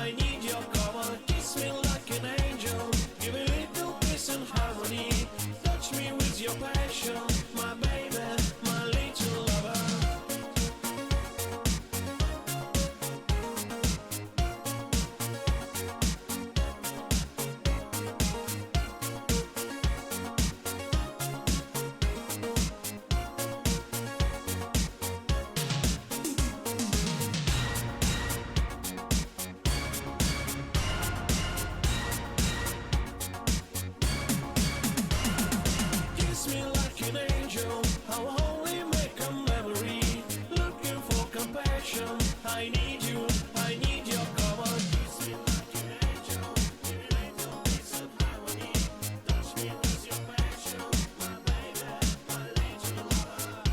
I need your cover. Kiss me like an angel. Give me little peace and harmony. Touch me with your passion, my baby, my little lover. Kiss me like an angel, I'll only make a memory. Looking for compassion, I need you, I need your cover. Kiss me like an angel, give me little peace and harmony. Touch me with your passion, my baby, my little lover.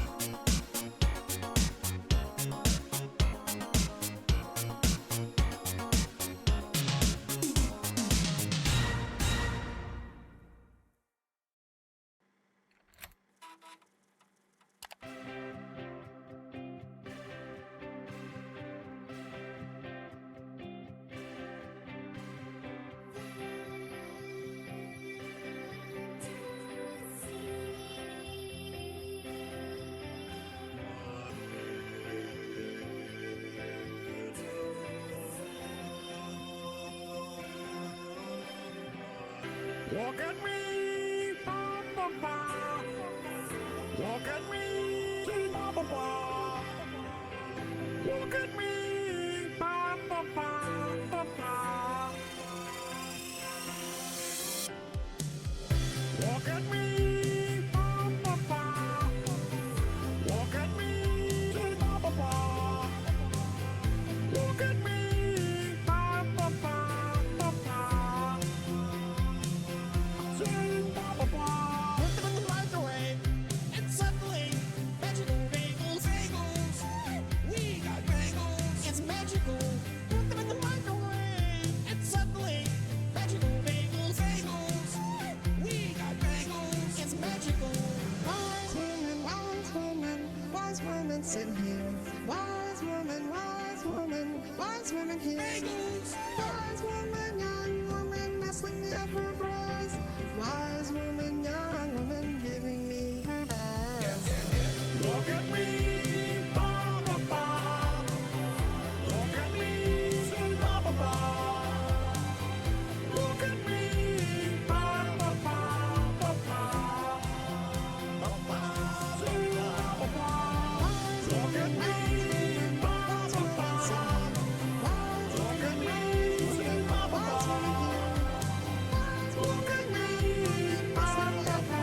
Look at me, ba ba ba. Look at me, ba ba ba. Look at me, ba ba ba ba ba. Look at me, ba ba ba. Look at me, ba ba ba. Look at me, ba ba ba ba ba. Sing ba ba ba. Put them in the microwave, and suddenly, magical bagels, bagels. We got bagels. It's magical. Put them in the microwave, and suddenly, magical bagels, bagels. We got bagels. It's magical. Wise woman, sit here. Wise woman here. Bagels. Wise woman, young woman, nestling up her breast. Wise woman, young woman, giving me her best. Look at me, ba ba ba. Look at me, sing ba ba ba. Look at me, ba ba ba ba ba. Ba ba, sing ba ba ba. Look at me, ba ba ba. Look at me, sing ba ba ba. Look at me, ba ba ba ba.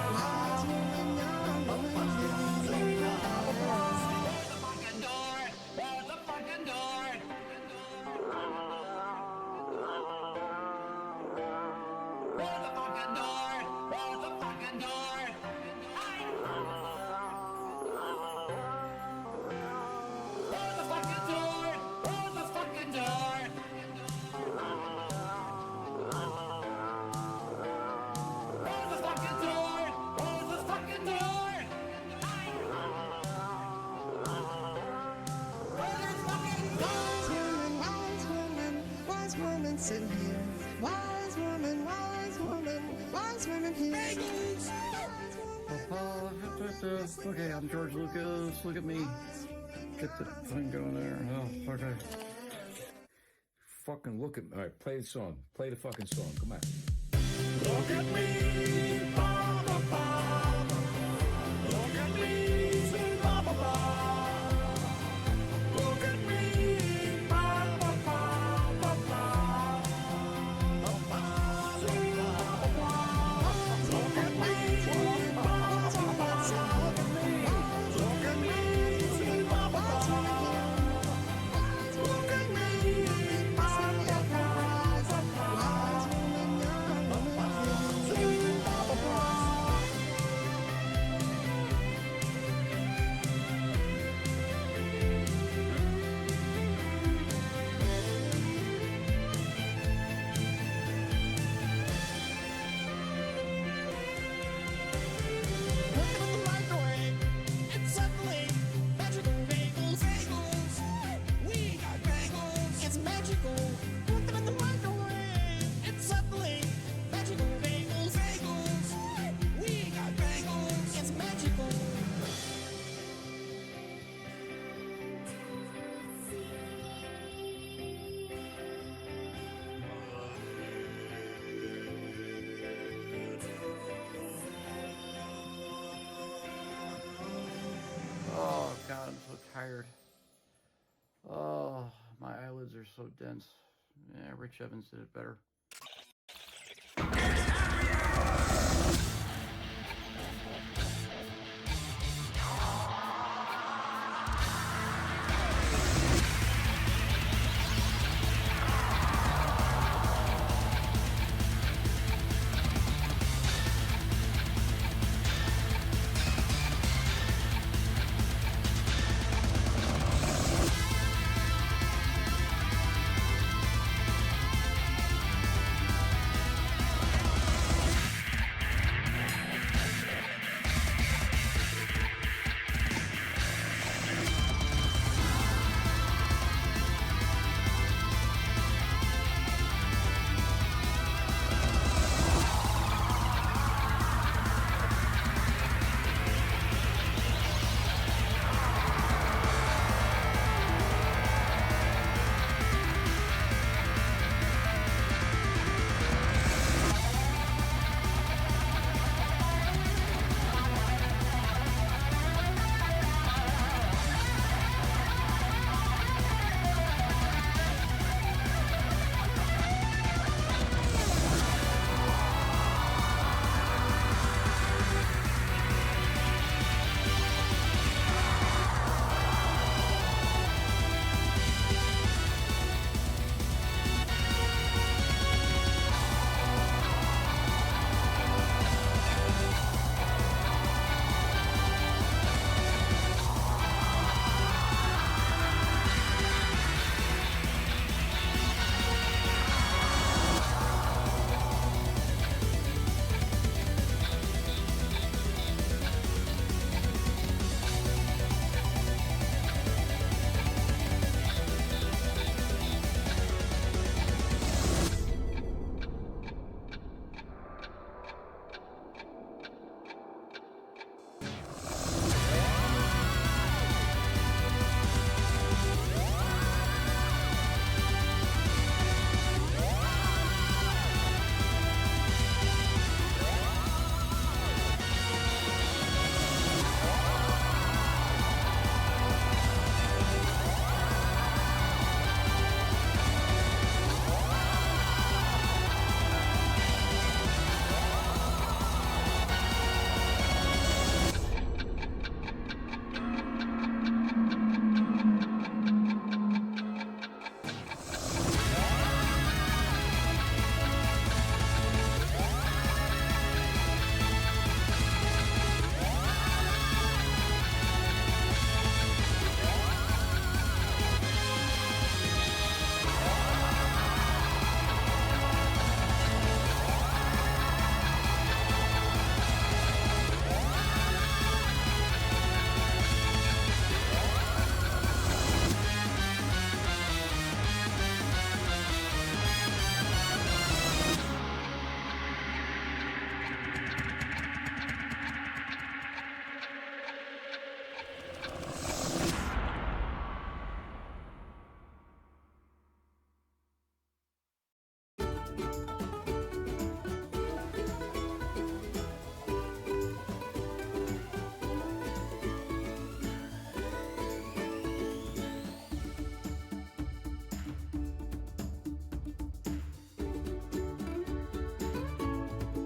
Wise woman, young woman, giving me her best. Fucking door! Where's the fucking door? Where's the fucking door? Where's the fucking door? Where's the fucking door? Where's the fucking door? Where's the fucking door? Where's the fucking door? Wise woman, sit here. Wise woman here. Bagels. Okay, I'm George Lucas. Look at me. Get the thing going there. Oh, okay. Fucking look at me. All right, play the song. Play the fucking song. Come on. Look at me, ba ba ba. Look at me, sing ba ba ba. Look at me, ba ba ba ba ba. Ba ba, sing ba ba ba. Look at me, ba ba ba. Look at me, sing ba ba ba. Look at me, ba ba ba. Wise woman, young woman, sing ba ba ba. magical. Put them in the microwave. It's suddenly magical bagels. Bagels. We got bagels. It's magical. Oh God, I'm so tired. Oh, my eyelids are so dense. Yeah, Rich Evans did it better.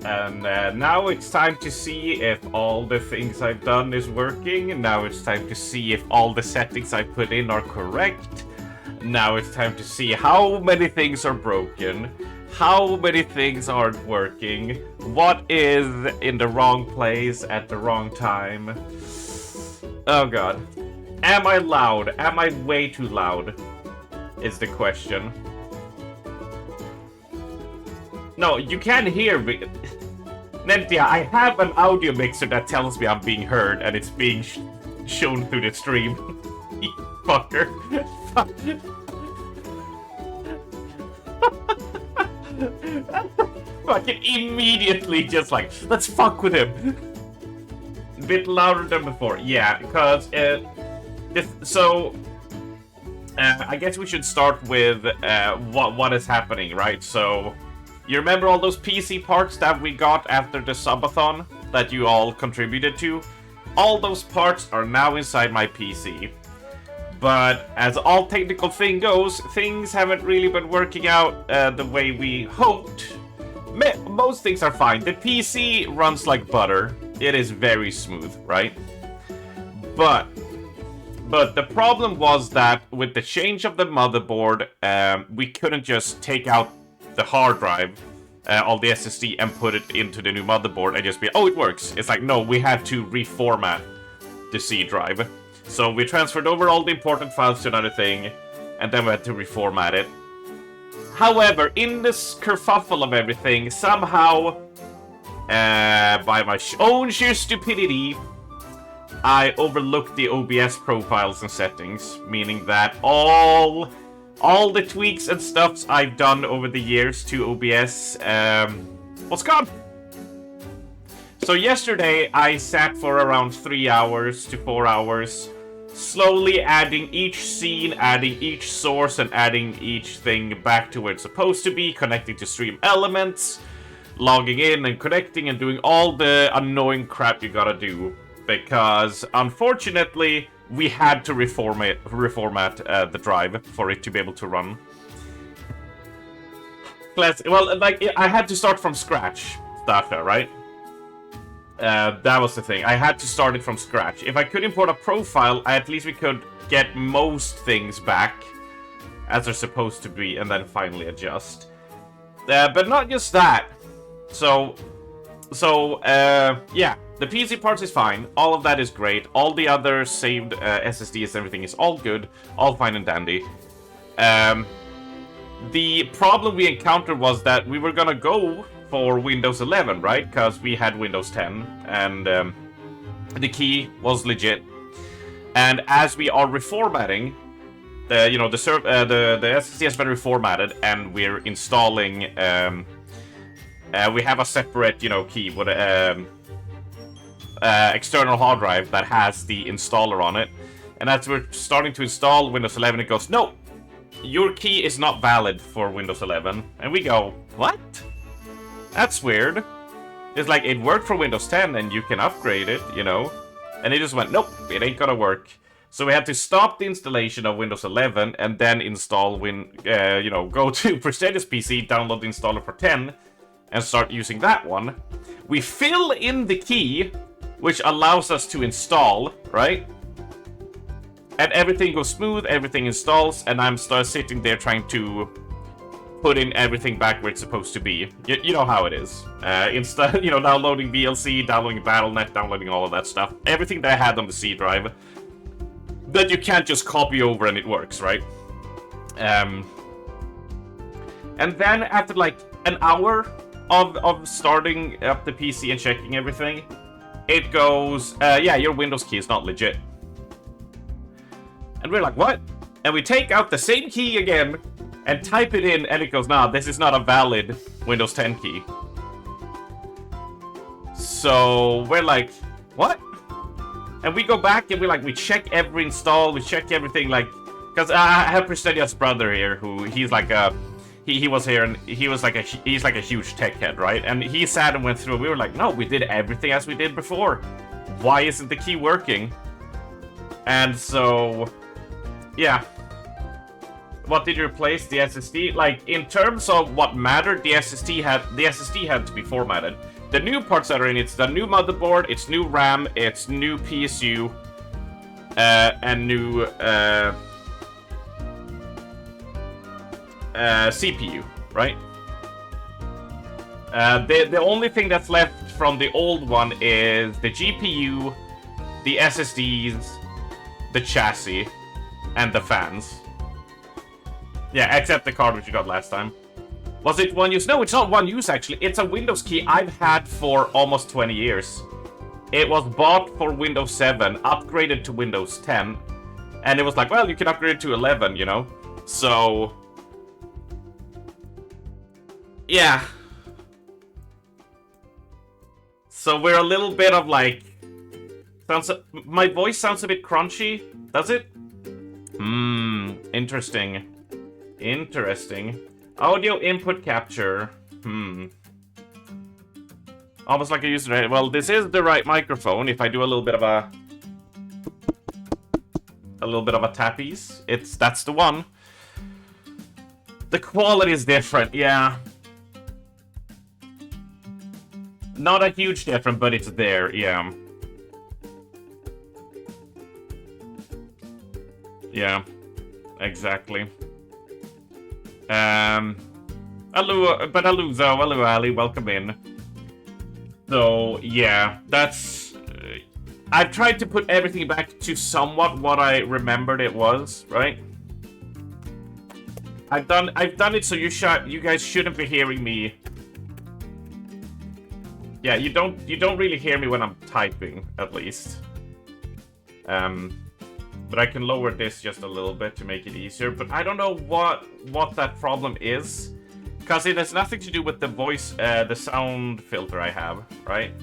And now it's time to see if all the things I've done is working. Now it's time to see if all the settings I put in are correct. Now it's time to see how many things are broken, how many things aren't working, what is in the wrong place at the wrong time. Oh god. Am I loud? Am I way too loud? Is the question. No, you can't hear me. Nentia, I have an audio mixer that tells me I'm being heard and it's being shown through the stream. You fucker. Fucking immediately just like, let's fuck with him. A bit louder than before. Yeah, because, I guess we should start with what is happening, right? So, you remember all those PC parts that we got after the subathon that you all contributed to? All those parts are now inside my PC. But as all technical thing goes, things haven't really been working out the way we hoped. Most things are fine. The PC runs like butter. It is very smooth, right? But the problem was that with the change of the motherboard, we couldn't just take out the hard drive, all the SSD, and put it into the new motherboard and just be, oh, it works. It's like, no, we had to reformat the C drive. So we transferred over all the important files to another thing, and then we had to reformat it. However, in this kerfuffle of everything, somehow, by my own sheer stupidity, I overlooked the OBS profiles and settings, meaning that all the tweaks and stuffs I've done over the years to OBS was gone. So yesterday I sat for around 3 hours to 4 hours, slowly adding each scene, adding each source, and adding each thing back to where it's supposed to be, connecting to stream elements, logging in and connecting and doing all the annoying crap you gotta do. Because, unfortunately, we had to reformat the drive for it to be able to run. Well, like, I had to start from scratch, Stasha, right? That was the thing. I had to start it from scratch. If I could import a profile, at least we could get most things back as they're supposed to be, and then finally adjust. But not just that. So, yeah. The PC parts is fine, all of that is great, all the other saved SSDs and everything is all good, all fine and dandy. The problem we encountered was that we were gonna go for Windows 11, right? Because we had Windows 10, and the key was legit. And as we are reformatting, the SSD has been reformatted, and we're installing, we have a separate, key with external hard drive that has the installer on it. And as we're starting to install Windows 11, it goes, no, your key is not valid for Windows 11. And we go, what? That's weird. It's like, it worked for Windows 10 and you can upgrade it, And it just went, nope, it ain't gonna work. So we had to stop the installation of Windows 11 and then install go to Prestigious PC, download the installer for 10, and start using that one. We fill in the key, which allows us to install, right? And everything goes smooth, everything installs, and I'm sitting there trying to put in everything back where it's supposed to be. You know how it is. Downloading VLC, downloading Battle.net, downloading all of that stuff. Everything that I had on the C drive that you can't just copy over and it works, right? And then after like an hour of starting up the PC and checking everything, it goes, yeah, your Windows key is not legit. And we're like, what? And we take out the same key again and type it in, and it goes, nah, this is not a valid Windows 10 key. So we're like, what? And we go back and we check every install, we check everything, like, because I have Prestedia's brother here, who he's like a, he was here, and he's like a huge tech head, right? And he sat and went through, and we were like, no, we did everything as we did before. Why isn't the key working? And so, yeah. What did you replace? The SSD? Like, in terms of what mattered, the SSD had to be formatted. The new parts that are in it's the new motherboard, it's new RAM, it's new PSU, and new CPU, right? The only thing that's left from the old one is the GPU, the SSDs, the chassis, and the fans. Yeah, except the card which you got last time. Was it one use? No, it's not one use actually. It's a Windows key I've had for almost 20 years. It was bought for Windows 7, upgraded to Windows 10, and it was like, well, you can upgrade it to 11, So yeah. So we're a little bit of like... my voice sounds a bit crunchy, does it? Interesting. Interesting. Audio input capture. Almost like a user. Well, this is the right microphone. If I do a little bit of a tappies, that's the one. The quality is different, yeah. Not a huge difference, but it's there, yeah. Yeah, exactly. Hello, hello, Ali, welcome in. So, yeah, that's... I've tried to put everything back to somewhat what I remembered it was, right? I've done it so you guys shouldn't be hearing me. Yeah, you don't really hear me when I'm typing, at least. But I can lower this just a little bit to make it easier. But I don't know what that problem is. Because it has nothing to do with the voice, the sound filter I have, right?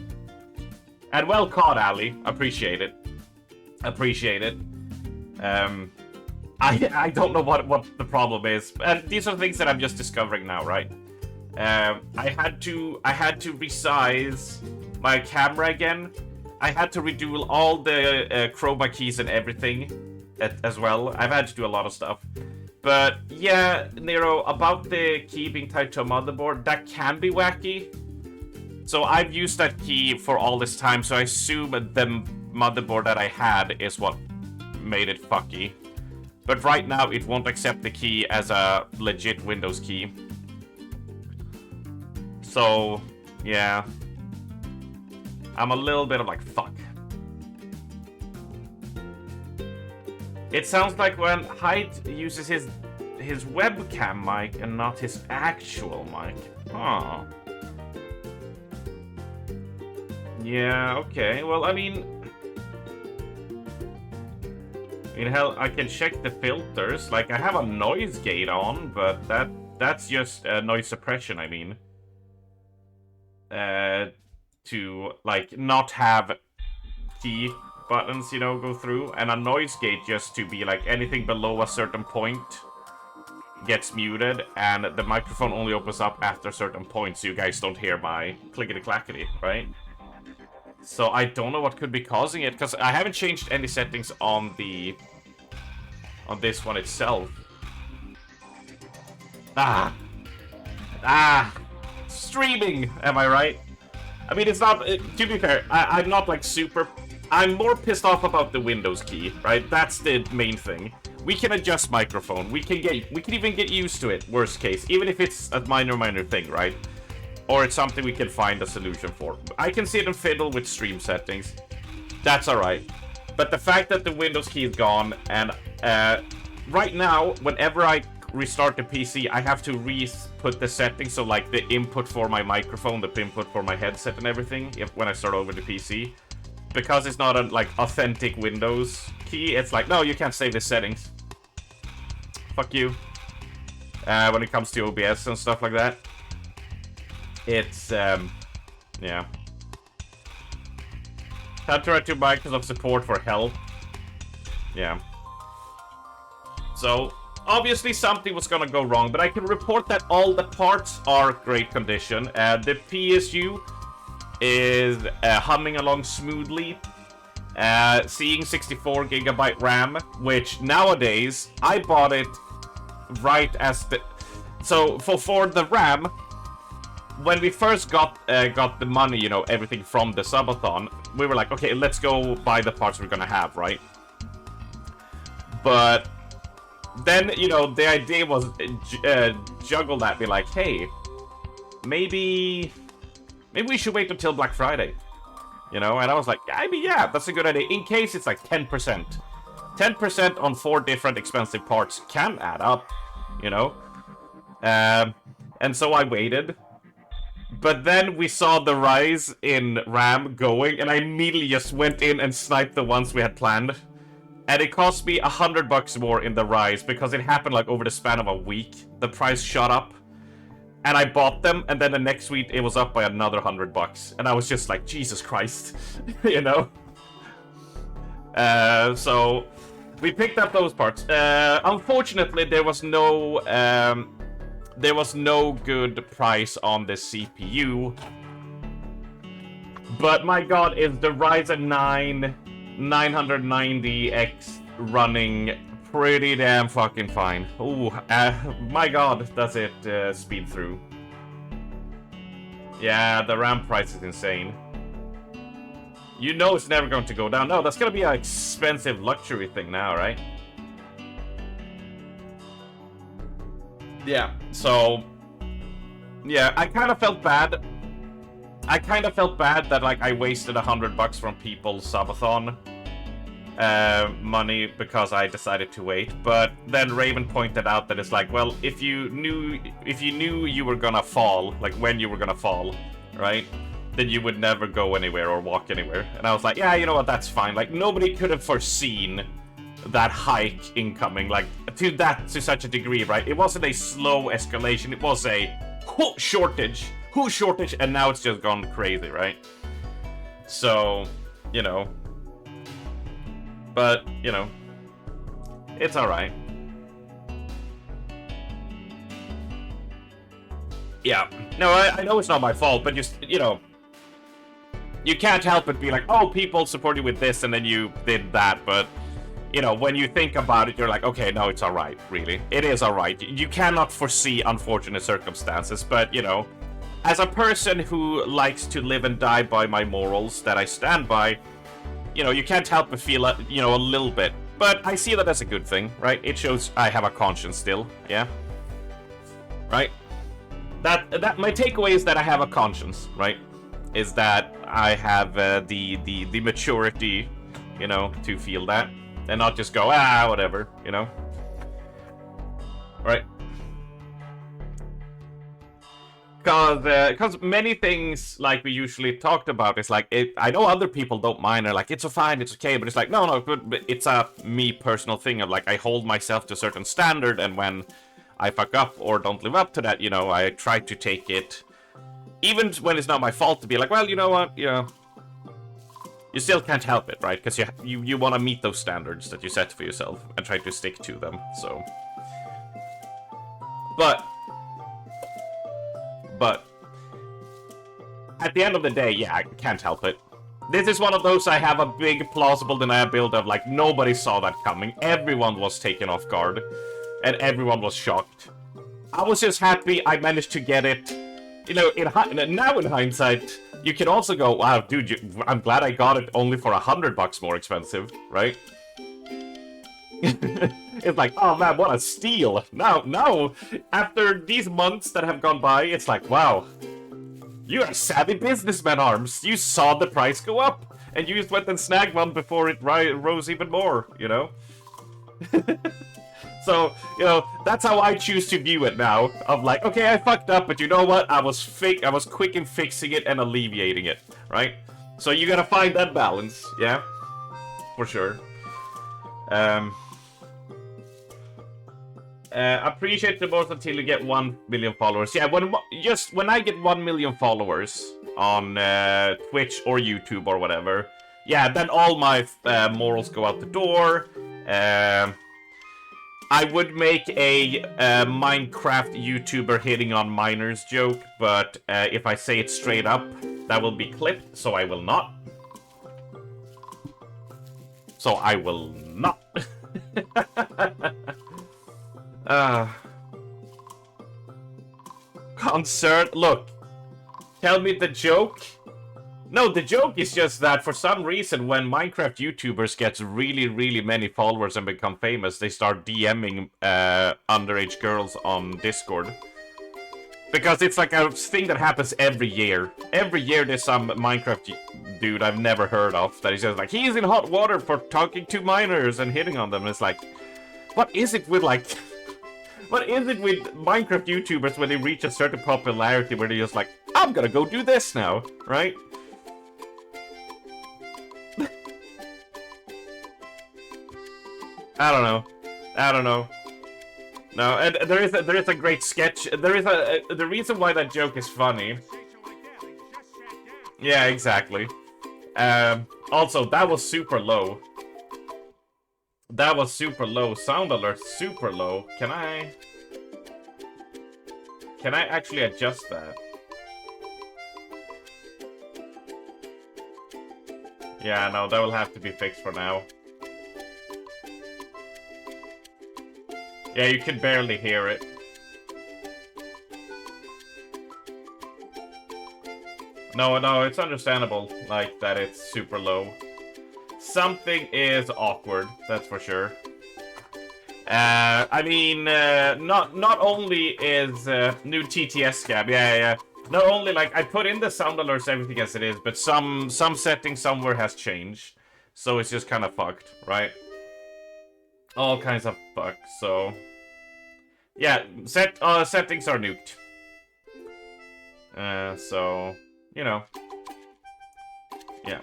And well caught, Ali. Appreciate it. Appreciate it. I don't know what the problem is. And these are things that I'm just discovering now, right? I had to resize my camera again. I had to redo all the chroma keys and everything as well. I've had to do a lot of stuff. But yeah, Nero, about the key being tied to a motherboard, that can be wacky. So I've used that key for all this time, so I assume the motherboard that I had is what made it fucky. But right now, it won't accept the key as a legit Windows key. So, yeah. I'm a little bit of like, fuck. It sounds like when Hyde uses his webcam mic and not his actual mic. Huh. Yeah, okay. Well, I mean, hell, I can check the filters. Like, I have a noise gate on, but that's just noise suppression, I mean. To, like, not have key buttons, you know, go through. And a noise gate just to be, like, anything below a certain point gets muted. And the microphone only opens up after a certain point, so you guys don't hear my clickety-clackety, right? So I don't know what could be causing it, because I haven't changed any settings on this one itself. Streaming, am I right? I mean, it's not, to be fair, I'm not like super, I'm more pissed off about the Windows key, right? That's the main thing. We can adjust microphone, we can even get used to it, worst case, even if it's a minor thing, right? Or it's something we can find a solution for. I can sit and fiddle with stream settings. That's alright. But the fact that the Windows key is gone, and right now, whenever I restart the PC, I have to re-put the settings, so like the input for my microphone, the input for my headset and everything, when I start over the PC. Because it's not a like authentic Windows key, it's like, no, you can't save the settings. Fuck you. When it comes to OBS and stuff like that. It's, yeah. Had to write to Microsoft support for help. Yeah. So, obviously something was gonna go wrong, but I can report that all the parts are great condition. The PSU is humming along smoothly. Seeing 64GB RAM, which nowadays, I bought it right as the... So, for the RAM, when we first got the money, you know, everything from the subathon, we were like, okay, let's go buy the parts we're gonna have, right? But then, you know, the idea was juggled at me like, hey, maybe we should wait until Black Friday, you know? And I was like, I mean, yeah, that's a good idea. In case it's like 10%. 10% on 4 different expensive parts can add up, you know? And so I waited. But then we saw the rise in RAM going, and I immediately just went in and sniped the ones we had planned. And it cost me $100 more in the rise, because it happened like over the span of a week. The price shot up. and I bought them, and then the next week it was up by another $100, and I was just like, Jesus Christ, you know. So we picked up those parts. Unfortunately, there was no good price on the CPU. But my God, is the Ryzen 9 990X running pretty damn fucking fine. Ooh, my God, does it speed through. Yeah, the RAM price is insane. You know it's never going to go down. No, that's gonna be an expensive luxury thing now, right? Yeah, so... yeah, I kind of felt bad. I kind of felt bad that, like, I wasted $100 from people's subathon money because I decided to wait. But then Raven pointed out that it's like, well, if you knew you were gonna fall, like when you were gonna fall, right? Then you would never go anywhere or walk anywhere. And I was like, yeah, you know what, that's fine. Like, nobody could have foreseen that hike incoming, like, to such a degree, right? It wasn't a slow escalation, it was a shortage, and now it's just gone crazy, right? So, you know. But, you know, it's alright. Yeah. No, I know it's not my fault, but just, you know, you can't help but be like, oh, people support you with this, and then you did that, but, you know, when you think about it, you're like, okay, no, it's alright, really. It is alright. You cannot foresee unfortunate circumstances, but, you know, as a person who likes to live and die by my morals that I stand by, you know, you can't help but feel, you know, a little bit. But I see that as a good thing, right? It shows I have a conscience still, yeah? Right? That my takeaway is that I have a conscience, right? Is that I have the maturity, you know, to feel that. And not just go, whatever, you know? Right? Because many things, like we usually talked about, is like, I know other people don't mind, they're like, it's fine, it's okay, but it's like, no, but it's a me personal thing of like, I hold myself to a certain standard, and when I fuck up or don't live up to that, you know, I try to take it, even when it's not my fault, to be like, well, you know what, you know, you still can't help it, right? Because you want to meet those standards that you set for yourself and try to stick to them, so. But at the end of the day, yeah, I can't help it. This is one of those I have a big plausible deniability of, like, nobody saw that coming. Everyone was taken off guard. And everyone was shocked. I was just happy I managed to get it. You know, now in hindsight, you can also go, wow, dude, I'm glad I got it only for $100 more expensive, right? It's like, oh man, what a steal. Now, after these months that have gone by, it's like, wow. You're a savvy businessman, Arms. You saw the price go up, and you just went and snagged one before it rose even more, you know? So, you know, that's how I choose to view it now. Of like, okay, I fucked up, but you know what? I was quick in fixing it and alleviating it, right? So you gotta find that balance, yeah? For sure. Appreciate the most until you get 1 million followers. Yeah, when I get 1 million followers on Twitch or YouTube or whatever, yeah, then all my morals go out the door. I would make a Minecraft YouTuber hitting on minors joke, but if I say it straight up, that will be clipped, so I will not. So I will not. Concern. Look, tell me the joke. No, the joke is just that for some reason when Minecraft YouTubers gets really many followers and become famous, they start DMing underage girls on Discord. Because it's like a thing that happens every year. Every year there's some Minecraft dude I've never heard of that is just like, he's in hot water for talking to minors and hitting on them. And it's like, what is it with like... What is it with Minecraft YouTubers when they reach a certain popularity where they're just like, I'm gonna go do this now, right? I don't know. No, and there is a great sketch. There is the reason why that joke is funny. Yeah, exactly. Also, that was super low. That was super low. Sound alert, super low. Can I actually adjust that? Yeah, no, that will have to be fixed for now. Yeah, you can barely hear it. No, it's understandable, like, that it's super low. Something is awkward, that's for sure. I mean, not only is new TTS scab, yeah. Not only, like, I put in the sound alerts, everything as it is, but some setting somewhere has changed. So it's just kind of fucked, right? All kinds of fucked, so... Yeah, settings are nuked. So, you know. Yeah.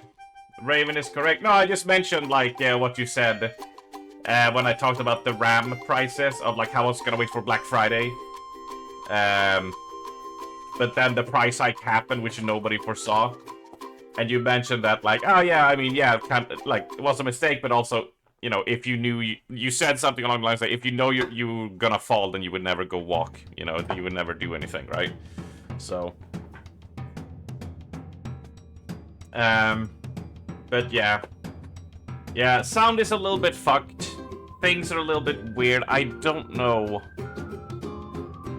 Raven is correct. No, I just mentioned, like, what you said when I talked about the RAM prices of, like, how I was gonna wait for Black Friday. But then the price hike happened, which nobody foresaw. And you mentioned that, like, oh yeah, I mean, yeah, kind of, like, it was a mistake, but also, you know, if you knew, you said something along the lines like, if you know you're gonna fall, then you would never go walk, you know, you would never do anything, right? So. But yeah. Yeah, sound is a little bit fucked. Things are a little bit weird. I don't know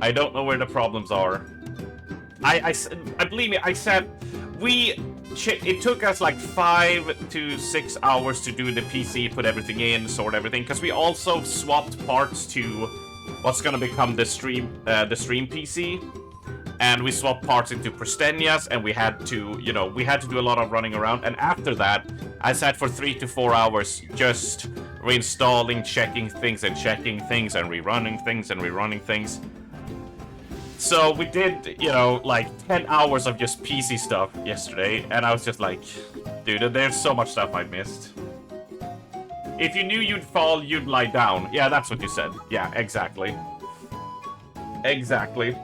where the problems are. I believe me, I said, it took us like 5 to 6 hours to do the PC, put everything in, sort everything, because we also swapped parts to what's gonna become the stream PC, and we swapped parts into Pristenias, and we had to, you know, do a lot of running around, and after that, I sat for 3 to 4 hours just reinstalling, checking things, and rerunning things, and rerunning things. So we did, you know, like 10 hours of just PC stuff yesterday, and I was just like, dude, there's so much stuff I missed. If you knew you'd fall, you'd lie down. Yeah, that's what you said. Yeah, exactly. Exactly.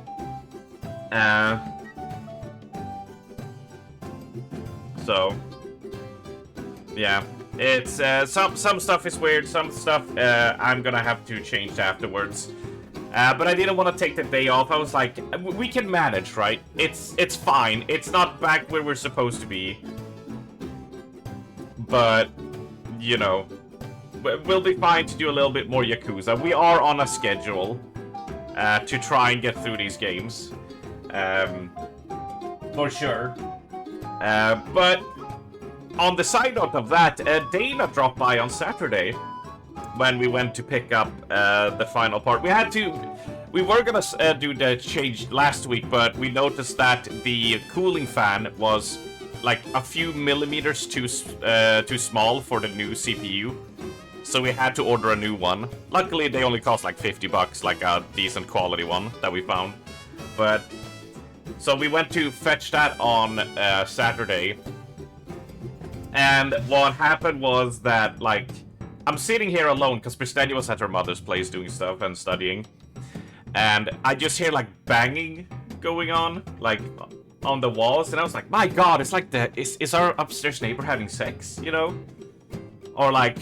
So, yeah. It's, some stuff is weird, some stuff, I'm gonna have to change afterwards. But I didn't want to take the day off. I was like, we can manage, right? It's fine. It's not back where we're supposed to be. But, you know, we'll be fine to do a little bit more Yakuza. We are on a schedule to try and get through these games. For sure. But on the side note of that, Dana dropped by on Saturday. When we went to pick up the final part. We were gonna do the change last week, but we noticed that the cooling fan was like a few millimeters too small for the new CPU. So we had to order a new one. Luckily, they only cost like $50, like a decent quality one that we found. But, so we went to fetch that on Saturday. And what happened was that, like, I'm sitting here alone, because Pristenia was at her mother's place doing stuff and studying. And I just hear, like, banging going on, like, on the walls. And I was like, my god, it's like is our upstairs neighbor having sex, you know? Or, like,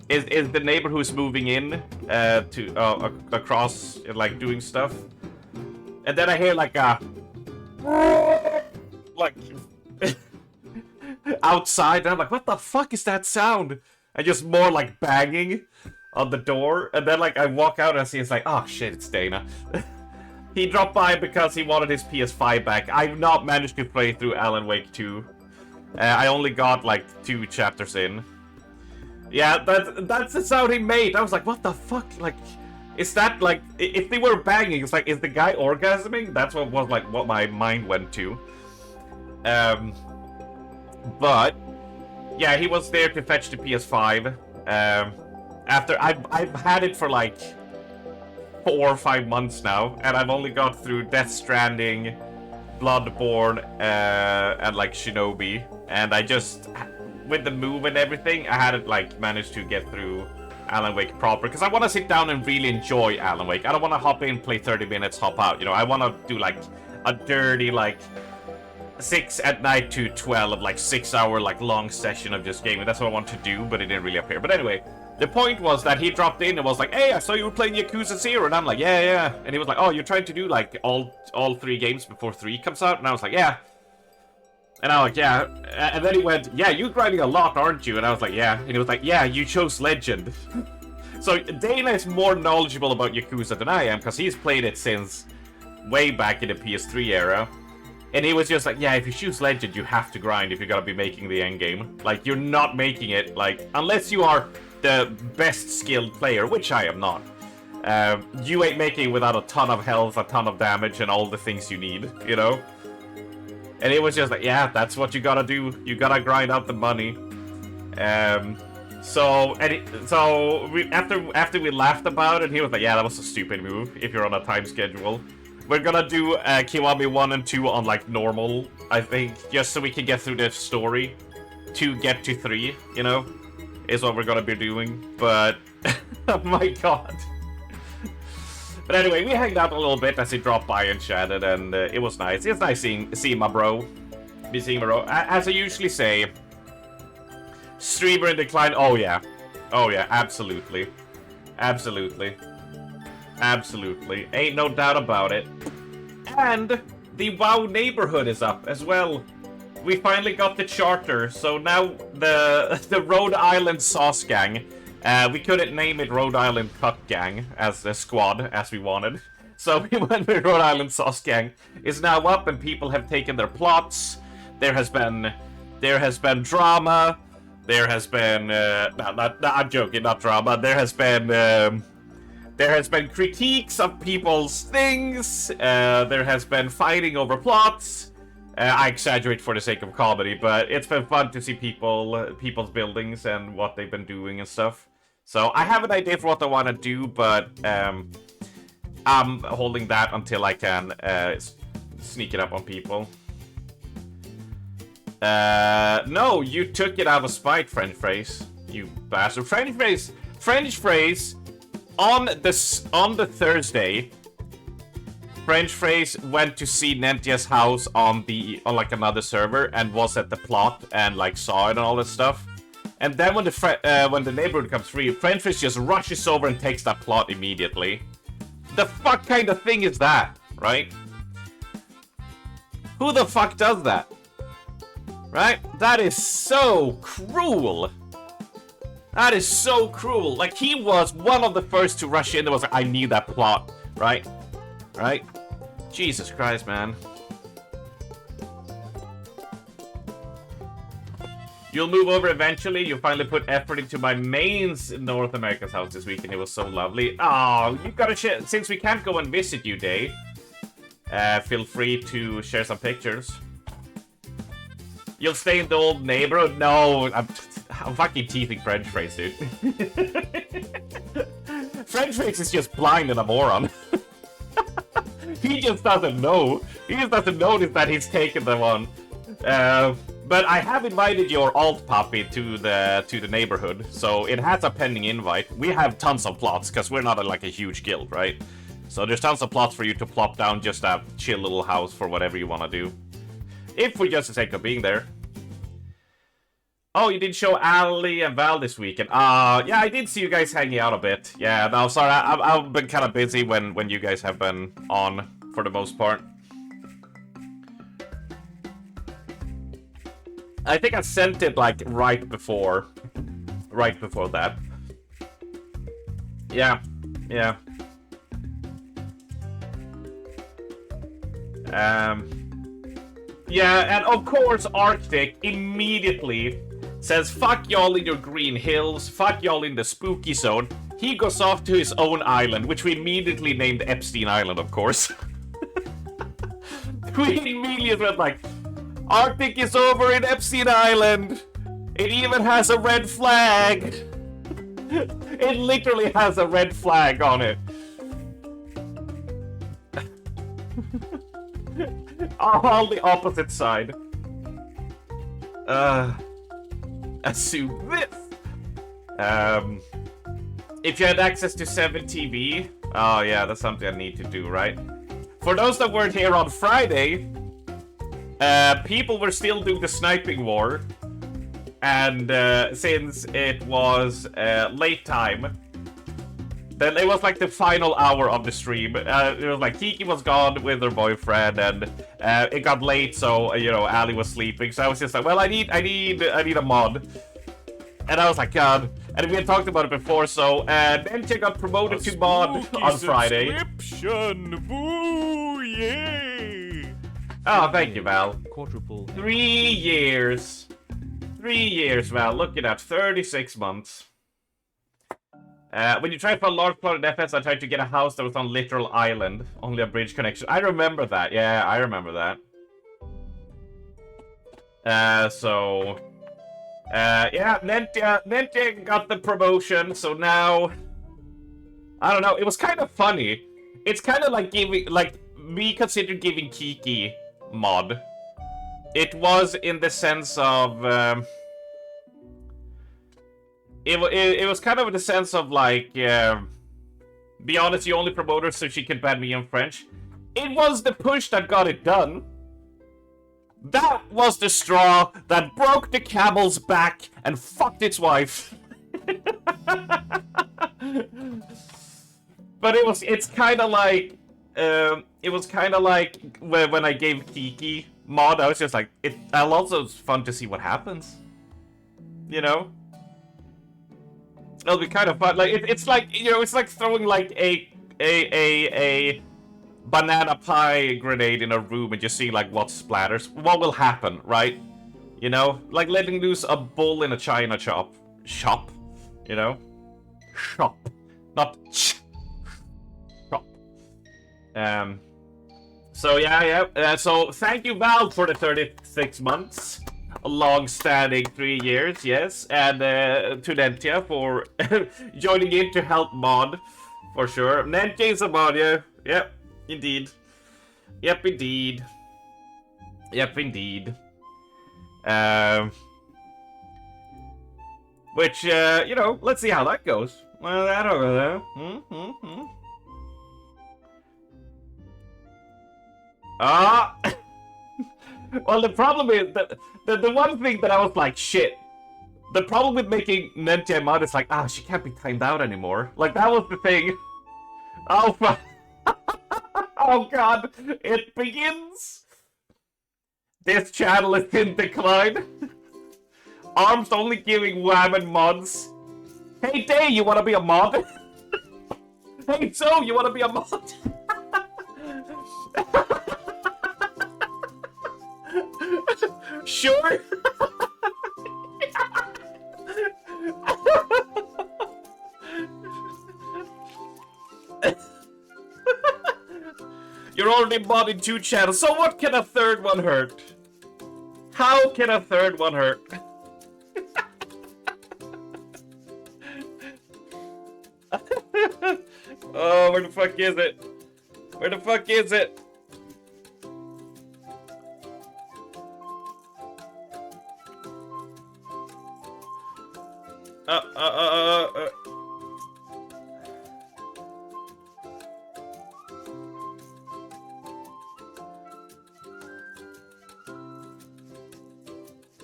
is the neighbor who's moving in across, like, doing stuff? And then I hear, like, like, outside, and I'm like, what the fuck is that sound? And just more like banging on the door. And then like I walk out and I see it's like, oh shit, it's Dana. He dropped by because he wanted his PS5 back. I've not managed to play through Alan Wake 2. I only got like 2 chapters in. Yeah, that's the sound he made. I was like, what the fuck? Like, is that like, if they were banging, it's like, is the guy orgasming? That's what was like what my mind went to. But yeah, he was there to fetch the PS5. After I've had it for like 4 or 5 months now, and I've only got through Death Stranding, Bloodborne, and like Shinobi. And I just, with the move and everything, I hadn't like managed to get through Alan Wake proper, because I want to sit down and really enjoy Alan Wake. I don't want to hop in, play 30 minutes, hop out, you know. I want to do, like, a dirty, like, 6 at night to 12, like, 6-hour, like, long session of just gaming. That's what I want to do, but it didn't really appear. But anyway, the point was that he dropped in and was like, hey, I saw you were playing Yakuza 0, and I'm like, yeah. And he was like, oh, you're trying to do, like, all 3 games before 3 comes out? And I was like, yeah. And I was like, yeah. And then he went, yeah, you're grinding a lot, aren't you? And I was like, yeah. And he was like, yeah, you chose Legend. So Dana is more knowledgeable about Yakuza than I am, because he's played it since way back in the PS3 era. And he was just like, yeah, if you choose Legend, you have to grind if you're gonna be making the endgame. Like, you're not making it, like, unless you are the best skilled player, which I am not. You ain't making it without a ton of health, a ton of damage, and all the things you need, you know? And it was just like, yeah, that's what you gotta do. You gotta grind out the money. After we laughed about it, he was like, yeah, that was a stupid move if you're on a time schedule. We're gonna do Kiwami 1 and 2 on, like, normal, I think, just so we can get through the story to get to 3, you know, is what we're gonna be doing. But, oh my god. But anyway, we hanged out a little bit as he dropped by and chatted, and it was nice. It's nice seeing my bro. As I usually say, streamer in decline. Oh yeah, absolutely, ain't no doubt about it. And the WoW neighborhood is up as well. We finally got the charter, so now the Rhode Island Sauce Gang. We couldn't name it Rhode Island Cut Gang as a squad as we wanted. So we went with Rhode Island Sauce Gang. Is now up and people have taken their plots. There has been drama. There has been I'm joking, not drama. There has been critiques of people's things. There has been fighting over plots. I exaggerate for the sake of comedy, but it's been fun to see people's buildings and what they've been doing and stuff. So I have an idea for what I want to do, but I'm holding that until I can sneak it up on people. No, you took it out of spite, French phrase. You bastard. French phrase. On the Thursday, French phrase went to see Nentia's house on like another server and was at the plot and like saw it and all that stuff. And then when the neighborhood comes free, French phrase just rushes over and takes that plot immediately. The fuck kind of thing is that, right? Who the fuck does that? Right? That is so cruel. That is so cruel. Like, he was one of the first to rush in and was like, I need that plot, right? Right? Jesus Christ, man. You'll move over eventually. You'll finally put effort into my mains in North America's house this week, and it was so lovely. Oh, you gotta share. Since we can't go and visit you, Day, feel free to share some pictures. You'll stay in the old neighborhood? No, I'm fucking teething French phrase, dude. French phrase is just blind and a moron. He just doesn't know. He just doesn't notice that he's taken the one. But I have invited your alt puppy to the neighborhood, so it has a pending invite. We have tons of plots because we're not like a huge guild, right? So there's tons of plots for you to plop down just a chill little house for whatever you want to do. If for just the sake of being there. Oh, you did show Ali and Val this weekend. Yeah, I did see you guys hanging out a bit. Yeah, no, sorry, I've been kind of busy when you guys have been on, for the most part. I think I sent it, like, right before that. Yeah. Yeah, and of course Arctic immediately says, fuck y'all in your green hills, fuck y'all in the spooky zone. He goes off to his own island, which we immediately named Epstein Island, of course. We immediately went like, Arctic is over in Epstein Island. It even has a red flag. It literally has a red flag on it. On the opposite side. Assume this. If you had access to 7 TV, oh yeah, that's something I need to do, right? For those that weren't here on Friday, people were still doing the sniping war, and since it was late time, then it was like the final hour of the stream. It was like Kiki was gone with her boyfriend, and it got late, so you know Ali was sleeping. So I was just like, well, I need a mod, and I was like, God. And we had talked about it before, so Nenja got promoted to mod on Friday. Subscription, woo, yay! Oh, thank you, Val. Quadruple. 3 years. 3 years, Val. Look at that. 36 months. When you tried for a large plot in FS, I tried to get a house that was on literal island. Only a bridge connection. I remember that. Yeah, I remember that. Yeah, Nentia got the promotion, so now... I don't know, it was kind of funny. It's kind of like giving, like, me considered giving Kiki mod. It was in the sense of, it was kind of in the sense of, like, be honest, you only promote her so she can ban me in French. It was the push that got it done. That was the straw that broke the camel's back and fucked its wife. But it's kind of like, it was kind of like when I gave Kiki mod, I was just like, also it's fun to see what happens. You know? It'll be kind of fun. Like, it's like, you know, it's like throwing like a banana pie grenade in a room and just seeing like what splatters. What will happen, right? You know? Like letting loose a bull in a china shop. Shop? You know? Shop. Not shop. So yeah. So thank you, Val, for the 36 months. A long-standing 3 years, yes. And to Nentia for joining in to help mod. For sure. Nentia's a mod, yeah. Yep. Indeed. Yep, indeed. Yep, indeed. Which, you know, let's see how that goes. Well, I don't know. Ah! Well, the problem is that the one thing that I was like, shit. The problem with making Nentia mod is like, she can't be timed out anymore. Like, that was the thing. Oh, fuck. Oh god, it begins! This channel is in decline. Arms only giving women mods. Hey Day, you wanna be a mod? Hey Zoe, you wanna be a mod? Sure. You're already modding 2 channels, so what can a third one hurt? How can a third one hurt? Oh, where the fuck is it? Where the fuck is it?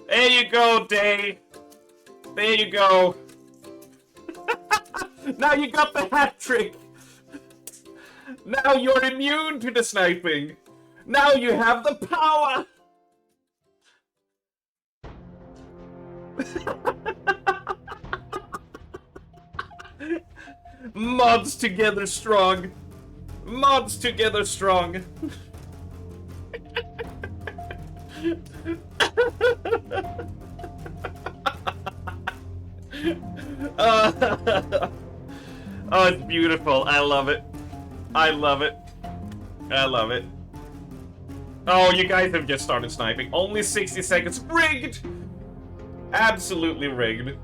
There you go, Day. There you go. Now you got the hat trick. Now you're immune to the sniping. Now you have the power. Mods together strong. Mods together strong. Oh, it's beautiful. I love it. I love it. I love it. Oh, you guys have just started sniping. Only 60 seconds. Rigged! Absolutely rigged.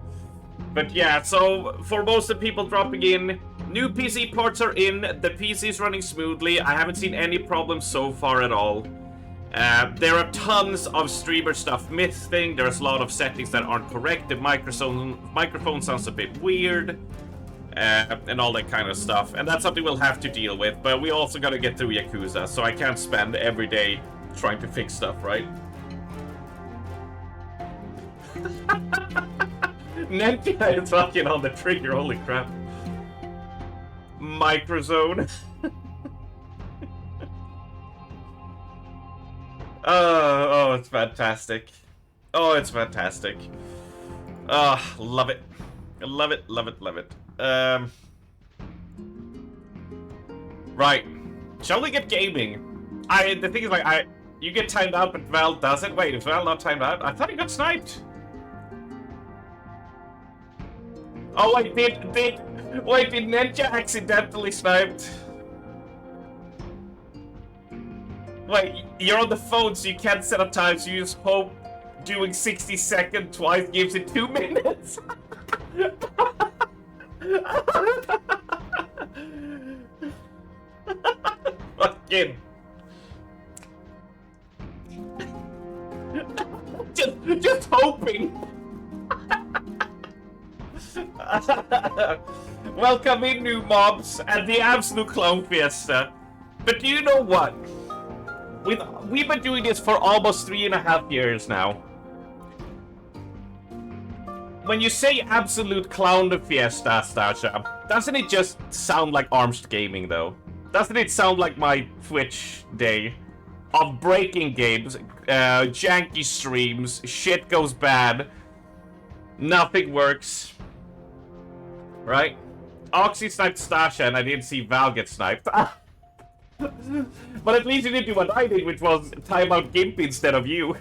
But yeah, so for most of the people dropping in, new PC ports are in. The PC is running smoothly. I haven't seen any problems so far at all. There are tons of streamer stuff missing. There's a lot of settings that aren't correct. The microphone sounds a bit weird. and all that kind of stuff. And that's something we'll have to deal with, but we also gotta get through Yakuza, so I can't spend every day trying to fix stuff, right? Nentia is fucking on the trigger, holy crap. Microzone. Oh, it's fantastic. Oh, it's fantastic. Oh, love it. Love it, love it, love it. Right. Shall we get gaming? The thing is, like, you get timed out, but Val doesn't. Wait, is Val not timed out? I thought he got sniped. Oh, wait, did Ninja accidentally sniped? Wait, you're on the phone, so you can't set up time, so you just hope doing 60 seconds twice gives it 2 minutes. Fucking. Just hoping. Welcome in, new mobs, and the absolute clown fiesta. But do you know what? We've been doing this for almost 3.5 years now. When you say absolute clown fiesta, Stasha, doesn't it just sound like Arms Gaming, though? Doesn't it sound like my Twitch day of breaking games, janky streams, shit goes bad, nothing works, right? Oxy sniped Stasha, and I didn't see Val get sniped. But at least you didn't do what I did, which was time out Gimp instead of you.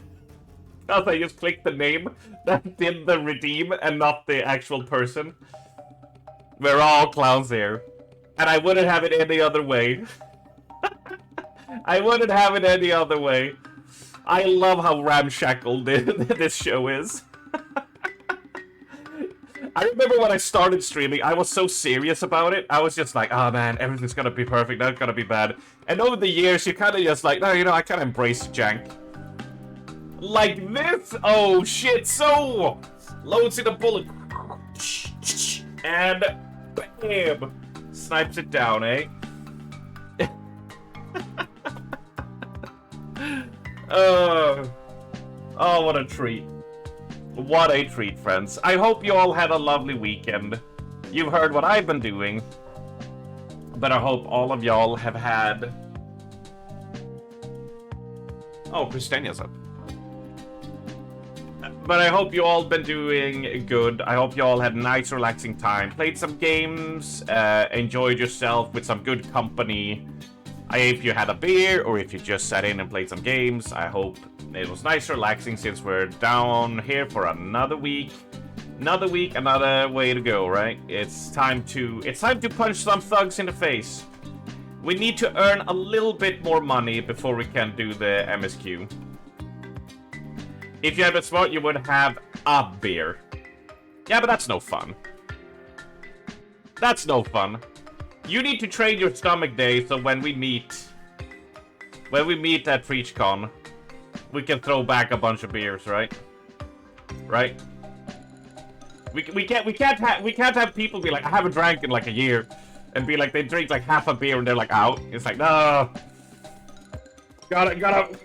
Because I just clicked the name that did the redeem and not the actual person. We're all clowns here. And I wouldn't have it any other way. I wouldn't have it any other way. I love how ramshackle this show is. I remember when I started streaming, I was so serious about it. I was just like, oh man, everything's gonna be perfect, not gonna be bad. And over the years, you kind of just like, no, you know, I kind of embrace jank. Like this? Oh shit, so! Loads in a bullet. And bam! Snipes it down, eh? Oh, what a treat. What a treat, friends. I hope you all had a lovely weekend. You've heard what I've been doing. But I hope all of y'all have had... Oh, Christenia's up. But I hope you all been doing good. I hope you all had a nice, relaxing time. Played some games, enjoyed yourself with some good company. If you had a beer, or if you just sat in and played some games, I hope it was nice, relaxing, since we're down here for another week. Another week, another way to go, right? It's time to punch some thugs in the face. We need to earn a little bit more money before we can do the MSQ. If you had been smart, you would have a beer. Yeah, but that's no fun. That's no fun. You need to train your stomach day so when we meet at PreachCon, we can throw back a bunch of beers, right? Right? We can't have people be like, I haven't drank in like a year, and be like, they drink like half a beer and they're like out. It's like, no. You gotta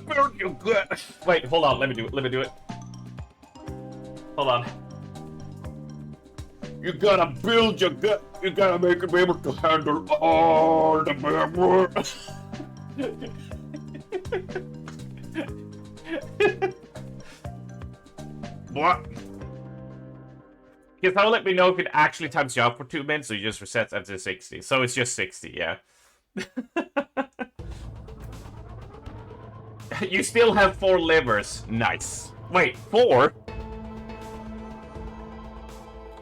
build your gut. Wait, hold on, let me do it. Hold on. You gotta build your gut. You gotta make it be able to handle all the bad work. What? Can someone let me know if it actually times you out for 2 minutes, or you just resets after 60? So it's just 60, yeah. You still have 4 livers. Nice. Wait, 4?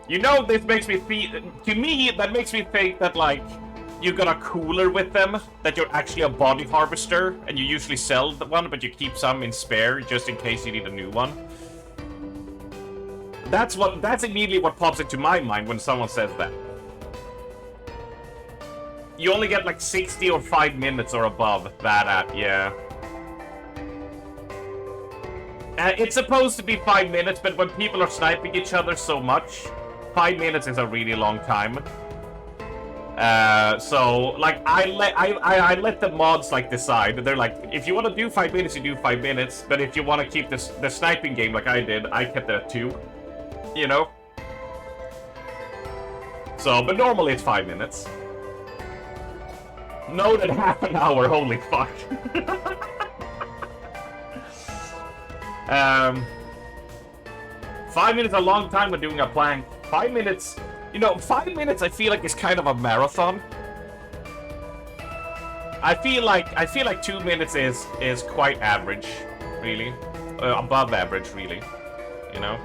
You know, this makes me feel... To me, that makes me think that, like, you got a cooler with them, that you're actually a body harvester, and you usually sell the one, but you keep some in spare, just in case you need a new one. That's immediately what pops into my mind when someone says that. You only get, like, 60 or 5 minutes or above that at, yeah. It's supposed to be 5 minutes, but when people are sniping each other so much, 5 minutes is a really long time. So like I let the mods like decide. They're like, if you want to do 5 minutes, you do 5 minutes. But if you want to keep the sniping game like I did, I kept it at 2. You know. So, but normally it's 5 minutes. No, than half an hour. Holy fuck. 5 minutes is a long time when doing a plank. 5 minutes. You know, 5 minutes I feel like is kind of a marathon. I feel like 2 minutes is quite average, really. Above average, really. You know?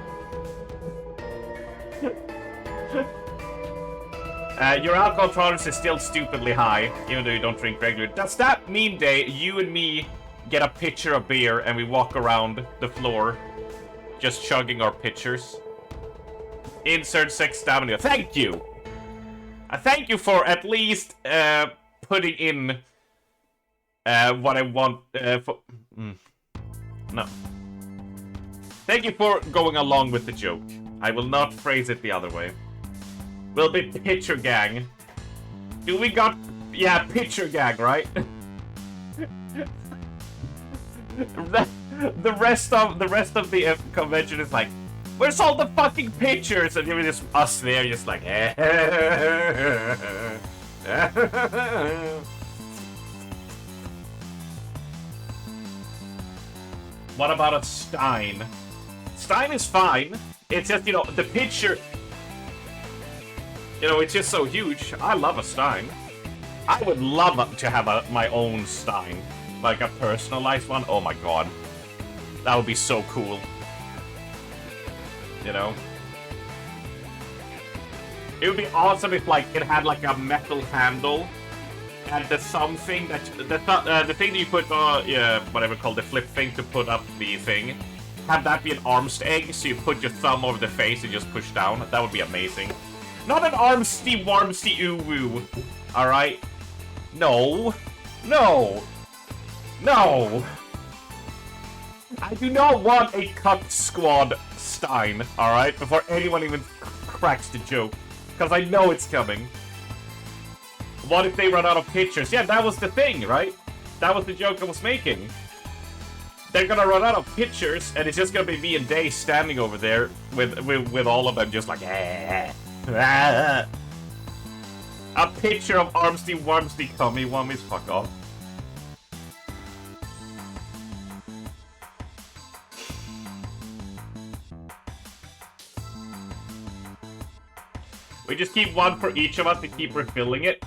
Your alcohol tolerance is still stupidly high, even though you don't drink regularly. Does that mean, Day, you and me get a pitcher of beer and we walk around the floor just chugging our pitchers? Insert 6 stamina. Thank you! Thank you for at least putting in what I want No. Thank you for going along with the joke. I will not phrase it the other way. Will be pitcher gang. Do we got... Yeah, pitcher gang, right? the rest of the convention is like, where's all the fucking pictures? And you're just us there, just like, What about a Stein? Stein is fine. It's just, you know, the picture... You know, it's just so huge. I love a Stein. I would love to have my own Stein. Like a personalized one. Oh my god. That would be so cool. You know? It would be awesome if, like, it had, like, a metal handle. And the something that... The thing that you put on... whatever called the flip thing to put up the thing. Have that be an arm's egg, so you put your thumb over the face and just push down. That would be amazing. Not an armsty warmsty ooh-woo. Alright? No. No. No. I do not want a Cuck Squad Stein, alright? Before anyone even cracks the joke. Because I know it's coming. What if they run out of pictures? Yeah, that was the thing, right? That was the joke I was making. They're gonna run out of pictures, and it's just gonna be me and Day standing over there with all of them just like, A picture of Armsty Wormsty Cummy Wummies, fuck off. We just keep one for each of us to keep refilling it.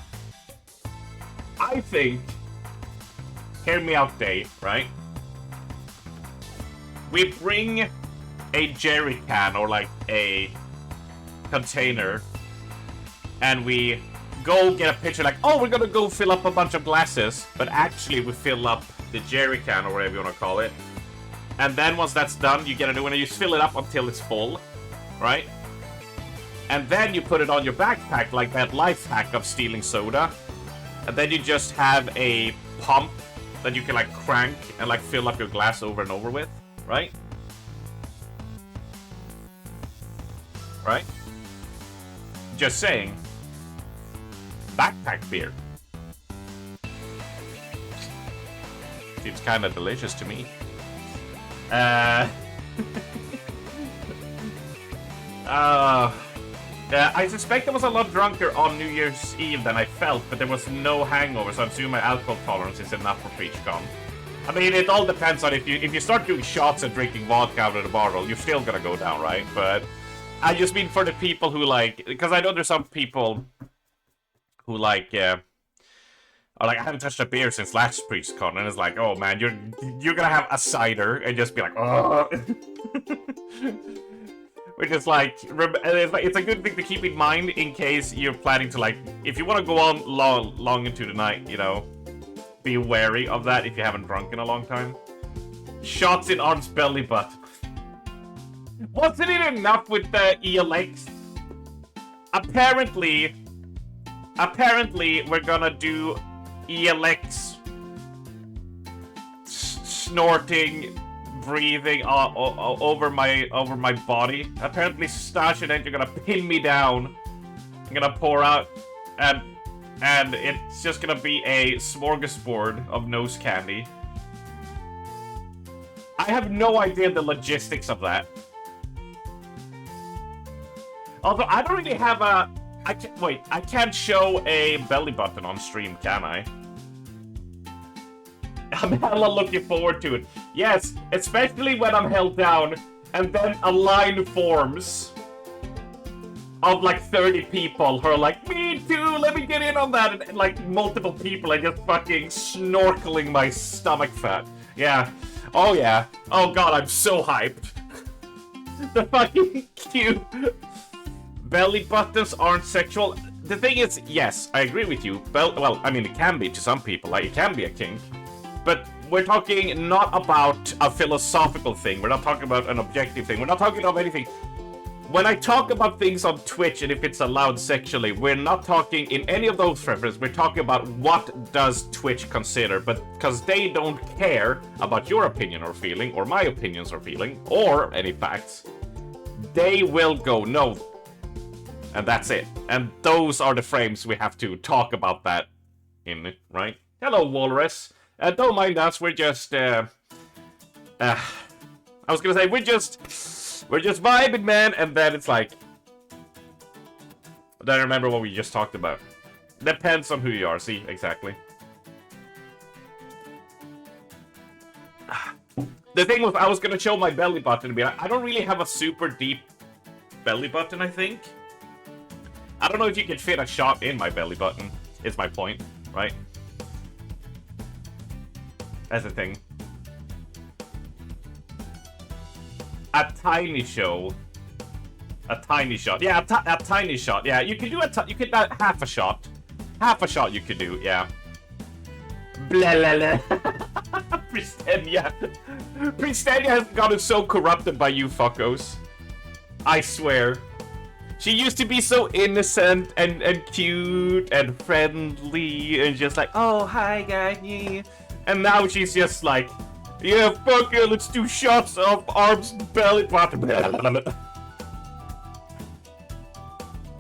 I think... Hear me out, Dave, right? We bring a jerry can, or like a container, and we go get a picture like, oh, we're gonna go fill up a bunch of glasses, but actually we fill up the jerry can, or whatever you want to call it. And then once that's done, you get a new one, and you fill it up until it's full, right? And then you put it on your backpack, like that life hack of stealing soda. And then you just have a pump that you can like crank and like fill up your glass over and over with, right? Right? Just saying. Backpack beer. Seems kind of delicious to me. I suspect I was a lot drunker on New Year's Eve than I felt, but there was no hangover, so I assume my alcohol tolerance is enough for PeachCon. I mean, it all depends on if you start doing shots and drinking vodka out of the bottle, you're still gonna go down, right? But I just mean for the people who like, because I know there's some people who like, are like, I haven't touched a beer since last PeachCon, and it's like, oh man, you're gonna have a cider and just be like, oh. Which is like, it's a good thing to keep in mind in case you're planning to like, if you want to go on long into the night, you know, be wary of that if you haven't drunk in a long time. Shots in arms, belly, butt. Wasn't it enough with the ELX? Apparently we're gonna do ELX snorting breathing over my body. Apparently, Stash and then you're gonna pin me down. I'm gonna pour out, and it's just gonna be a smorgasbord of nose candy. I have no idea the logistics of that. Although I don't really have a... I can't show a belly button on stream, can I? I'm hella looking forward to it. Yes, especially when I'm held down, and then a line forms of like 30 people who are like, me too, let me get in on that, and like multiple people are just fucking snorkeling my stomach fat. Yeah. Oh yeah. Oh god, I'm so hyped. The fucking cute belly buttons aren't sexual. The thing is, yes, I agree with you. Well, I mean, it can be to some people, like, it can be a kink. But we're talking not about a philosophical thing. We're not talking about an objective thing. We're not talking about anything. When I talk about things on Twitch and if it's allowed sexually, we're not talking in any of those references. We're talking about what does Twitch consider. But because they don't care about your opinion or feeling, or my opinions or feeling, or any facts, they will go, no. And that's it. And those are the frames we have to talk about that in, right? Hello, Walrus. Don't mind us, we're just, I was gonna say, we're just vibing, man, and then it's like... I don't remember what we just talked about. Depends on who you are, see, exactly. The thing was, I was gonna show my belly button and be like, I don't really have a super deep belly button, I think. I don't know if you can fit a shot in my belly button, is my point, right? That's the thing. A tiny show. A tiny shot. Yeah, a tiny shot. Yeah, you can do you could half a shot. Half a shot you could do, yeah. Blah, blah, blah. Pristenia. Pristenia has gotten so corrupted by you fuckos. I swear. She used to be so innocent and cute and friendly and just like, oh, hi, guys. Yeah. And now she's just like, yeah, fuck it, let's do shots of arms, belly button.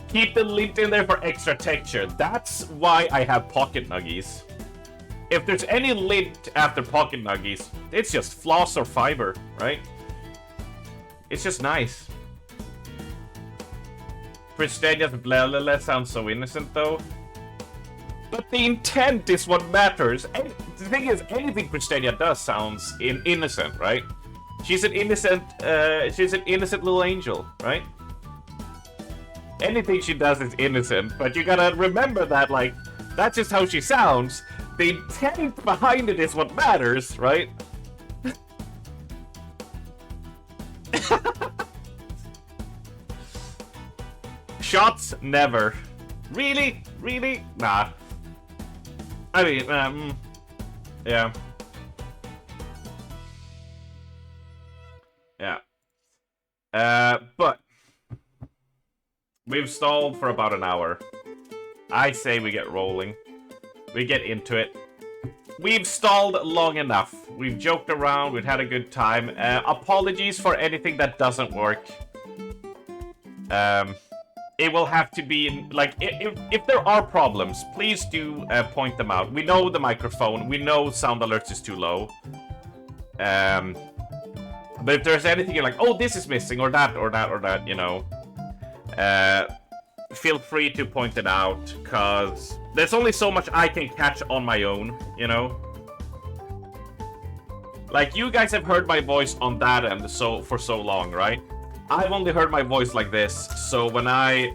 Keep the lint in there for extra texture. That's why I have pocket nuggies. If there's any lint after pocket nuggies, it's just floss or fiber, right? It's just nice. Pristania's blah blah blah sounds so innocent though. But the intent is what matters. And the thing is, anything Pristania does sounds innocent, right? She's an innocent little angel, right? Anything she does is innocent, but you gotta remember that, like, that's just how she sounds. The intent behind it is what matters, right? Shots? Never. Really? Really? Nah. I mean, yeah. Yeah. But we've stalled for about an hour. I say we get rolling. We get into it. We've stalled long enough. We've joked around. We've had a good time. Apologies for anything that doesn't work. It will have to be, like, if there are problems, please do point them out. We know the microphone. We know sound alerts is too low. But if there's anything you're like, oh, this is missing, or that, or that, or that, you know, feel free to point it out, because there's only so much I can catch on my own, you know? Like, you guys have heard my voice on that end for so long, right? I've only heard my voice like this, so when I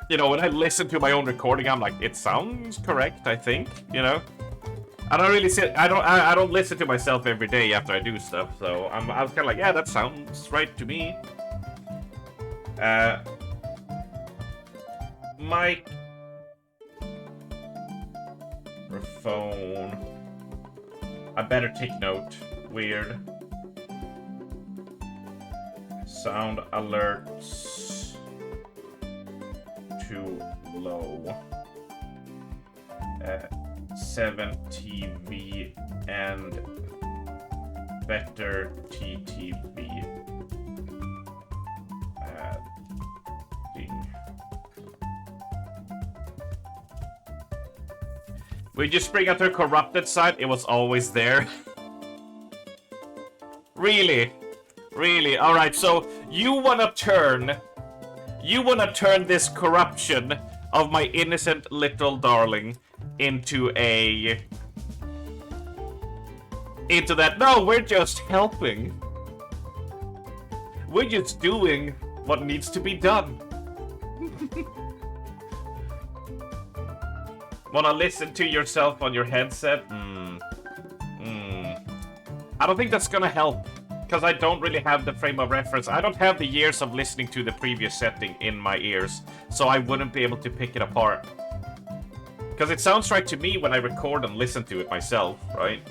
listen to my own recording, I'm like, it sounds correct, I think, you know? I don't really I don't listen to myself every day after I do stuff, so I was kind of like, yeah, that sounds right to me. Mic. Phone. I better take note. Weird. Sound alerts too low. 7 TV and better TTV adding. We just bring out their corrupted side. It was always there. Really? Really? Alright, so you wanna turn this corruption of my innocent little darling into that. No, we're just helping. We're just doing what needs to be done. Wanna listen to yourself on your headset? I don't think that's gonna help, because I don't really have the frame of reference. I don't have the years of listening to the previous setting in my ears, so I wouldn't be able to pick it apart. Because it sounds right to me when I record and listen to it myself, right?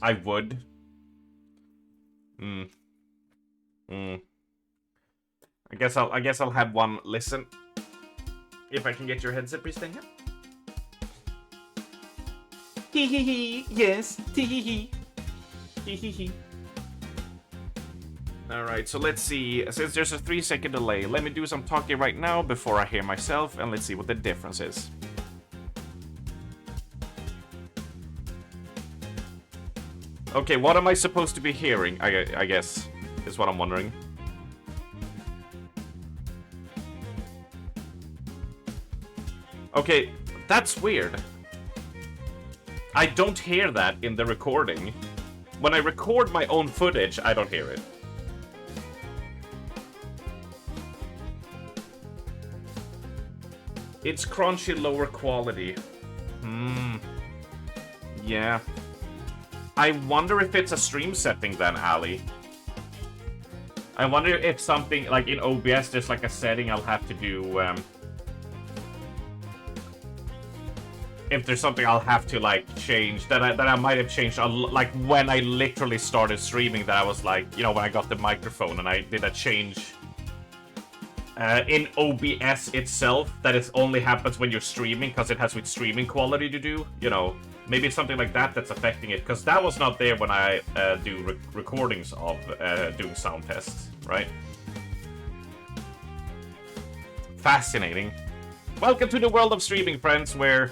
I would. I guess I'll have one listen. If I can get your headset, please, thank you. Hee hee hee, yes, tee hee hee. Hee hee hee. Alright, so let's see. Since there's a 3-second delay, let me do some talking right now before I hear myself, and let's see what the difference is. Okay, what am I supposed to be hearing, I guess, is what I'm wondering. Okay, that's weird. I don't hear that in the recording. When I record my own footage, I don't hear it. It's crunchy, lower quality. Yeah. I wonder if it's a stream setting then, Ali. I wonder if something, like in OBS, there's like a setting I'll have to do, if there's something I'll have to like change that I might have changed, like when I literally started streaming, that I was like, you know, when I got the microphone and I did a change in OBS itself, that it only happens when you're streaming because it has with streaming quality to do, you know. Maybe it's something like that that's affecting it, because that was not there when I do recordings of doing sound tests, right? Fascinating. Welcome to the world of streaming, friends, where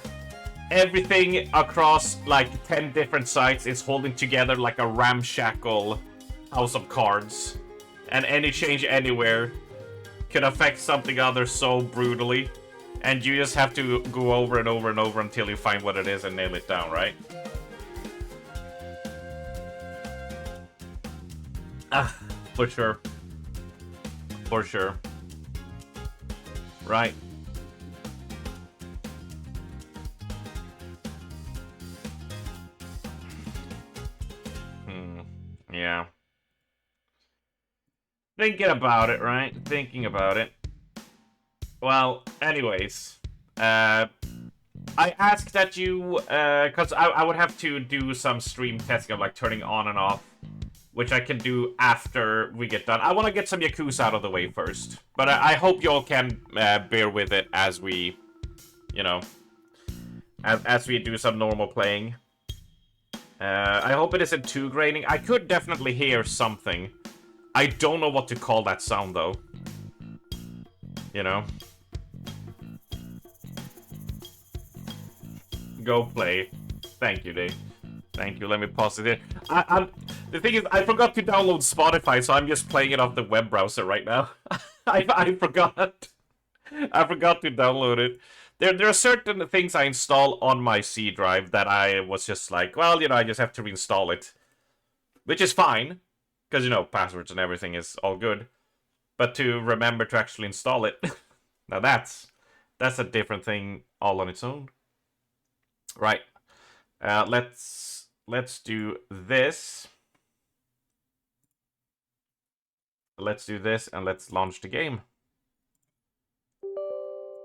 everything across like 10 different sites is holding together like a ramshackle house of cards. And any change anywhere could affect something other so brutally. And you just have to go over and over and over until you find what it is and nail it down, right? Ah, for sure. For sure. Right. Yeah. Thinking about it, right? Thinking about it. Well, anyways, I asked that you, because I would have to do some stream testing of like turning on and off, which I can do after we get done. I want to get some Yakuza out of the way first, but I hope y'all can bear with it as we, you know, as we do some normal playing. I hope it isn't too grating. I could definitely hear something. I don't know what to call that sound, though. You know? Go play. Thank you, Dave. Thank you. Let me pause it here. The thing is, I forgot to download Spotify, so I'm just playing it off the web browser right now. I forgot. I forgot to download it. There are certain things I install on my C drive that I was just like, well, you know, I just have to reinstall it. Which is fine, because, you know, passwords and everything is all good. But to remember to actually install it, now that's a different thing all on its own. Right. Let's do this. Let's do this, and let's launch the game.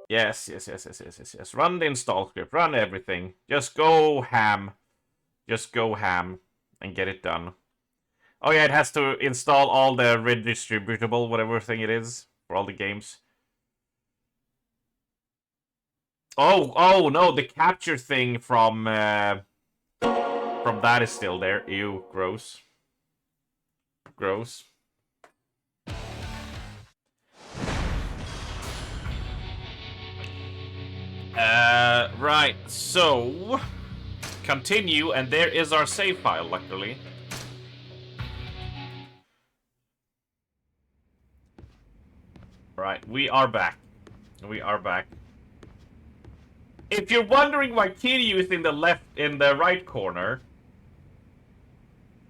Yes. Run the install script. Run everything. Just go ham. Just go ham and get it done. Oh yeah, it has to install all the redistributable, whatever thing it is, for all the games. Oh no, the capture thing from... from that is still there. Ew, gross. Gross. Right, so... Continue, and there is our save file, luckily. Right, we are back. We are back. If you're wondering why Kiryu is in the right corner,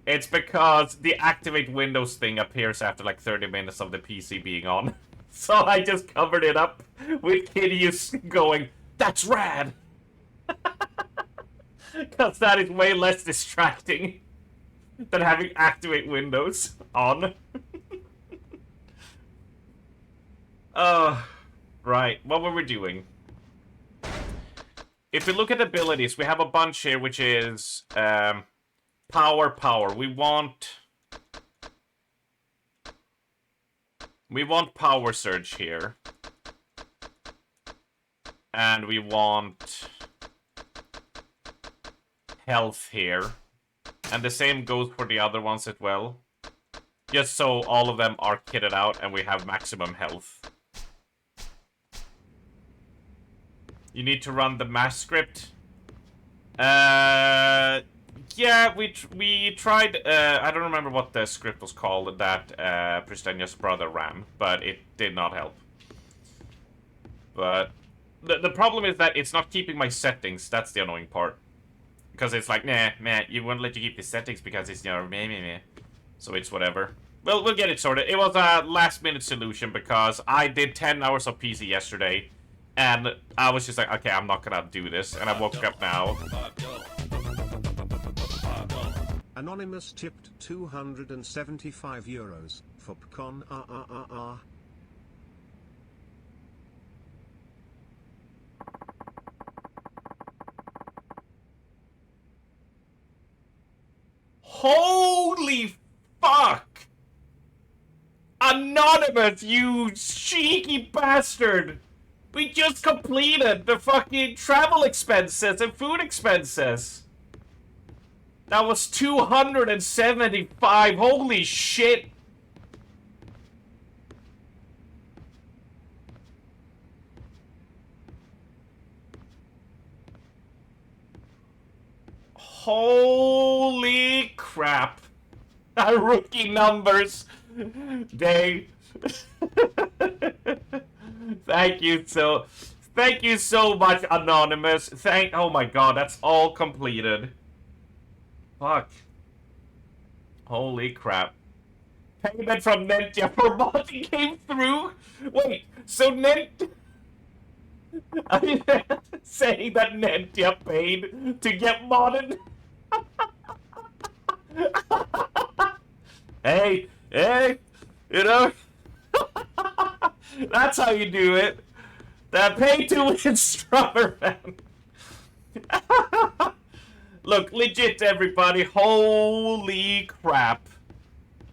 it's because the activate Windows thing appears after like 30 minutes of the PC being on. So I just covered it up with Kiryu going, "That's rad!" Because that is way less distracting than having activate Windows on. Right, what were we doing? If we look at abilities, we have a bunch here, which is power. We want power surge here, and we want health here, and the same goes for the other ones as well. Just so all of them are kitted out and we have maximum health. You need to run the mass script. Yeah, we tried. I don't remember what the script was called that Pristenia's brother ran, but it did not help. But the problem is that it's not keeping my settings. That's the annoying part. Because it's like, nah, man, you won't let you keep the settings because it's, you know, meh. So it's whatever. Well, we'll get it sorted. It was a last-minute solution because I did 10 hours of PC yesterday. And I was just like, okay, I'm not gonna do this. And I woke up now. Anonymous tipped 275 euros for Pcon. Holy fuck! Anonymous, you cheeky bastard! We just completed the fucking travel expenses and food expenses. That was 275. Holy shit. Holy crap. Rookie numbers. They... Thank you so much, Anonymous. Oh my god, that's all completed. Fuck. Holy crap. Payment from Nentia for modding came through? Wait, so are you saying that Nentia paid to get modded? Hey, you know? That's how you do it. The pay to win strummer, man. Look, legit, everybody. Holy crap.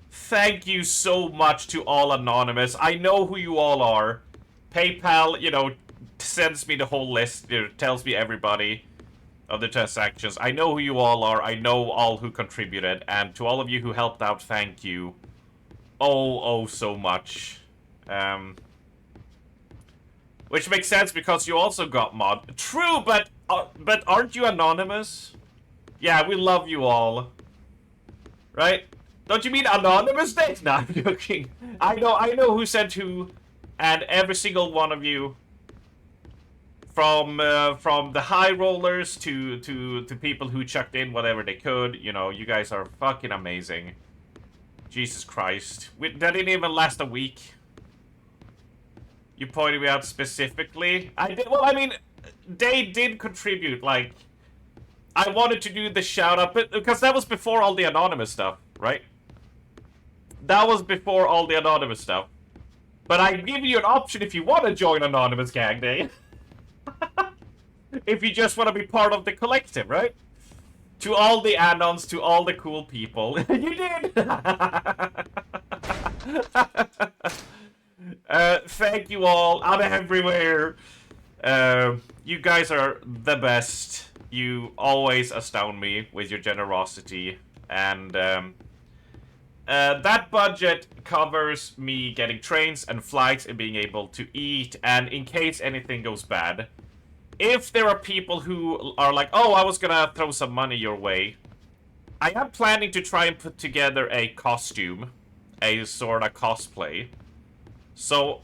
Thank you so much to all Anonymous. I know who you all are. PayPal, you know, sends me the whole list. It tells me everybody of the transactions. I know who you all are. I know all who contributed. And to all of you who helped out, thank you. Oh, so much. Which makes sense because you also got mod. True, but aren't you Anonymous? Yeah, we love you all. Right? Don't you mean Anonymous Days? No, I'm joking. I know who sent who, and every single one of you, from the high rollers to people who chucked in whatever they could, you know, you guys are fucking amazing. Jesus Christ. That didn't even last a week. You pointed me out specifically. I did. Well, I mean, they did contribute. Like, I wanted to do the shout out, but because that was before all the Anonymous stuff, right? That was before all the Anonymous stuff. But I give you an option if you want to join Anonymous Gang Day. If you just want to be part of the collective, right? To all the Anons, to all the cool people. You did! Thank you all. I'm everywhere. You guys are the best. You always astound me with your generosity. And that budget covers me getting trains and flights and being able to eat. And in case anything goes bad, if there are people who are like, oh, I was gonna throw some money your way, I am planning to try and put together a costume, a sort of cosplay. So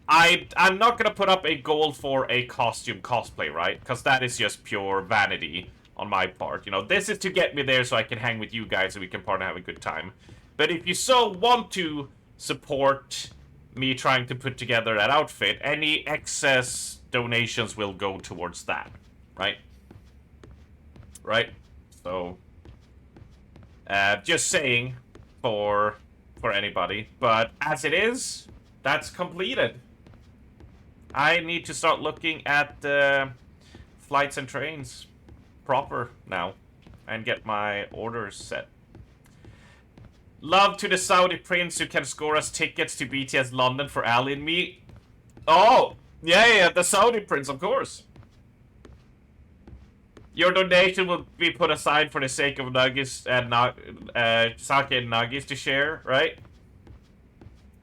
I'm not gonna put up a goal for a costume cosplay, right? Because that is just pure vanity on my part. You know, this is to get me there so I can hang with you guys and we can partner and have a good time. But if you so want to support me trying to put together that outfit, any excess donations will go towards that, right? Right? So, just saying for anybody. But as it is, that's completed. I need to start looking at flights and trains proper now and get my orders set. Love to the Saudi prince who can score us tickets to BTS London for Ali and me. Oh, yeah, the Saudi prince, of course. Your donation will be put aside for the sake of nuggets and sake and nuggets to share, right?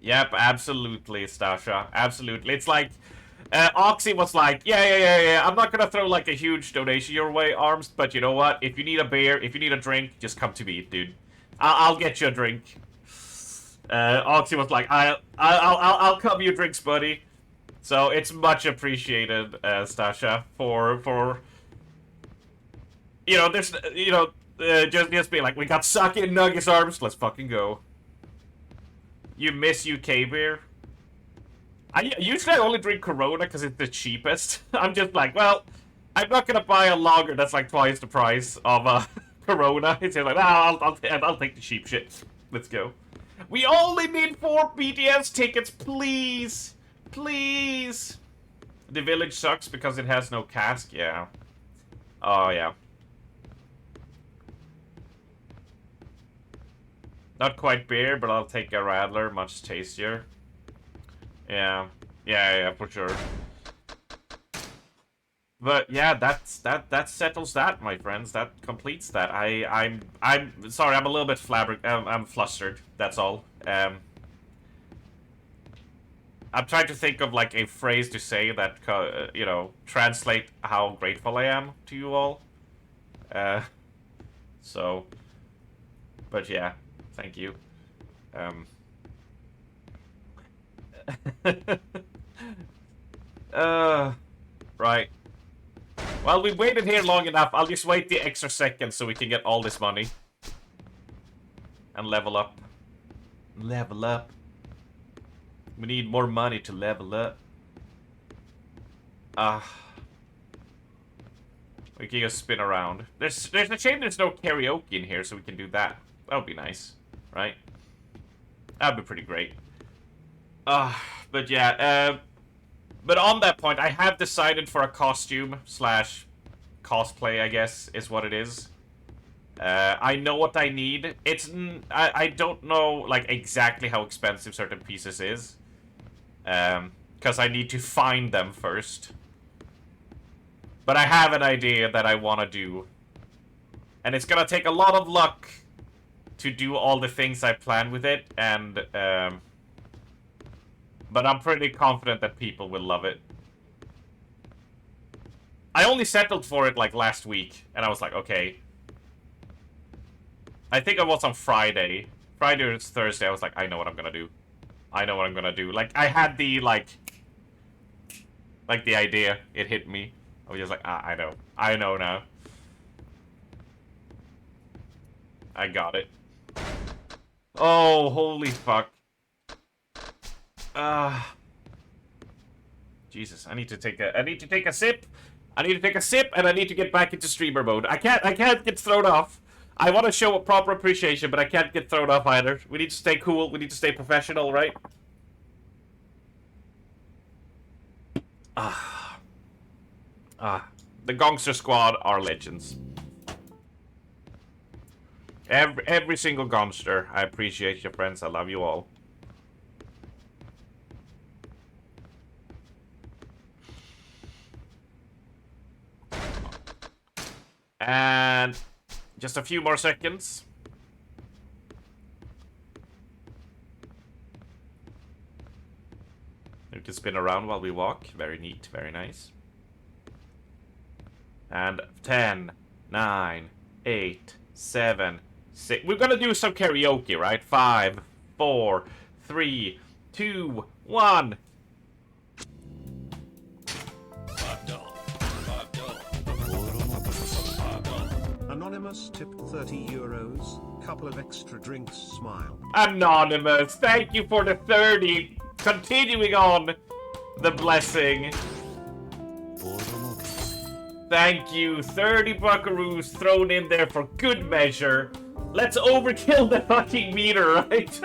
Yep, absolutely, Stasha. Absolutely. It's like, Oxy was like, yeah. I'm not gonna throw like a huge donation your way, Arms, but you know what? If you need a beer, if you need a drink, just come to me, dude. I'll get you a drink. Oxy was like, I'll cover your drinks, buddy. So it's much appreciated, Stasha, for you know, there's, you know, just being like, we got sake and nuggets, Arms. Let's fucking go. You miss UK beer? Usually I only drink Corona because it's the cheapest. I'm just like, well, I'm not gonna buy a lager that's like twice the price of Corona. It's just like, I'll take the cheap shit. Let's go. We only need 4 BTS tickets, please, please. The village sucks because it has no cask. Yeah. Oh yeah. Not quite beer, but I'll take a Radler, much tastier. Yeah, for sure. But yeah, that settles that, my friends. That completes that. I'm sorry, I'm a little bit I'm flustered. That's all. I'm trying to think of like a phrase to say that you know, translate how grateful I am to you all. So, but yeah, thank you. Right. Well, we waited here long enough. I'll just wait the extra second so we can get all this money. And level up. Level up. We need more money to level up. We can just spin around. There's a shame there's no karaoke in here so we can do that. That would be nice. Right? That would be pretty great. But yeah, but on that point, I have decided for a costume slash cosplay, I guess, is what it is. I know what I need. I don't know, like, exactly how expensive certain pieces is. Because I need to find them first. But I have an idea that I want to do. And it's gonna take a lot of luck to do all the things I plan with it, and, but I'm pretty confident that people will love it. I only settled for it, like, last week, and I was like, okay. I think it was on Friday. Friday or Thursday, I was like, I know what I'm gonna do. I know what I'm gonna do. Like, I had the, like, the idea. It hit me. I was just like, I know. I know now. I got it. Oh, holy fuck. Jesus, I need to take a sip. I need to take a sip, and I need to get back into streamer mode. I can't get thrown off. I want to show a proper appreciation, but I can't get thrown off either. We need to stay cool. We need to stay professional, right? The Gongster Squad are legends. Every single Gongster. I appreciate you, friends. I love you all. Just a few more seconds. We can spin around while we walk. Very neat, very nice. And 10, 9, 8, 7, 6. We're gonna do some karaoke, right? 5, 4, 3, 2, 1. Anonymous tipped 30 euros, couple of extra drinks, smile. Anonymous, thank you for the 30. Continuing on the blessing. Thank you, 30 buckaroos thrown in there for good measure. Let's overkill the fucking meter, right?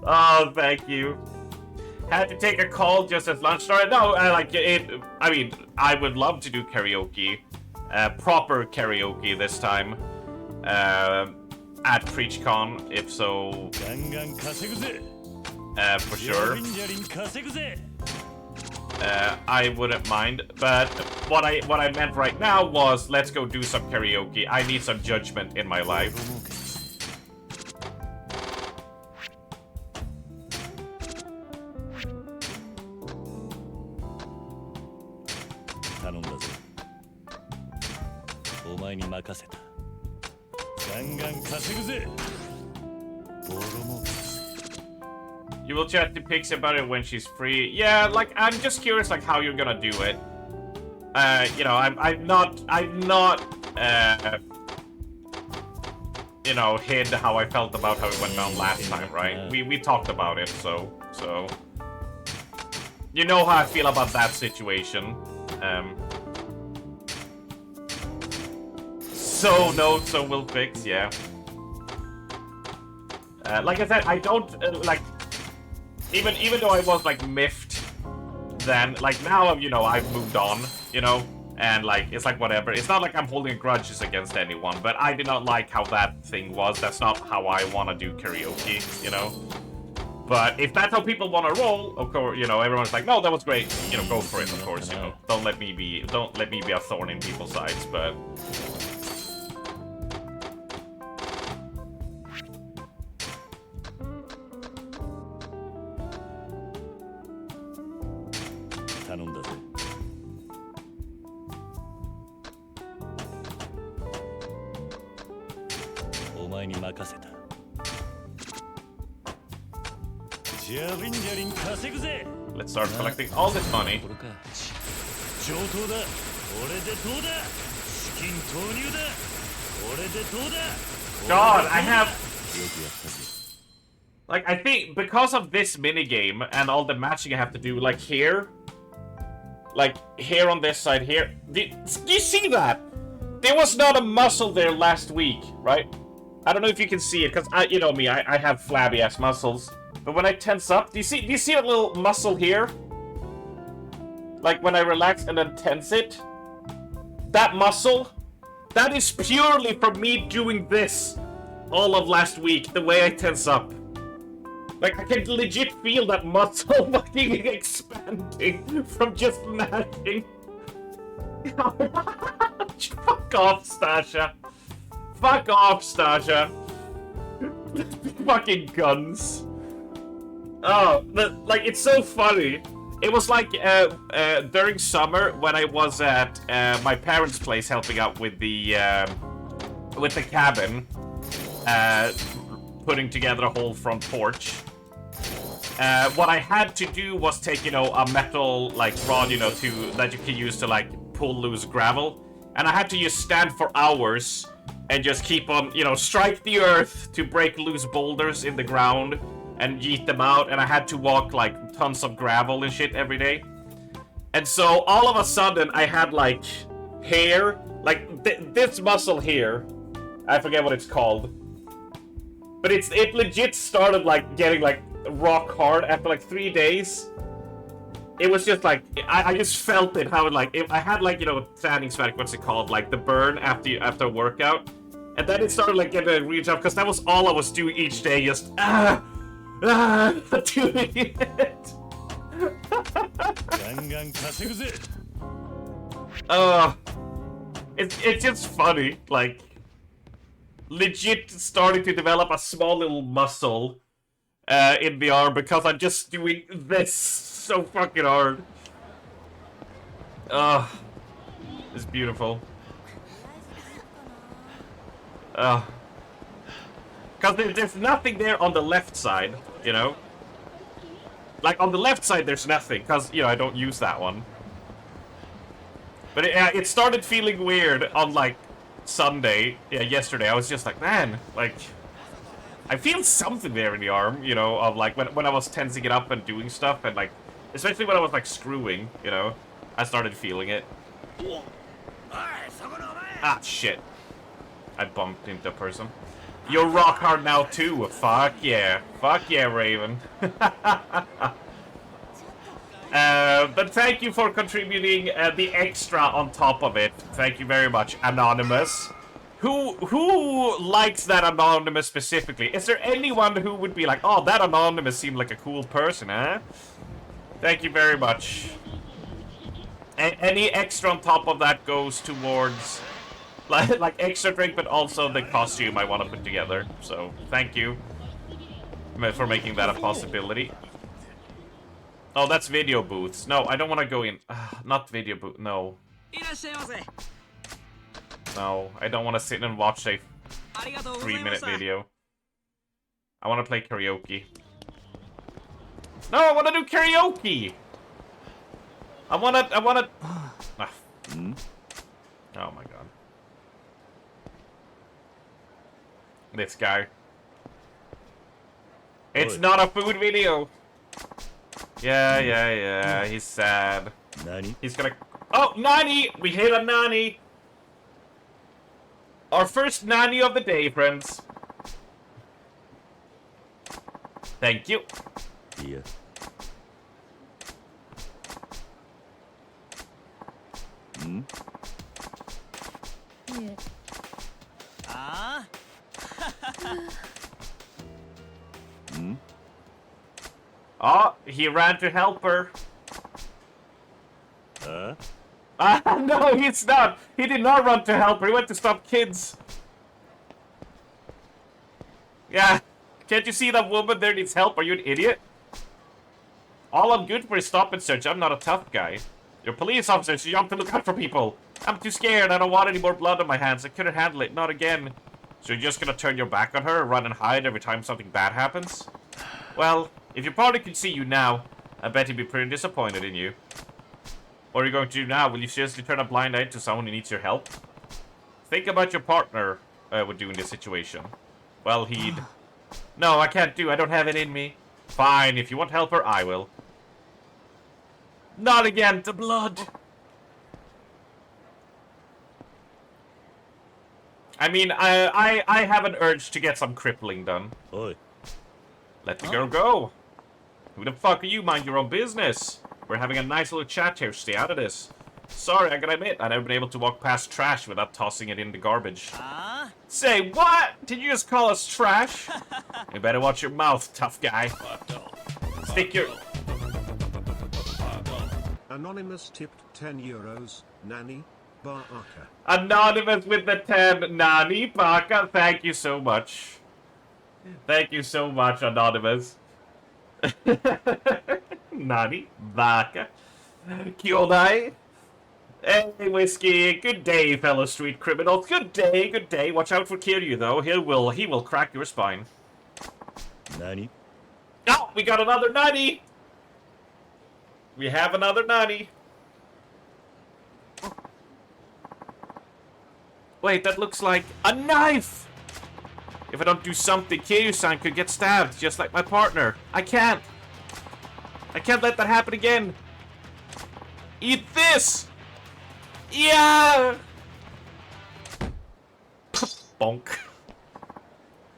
Oh, thank you. Had to take a call just as lunch started. No, I like it. I mean, I would love to do karaoke, proper karaoke this time, at PreachCon, if so, for sure. I wouldn't mind, but what I meant right now was let's go do some karaoke. I need some judgment in my life. 頼んだぞ。お前に任せた。ガンガン稼ぐぜ。ボロ儲け。 You will chat to Pixie about it when she's free. Yeah, like I'm just curious, like how you're gonna do it. You know, I'm not, you know, hid how I felt about how it went down last time, right? We talked about it, so you know how I feel about that situation. So no, so we'll fix, yeah. Like I said, I don't like. Even though I was like miffed then, like now, you know, I've moved on, you know, and like it's like whatever. It's not like I'm holding grudges against anyone, but I did not like how that thing was. That's not how I want to do karaoke, you know. But if that's how people want to roll, of course, you know, everyone's like, no, that was great, you know, go for it, of course, you know. Don't let me be a thorn in people's sides, but. Let's start collecting all this money. God, I have... Like, I think because of this minigame and all the matching I have to do, like here... Like, here on this side here... Do you see that? There was not a muscle there last week, right? I don't know if you can see it, because you know me, I have flabby-ass muscles. But when I tense up, do you see a little muscle here? Like when I relax and then tense it? That muscle? That is purely from me doing this all of last week, the way I tense up. Like, I can legit feel that muscle fucking expanding from just mashing. Fuck off, Stasha. Fuck off, Stasha. Fucking guns. Oh, like, it's so funny. It was like, during summer, when I was at, my parents' place helping out with the cabin, putting together a whole front porch. What I had to do was take, you know, a metal, like, rod, you know, that you can use to, like, pull loose gravel. And I had to just stand for hours and just keep on, you know, strike the earth to break loose boulders in the ground and yeet them out, and I had to walk, like, tons of gravel and shit every day. And so, all of a sudden, I had, like, hair, like, this muscle here, I forget what it's called, but it legit started, like, getting, like, rock hard after, like, 3 days. It was just, like, I just felt it, how it, like, I had, like, you know, träningsvärk, what's it called, like, the burn after a workout, and then it started, like, getting really tough, because that was all I was doing each day, just, doing it. It's just funny, like, legit starting to develop a small little muscle in the arm because I'm just doing this so fucking hard. It's beautiful. Because there's nothing there on the left side, you know? Like, on the left side there's nothing, because, you know, I don't use that one. But it started feeling weird on, like, Sunday, yesterday. I was just like, man, like, I feel something there in the arm, you know, of, like, when I was tensing it up and doing stuff, and, like, especially when I was, like, screwing, you know, I started feeling it. Ah, shit. I bumped into a person. You're rock hard now, too. Fuck yeah. Fuck yeah, Raven. But thank you for contributing the extra on top of it. Thank you very much, Anonymous. Who likes that Anonymous specifically? Is there anyone who would be like, oh, that Anonymous seemed like a cool person, huh? Thank you very much. Any extra on top of that goes towards like extra drink, but also the costume I want to put together. So thank you for making that a possibility. Oh, that's video booths. No, I don't want to go in. Not video booth. No. No, I don't want to sit and watch a 3-minute video. I want to play karaoke. No, I want to do karaoke. I want to. Oh my god. This guy. It's not a food video. Yeah. He's sad. Nani? He's gonna. Oh, Nani! We hit a Nani. Our first Nani of the day, friends. Thank you. Yeah. Hmm? Hmm? Oh, he ran to help her. No, he's not. He did not run to help her. He went to stop kids. Yeah. Can't you see that woman there needs help? Are you an idiot? All I'm good for is stop and search. I'm not a tough guy. You're police officers, so you have to look out for people. I'm too scared. I don't want any more blood on my hands. I couldn't handle it. Not again. So you're just gonna turn your back on her and run and hide every time something bad happens? Well, if your partner could see you now, I bet he'd be pretty disappointed in you. What are you going to do now? Will you seriously turn a blind eye to someone who needs your help? Think about your partner would do in this situation. Well, he'd... No, I can't do. I don't have it in me. Fine, if you want help her, I will. Not again, the blood. I mean, I have an urge to get some crippling done. Oi. Let the girl go. Who the fuck are you? Mind your own business. We're having a nice little chat here. Stay out of this. Sorry, I gotta admit, I've never been able to walk past trash without tossing it in the garbage. Say what? Did you just call us trash? You better watch your mouth, tough guy. Stick your... Anonymous tipped 10 euros. Nani? Baraka. Anonymous with the 10. Nani, Baka. Thank you so much. Thank you so much, Anonymous. Nani, Baka. Kyodai. Hey, Whiskey. Good day, fellow street criminals. Good day, good day. Watch out for Kiryu, though. He will crack your spine. Nani? Oh, we got another Nani. We have another Nani. Wait, that looks like a knife! If I don't do something, Kiryu-san could get stabbed, just like my partner. I can't let that happen again. Eat this! Yeah! Bonk.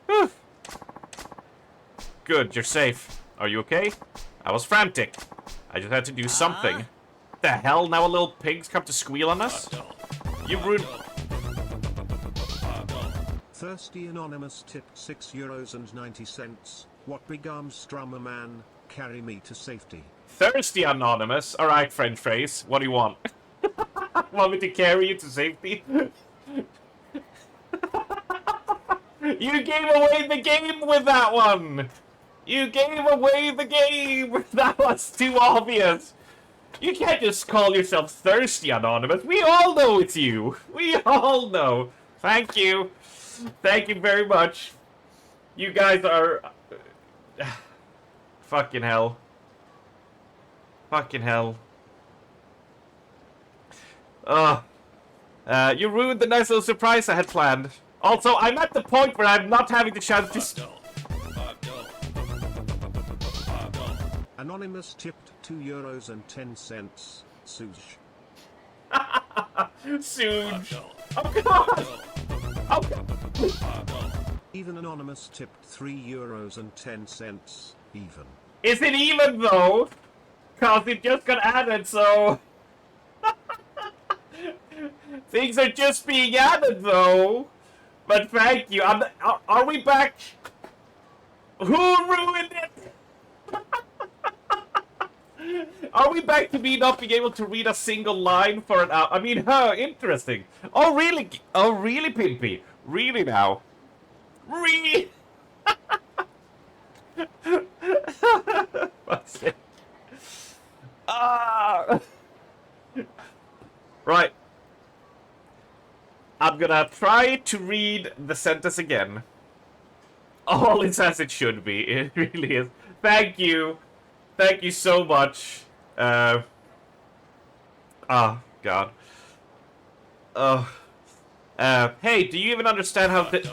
Whew. Good, you're safe. Are you okay? I was frantic. I just had to do something. The hell? Now a little pig's come to squeal on us? You ruined... Thirsty Anonymous tipped 6 euros and 90 cents. What big arms drummer man, carry me to safety. Thirsty Anonymous? Alright, French face. What do you want? Want me to carry you to safety? You gave away the game with that one! You gave away the game! That was too obvious! You can't just call yourself thirsty, Anonymous. We all know it's you! We all know! Thank you! Thank you very much. You guys are... Fucking hell. Fucking hell. You ruined the nice little surprise I had planned. Also, I'm at the point where I'm not having the chance to... Anonymous tipped €2.10. Sush. Suge. Oh god! Oh god! Even Anonymous tipped €3.10. Even. Is it even though? Cause it just got added, so... Things are just being added though. But thank you. Are we back? Who ruined it? Are we back to me not being able to read a single line for an hour? I mean, interesting. Oh, really? Oh, really, Pimpy? Really now? Really? What's it? Right. I'm gonna try to read the sentence again. All is as it should be. It really is. Thank you. Thank you so much. Oh, God. Hey, do you even understand how the...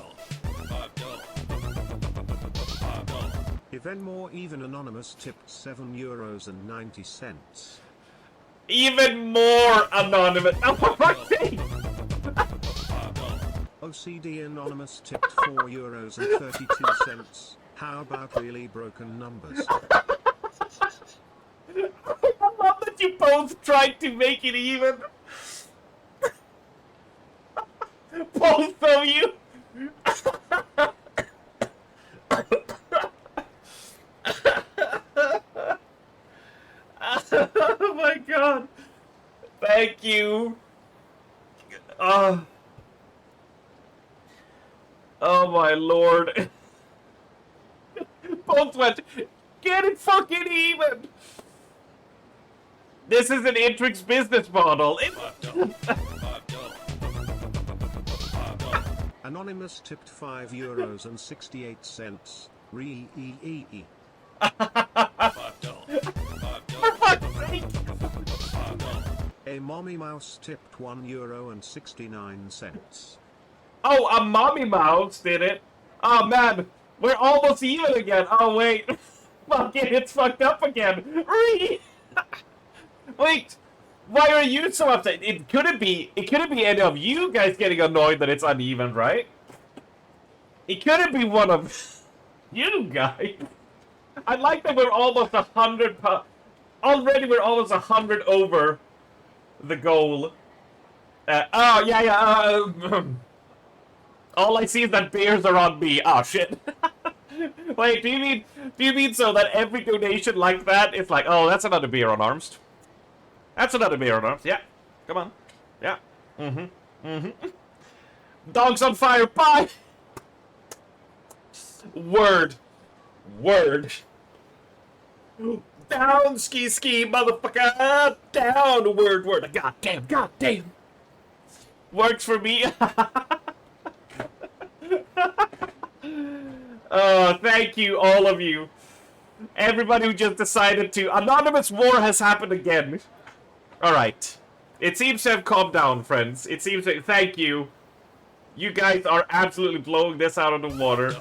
Even more, even Anonymous tipped €7.90. Even more Anonymous. Oh, for fuck's sake! OCD Anonymous tipped €4.32. How about really broken numbers? I love that you both tried to make it even. Both of you. Oh my god. Thank you. Oh my lord. Both went, get it fucking even. This is an Intrix business model. Anonymous tipped €5.68. Re-e-e-e. For fuck's sake. A mommy mouse tipped €1.69. Oh, a mommy mouse did it. Oh man, we're almost even again. Oh wait, fuck it, it's fucked up again. Wait, why are you so upset? It couldn't be any of you guys getting annoyed that it's uneven, right? It couldn't be one of you guys. I like that we're almost 100. Already, we're almost 100 over the goal. Oh yeah. All I see is that beers are on me. Oh shit. Wait, do you mean so that every donation like that is like, oh, that's another beer on Arms? That's another beer on Arms. Yeah. Come on. Yeah. Dogs on fire. Bye. Word. Down, ski, motherfucker. Down, word. God damn. Works for me. Oh, thank you, all of you. Everybody who just decided to... Anonymous war has happened again. Alright. It seems to have calmed down, friends. It seems to... Thank you. You guys are absolutely blowing this out of the water.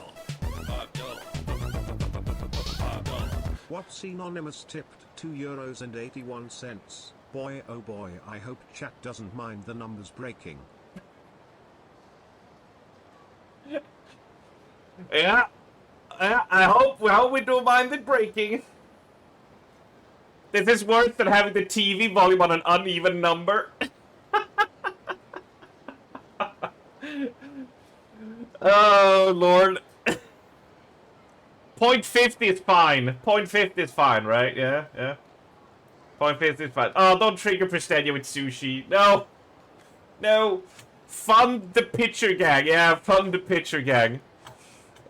What's Anonymous tipped €2.81. Boy oh boy, I hope chat doesn't mind the numbers breaking. Yeah, I hope we don't mind it breaking. This is worse than having the TV volume on an uneven number. Oh, Lord. 0.50 is fine. 0.50 is fine, right? Yeah. 0.50 is fine. Oh, don't trigger Pristenia with sushi. No. No. Fund the picture gang. Yeah, fund the picture gang.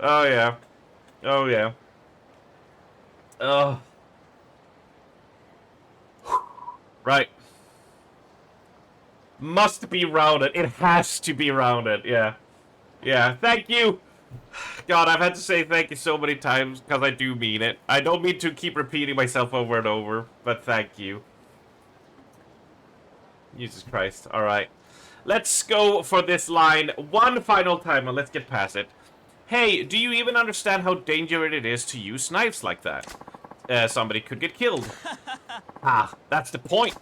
Oh, yeah. Oh, yeah. Oh. Right. Must be rounded. It has to be rounded. Yeah. Yeah. Thank you. God, I've had to say thank you so many times because I do mean it. I don't mean to keep repeating myself over and over, but thank you. Jesus Christ. Alright. Let's go for this line one final time and let's get past it. Hey, do you even understand how dangerous it is to use knives like that? Somebody could get killed. Ah, that's the point.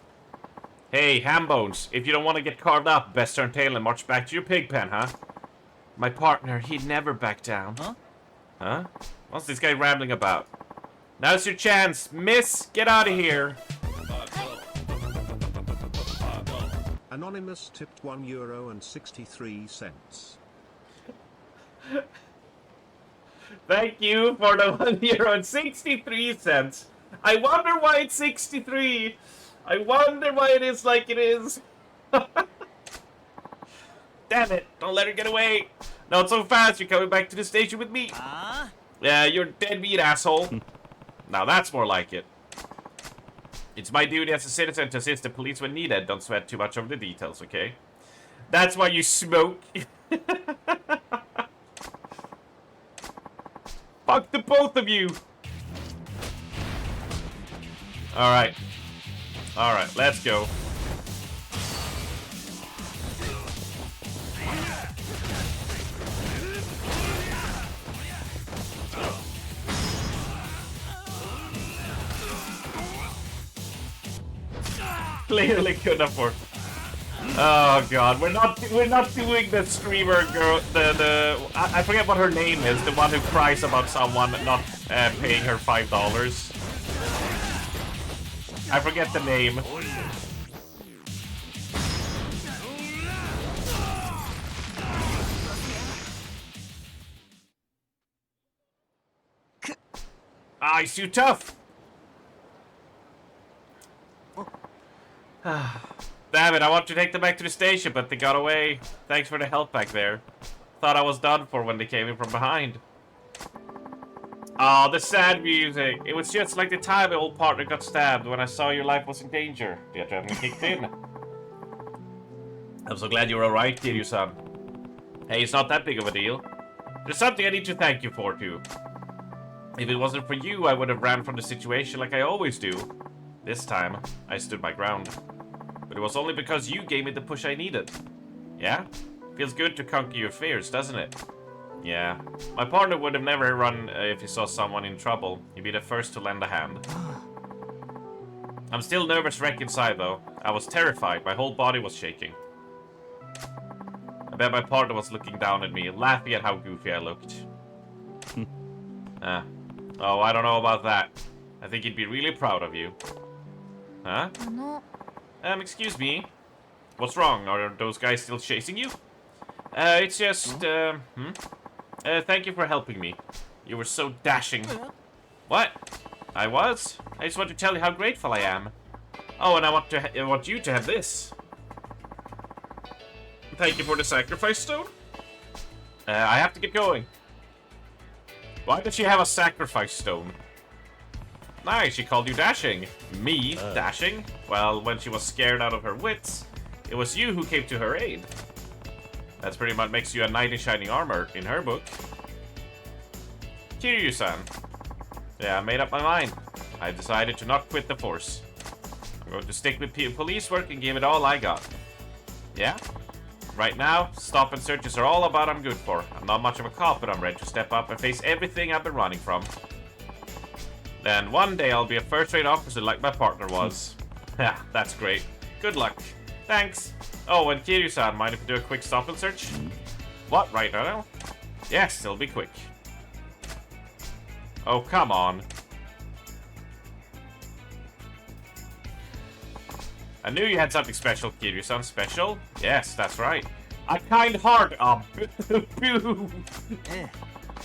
Hey, Hambones, if you don't want to get carved up, best turn tail and march back to your pig pen, huh? My partner, he'd never back down. Huh? Huh? What's this guy rambling about? Now's your chance. Miss, get out of here. Anonymous tipped €1.63. Thank you for the €1.63. I wonder why it's 63. I wonder why it is like it is. Damn it. Don't let her get away. Not so fast. You're coming back to the station with me. Yeah, you're dead meat, asshole. Now that's more like it. It's my duty as a citizen to assist the police when needed. Don't sweat too much over the details, okay? That's why you smoke. Fuck the both of you. Alright. Alright, let's go. Clearly couldn't afford. Oh god, we're not doing the streamer girl. I forget what her name is. The one who cries about someone not paying her $5. I forget the name. Ah, he's too tough. Damn it, I want to take them back to the station, but they got away. Thanks for the help back there. Thought I was done for when they came in from behind. Oh, the sad music. It was just like the time my old partner got stabbed when I saw your life was in danger. The adrenaline kicked in. I'm so glad you're alright, Kiryu-san. Hey, it's not that big of a deal. There's something I need to thank you for, too. If it wasn't for you, I would have ran from the situation like I always do. This time, I stood my ground. But it was only because you gave me the push I needed. Yeah? Feels good to conquer your fears, doesn't it? Yeah. My partner would have never run if he saw someone in trouble. He'd be the first to lend a hand. I'm still nervous wreck inside, though. I was terrified. My whole body was shaking. I bet my partner was looking down at me, laughing at how goofy I looked. Oh, I don't know about that. I think he'd be really proud of you. Huh? Excuse me. What's wrong? Are those guys still chasing you? It's just, thank you for helping me. You were so dashing. What? I was? I just want to tell you how grateful I am. Oh, and I want you to have this. Thank you for the sacrifice stone. I have to get going. Why does she have a sacrifice stone? Nice, she called you dashing. Me, dashing? Well, when she was scared out of her wits, it was you who came to her aid. That's pretty much makes you a knight in shining armor in her book. Kiryu-san. Yeah, I made up my mind. I decided to not quit the force. I'm going to stick with police work and give it all I got. Yeah? Right now, stop and searches are all about I'm good for. I'm not much of a cop, but I'm ready to step up and face everything I've been running from. Then one day I'll be a first-rate officer like my partner was. Yeah, that's great. Good luck. Thanks. Oh, and Kiryu-san, mind if we do a quick stop and search? What, right now? Yes, it'll be quick. Oh, come on. I knew you had something special, Kiryu-san. Special? Yes, that's right. A kind heart. Oh, boo.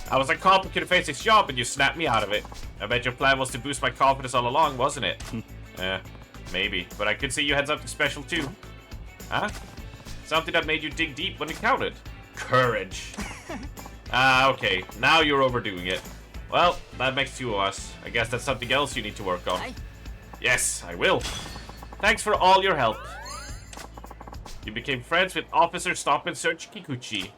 I was a cop who could face his job, and you snapped me out of it. I bet your plan was to boost my confidence all along, wasn't it? Maybe. But I could see you had something special, too. Huh? Something that made you dig deep when it counted. Courage. Okay. Now you're overdoing it. Well, that makes two of us. I guess that's something else you need to work on. Yes, I will. Thanks for all your help. You became friends with Officer Stop and Search Kikuchi.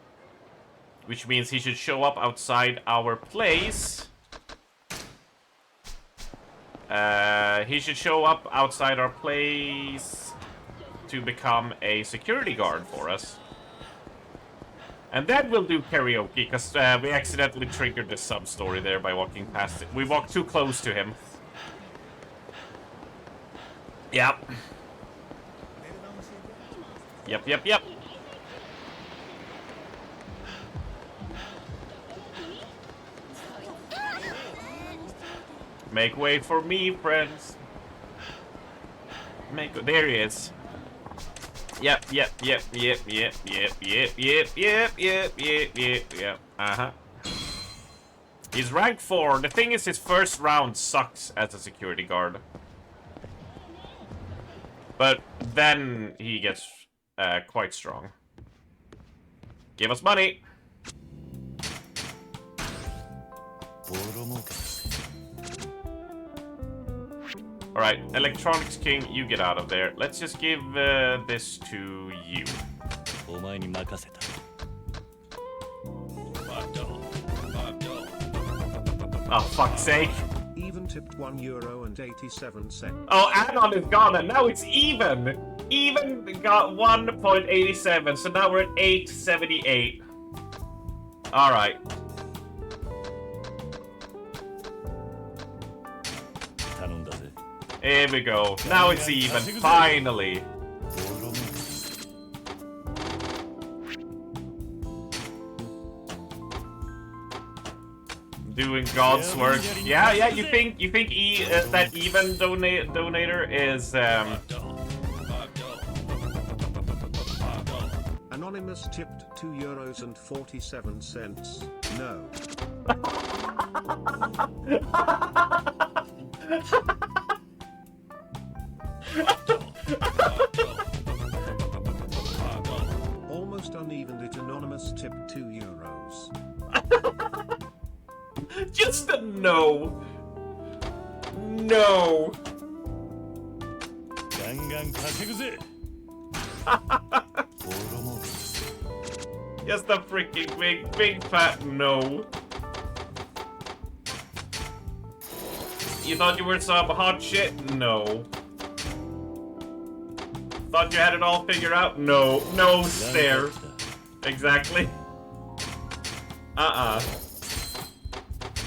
Which means he should show up outside our place. He should show up outside our place to become a security guard for us. And then we'll do karaoke, because we accidentally triggered the sub-story there by walking past it. We walked too close to him. Yep. Yep. Make way for me, friends. There he is. Yep. Uh-huh. He's rank 4. The thing is, his first round sucks as a security guard. But then he gets quite strong. Give us money. Alright, Electronics King, you get out of there. Let's just give this to you. Oh, fuck's sake. Even tipped €1.87. Oh, add-on is gone, and now it's even. Even got 1.87, so now we're at 8.78. Alright. Here we go. Now it's even. Finally. Doing God's work. Yeah. You think that even donator is Anonymous tipped €2.47. No. Almost unevened it. Anonymous tipped €2. Just a no. No. Just a freaking big fat no. You thought you were some hot shit? No. Thought you had it all figured out? No. No stare. Exactly.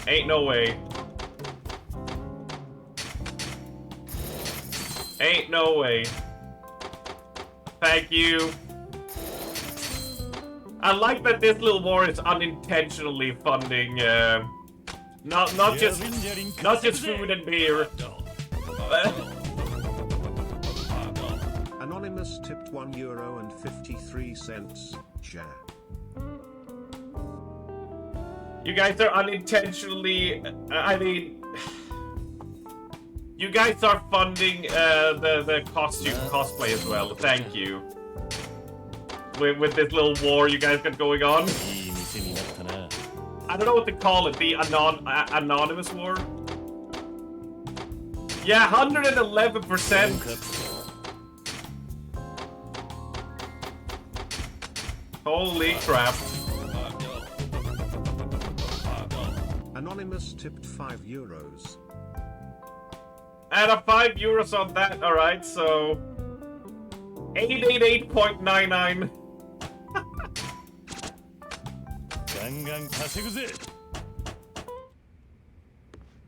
Ain't no way. Ain't no way. Thank you. I like that this little war is unintentionally funding not just food and beer. Anonymous tipped €1.53. Ja. You guys are unintentionally. I mean, you guys are funding the costume cosplay as well. Thank you. With this little war you guys got going on. I don't know what to call it. The anonymous war. Yeah, 111%. Holy crap. Anonymous tipped €5. Add a €5 on that, alright, so 888.99.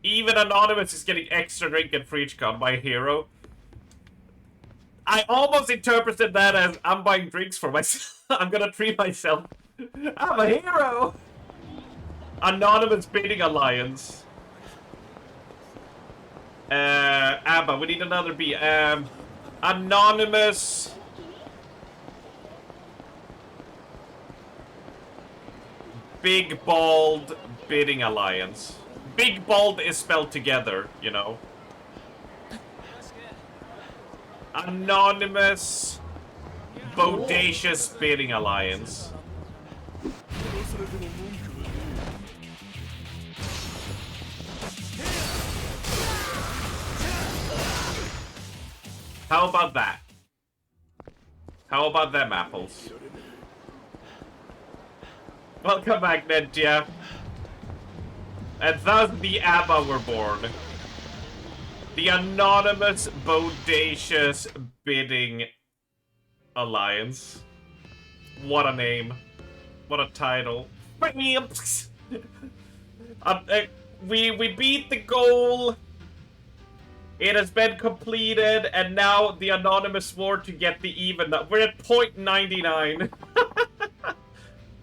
Even Anonymous is getting extra drink at FreechCon, my hero. I almost interpreted that as I'm buying drinks for myself. I'm gonna treat myself. I'm a hero! Anonymous Bidding Alliance. ABBA, we need another B. Anonymous Big Bald Bidding Alliance. Big Bald is spelled together, you know. Bodacious Bidding Alliance. How about that? How about them apples? Welcome back, Nedja. And thus the ABBA were born. The Anonymous Bodacious Bidding Alliance. What a name. What a title. We beat the goal. It has been completed, and now the Anonymous swore to get the even. We're at 0.99.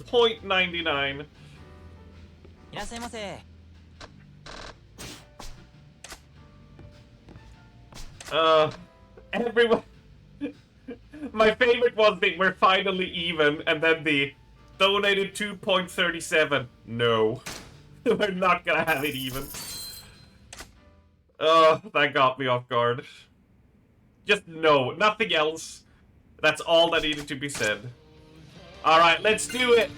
0.99. いらっしゃいませ。 Everyone. My favorite was that we're finally even, and then the donated 2.37. No. We're not gonna have it even. That got me off guard. Just no, nothing else. That's all that needed to be said. Alright, let's do it!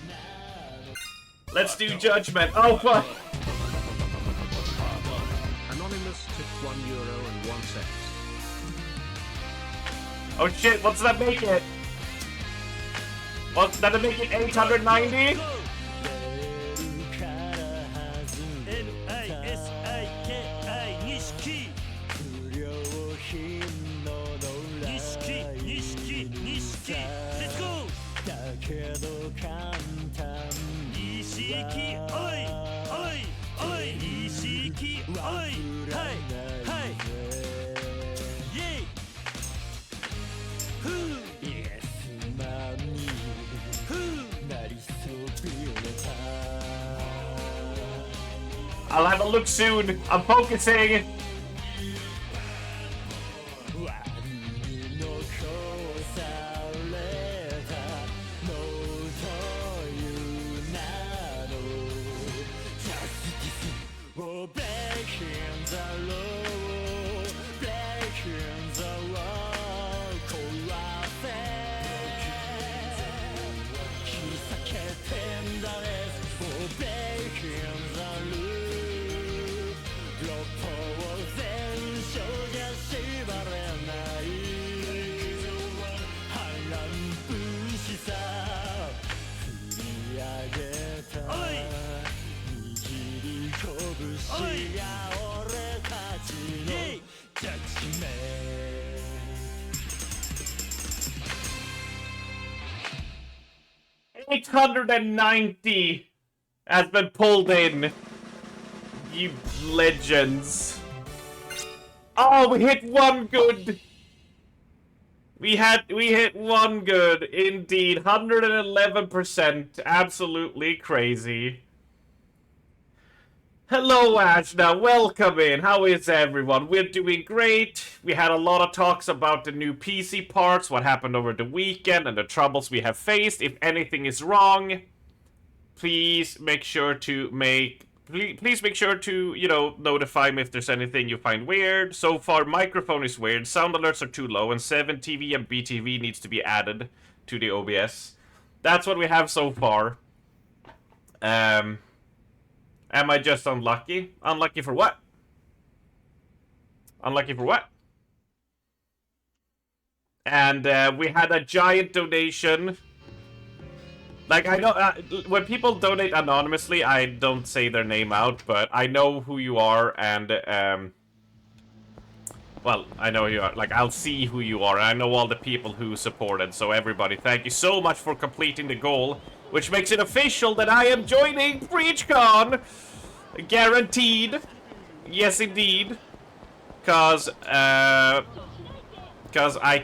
Let's do Judgment. Oh, fuck! Anonymous tipped €1.01. Oh shit, what's that make it? What's that make it 890? Let's go! だけど簡単意識おいおいおい意識おいはいはいイェイふう Yes マミふうなりそびれた I'll have a look soon. I'm focusing. $890 has been pulled in. You legends. Oh, we hit one good. We hit one good indeed. 111%. Absolutely crazy. Hello, Ashna. Welcome in. How is everyone? We're doing great. We had a lot of talks about the new PC parts, what happened over the weekend, and the troubles we have faced. If anything is wrong, please make sure to please make sure to, you know, notify me if there's anything you find weird. So far, microphone is weird, sound alerts are too low, and 7TV and BTV needs to be added to the OBS. That's what we have so far. Am I just unlucky? Unlucky for what? Unlucky for what? And we had a giant donation. Like, I know, when people donate anonymously, I don't say their name out, but I know who you are, and, well, I know who you are. Like, I'll see who you are, and I know all the people who supported, so everybody, thank you so much for completing the goal, which makes it official that I am joining BreachCon! Guaranteed. Yes, indeed. Cause I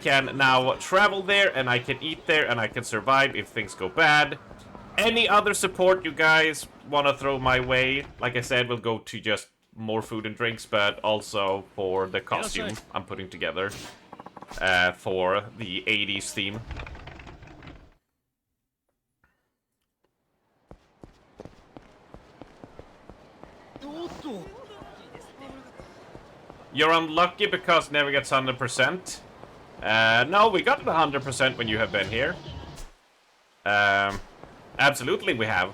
can now travel there, and I can eat there, and I can survive if things go bad. Any other support you guys want to throw my way, like I said, will go to just more food and drinks, but also for the costume I'm putting together for the 80s theme. You're unlucky because never gets 100%. No, we got it 100% when you have been here. Absolutely we have.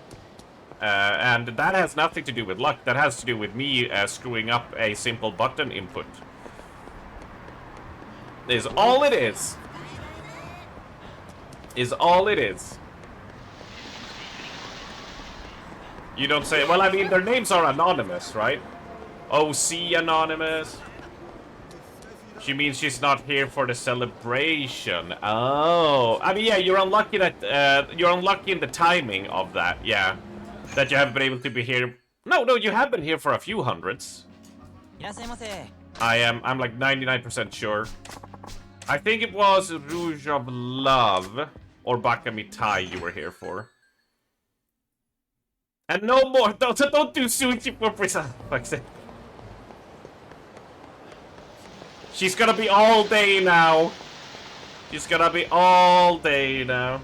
And that has nothing to do with luck. That has to do with me screwing up a simple button input. Is all it is. Is all it is. You don't say, well, I mean, their names are anonymous, right? OC anonymous. She means she's not here for the celebration. Oh. I mean, yeah, you're unlucky that, you're unlucky in the timing of that, yeah. That you haven't been able to be here. No, you have been here for a few hundreds. いらっしゃいませ。 I'm like 99% sure. I think it was Rouge of Love or Baka Mitai you were here for. And no more. Don't do sushi for fuck's sake. She's gonna be all day now. She's gonna be all day now.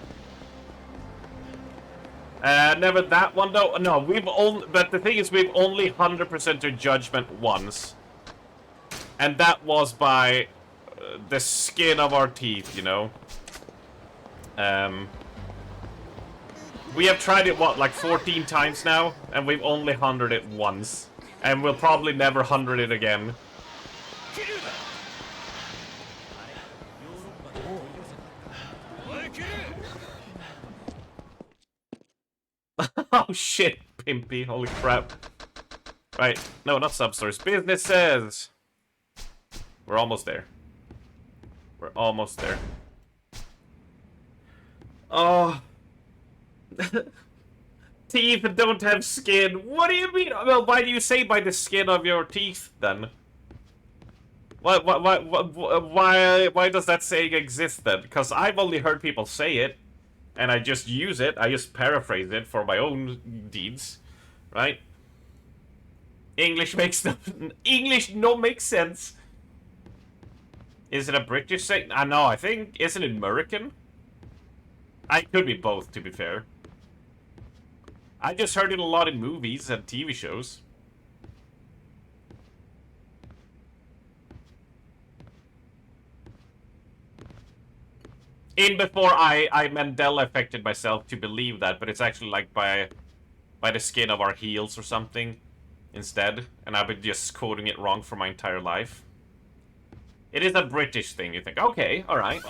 Never that one though. No, we've only. But the thing is, we've only 100% to judgment once, and that was by the skin of our teeth, you know. We have tried it, what, like 14 times now? And we've only 100 it once. And we'll probably never 100 it again. Oh shit, Pimpy, holy crap. Right, no, not substores. Businesses! We're almost there. We're almost there. Oh... Teeth don't have skin. What do you mean? Well, why do you say by the skin of your teeth then? Why does that saying exist then? Because I've only heard people say it, and I just use it. I just paraphrase it for my own deeds, right? English makes no English no makes sense. Is it a British saying? No, I think isn't it American? I could be both, to be fair. I just heard it a lot in movies and TV shows. In before I Mandela affected myself to believe that, but it's actually like by the skin of our heels or something instead, and I've been just quoting it wrong for my entire life. It is a British thing, you think. Okay, alright.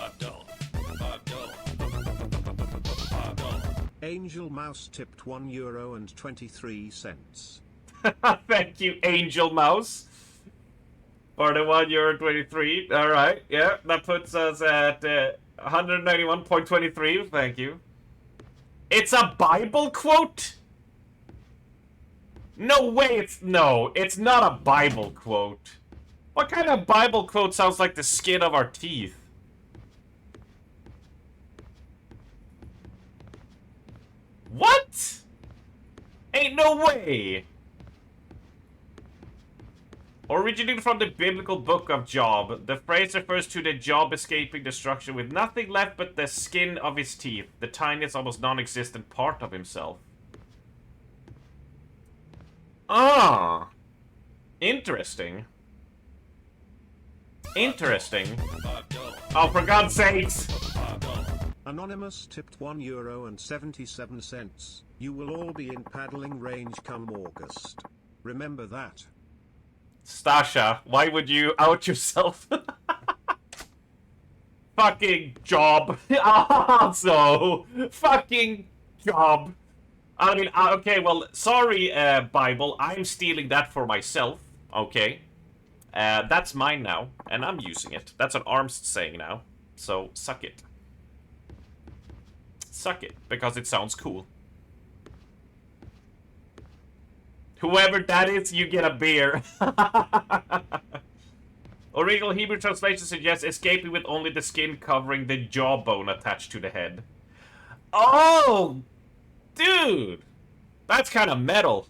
Angel Mouse tipped €1.23. Thank you, Angel Mouse. For the €1.23. Alright, yeah, that puts us at 191.23. Thank you. It's a Bible quote? No way it's not a Bible quote. What kind of Bible quote sounds like the skin of our teeth? What? Ain't no way! Originating from the biblical book of Job, the phrase refers to the Job escaping destruction with nothing left but the skin of his teeth, the tiniest, almost non-existent part of himself. Ah! Interesting. Interesting. Oh, for God's sakes! Anonymous tipped €1.77. You will all be in paddling range come August. Remember that. Stasha, why would you out yourself? Fucking job. Also, fucking job. I mean, okay, well, sorry, Bible. I'm stealing that for myself. Okay. That's mine now, and I'm using it. That's an arms saying now. So, suck it. Suck it, because it sounds cool. Whoever that is, you get a beer. Original Hebrew translation suggests escaping with only the skin covering the jawbone attached to the head. Oh! Dude! That's kind of metal.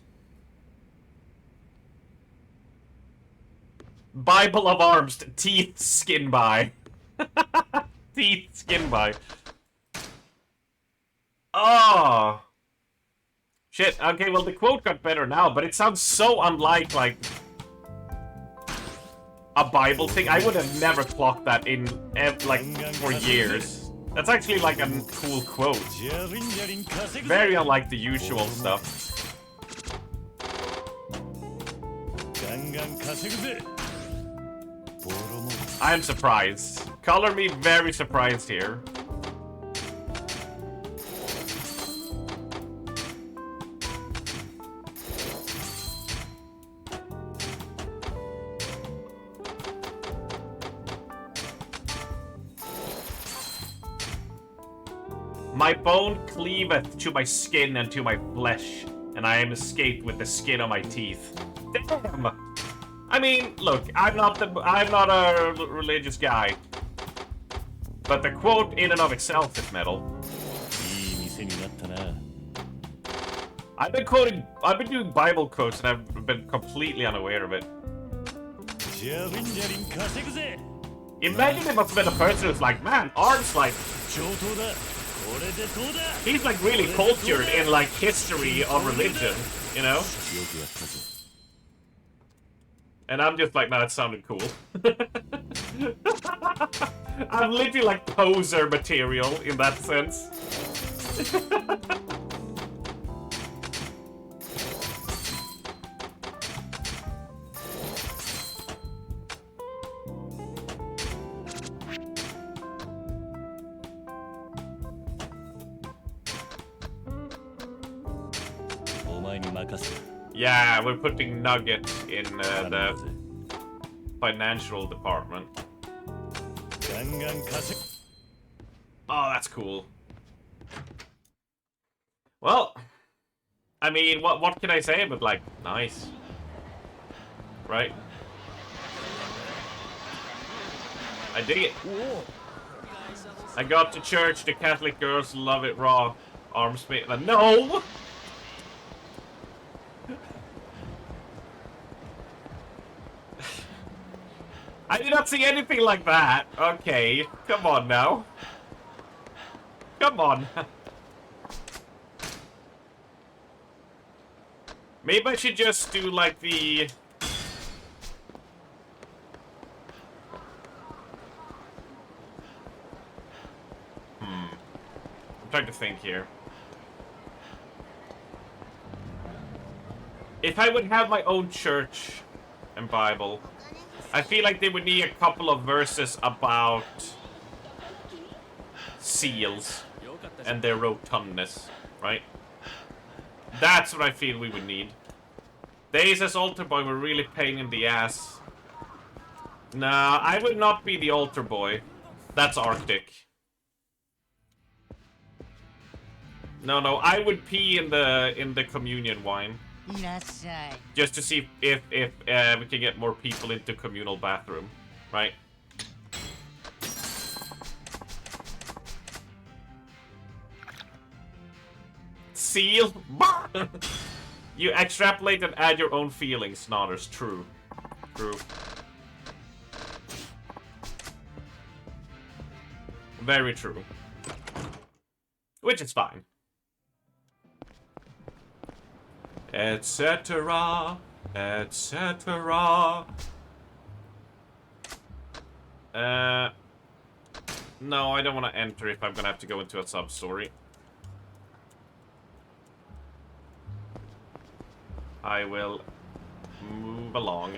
Bible of Arms, teeth skin by. Teeth skin by. Oh! Shit, okay, well the quote got better now, but it sounds so unlike, like... a Bible thing. I would have never clocked that in, like, for years. That's actually, like, a cool quote. じゃりんじゃりん稼ぐぜ Very unlike the usual stuff. ガンガン稼ぐぜボロも I am surprised. Color me very surprised here. My bone cleaveth to my skin and to my flesh, and I am escaped with the skin on my teeth. Damn! I mean, look, I'm not a religious guy, but the quote in and of itself is metal. いい店になったな I've been doing Bible quotes, and I've been completely unaware of it. じゃりんじゃりん稼ぐぜ Imagine it must have been a person who's like, man, Art's like, 上等だこれでどうだ he's like really cultured in like history of religion, you know? よくやったぜ And I'm just like, no, that sounded cool. I'm literally like poser material in that sense. Yeah, we're putting Nugget in the financial department. Oh, that's cool. Well, I mean, what can I say but like, nice. Right? I dig it. I got to church, the Catholic girls love it raw. Arms me. No! I did not see anything like that. Okay, come on now. Come on. Maybe I should just do like the... I'm trying to think here. If I would have my own church and Bible, I feel like they would need a couple of verses about seals and their rotundness, right? That's what I feel we would need. Days as altar boy were really pain in the ass. Nah, I would not be the altar boy. That's Arctic. No, I would pee in the communion wine. Just to see if we can get more people into communal bathroom, right? Seal? You extrapolate and add your own feelings, Snotters. True. True. Very true. Which is fine. Etc. Etc. No, I don't want to enter if I'm gonna have to go into a sub-story. I will move along.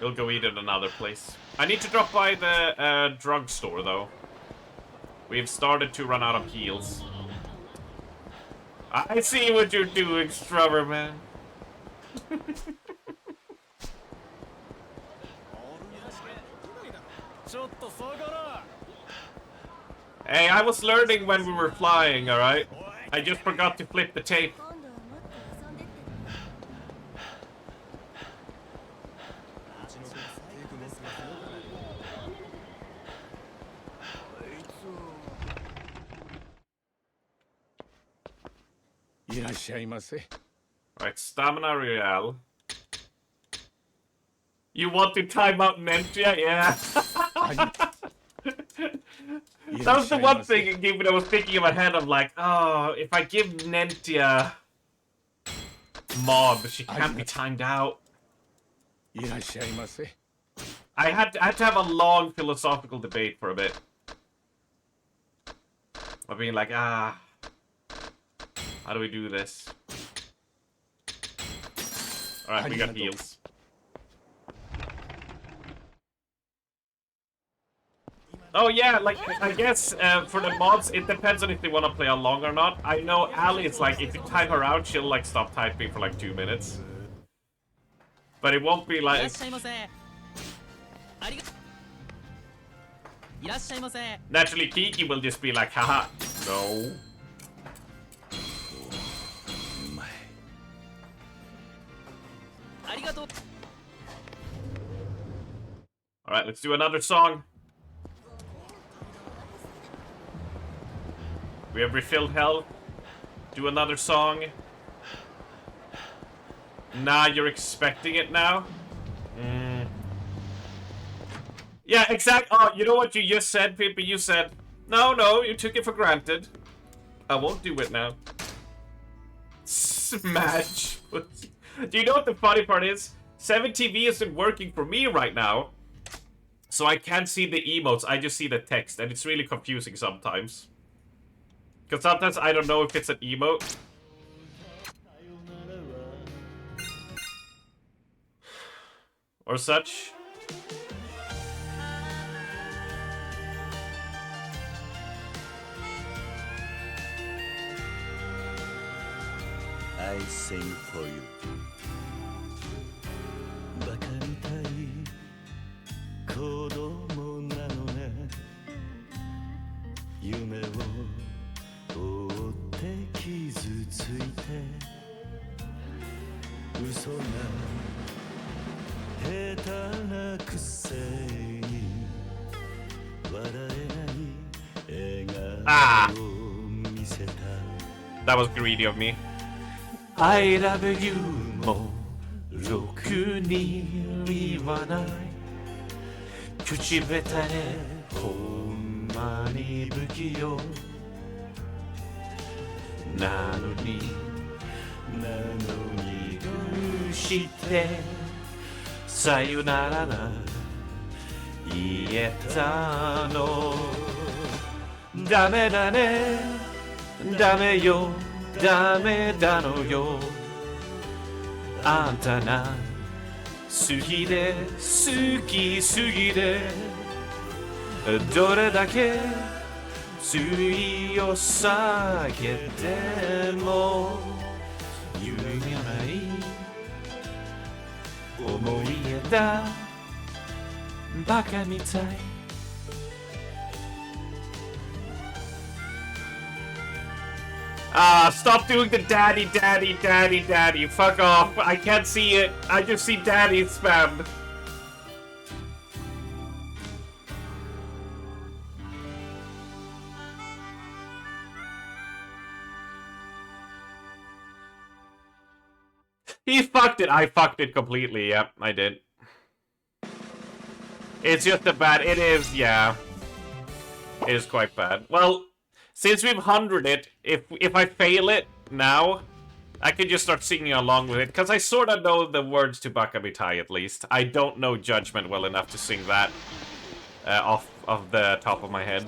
We'll go eat at another place. I need to drop by the drugstore, though. We've started to run out of heals. I see what you're doing, Strummer Man. Hey, I was learning when we were flying, alright? I just forgot to flip the tape. Right, Stamina Real. You want to time out Nentia? Yeah. That was the one thing in game that I was thinking in my head. I'm like, oh, if I give Nentia mob, she can't be timed out. I had to have a long philosophical debate for a bit. Of being like, how do we do this? Alright, we got heals. Oh yeah, like, I guess for the mods, it depends on if they want to play along or not. I know Ali, it's like, if you time her out, she'll like stop typing for like 2 minutes. But it won't be like... Naturally, Kiki will just be like, haha, no. Alright, let's do another song. We have refilled health. Do another song. Nah, you're expecting it now? Yeah, exact. Oh, you know what you just said, Pippi? You said, no, you took it for granted. I won't do it now. Smash. Do you know what the funny part is? 7TV isn't working for me right now. So I can't see the emotes, I just see the text, and it's really confusing sometimes. Because sometimes I don't know if it's an emote. Or such. I sing for you バカみたい子供なのね夢を追って傷ついて嘘が下手なくせに笑えない笑顔を見せた That was greedy of me. I love you もろくに言わない口下手ねほんまに不器用なのにどうしてさよならな言えたのダメだねダメよダメだのよあんたな好きで好きすぎでどれだけ罪を避けても揺るがない思い出だバカみたいstop doing the daddy, daddy, daddy, daddy. Fuck off. I can't see it. I just see daddy spam. He fucked it. I fucked it completely. Yep, I did. It's just a bad... It is, yeah. It is quite bad. Well... Since we've 100'd it, if I fail it now, I can just start singing along with it, because I sort of know the words to Baka Mitai at least. I don't know Judgment well enough to sing that off of the top of my head.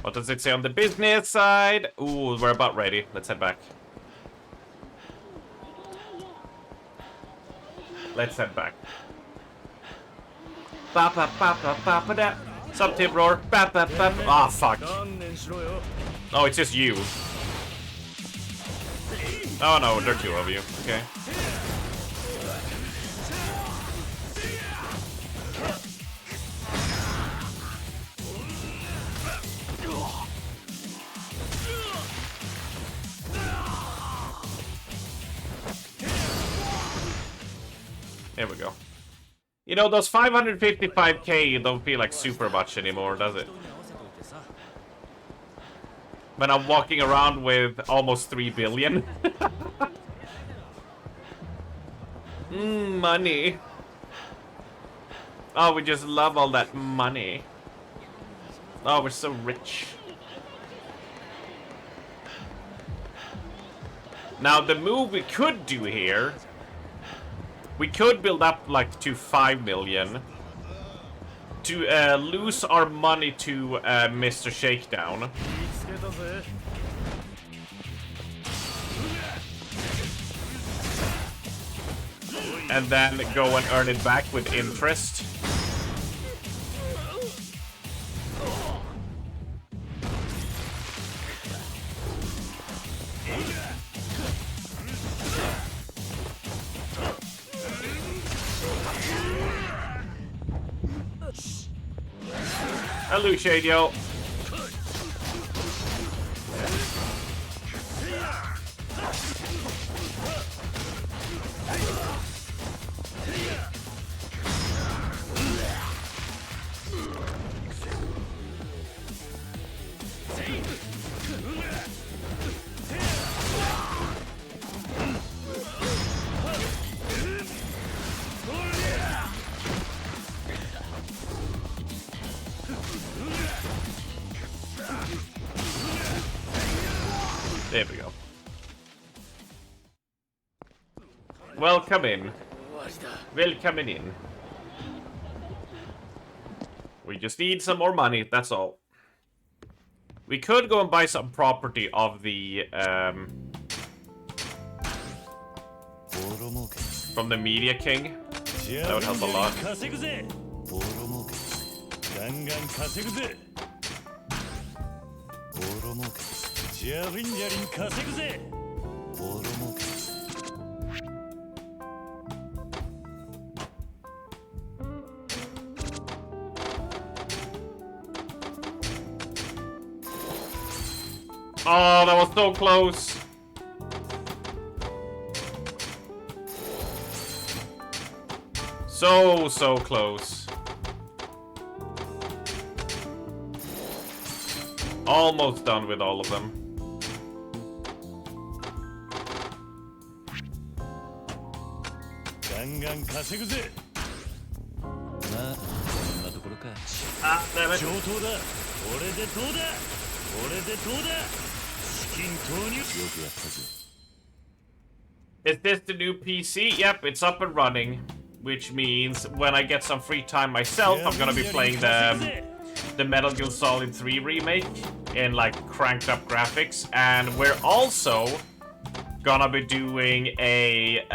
What does it say on the business side? Ooh, we're about ready. Let's head back. Let's head back. Ba ba ba ba ba ba da. Sup, Tip Roar? Bap, bap, bap. Ah, fuck. Oh, it's just you. Oh no, there are two of you. Okay. There we go. You know, those 555k don't feel like super much anymore, does it? When I'm walking around with almost 3 billion. Money. Oh, we just love all that money. Oh, we're so rich. Now, the move we could do here... We could build up, like, to 5 million. To lose our money to Mr. Shakedown. And then go and earn it back with interest. Hello, Shadio. There we go. Welcome in. Welcome in. We just need some more money, that's all. We could go and buy some property of the, from the Media King. That would help a lot. Oh, that was so close. So close. Almost done with all of them. Ah, damn it. Is this the new PC? Yep, it's up and running. Which means when I get some free time myself, I'm gonna be playing the Metal Gear Solid 3 remake in like cranked up graphics. And we're also gonna be doing a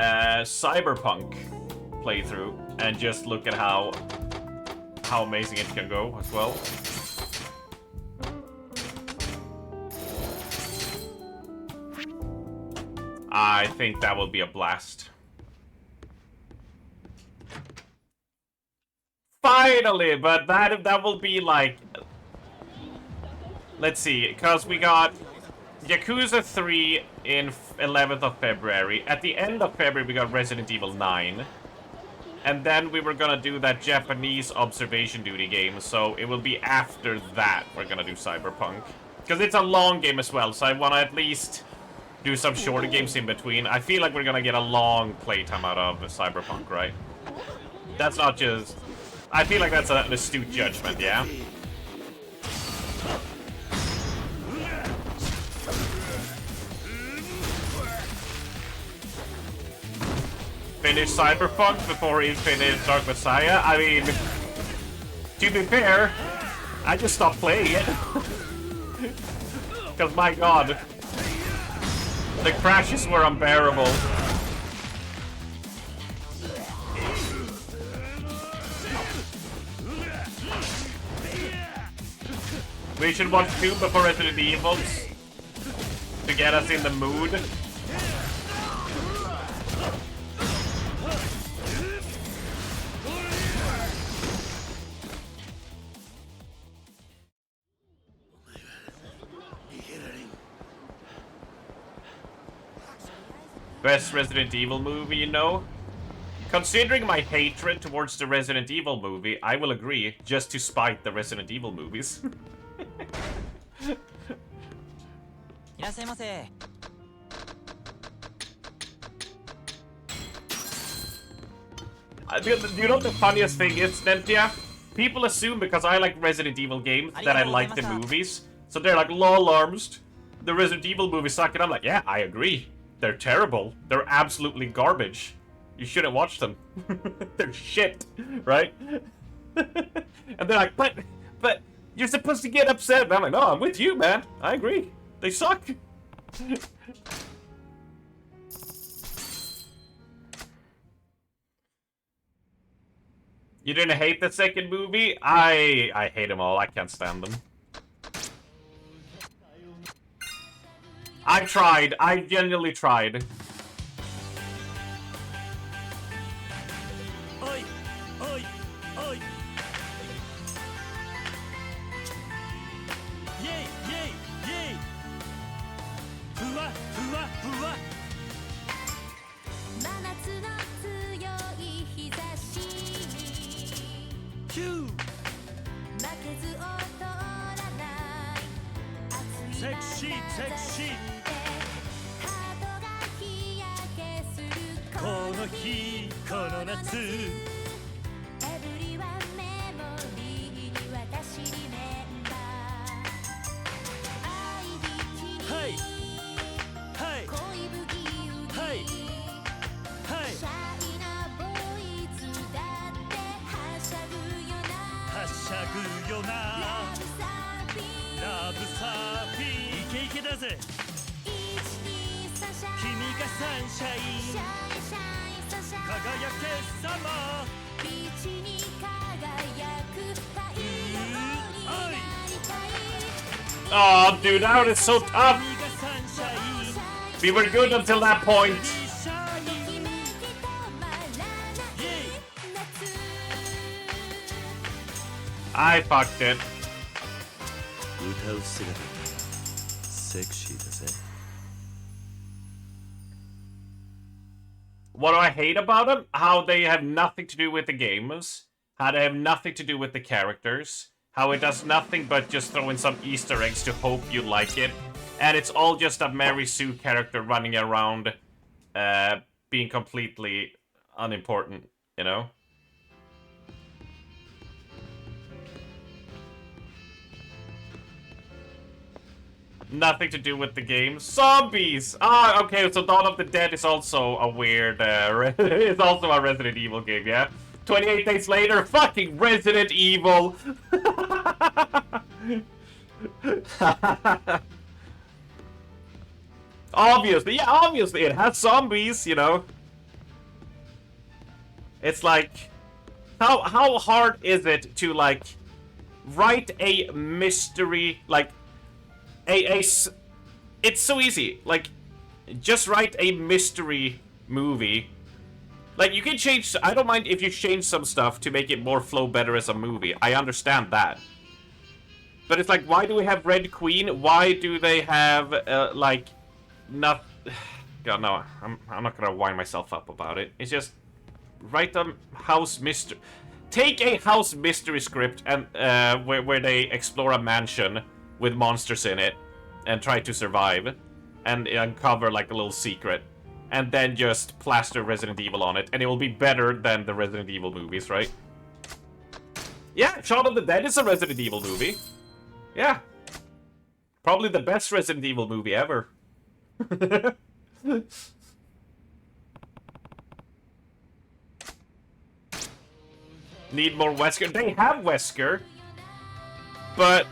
Cyberpunk playthrough and just look at how amazing it can go as well. I think that will be a blast. Finally, but that will be like... Let's see, because we got Yakuza 3 in 11th of February. At the end of February, we got Resident Evil 9. And then we were gonna do that Japanese observation duty game, so it will be after that we're gonna do Cyberpunk. Because it's a long game as well, so I want to at least do some shorter games in between. I feel like we're gonna get a long playtime out of Cyberpunk, right? That's not just... I feel like that's an astute judgment, yeah? Finish Cyberpunk before he finished Dark Messiah? I mean, to be fair, I just stopped playing it. Because my god, the crashes were unbearable. We should watch 2 before Resident Evils to get us in the mood. Best Resident Evil movie, you know? Considering my hatred towards the Resident Evil movie, I will agree, just to spite the Resident Evil movies. You know what the funniest thing is, Nentia? People assume because I like Resident Evil games that I like the movies. So they're like, lol, Armst, the Resident Evil movies suck, and I'm like, yeah, I agree. They're terrible. They're absolutely garbage. You shouldn't watch them. They're shit, right? And they're like, but you're supposed to get upset. And I'm like, no, I'm with you, man. I agree. They suck. You didn't hate the second movie? I hate them all. I can't stand them. I tried. I genuinely tried. Oi, oi, oi. Yay, yay, yay. ふわふわふわ。真夏の強い日差しにヒュー。負けず劣らない熱いセクシーセクシー。ハートが日焼けするこの日この夏。エブリワンメモリーに私リメンバー愛びきにはいはい恋不義勇気はいはいシャイなボイスだってはしゃぐよなはしゃぐよな。ラブサーフィンラブサーフィン。イケイケだぜ。 1、2、サシャ君がサンシャイン。シャイシャイサシャ輝けサマー。ビーチに輝く太陽になりたい Oh, dude, that is so tough. 君がサンシャイン。 We were good until that point. シャイン。ときめき止まらないイェイ。夏 I fucked it. 歌う姿がセクシーだぜ。 What do I hate about them? How they have nothing to do with the games. How they have nothing to do with the characters. How it does nothing but just throw in some Easter eggs to hope you like it. And it's all just a Mary Sue character running around being completely unimportant, you know? Nothing to do with the game. Zombies! Ah, okay, so Dawn of the Dead is also a weird, it's also a Resident Evil game, yeah? 28 days later, fucking Resident Evil! Obviously, yeah, obviously, it has zombies, you know? It's like, how hard is it to, like, write a mystery, like, it's so easy. Like, just write a mystery movie. Like, you can change... I don't mind if you change some stuff to make it more flow better as a movie. I understand that. But it's like, why do we have Red Queen? Why do they have, like, not... God, no, I'm not gonna wind myself up about it. It's just... Write a house mystery... Take a house mystery script and where they explore a mansion with monsters in it and try to survive and uncover like a little secret and then just plaster Resident Evil on it and it will be better than the Resident Evil movies, right? Yeah, Shaun of the Dead is a Resident Evil movie. Yeah. Probably the best Resident Evil movie ever. Need more Wesker. They have Wesker. But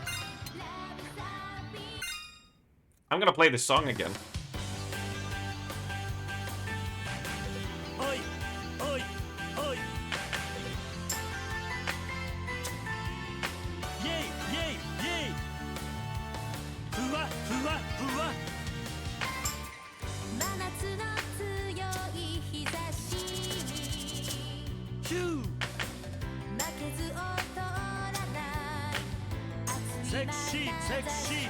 I'm gonna play this song again. Oi, oi, oi. Yay, yay, yay. ふわふわふわ。真夏の強い日差しにヒュー。負けず劣らない熱いセクシーセクシー。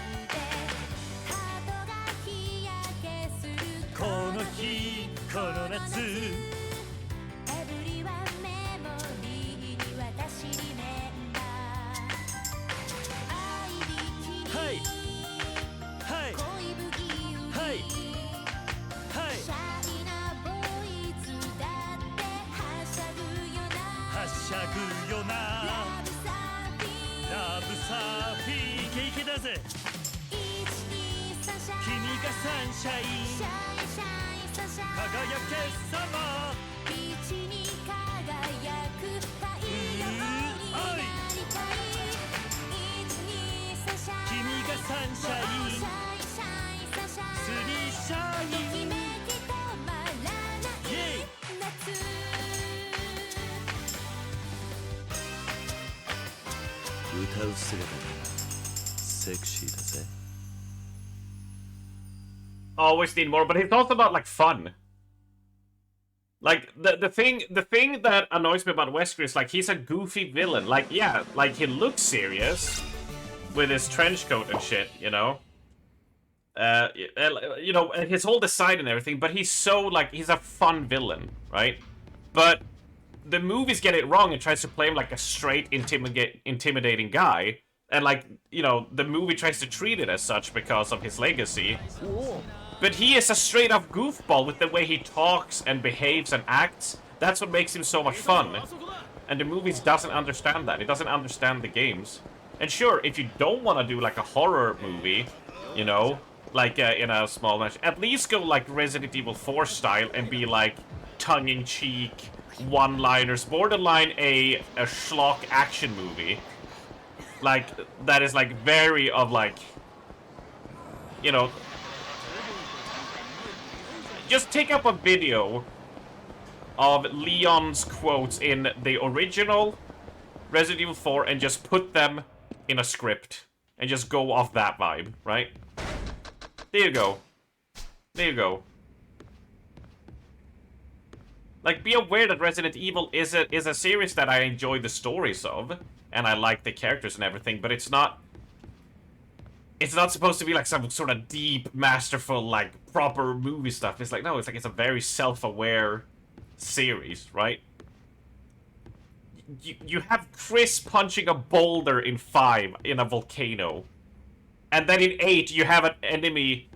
ハートが日焼けするこの日この夏。エブリワンメモリーに私リメンバー愛びきにはいはい恋不義勇気はいはい。シャイなボイスだってはしゃぐよなはしゃぐよな。ラブサーフィンラブサーフィン。イケイケだぜ。 1、2、サシャ君がサンシャイン。シャイシャイけさま道に輝く太陽になりたい君がサンシャインシャイシャイサシャスリーシャインときめき止まらない夏歌う姿がセクシーだぜ Always need more, but it's also about like fun. Like the thing that annoys me about Wesker is like he's a goofy villain. Like yeah, like he looks serious with his trench coat and shit, you know. You know, his whole design and everything, but he's so like he's a fun villain, right? But the movies get it wrong and tries to play him like a straight intimidating guy. And like, you know, the movie tries to treat it as such because of his legacy. But he is a straight up goofball with the way he talks and behaves and acts. That's what makes him so much fun. And the movies doesn't understand that. It doesn't understand the games. And sure, if you don't want to do like a horror movie, you know, like in a small match, at least go like Resident Evil 4 style and be like tongue-in-cheek, one-liners, borderline a schlock action movie. Like, that is like very of like, you know, just take up a video of Leon's quotes in the original Resident Evil 4 and just put them in a script. And just go off that vibe, right? There you go. There you go. Like, be aware that Resident Evil is a series that I enjoy the stories of. And I like the characters and everything, but it's not supposed to be like some sort of deep, masterful, like, proper movie stuff. It's like, no, it's like it's a very self-aware series, right? You have Chris punching a boulder in 5 in a volcano. And then in 8, you have an enemy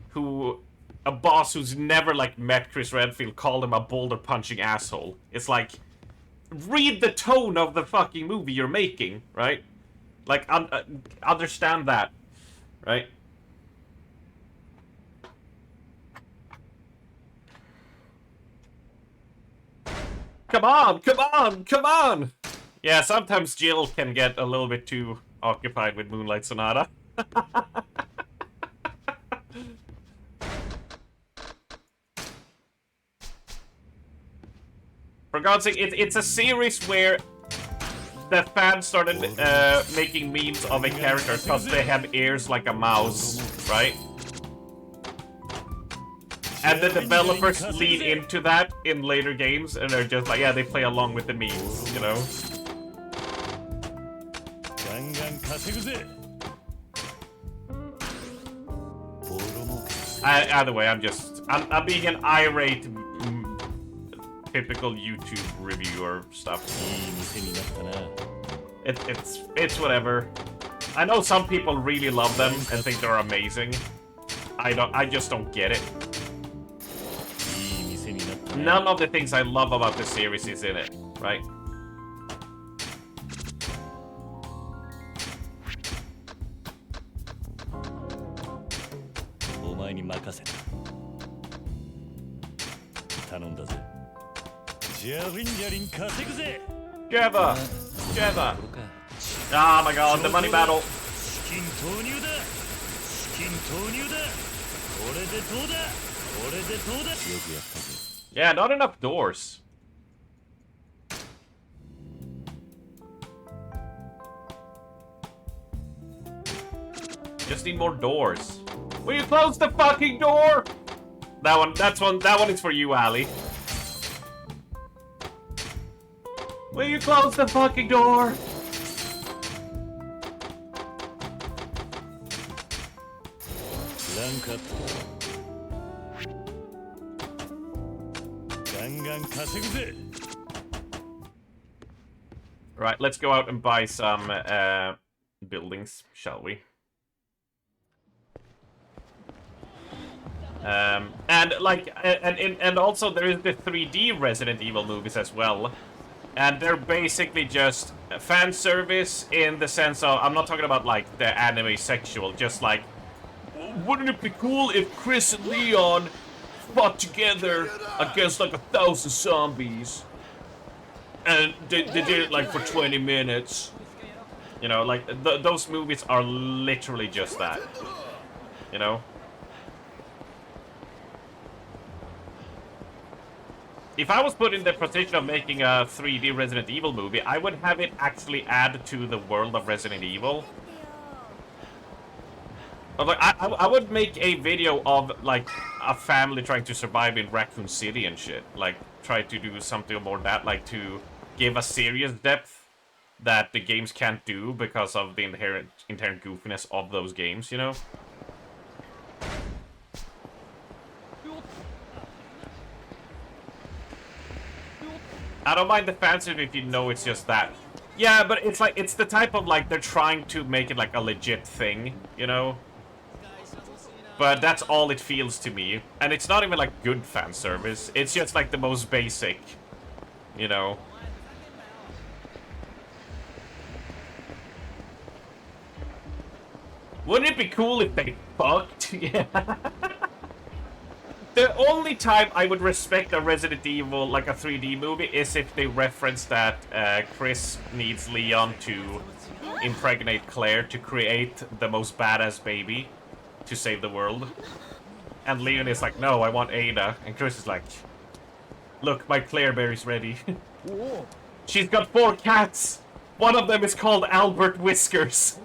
a boss who's never, like, met Chris Redfield called him a boulder-punching asshole. It's like, read the tone of the fucking movie you're making, right? Like, understand that. Right? Come on! Come on! Come on! Yeah, sometimes Jill can get a little bit too occupied with Moonlight Sonata. For God's sake, it's a series where the fans started making memes of a character because they have ears like a mouse, right? And the developers lead into that in later games, and they're just like, yeah, they play along with the memes, you know? Either way, I'm being an irate, typical YouTube reviewer stuff. It's whatever. I know some people really love them and think they're amazing. I just don't get it. None of the things I love about the series is in it, right? Java! Java! Oh my god, the money battle! Yeah, not enough doors. Just need more doors. Will you close the fucking door? That one is for you, Ali. Will you close the fucking door? Right, let's go out and buy some buildings, shall we? And also there is the 3D Resident Evil movies as well. And they're basically just fan service in the sense of, I'm not talking about like the anime sexual, just like, wouldn't it be cool if Chris and Leon fought together against like 1,000 zombies. And they did it like for 20 minutes. You know, like, those movies are literally just that. You know? If I was put in the position of making a 3D Resident Evil movie, I would have it actually add to the world of Resident Evil. Like, I would make a video of, like, a family trying to survive in Raccoon City and shit. Like, try to do something more that, like, to give a serious depth that the games can't do because of the inherent goofiness of those games, you know? I don't mind the fanservice if you know it's just that. Yeah, but it's like, it's the type of, like, they're trying to make it like a legit thing, you know? But that's all it feels to me. And it's not even like good fan service. It's just like the most basic, you know? Wouldn't it be cool if they fucked? Yeah. The only time I would respect a Resident Evil, like a 3D movie, is if they reference that Chris needs Leon to impregnate Claire to create the most badass baby to save the world. And Leon is like, no, I want Ada. And Chris is like, look, my Claire berry's ready. She's got 4 cats. One of them is called Albert Whiskers.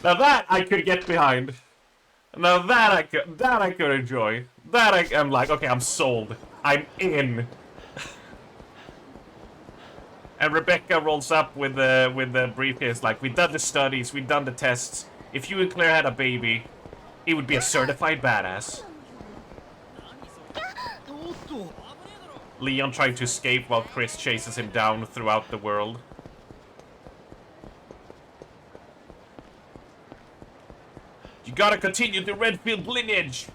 Now that I could get behind. Now that I could enjoy. I'm like, okay, I'm sold. I'm in. And Rebecca rolls up with the briefcase like, we've done the studies, we've done the tests. If you and Claire had a baby, it would be a certified badass. Leon trying to escape while Chris chases him down throughout the world. You gotta continue the Redfield lineage!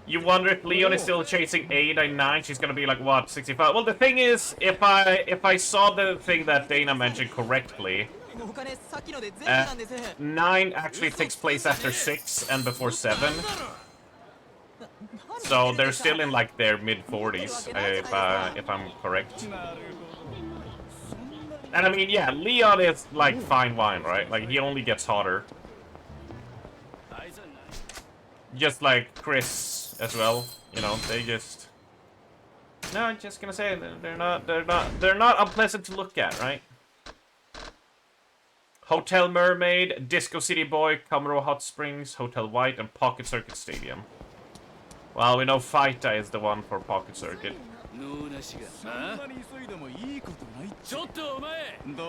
You wonder if Leon is still chasing Ada in 9, she's gonna be like, what, 65? Well, the thing is, if I saw the thing that Dana mentioned correctly, 9 actually takes place after 6 and before 7. So they're still in like their mid-40s, if I'm correct. And I mean, yeah, Leon is like fine wine, right? Like, he only gets hotter. Just like Chris as well, you know, they just... No, I'm just gonna say, they're not unpleasant to look at, right? Hotel Mermaid, Disco City Boy, Kamuro Hot Springs, Hotel White, and Pocket Circuit Stadium. Well, we know Faita is the one for Pocket Circuit.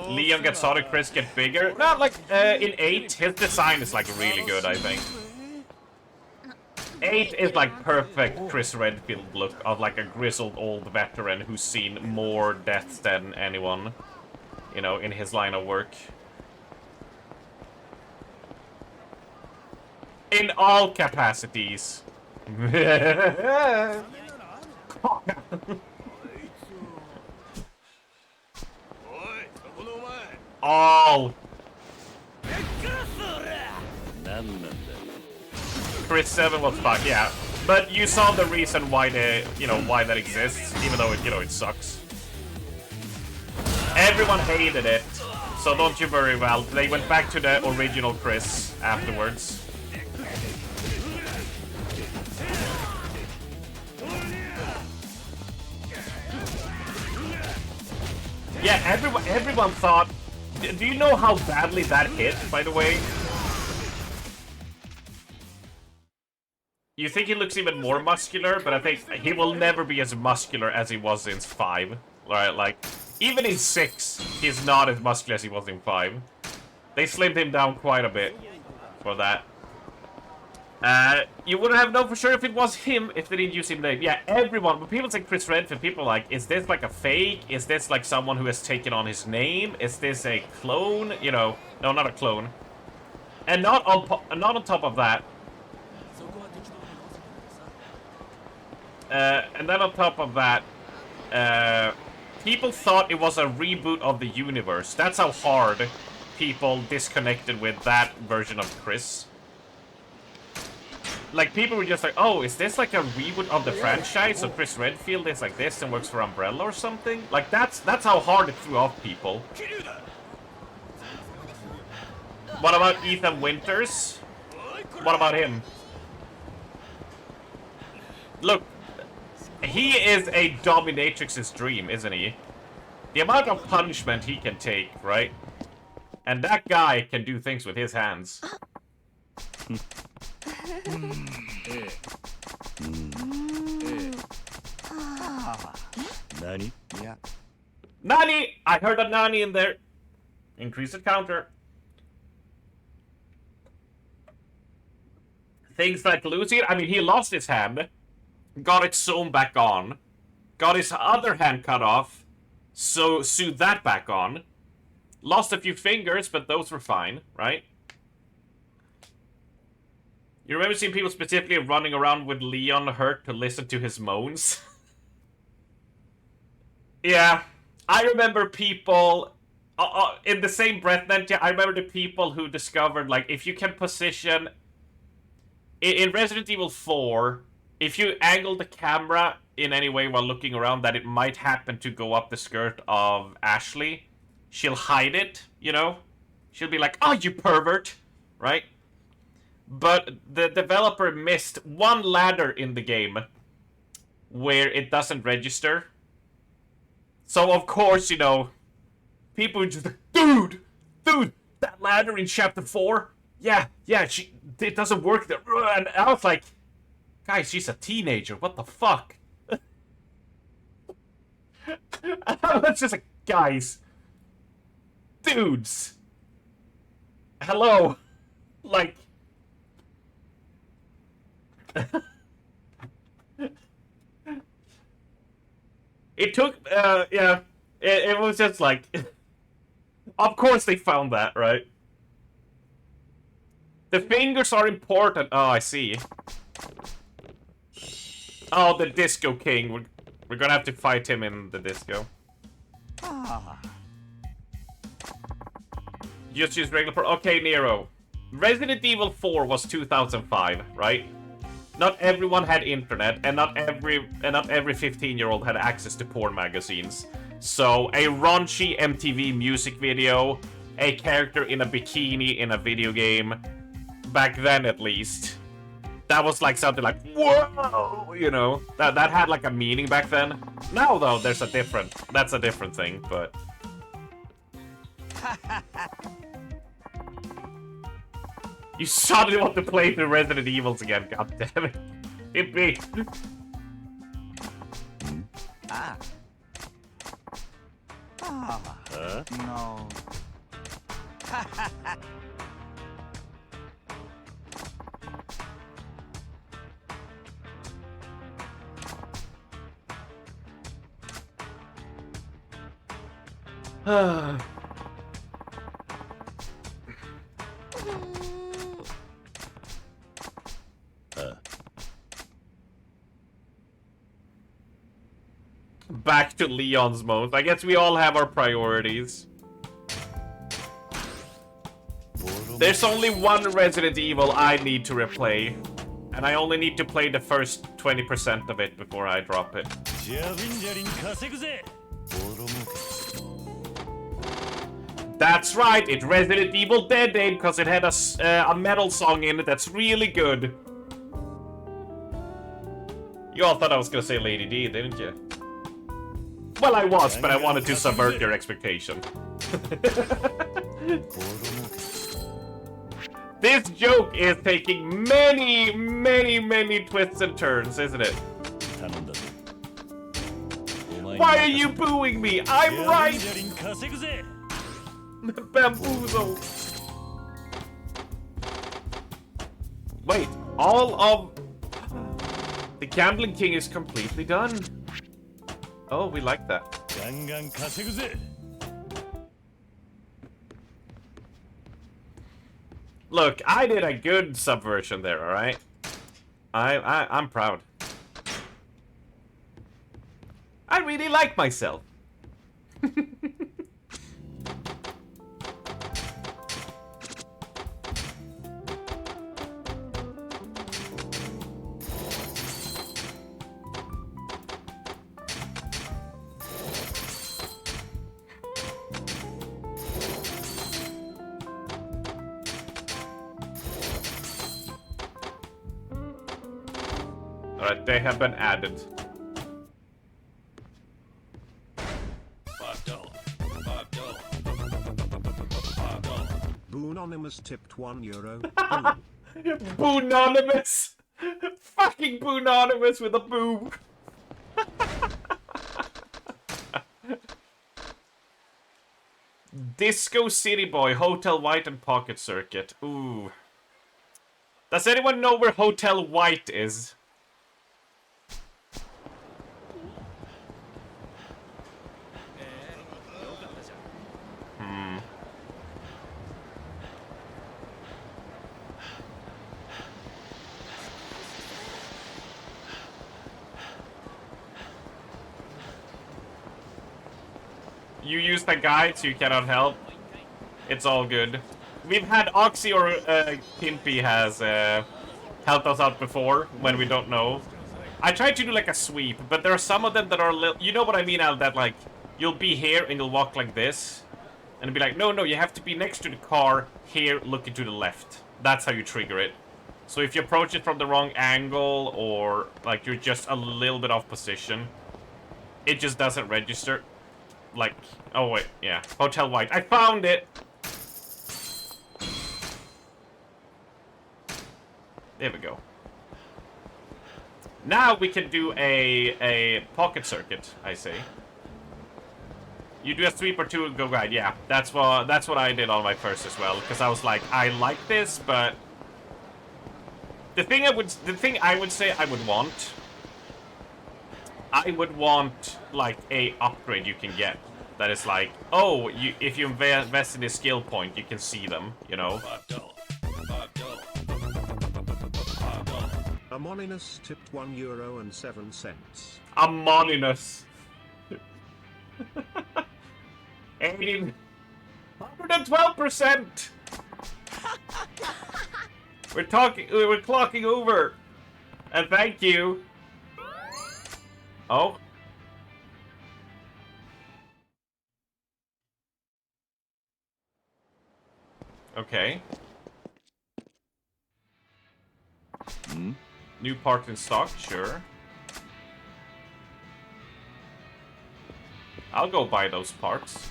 Leon gets hotter, Chris get bigger. No, like, in 8, his design is like really good, I think. 8 is like perfect Chris Redfield look of like a grizzled old veteran who's seen more deaths than anyone, you know, in his line of work. In all capacities. All. Chris 7 was fuck, yeah. But you saw the reason why why that exists, even though it, it sucks. Everyone hated it, so don't you worry, Val. They went back to the original Chris afterwards. Yeah, everyone thought... Do you know how badly that hit, by the way? You think he looks even more muscular, but I think he will never be as muscular as he was in 5. Right, like, even in 6, he's not as muscular as he was in 5. They slimmed him down quite a bit for that. You wouldn't have known for sure if it was him if they didn't use his name. Yeah, everyone. When people say Chris Redfield, people are like, is this like a fake? Is this like someone who has taken on his name? Is this a clone? You know, no, not a clone. And not on top of that, And then on top of that, people thought it was a reboot of the universe. That's how hard people disconnected with that version of Chris. Like, people were just like, oh, is this like a reboot of the franchise? So Chris Redfield is like this and works for Umbrella or something? Like, that's how hard it threw off people. What about Ethan Winters? What about him? Look, he is a dominatrix's dream, isn't he? The amount of punishment he can take, right? And that guy can do things with his hands. Nani? Yeah. Nani! I heard a Nani in there. Increase the counter. Things like losing, I mean, he lost his hand, got it sewn back on, got his other hand cut off, so sewed that back on, lost a few fingers, but those were fine, right? You remember seeing people specifically running around with Leon hurt to listen to his moans? Yeah, I remember people, in the same breath then, yeah, I remember the people who discovered, like, if you can position... In Resident Evil 4, if you angle the camera in any way while looking around that it might happen to go up the skirt of Ashley, she'll hide it, you know? She'll be like, oh, you pervert, right? But the developer missed one ladder in the game where it doesn't register. So, of course, you know, people are just like, dude, that ladder in Chapter 4? Yeah, it doesn't work there. And I was like, guys, she's a teenager. What the fuck? I was just like, guys. Dudes. Hello. Like. It took, yeah. It was just like. Of course they found that, right? The fingers are important. Oh, I see. Oh, the Disco King. We're gonna have to fight him in the disco. Just use regular... Okay, Nero. Resident Evil 4 was 2005, right? Not everyone had internet, and not every 15-year-old had access to porn magazines. So, a raunchy MTV music video, a character in a bikini in a video game... Back then, at least, that was like something like, whoa, you know, that had like a meaning back then. Now, though, that's a different thing, but... You suddenly want to play the Resident Evils again, goddammit. Hit me. No. Back to Leon's mode. I guess we all have our priorities. There's only one Resident Evil I need to replay. And I only need to play the first 20% of it before I drop it. That's right, it's Resident Evil Dead Day because it had a metal song in it that's really good. You all thought I was gonna say Lady D, didn't you? Well, I was, but I wanted to subvert your expectation. This joke is taking many, many, many twists and turns, isn't it? Why are you booing me? I'm right! Bamboozle! Wait, all of... The Gambling King is completely done. Oh, we like that. Look, I did a good subversion there, alright? I'm proud. I really like myself. Alright, they have been added. Boononymous tipped €1. Boononymous! Fucking Boononymous with a boo! Disco City Boy, Hotel White and Pocket Circuit. Ooh. Does anyone know where Hotel White is? You use the guide, so you cannot help. It's all good. We've had Oxy or Pimpy has helped us out before when we don't know. I tried to do like a sweep, but there are some of them that are little. You know what I mean, Al? That like you'll be here and you'll walk like this, and it'll be like, no, you have to be next to the car here, looking to the left. That's how you trigger it. So if you approach it from the wrong angle or like you're just a little bit off position, it just doesn't register. Like, oh wait, yeah, Hotel White. I found it! There we go. Now we can do a pocket circuit, I say. You do a sweep or two and go guide, yeah. That's what I did on my first as well, because I was like, I like this, but the thing I would say I would want like a upgrade you can get that is like, oh, if you invest in a skill point, you can see them, you know. Amoninus tipped €1.07. Amoninus. 112%. We're clocking over. And thank you. Oh. Okay. New parts in stock, sure. I'll go buy those parts.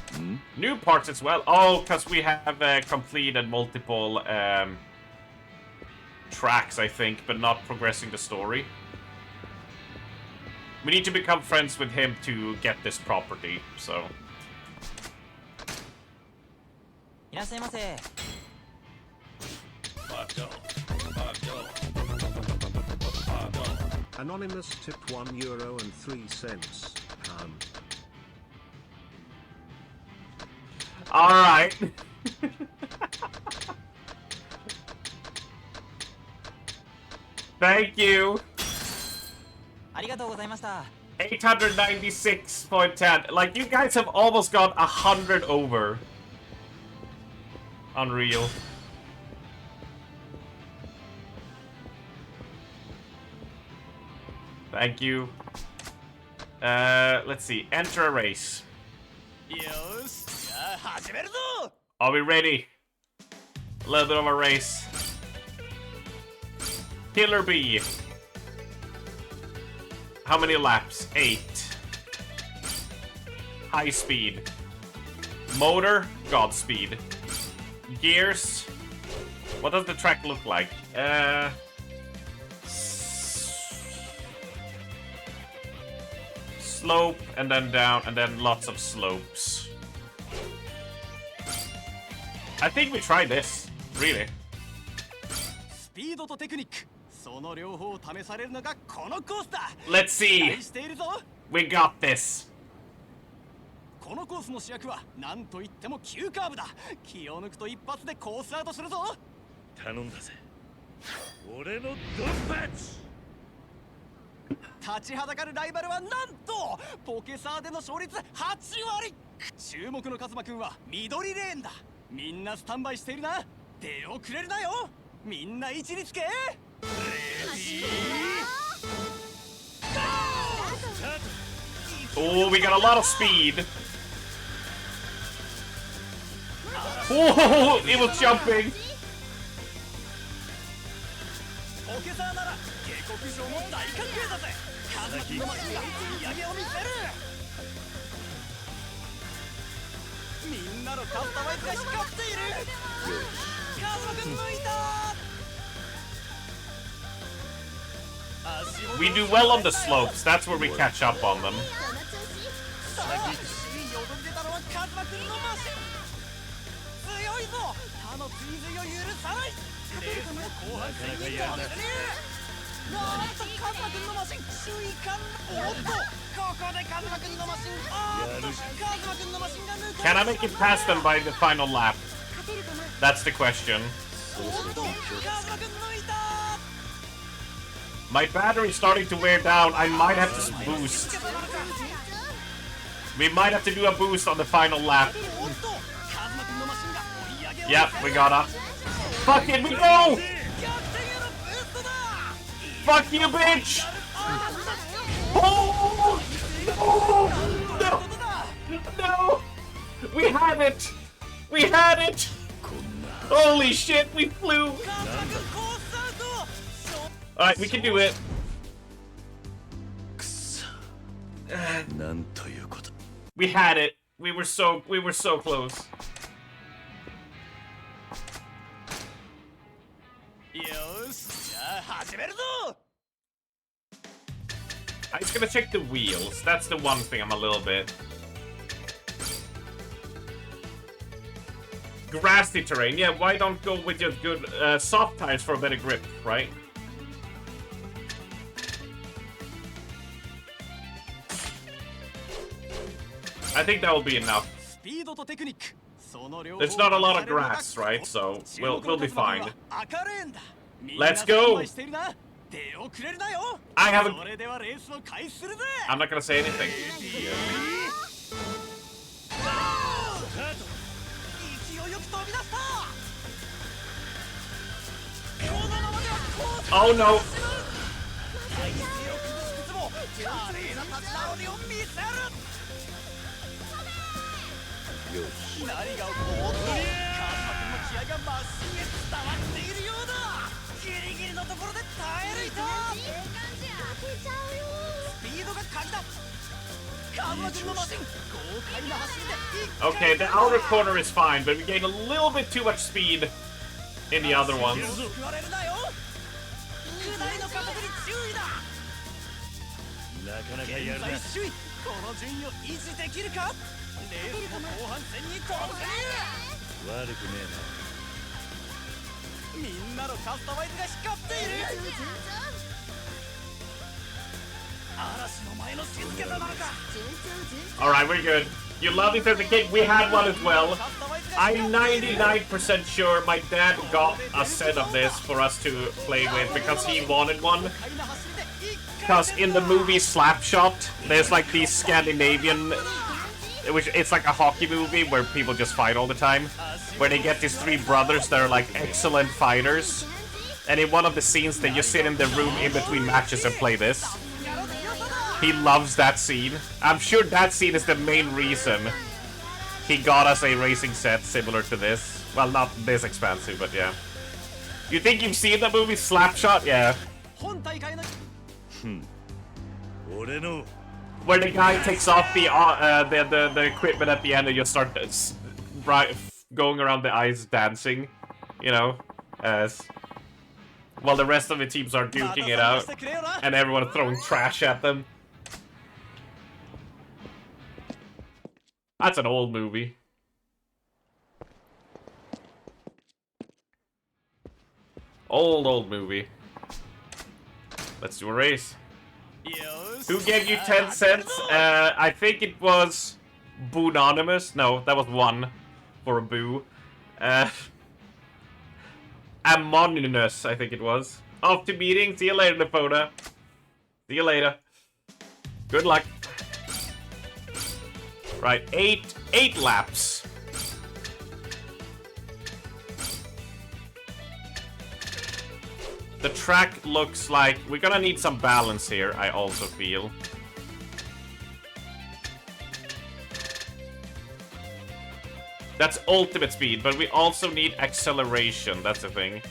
New parts as well. Oh, because we have completed multiple tracks, I think, but not progressing the story. We need to become friends with him to get this property, so. Anonymous tipped €1.03. Alright. Thank you. ありがとうございました。 896.10. Like, you guys have almost got 100 over. Unreal. Thank you. Let's see. Enter a race. Are we ready? A little bit of a race. Killer Bee. How many laps? 8. High speed. Motor, Godspeed. Gears. What does the track look like? Slope, and then down, and then lots of slopes. I think we try this. Really. スピードとテクニック、その両方を試されるのがこのコースだ。 Let's see. 期待しているぞ。 We got this. このコースの主役は何といっても急カーブだ。気を抜くと一発でコースアウトするぞ。頼んだぜ。俺のドンパチ。立ちはだかるライバルはなんとポケサーでの勝率8割。注目のカズマくんは緑レーンだ。みんなスタンバイしているな。出遅れるなよ。みんな位置につけ。レディー Oh, we got a lot of speed. Oh, it was jumping. ポケサーなら下克上も大歓迎だぜ。カズマくんのマシンが追い上げを見せる。みんなのカスタマイズが光っている。カズマくん抜いた。 We do well on the slopes. That's where we catch up on them. さあ、首位を躍り出たのはカズマくんのマシン。強いぞ。他の追随を許さない。レースも後半戦に突入。なんとカズマくんのマシン首位間。おっと、ここでカズマくんのマシン。あーっと、カズマくんのマシンが抜こう。 Can I make it past them by the final lap? That's the question. おっと、カズマくん抜いた。 My battery's starting to wear down. I might have to boost. We might have to do a boost on the final lap. Yep, we got up. Fuck it, we go! Fuck you, bitch! Oh! No! No! We had it! We had it! Holy shit, we flew! Alright, we can do it. なんということ。 We had it. We were so close. よし、じゃあ始めるぞ。 I'm just gonna check the wheels. That's the one thing I'm a little bit. Grassy terrain. Yeah, why don't go with your good soft tires for a better grip, right? I think that will be enough. There's not a lot of grass, right? So we'll be fine. Let's go! I haven't. I'm not gonna say anything. Oh no! Okay, the outer corner is fine, but we gained a little bit too much speed in the other ones. Alright, we're good. You love it as a kid, we had one as well. I'm 99% sure my dad got a set of this for us to play with because he wanted one. Because in the movie Slapshot, there's like these Scandinavian... It's like a hockey movie where people just fight all the time. Where they get these three brothers that are like excellent fighters. And in one of the scenes, they just sit in the room in between matches and play this. He loves that scene. I'm sure that scene is the main reason he got us a racing set similar to this. Well, not this expensive, but yeah. You think you've seen the movie Slapshot? Yeah. Where the guy takes off the equipment at the end and you start going around the ice dancing, you know, as while the rest of the teams are duking it out and everyone throwing trash at them. That's an old movie. Old movie. Let's do a race. Who gave you 10 cents? I think it was Boononymous. No, that was one for a boo. Amonymous, I think it was. Off to meeting. See you later, Napona. See you later. Good luck. Right, eight laps. The track looks like we're gonna need some balance here, I also feel. That's ultimate speed, but we also need acceleration, that's the thing.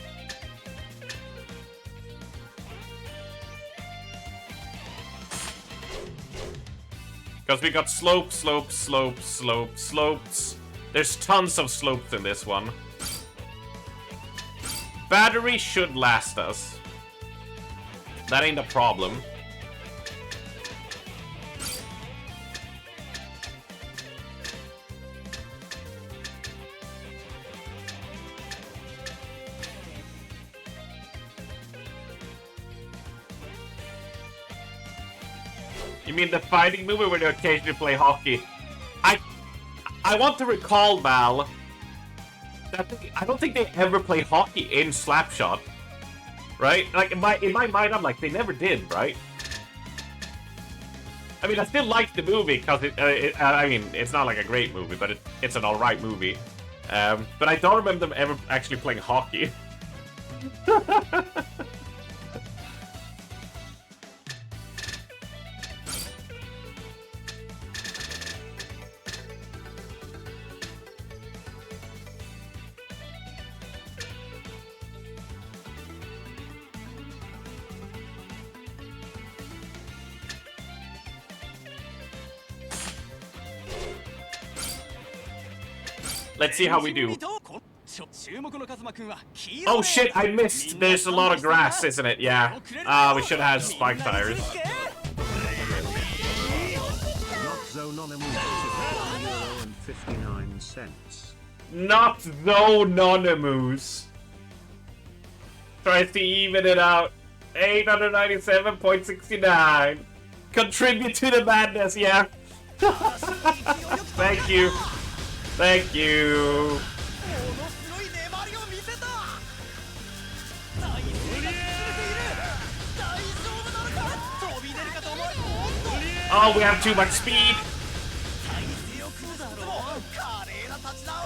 Because we got slope, slope, slope, slope, slopes. There's tons of slopes in this one. Battery should last us. That ain't a problem. You mean the fighting movie where they occasionally play hockey? I want to recall, Val, that I don't think they ever played hockey in Slapshot. Right? Like, in my mind, I'm like, they never did, right? I mean, I still like the movie, because I mean, it's not like a great movie, but it's an alright movie. But I don't remember them ever actually playing hockey. Let's see how we do. Oh shit, I missed. There's a lot of grass, isn't it? Yeah. We should have spike tires. Not Zononimus. Tries to even it out. 897.69. Contribute to the madness, yeah. Thank you. Thank you. Oh, we have too much speed.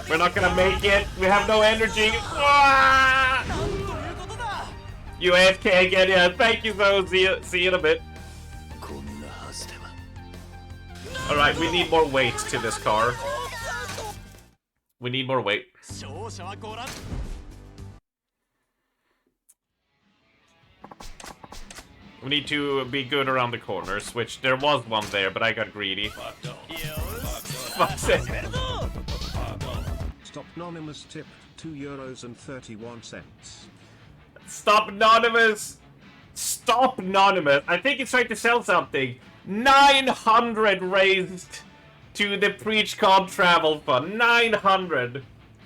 We're not gonna make it. We have no energy. Ah! You AFK again, yeah. Thank you, though. See you in a bit. Alright, we need more weight to this car. We need more weight. We need to be good around the corners, which there was one there, but I got greedy. Fuck's sake. Stop Anonymous tipped €2.31. Stop Anonymous! Stop Anonymous! I think he's trying to sell something. 900 raised to the Preach Con Travel Fund. 900!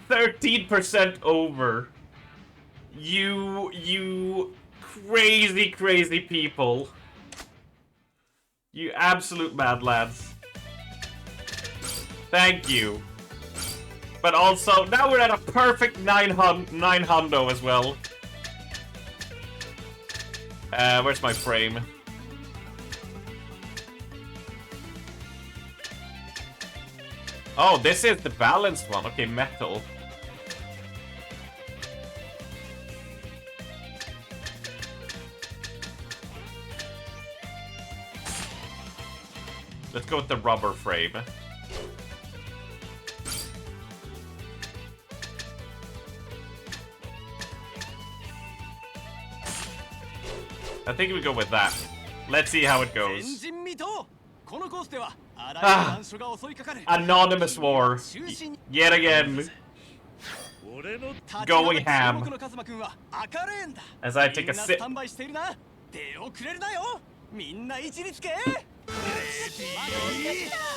13% over. You crazy, crazy people. You absolute mad lads. Thank you. But also, now we're at a perfect 900 as well. Where's my frame? Oh, this is the balanced one. Okay, metal. Let's go with the rubber frame. I think we go with that. Let's see how it goes. Ah, anonymous war. Yet again. Going ham. As I take a sip.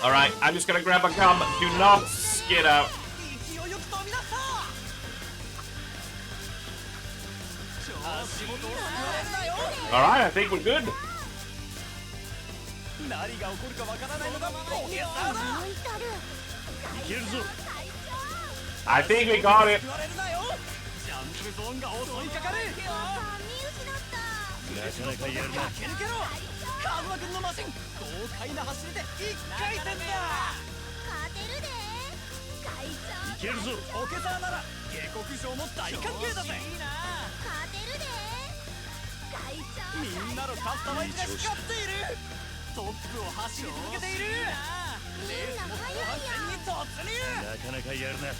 Alright, I'm just gonna grab a gum. Do not skid out. Alright, I think we're good. I think we got it. なかやるな。駆け抜けろカズマ君のマシン豪快な走りで一回転だ勝てるで会長いけるぞ。オケサーなら下克上も大歓迎だぜいいな勝てるで会長みんなのカスタマイズが光っているトップを走り続けているレースも後半戦に突入なかなかやるな。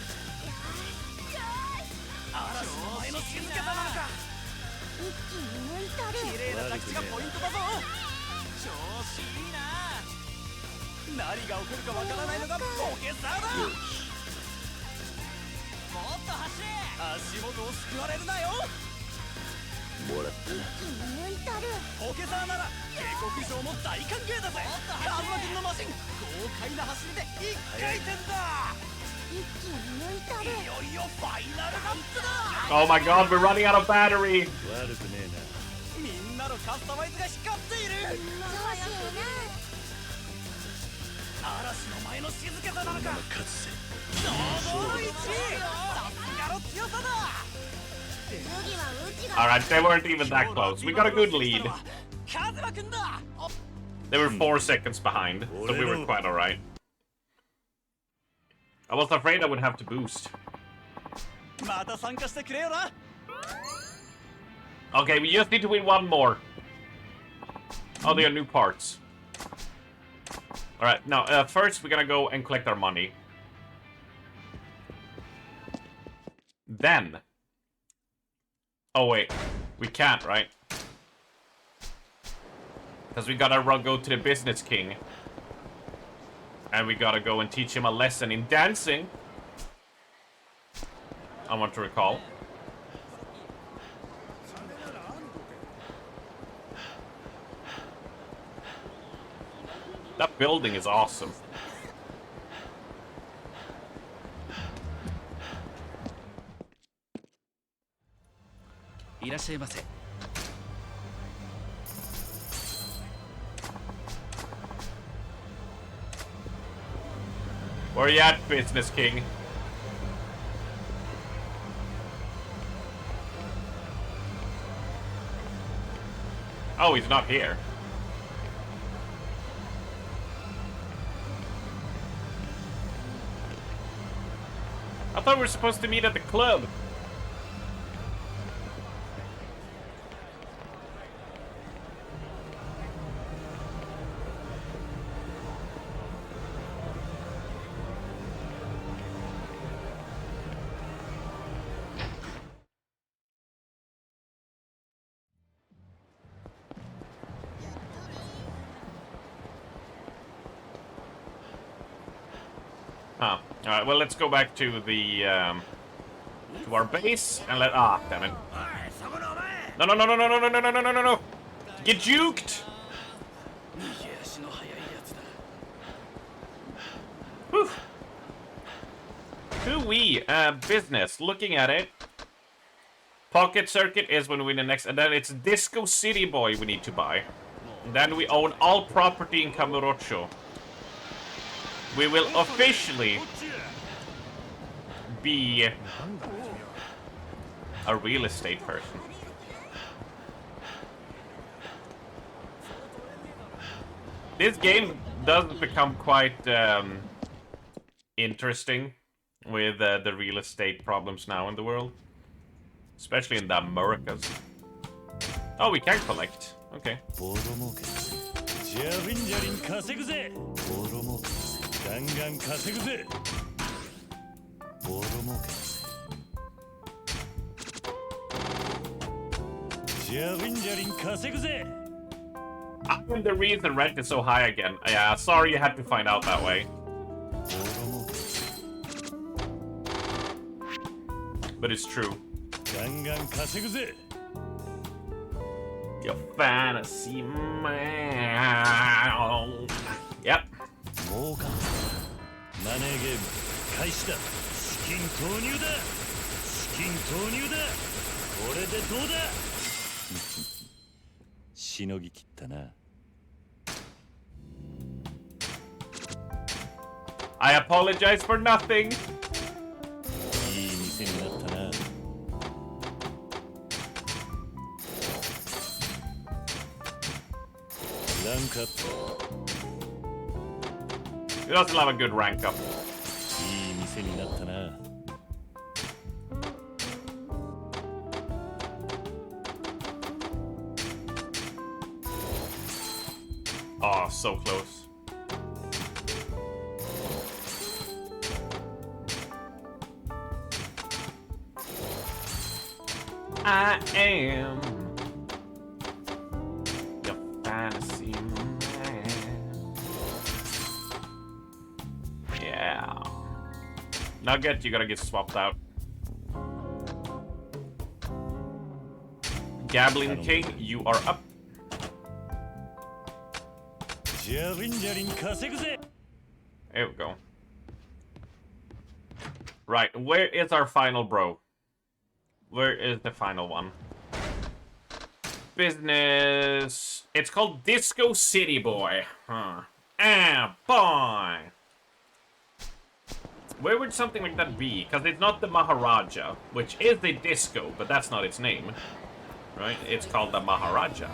嵐の前の静けさなのか一気に抜いたる綺麗な着地がポイントだぞ調子いいな何が起こるかわからないのがポケサーだもっと走れ足元を救われるなよもらったな。一気に抜いたるポケサーなら下克上も大歓迎だぜカズマ君のマシン豪快な走りで一回転だ一気に抜いたるいよいよファイナルラップだ Oh my god, we're running out of battery! 悪くねえな。みんなのカスタマイズが光っている調子いいな嵐の前の静けさなのか勝つぜ。堂々の1位さすがの強さだ次はうちが Alright, they weren't even that close. We got a good lead. カズマ君だ They were 4 seconds behind, so we were quite alright. I was afraid I would have to boost. また参加してくれよな Okay, we just need to win one more. Oh, they are new parts. Alright, now, first we're gonna go and collect our money. Then... Oh, wait. We can't, right? Because we gotta go to the Business King. And we gotta go and teach him a lesson in dancing. I want to recall. That building is awesome. Where you at, Business King? Oh, he's not here. I thought we were supposed to meet at the club. Huh. Alright, well, let's go back to the, to our base, and damn it. No, no, no, no, no, no, no, no, no, no, no, no, no! Get juked! Whew. Hoo-wee, business, looking at it. Pocket Circuit is when we win the next, and then it's Disco City Boy we need to buy. And then we own all property in Kamurocho. We will officially be a real estate person. This game does become quite interesting with the real estate problems now in the world. Especially in the Americas. Oh, we can collect. Okay. ジャリンジャリン稼ぐぜ。ガンガン稼ぐぜ。ボロ儲け。ジャリンジャリン稼ぐぜ。I'm the reason rent is so high again. Yeah, sorry you had to find out that way. But it's true. ガンガン稼ぐぜ。Your fantasy man. Yep. 儲かった。マネーゲーム開始だ。資金投入だ。資金投入だ。これでどうだ。しのぎきったな。I apologize for nothing. いい店になったな。ンクアッ He doesn't love a good rank up. プいい店になったな Oh, so close. I am your fantasy man. Yeah. Nugget, you gotta get swapped out. Gabbling King, you are up. ジャリンジャリン稼ぐぜ There we go. Right, where is our final bro? Where is the final one? Business. It's called Disco City Boy. Huh. Ah, boy. Where would something like that be? Because it's not the Maharaja, which is the disco, but that's not its name. Right? It's called the Maharaja.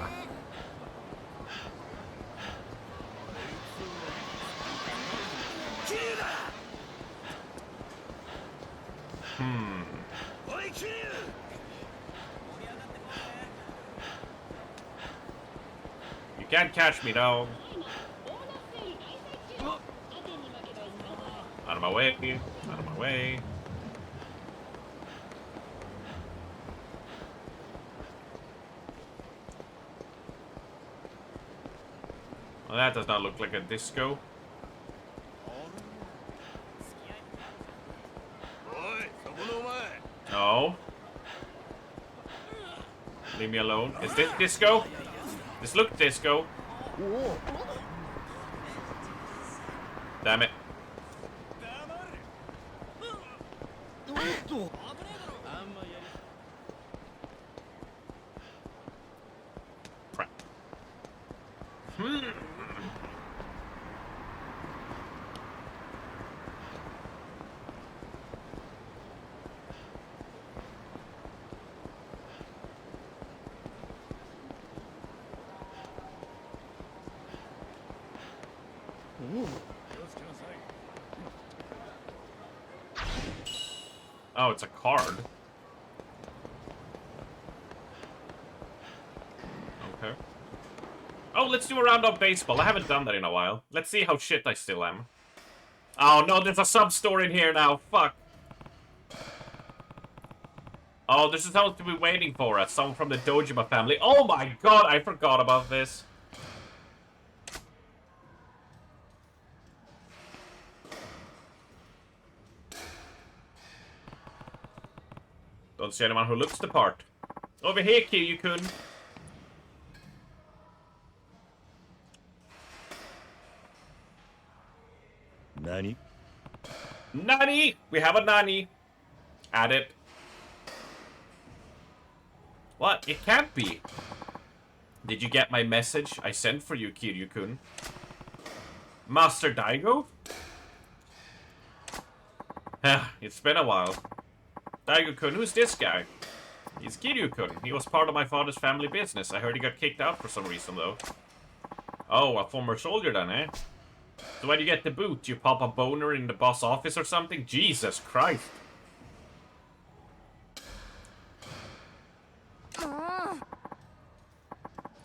You can't catch me, dog. Out of my way. Out of my way. Well, that does not look like a disco. No. Leave me alone. Is this disco? This looks disco. Damn it. Crap. Oh, it's a card. Okay. Oh, let's do a round of baseball. I haven't done that in a while. Let's see how shit I still am. Oh no, there's a sub-store in here now. Fuck. Oh, this is supposed to be waiting for us. Someone from the Dojima family. Oh my god, I forgot about this. Don't see anyone who looks the part. Over here, Kiryu-kun. Nani? Nani! We have a Nani. Add it. What? It can't be. Did you get my message I sent for you, Kiryu-kun? Master Daigo? It's been a while. Daigo-kun, who's this guy? He's Kiryu-kun. He was part of my father's family business. I heard he got kicked out for some reason, though. Oh, a former soldier then, eh? So when you get the boot, you pop a boner in the boss office or something? Jesus Christ.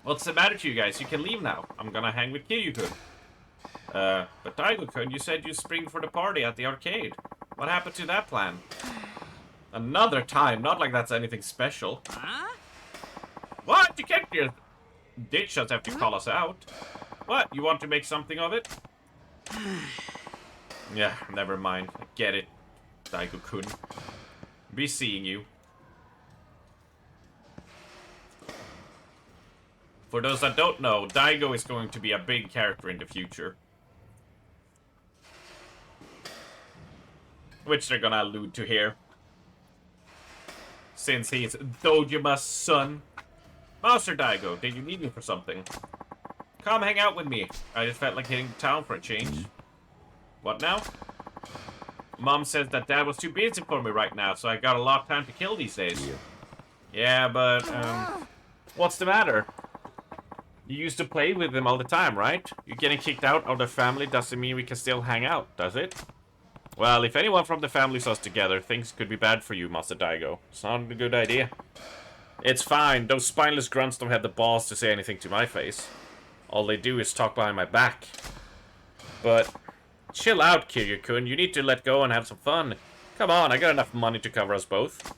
What's the matter to you guys? You can leave now. I'm gonna hang with Kiryu-kun. But Daigo-kun, you said you spring for the party at the arcade. What happened to that plan? Another time. Not like that's anything special. Huh? What? You can't just ditch us after you call us out. What? You want to make something of it? Yeah, never mind. I get it. Daigo-kun. Be seeing you. For those that don't know, Daigo is going to be a big character in the future. Which they're gonna allude to here. Since he's Dojima's son. Master Daigo, did you need me for something? Come hang out with me. I just felt like hitting town for a change. What now? Mom says that Dad was too busy for me right now, so I got a lot of time to kill these days. Yeah, but, what's the matter? You used to play with them all the time, right? You getting kicked out of the family doesn't mean we can still hang out, does it? Well, if anyone from the family saw us together, things could be bad for you, Master Daigo. It's not a good idea. It's fine. Those spineless grunts don't have the balls to say anything to my face. All they do is talk behind my back. But chill out, Kiryu-kun. You need to let go and have some fun. Come on, I got enough money to cover us both.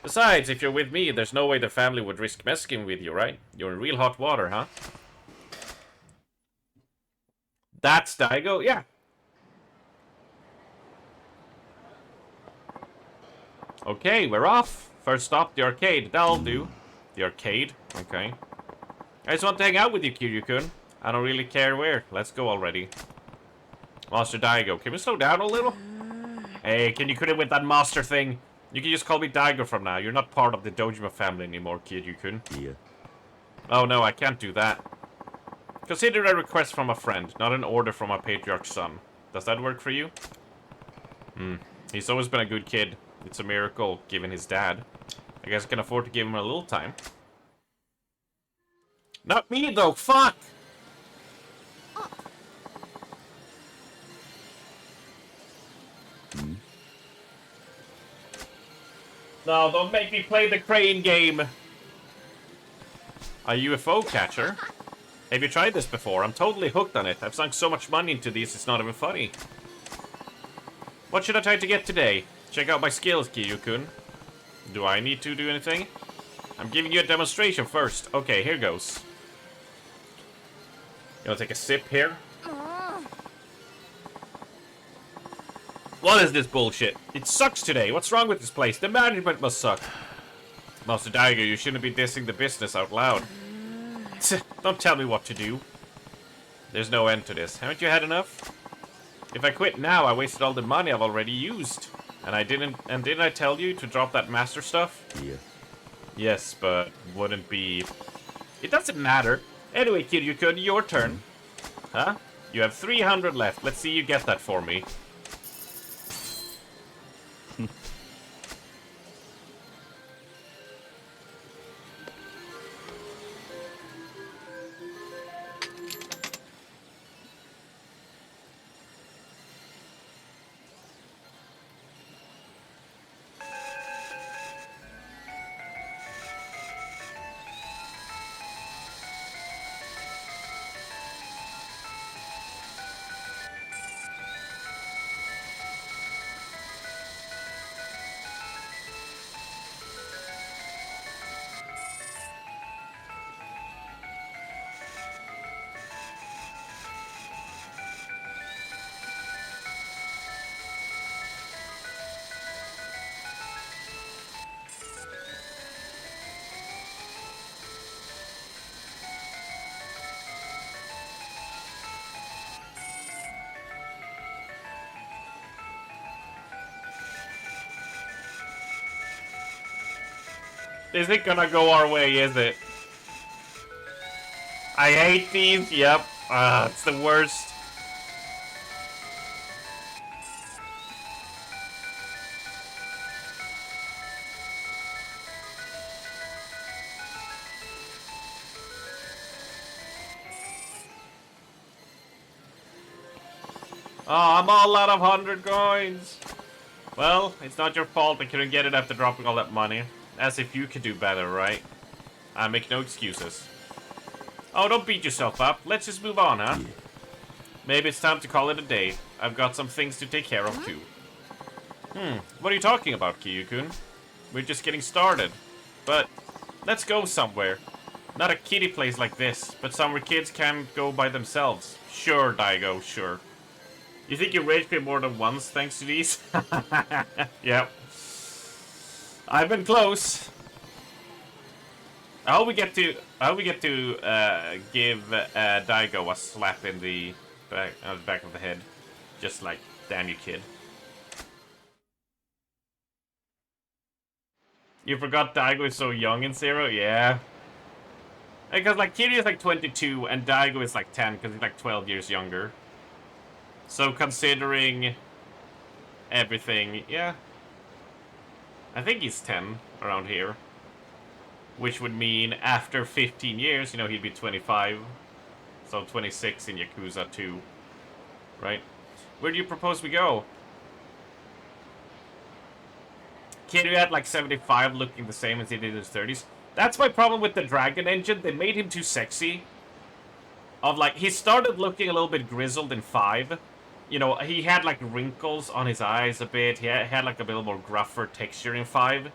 Besides, if you're with me, there's no way the family would risk messing with you, right? You're in real hot water, huh? That's Daigo? Yeah. Okay, we're off. First stop, the arcade. That'll do. The arcade? Okay. I just want to hang out with you, Kiryu-kun. I don't really care where. Let's go already. Master Daigo, can we slow down a little? Hey, can you quit it with that master thing? You can just call me Daigo from now. You're not part of the Dojima family anymore, Kiryu-kun. Yeah. Oh no, I can't do that. Consider a request from a friend, not an order from a patriarch's son. Does that work for you? He's always been a good kid. It's a miracle, given his dad. I guess I can afford to give him a little time. Not me, though! Fuck! No, don't make me play the crane game! A UFO catcher? Have you tried this before? I'm totally hooked on it. I've sunk so much money into these, it's not even funny. What should I try to get today? Check out my skills, Kiryu-kun. Do I need to do anything? I'm giving you a demonstration first. Okay, here goes. You wanna take a sip here? What is this bullshit? It sucks today. What's wrong with this place? The management must suck. Master Daigo, you shouldn't be dissing the business out loud. Don't tell me what to do. There's no end to this. Haven't you had enough? If I quit now, I wasted all the money I've already used. And didn't I tell you to drop that master stuff? Yeah. Yes, but wouldn't be... It doesn't matter. Anyway, Kiryu-kun, your turn. Huh? You have 300 left. Let's see you get that for me. Is it gonna go our way, is it? I hate these, yep. It's the worst. Oh, I'm all out of 100 coins. Well, it's not your fault I couldn't get it after dropping all that money. As if you could do better, right? I make no excuses. Oh, don't beat yourself up. Let's just move on, huh? Maybe it's time to call it a day. I've got some things to take care of, too. What are you talking about, Kiryu-kun? We're just getting started. But let's go somewhere. Not a kiddie place like this, but somewhere kids can go by themselves. Sure, Daigo, sure. You think you rage quit more than once thanks to these? Yep. I've been close. I hope we get to give Daigo a slap in the back of the head, just like damn you, kid. You forgot Daigo is so young in Zero? Yeah. Because like Kiryu is like 22 and Daigo is like 10 because he's like 12 years younger. So considering everything, yeah. I think he's 10 around here. which would mean after 15 years, you know, he'd be 25. So 26 in Yakuza 2, right? Where do you propose we go? Kiryu at like 75 looking the same as he did in his 30s. That's my problem with the Dragon Engine. They made him too sexy. Of like, he started looking a little bit grizzled in 5. You know, he had like wrinkles on his eyes a bit. He had like a little more gruffer texture in 5.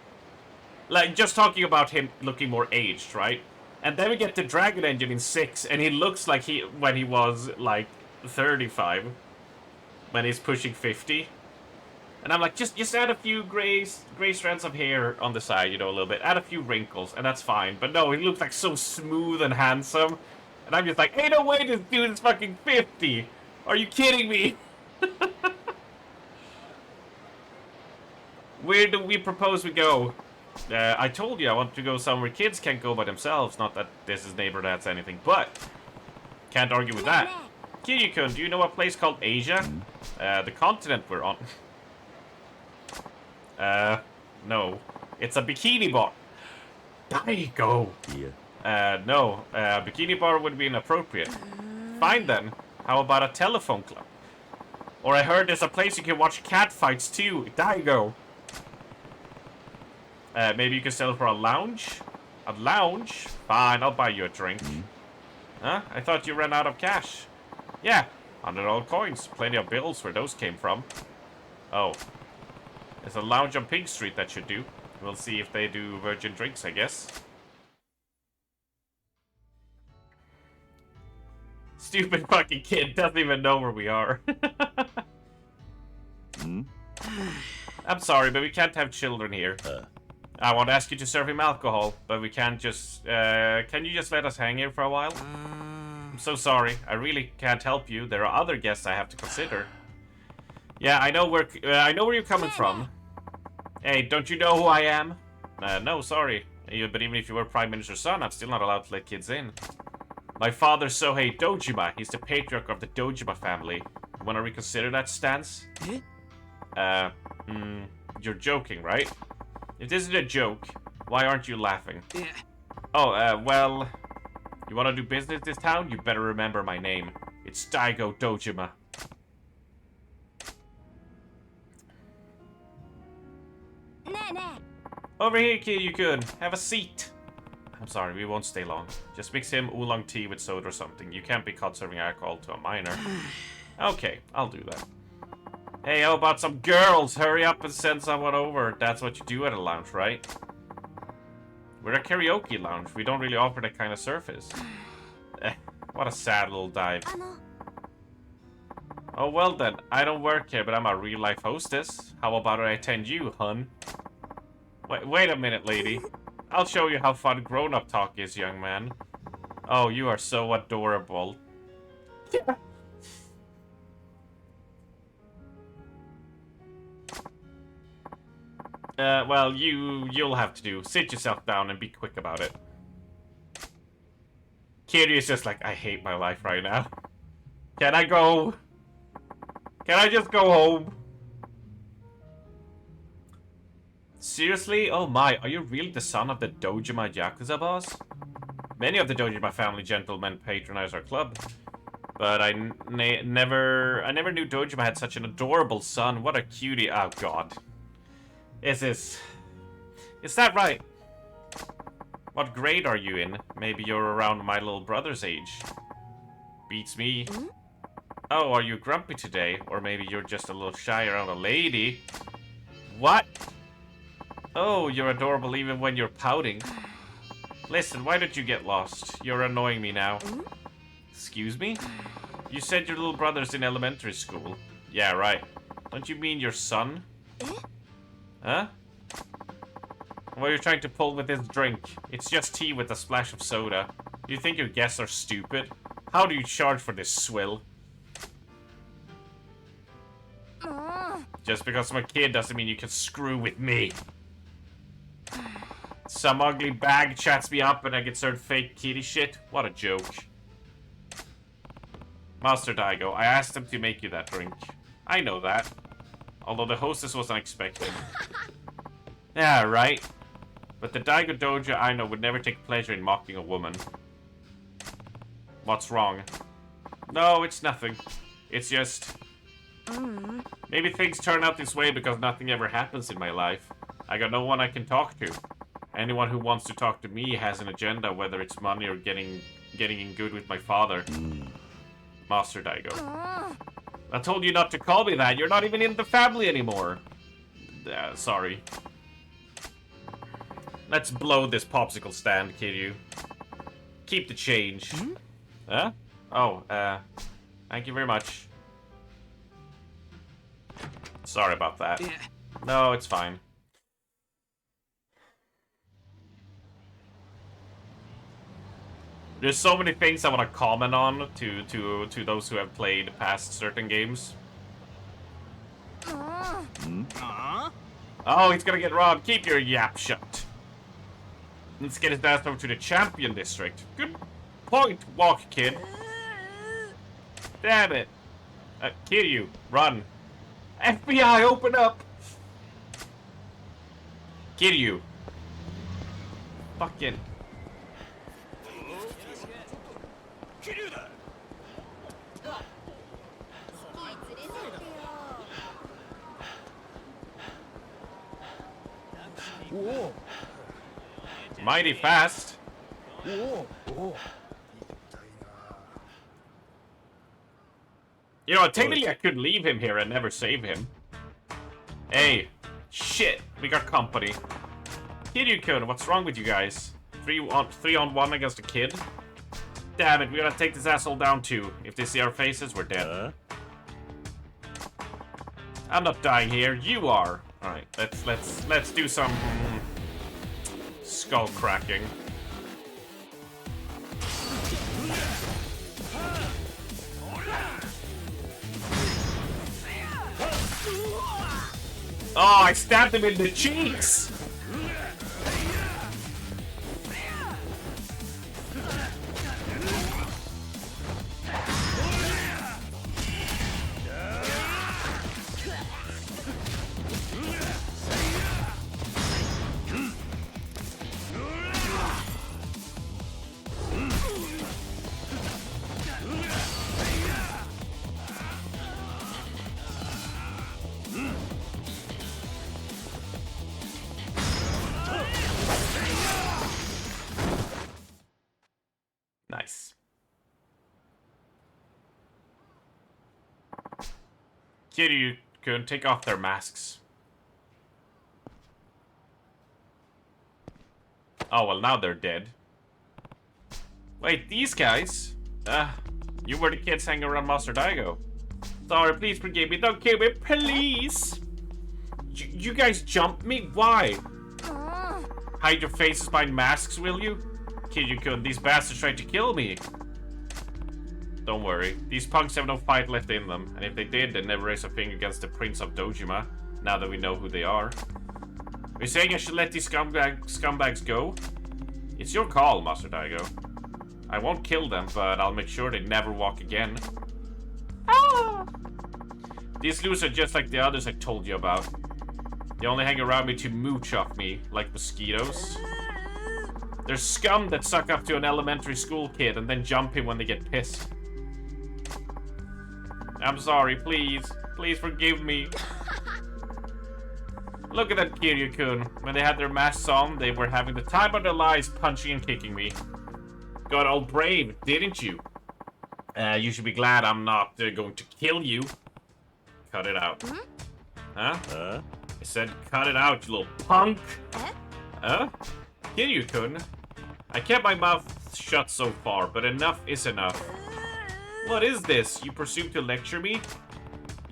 Like, just talking about him looking more aged, right? And then we get the Dragon Engine in 6, and he looks like when he was like 35. When he's pushing 50. And I'm like, just add a few gray strands of hair on the side, you know, a little bit. Add a few wrinkles, and that's fine. But no, he looks like so smooth and handsome. And I'm just like, ain't no way this dude is fucking 50. Are you kidding me? Where do we propose we go? I told you I want to go somewhere kids can't go by themselves. Not that this is neighbor that's anything, but can't argue with that. Kiryu-kun, do you know a place called Asia? The continent we're on. No. It's a bikini bar. There you go. Yeah. No. Bikini bar would be inappropriate. Fine then. How about a telephone club? Or I heard there's a place you can watch cat fights too. There you go. Maybe you can sell it for a lounge? A lounge? Fine, I'll buy you a drink. Huh? I thought you ran out of cash. Yeah, $100 coins. Plenty of bills where those came from. Oh. There's a lounge on Pink Street that should do. We'll see if they do virgin drinks, I guess. Stupid fucking kid doesn't even know where we are. I'm sorry, but we can't have children here. I want to ask you to serve him alcohol, but we can't just... can you just let us hang here for a while? I'm so sorry. I really can't help you. There are other guests I have to consider. Yeah, I know where you're coming from. Hey, don't you know who I am? No, sorry. But even if you were Prime Minister's son, I'm still not allowed to let kids in. My father's Sohei Dojima. He's the patriarch of the Dojima family. You want to reconsider that stance? You're joking, right? If this isn't a joke, why aren't you laughing? Oh, well... You want to do business this town? You better remember my name. It's Daigo Dojima. Over here, Kiryu-kun. Have a seat. I'm sorry, we won't stay long. Just mix him oolong tea with soda or something. You can't be caught serving alcohol to a minor. Okay, I'll do that. Hey, how about some girls? Hurry up and send someone over. That's what you do at a lounge, right? We're a karaoke lounge. We don't really offer that kind of service. What a sad little dive. Oh, well then. I don't work here, but I'm a real-life hostess. How about I attend you, hun? Wait a minute, lady. I'll show you how fun grown-up talk is, young man. Oh, you are so adorable. Well, you'll have to do. Sit yourself down and be quick about it. Kiryu is just like, I hate my life right now. Can I go? Can I just go home? Seriously? Oh my, are you really the son of the Dojima Yakuza boss? Many of the Dojima family gentlemen patronize our club. But I never knew Dojima had such an adorable son. What a cutie. Oh god. Is that right? What grade are you in? Maybe you're around my little brother's age. Beats me. Oh, are you grumpy today? Or maybe you're just a little shy around a lady? What? Oh, you're adorable even when you're pouting. Listen, why don't you get lost? You're annoying me now. Excuse me? You said your little brother's in elementary school. Yeah, right. Don't you mean your son? Huh? What are you trying to pull with this drink? It's just tea with a splash of soda. Do you think your guests are stupid? How do you charge for this swill? Just because I'm a kid doesn't mean you can screw with me. Some ugly bag chats me up and I get served fake kitty shit. What a joke. Master Daigo, I asked him to make you that drink. I know that. Although the hostess was unexpected. Yeah, right. But the Daigo Dojo I know would never take pleasure in mocking a woman. What's wrong? No, it's nothing. It's just... Maybe things turn out this way because nothing ever happens in my life. I got no one I can talk to. Anyone who wants to talk to me has an agenda, whether it's money or getting in good with my father. Master Daigo. I told you not to call me that. You're not even in the family anymore. Sorry. Let's blow this popsicle stand, Kiryu. Keep the change. Huh? Oh, thank you very much. Sorry about that. No, it's fine. There's so many things I want to comment on to those who have played past certain games. Oh, he's gonna get robbed. Keep your yap shut. Let's get his ass over to the champion district. Good point, walk, kid. Damn it. Kiryu, run. FBI, open up. Kiryu. Fucking... Mighty fast. You know, technically I could leave him here and never save him. Hey, shit, we got company. Kiryu-kun, what's wrong with you guys? 3-on-1 against a kid? Damn it, we gotta take this asshole down too. If they see our faces, we're dead. I'm not dying here, you are. Alright, let's do some skull cracking. Oh, I stabbed him in the cheeks! Nice. Kiryu-kun, take off their masks. Oh, well, now they're dead. Wait, these guys? You were the kids hanging around Master Daigo. Sorry, please forgive me. Don't kill me, please. You guys jumped me? Why? Hide your faces behind masks, will you? Kiryu-kun, these bastards tried to kill me. Don't worry, these punks have no fight left in them, and if they did, they'd never raise a finger against the Prince of Dojima, now that we know who they are. Are you saying I should let these scumbags go? It's your call, Master Daigo. I won't kill them, but I'll make sure they never walk again. Ah! These loose are just like the others I told you about. They only hang around me to mooch off me, like mosquitoes. They're scum that suck up to an elementary school kid and then jump him when they get pissed. I'm sorry, please. Please forgive me. Look at that Kiryu-kun. When they had their masks on, they were having the time of their lives punching and kicking me. Got all brave, didn't you? You should be glad I'm not going to kill you. Cut it out. Huh? I said cut it out, you little punk. Huh? Kiryu-kun. I kept my mouth shut so far, but enough is enough. What is this? You presume to lecture me?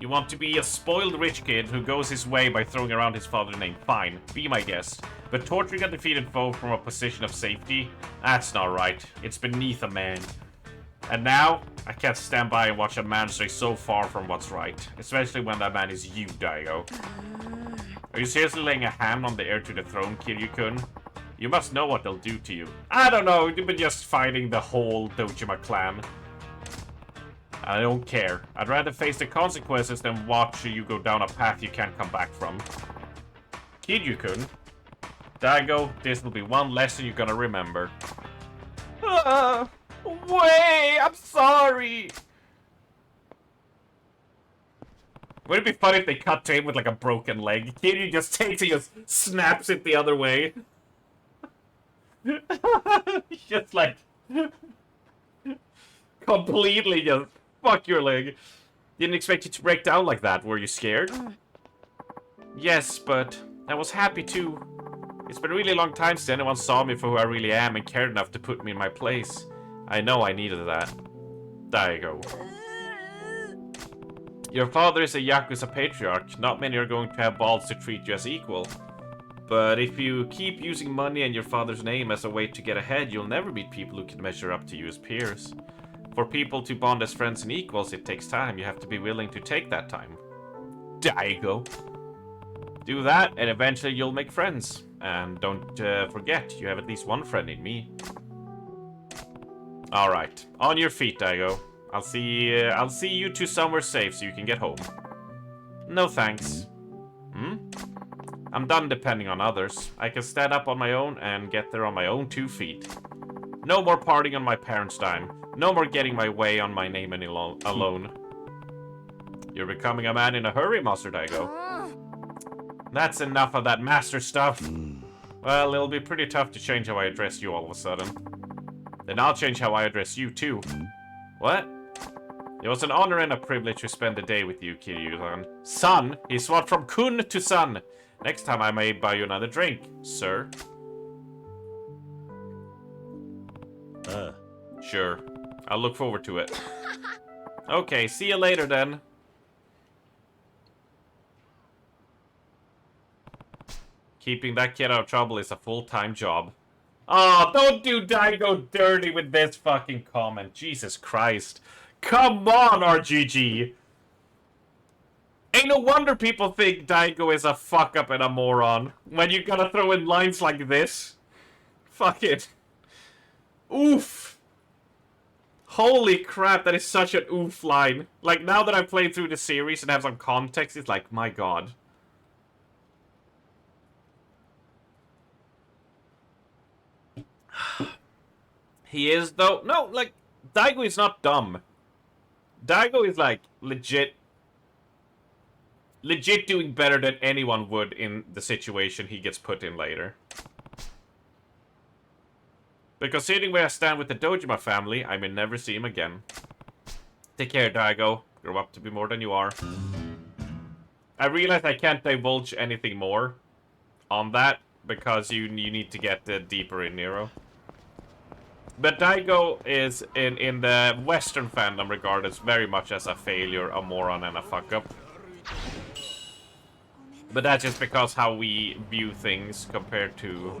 You want to be a spoiled rich kid who goes his way by throwing around his father's name. Fine, be my guest. But torturing a defeated foe from a position of safety? That's not right. It's beneath a man. And now, I can't stand by and watch a man stray so far from what's right. Especially when that man is you, Daigo. Are you seriously laying a hand on the heir to the throne, Kiryu-kun? You must know what they'll do to you. I don't know, you've been just fighting the whole Dojima clan. I don't care. I'd rather face the consequences than watch you go down a path you can't come back from. Kiryu-kun, Daigo, this will be one lesson you're gonna remember. Wait, I'm sorry. Would it be funny if they cut to him with like a broken leg? Kiryu just takes it, just snaps it the other way. Just like completely just fuck your leg. Didn't expect you to break down like that. Were you scared? Yes, but I was happy too. It's been a really long time since anyone saw me for who I really am and cared enough to put me in my place. I know I needed that. Daigo. Your father is a Yakuza patriarch. Not many are going to have balls to treat you as equal. But if you keep using money and your father's name as a way to get ahead, you'll never meet people who can measure up to you as peers. For people to bond as friends and equals, it takes time. You have to be willing to take that time. Daigo. Do that, and eventually you'll make friends. And don't forget, you have at least one friend in me. Alright, on your feet, Daigo. I'll see you two somewhere safe so you can get home. No thanks. I'm done depending on others. I can stand up on my own and get there on my own 2 feet. No more partying on my parents' dime. No more getting my way on my name any alone. You're becoming a man in a hurry, Master Daigo. That's enough of that master stuff. Well, it'll be pretty tough to change how I address you all of a sudden. Then I'll change how I address you too. What? It was an honor and a privilege to spend the day with you, Kiryu-san. Son? He swapped from kun to son. Next time I may buy you another drink, sir. Sure. I'll look forward to it. Okay, see you later then. Keeping that kid out of trouble is a full-time job. Oh, don't do Daigo dirty with this fucking comment. Jesus Christ. Come on, RGG. Ain't no wonder people think Daigo is a fuck-up and a moron. When you gotta throw in lines like this. Fuck it. Oof. Holy crap, that is such an oof line. Like, now that I've played through the series and have some context, it's like, my god. He is, though. No, like, Daigo is not dumb. Daigo is, like, legit doing better than anyone would in the situation he gets put in later. But considering where I stand with the Dojima family, I may never see him again. Take care, Daigo. Grow up to be more than you are. I realize I can't divulge anything more on that, because you need to get deeper in Nero. But Daigo is, in the Western fandom, regarded very much as a failure, a moron, and a fuck-up. But that's just because how we view things compared to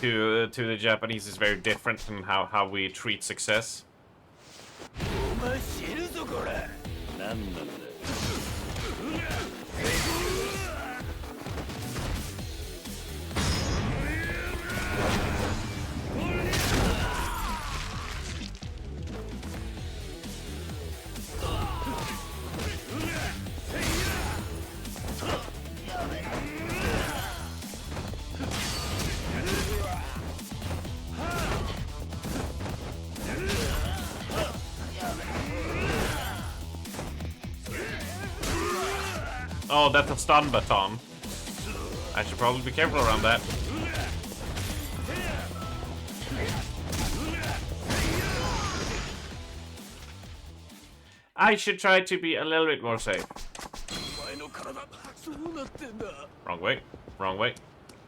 the Japanese is very different in how we treat success. Oh, that's a stun baton. I should probably be careful around that. I should try to be a little bit more safe. Wrong way. Wrong way.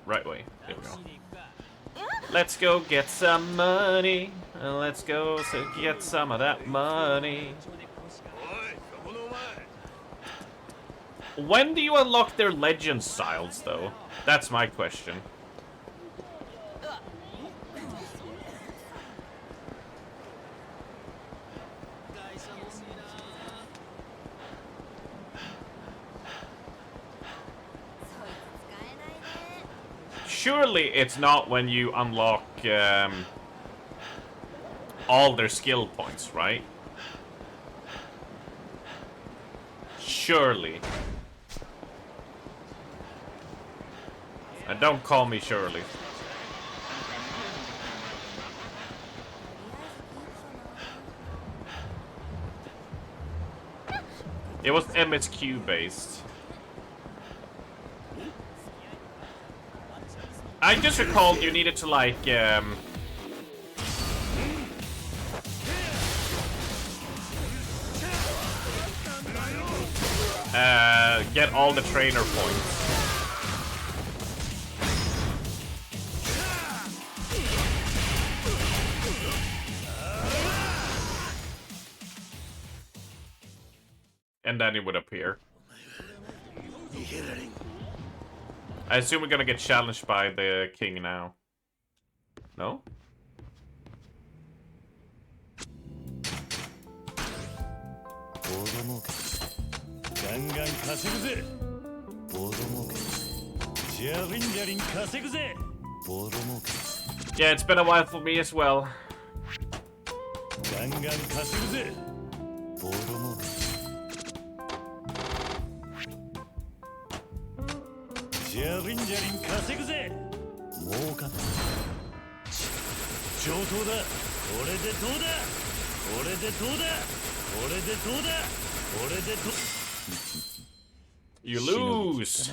Right way. There we go. Let's go get some money. Let's go get some of that money. When do you unlock their legend styles, though? That's my question. Surely it's not when you unlock all their skill points, right? Surely. And don't call me Shirley. It was MSQ based. I just recalled you needed to like get all the trainer points. And then it would appear. I assume we're gonna get challenged by the king now. No? Yeah, it's been a while for me as well. You lose,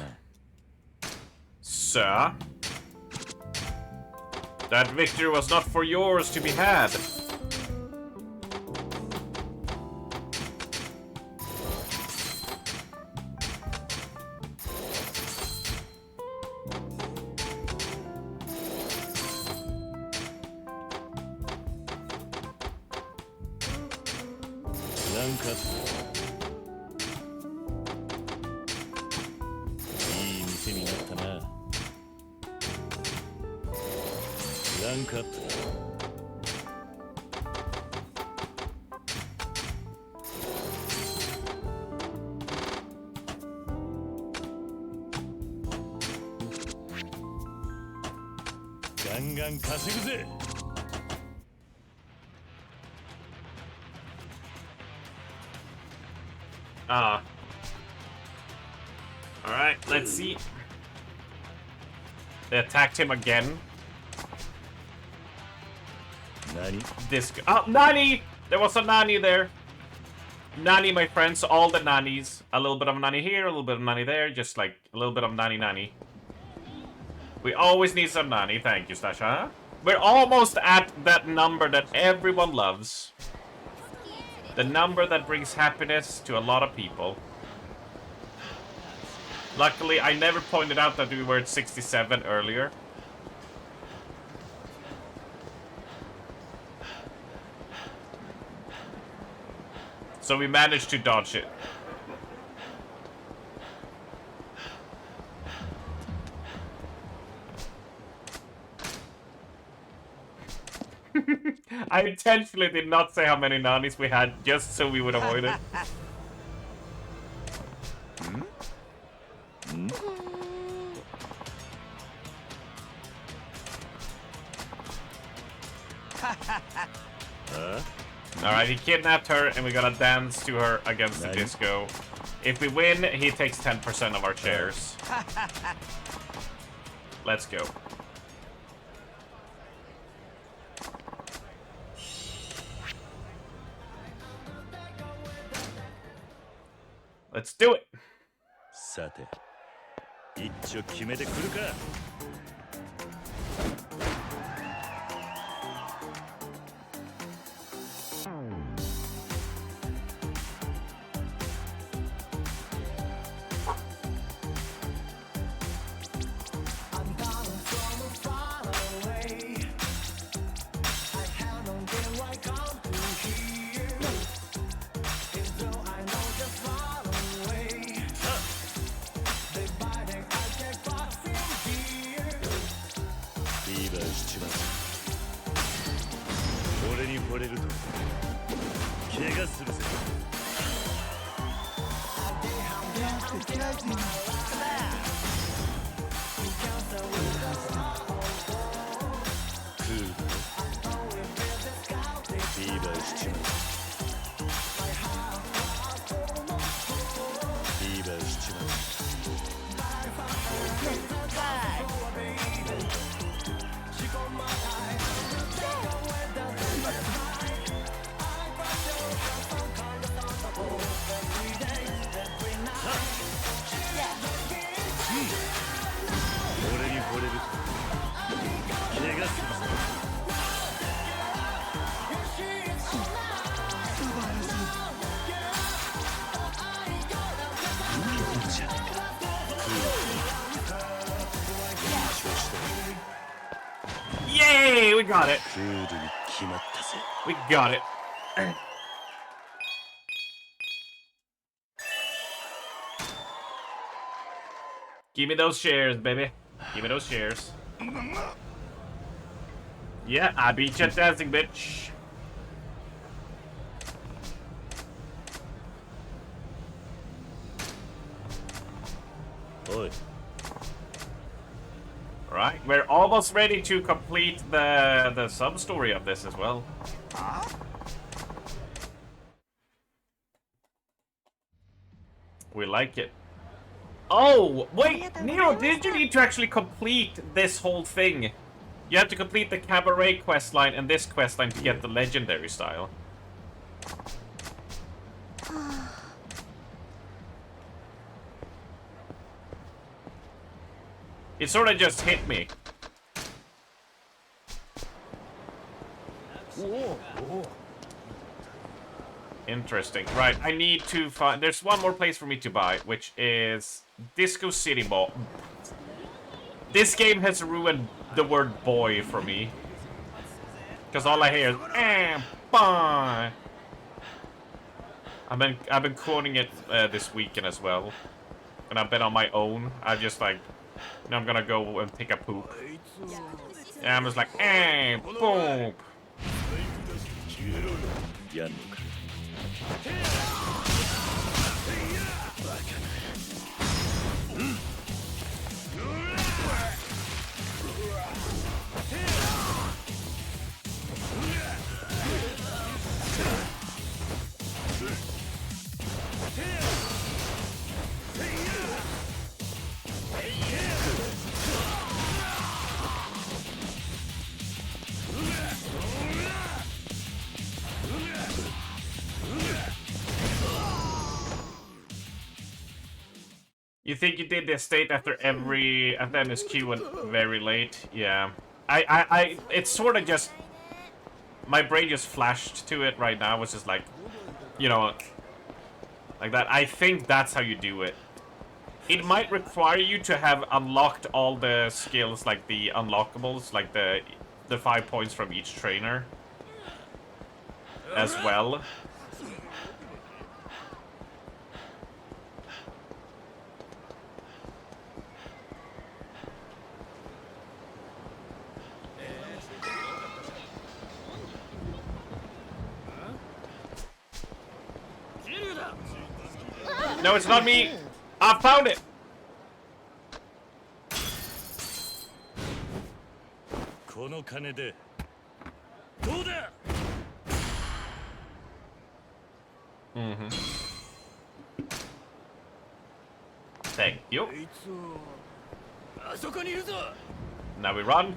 sir. That victory was not for yours to be had. Alright, let's see. They attacked him again. Nani? Oh, Nani! There was a Nani there. Nani, my friends, all the Nanis. A little bit of Nani here, a little bit of Nani there, just like a little bit of Nani. We always need some Nani. Thank you, Stasha. We're almost at that number that everyone loves. The number that brings happiness to a lot of people. Luckily, I never pointed out that we were at 67 earlier. So we managed to dodge it. I intentionally did not say how many Nanis we had, just so we would avoid it. Alright, he kidnapped her, and we gotta dance to her against the disco. If we win, he takes 10% of our shares. Let's go. Let's do it. さて、一丁決めてくるか。俺に惚れると怪我するぜ。クールフィーバーしちまう。フィーバーしちまう。got it. クールに決まったぜ。 We got it. Give me those shares, baby. Give me those shares. Yeah, I beat you at dancing, bitch. Oi. Right, we're almost ready to complete the sub-story of this as well. We like it. Oh, wait, Nero, did you need to actually complete this whole thing? You have to complete the Cabaret questline and this questline to get the legendary style. It sort of just hit me. Interesting. Right, I need to find... There's one more place for me to buy, which is Disco City Mall. This game has ruined the word boy for me. Because all I hear is... Bye. I've been quoting it this weekend as well. And I've been on my own. I'm just like... I'm gonna go and take a poop. And I'm just like... Poop. やんのか。 You think you did the estate after MSQ went very late? Yeah. It's sort of just... My brain just flashed to it right now, which is like... You know... Like that. I think that's how you do it. It might require you to have unlocked all the skills, like the unlockables, like the 5 points from each trainer. As well. No, it's not me. I found it. この金でどうだ。 Thank you. あいつをあそこにいるぞ。 Now we run.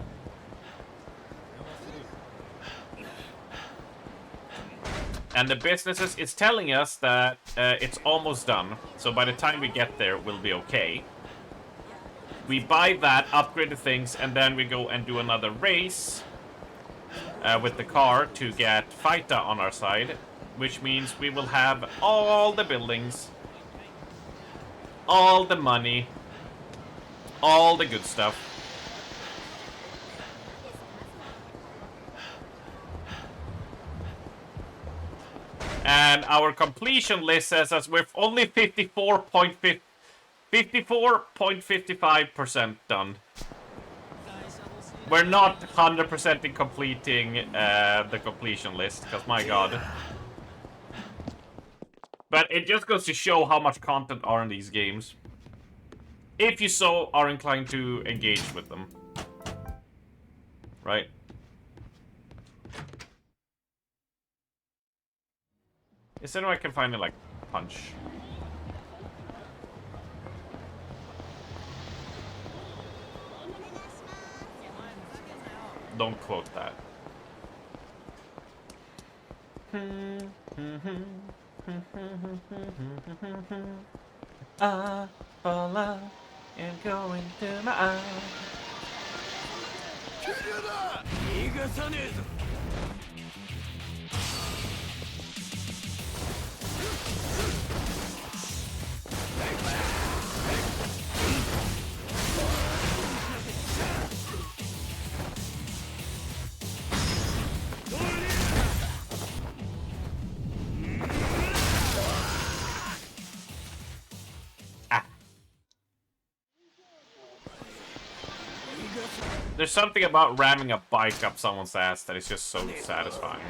And the businesses is telling us that it's almost done. So by the time we get there, we'll be okay. We buy that, upgrade the things, and then we go and do another race with the car to get Faita on our side. Which means we will have all the buildings, all the money, all the good stuff. And our completion list says us we're only 54.55% done. We're not 100% in completing the completion list, because my god. But it just goes to show how much content are in these games. If you so are inclined to engage with them. Right? Is there no way I can find it, like, punch? Don't quote that. I fall out and go into my eyes. 逃がさねえぞ。 Right, There's something about ramming a bike up someone's ass that is just so satisfying,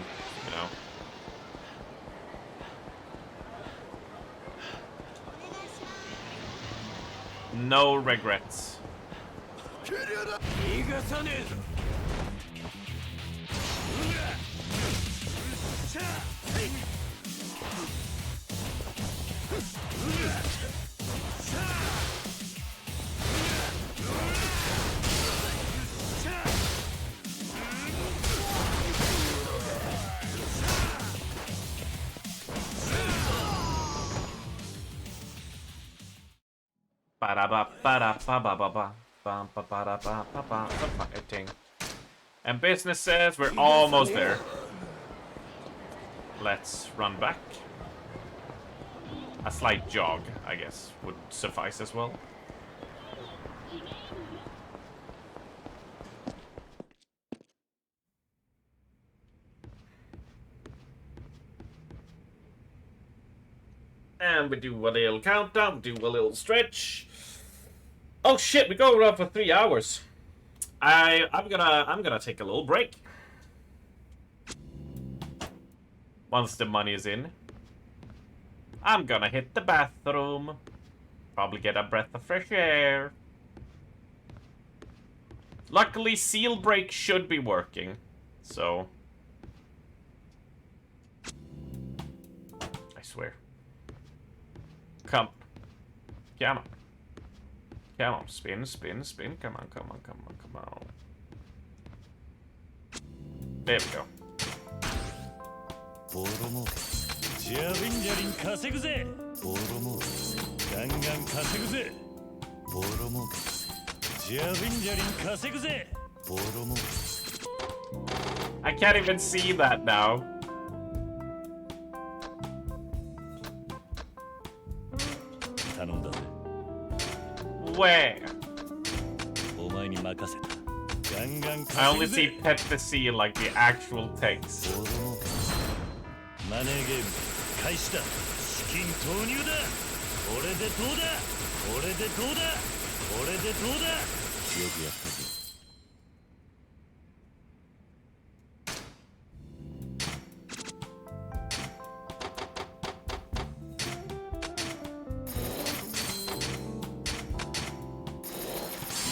you know? No regrets. Fighting. And business says we're almost there. Let's run back. A slight jog, I guess, would suffice as well. And we do a little countdown, we do a little stretch. Oh shit, we go around for 3 hours. I'm gonna take a little break. Once the money is in. I'm gonna hit the bathroom. Probably get a breath of fresh air. Luckily, seal brake should be working. So. I swear. Come. Come on. Come on. Spin, spin, spin. Come on, come on, come on, come on. There we go. ボロ儲けジャリンジャリン稼ぐぜボロ儲けガンガン稼ぐぜボロ儲けジャリンジャリン稼ぐぜボロ儲け I can't even see that now. 頼んだぜ Where? お前に任せたガンガン I only 稼ぐ see ぜ pet the sea like the actual text. ボロ儲けマネーゲーム開始だ資金投入だこれでどうだこれでどうだこれでどうだよくやったぜ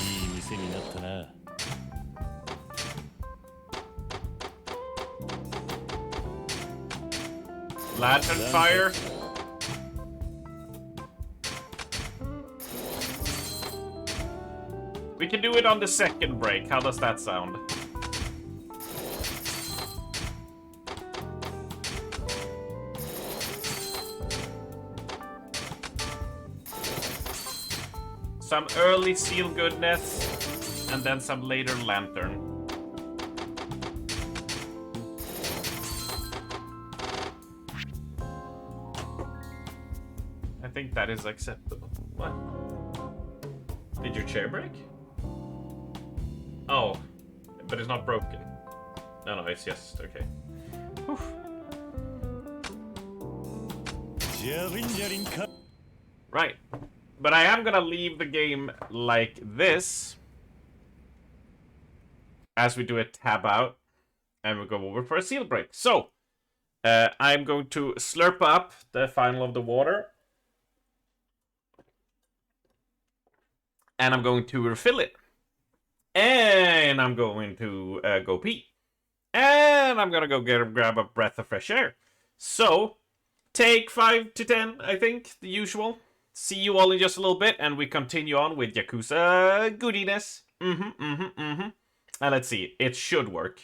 いい店になったな Lantern fire. We can do it on the second break. How does that sound? Some early seal goodness, and then some later lantern. I think that is acceptable. What? Did your chair break? Oh, but it's not broken. No, it's just okay. Whew. Right. But I am gonna leave the game like this. As we do a tab out. And we go over for a seal break. So, I'm going to slurp up the final of the water. And I'm going to refill it. And I'm going to go pee. And I'm gonna go grab a breath of fresh air. So, take 5 to 10, I think, the usual. See you all in just a little bit, and we continue on with Yakuza goodiness. And let's see, it should work.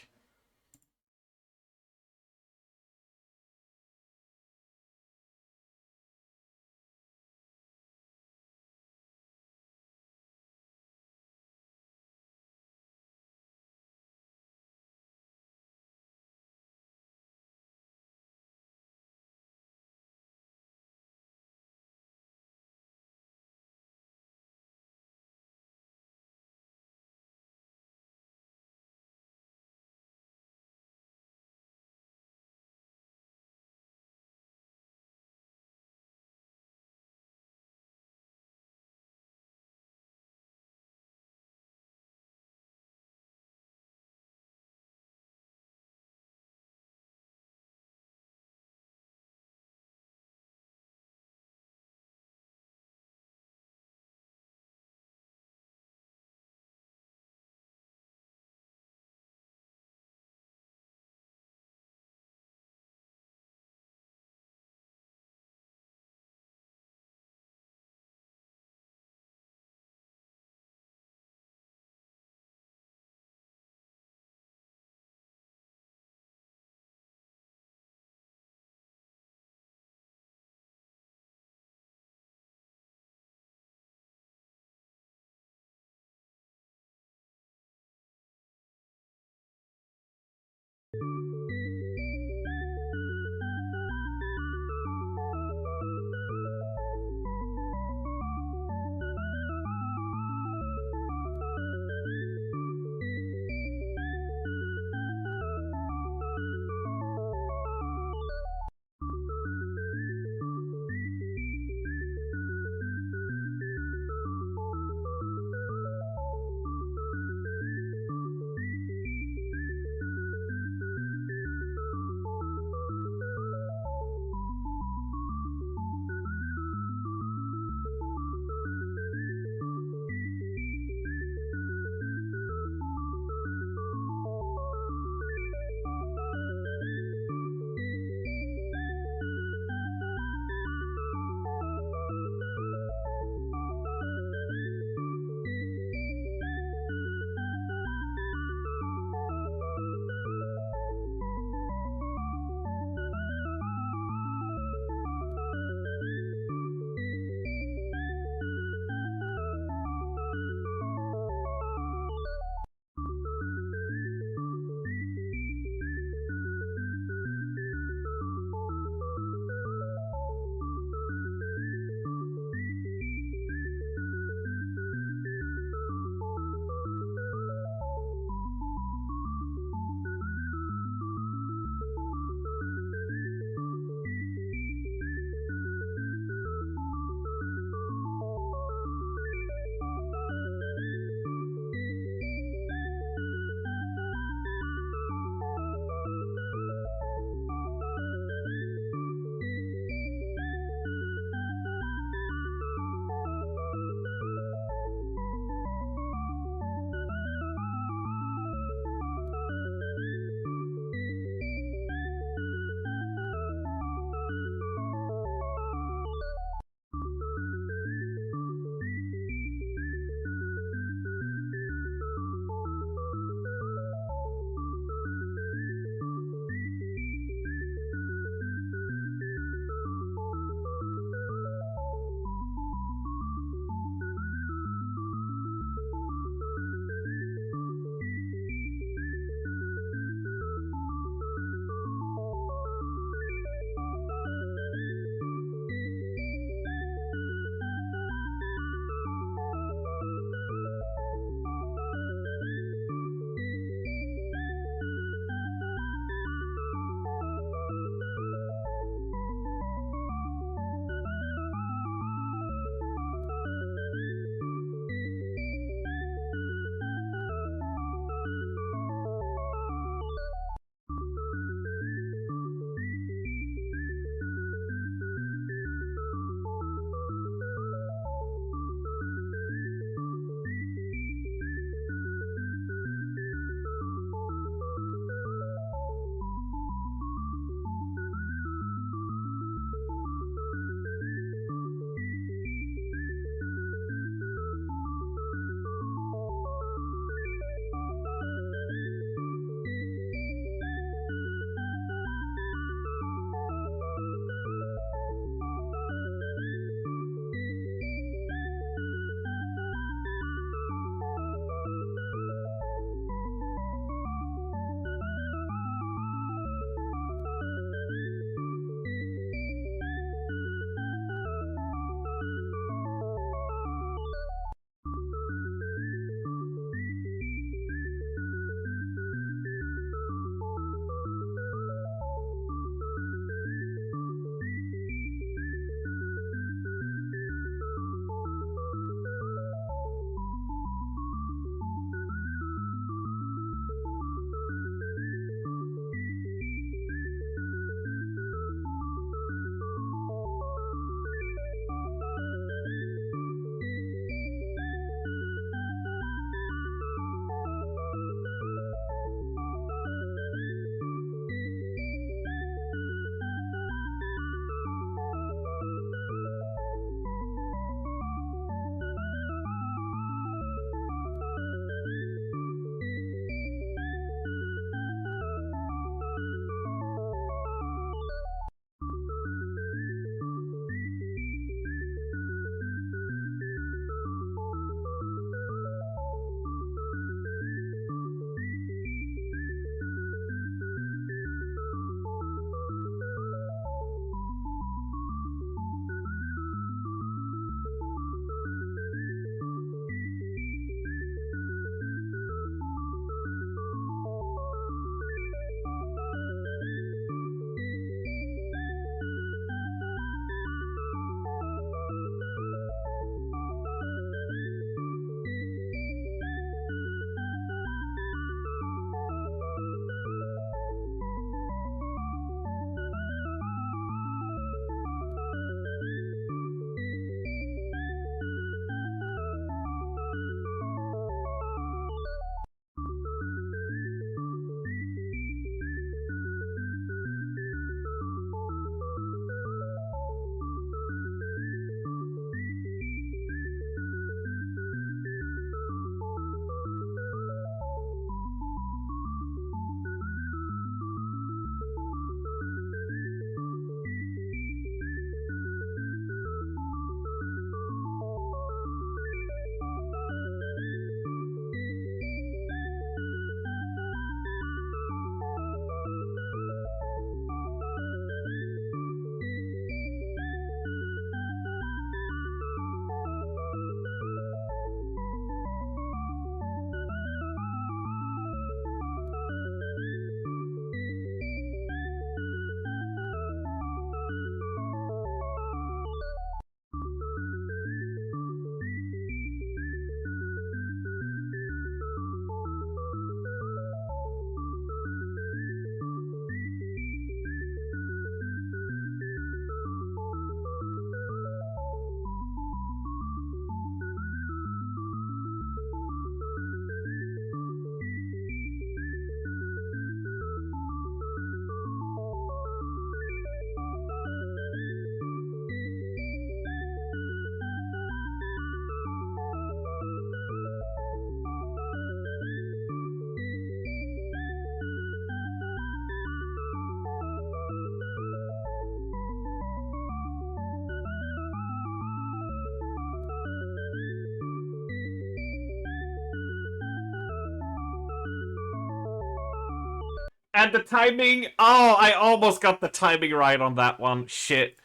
And the timing, oh, I almost got the timing right on that one. Shit.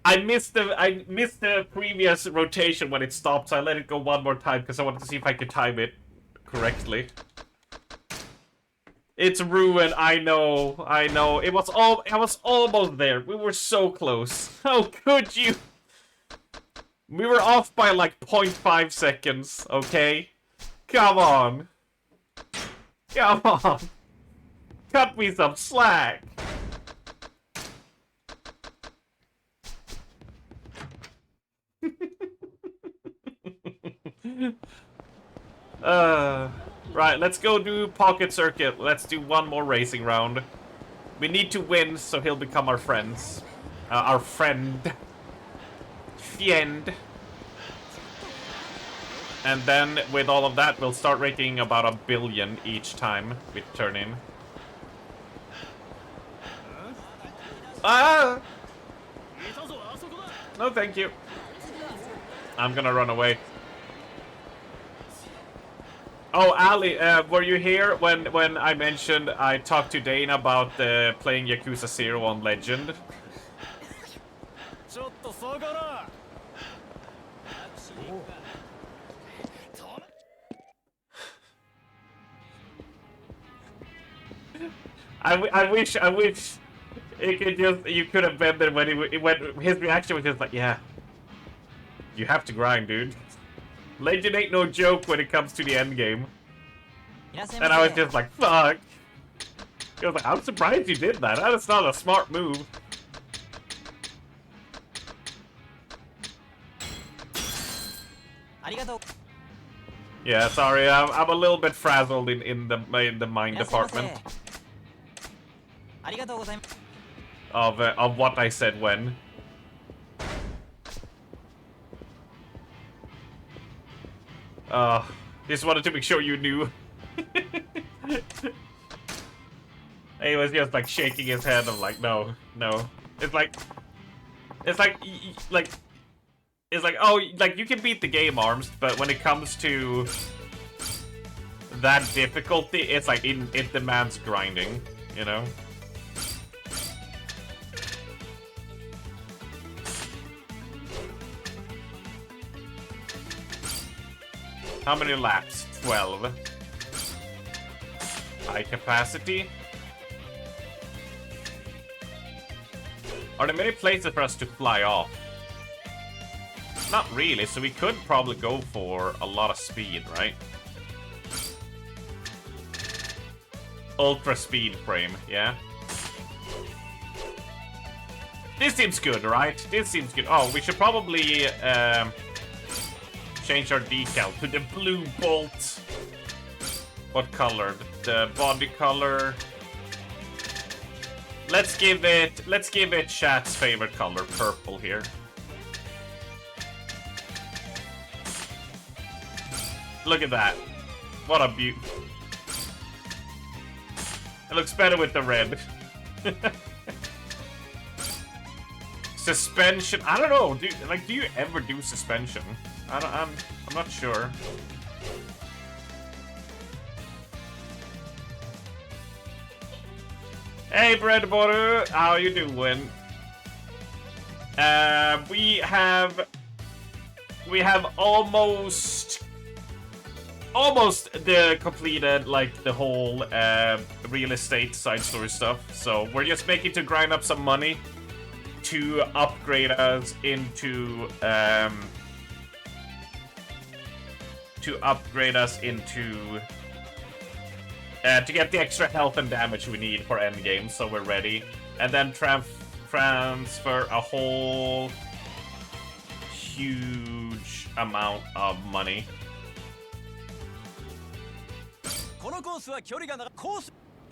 I missed the previous rotation when it stopped, so I let it go one more time because I wanted to see if I could time it correctly. It's ruined, I know. It was I was almost there. We were so close. How could you? We were off by like 0.5 seconds, okay? Come on. Come on. Cut me some slack. Right, let's go do Pocket Circuit. Let's do one more racing round. We need to win so he'll become our friends. Our friend. Fiend. And then with all of that, we'll start raking about 1 billion each time we turn in. Ah! No, thank you. I'm gonna run away. Oh, Ali, were you here when I mentioned I talked to Dane about playing Yakuza 0 on Legend? I wish it could you could have been there when his reaction was just like, yeah, you have to grind, dude. Legend ain't no joke when it comes to the end game. And I was just like, fuck. He was like, I'm surprised you did that. That's not a smart move. Yeah, sorry, I'm a little bit frazzled in the mind department. Of what I said when. Just wanted to make sure you knew. He was just like shaking his head. I'm like, no. It's like, oh, like you can beat the game, Arms, but when it comes to that difficulty, it's like it demands grinding, you know. How many laps? 12. High capacity. Are there many places for us to fly off? Not really, so we could probably go for a lot of speed, right? Ultra speed frame, yeah. This seems good, right? This seems good. Oh, we should probably change our decal to the blue bolt. What color? The body color. Let's give it chat's favorite color, purple here. Look at that. What a beaut. It looks better with the red. Suspension. I don't know. Do you ever do suspension? I'm not sure. Hey, Bread Butter, how you doing? We have almost the completed, like, the whole real estate side story stuff. So we're just making to grind up some money to upgrade us into to get the extra health and damage we need for endgame, so we're ready. And then transfer a whole huge amount of money.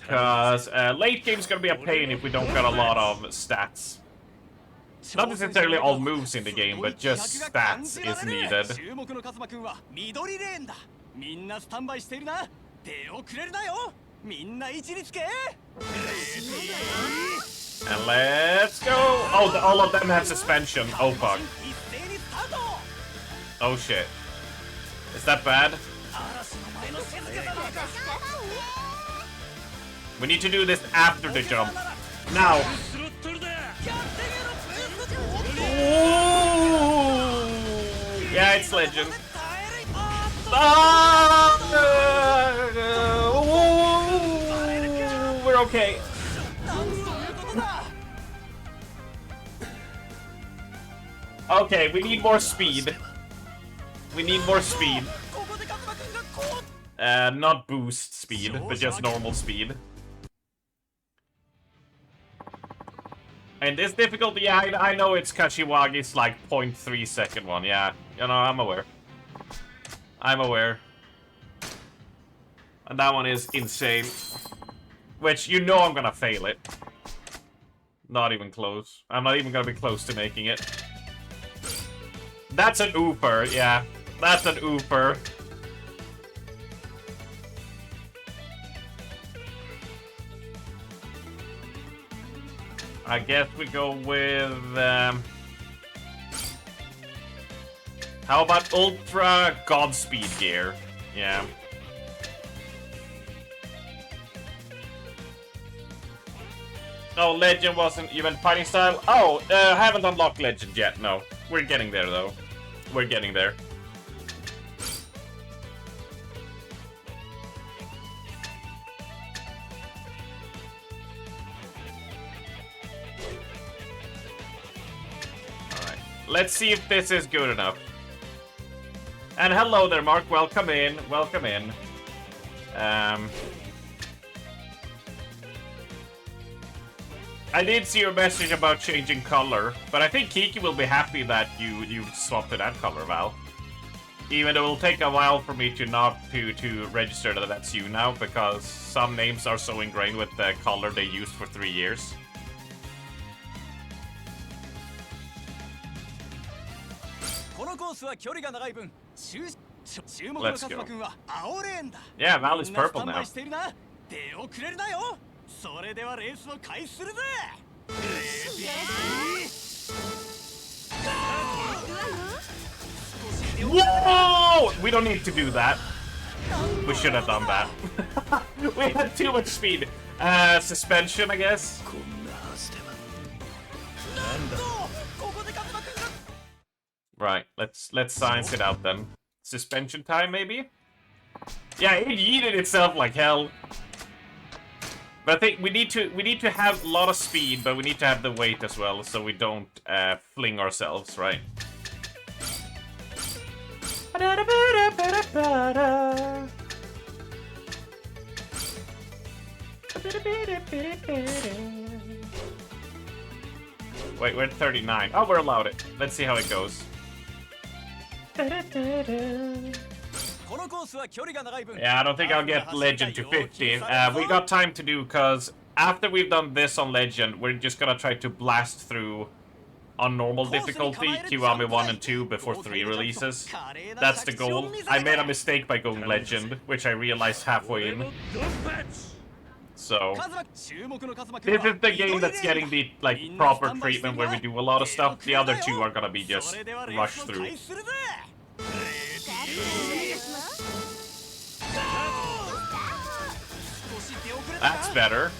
Because late game's gonna be a pain if we don't got a lot of stats. Not necessarily all moves in the game, but just stats is needed. And let's go! Oh, all of them have suspension. Oh, fuck. Oh, shit. Is that bad? We need to do this after the jump. Now. Ooh. Yeah, it's legend. We're okay. Okay, we need more speed. We need more speed. Not boost speed, but just normal speed. And this difficulty, yeah, I know it's Kashiwagi's like 0.3 second one, yeah. You know, I'm aware. I'm aware. And that one is insane. Which, you know I'm gonna fail it. Not even close. I'm not even gonna be close to making it. That's an ooper, yeah. That's an ooper. I guess we go with... how about Ultra Godspeed gear? Yeah. No, Legend wasn't even fighting style. Oh, I haven't unlocked Legend yet, no. We're getting there, though. We're getting there. Alright. Let's see if this is good enough. And hello there, Mark. Welcome in. Welcome in. I did see your message about changing color, but I think Kiki will be happy that you swapped to that color, Val. Even though it will take a while for me to to register that that's you now, because some names are so ingrained with the color they used for 3 years. Let's go. Yeah, Val is purple now. Whoa! We don't need to do that. We should have done that. We had too much speed. Suspension, I guess. Right, let's science it out then. Suspension time, maybe? Yeah, it yeeted itself like hell. But I think we need to have a lot of speed, but we need to have the weight as well, so we don't fling ourselves, right? Wait, we're at 39. Oh, we're allowed it. Let's see how it goes. Yeah, I don't think I'll get Legend to 50. We got time to do, because after we've done this on Legend, we're just gonna try to blast through on normal difficulty, Kiwami 1 and 2 before 3 releases. That's the goal. I made a mistake by going Legend, which I realized halfway in. So, this is the game that's getting the proper treatment where we do a lot of stuff. The other two are gonna be just rushed through. That's better.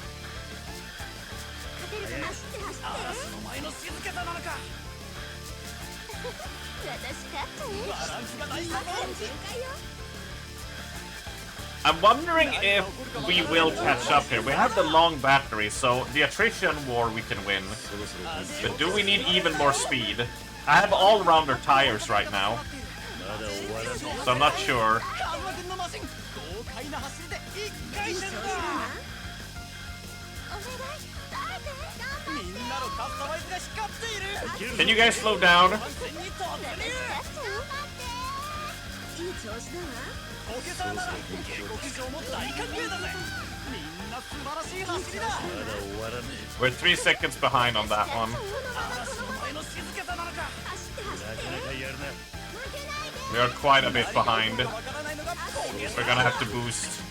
I'm wondering if we will catch up here. We have the long battery, so the attrition war we can win. But do we need even more speed? I have all-rounder tires right now, so I'm not sure. Can you guys slow down? We're 3 seconds behind on that one. We are quite a bit behind. We're gonna have to boost.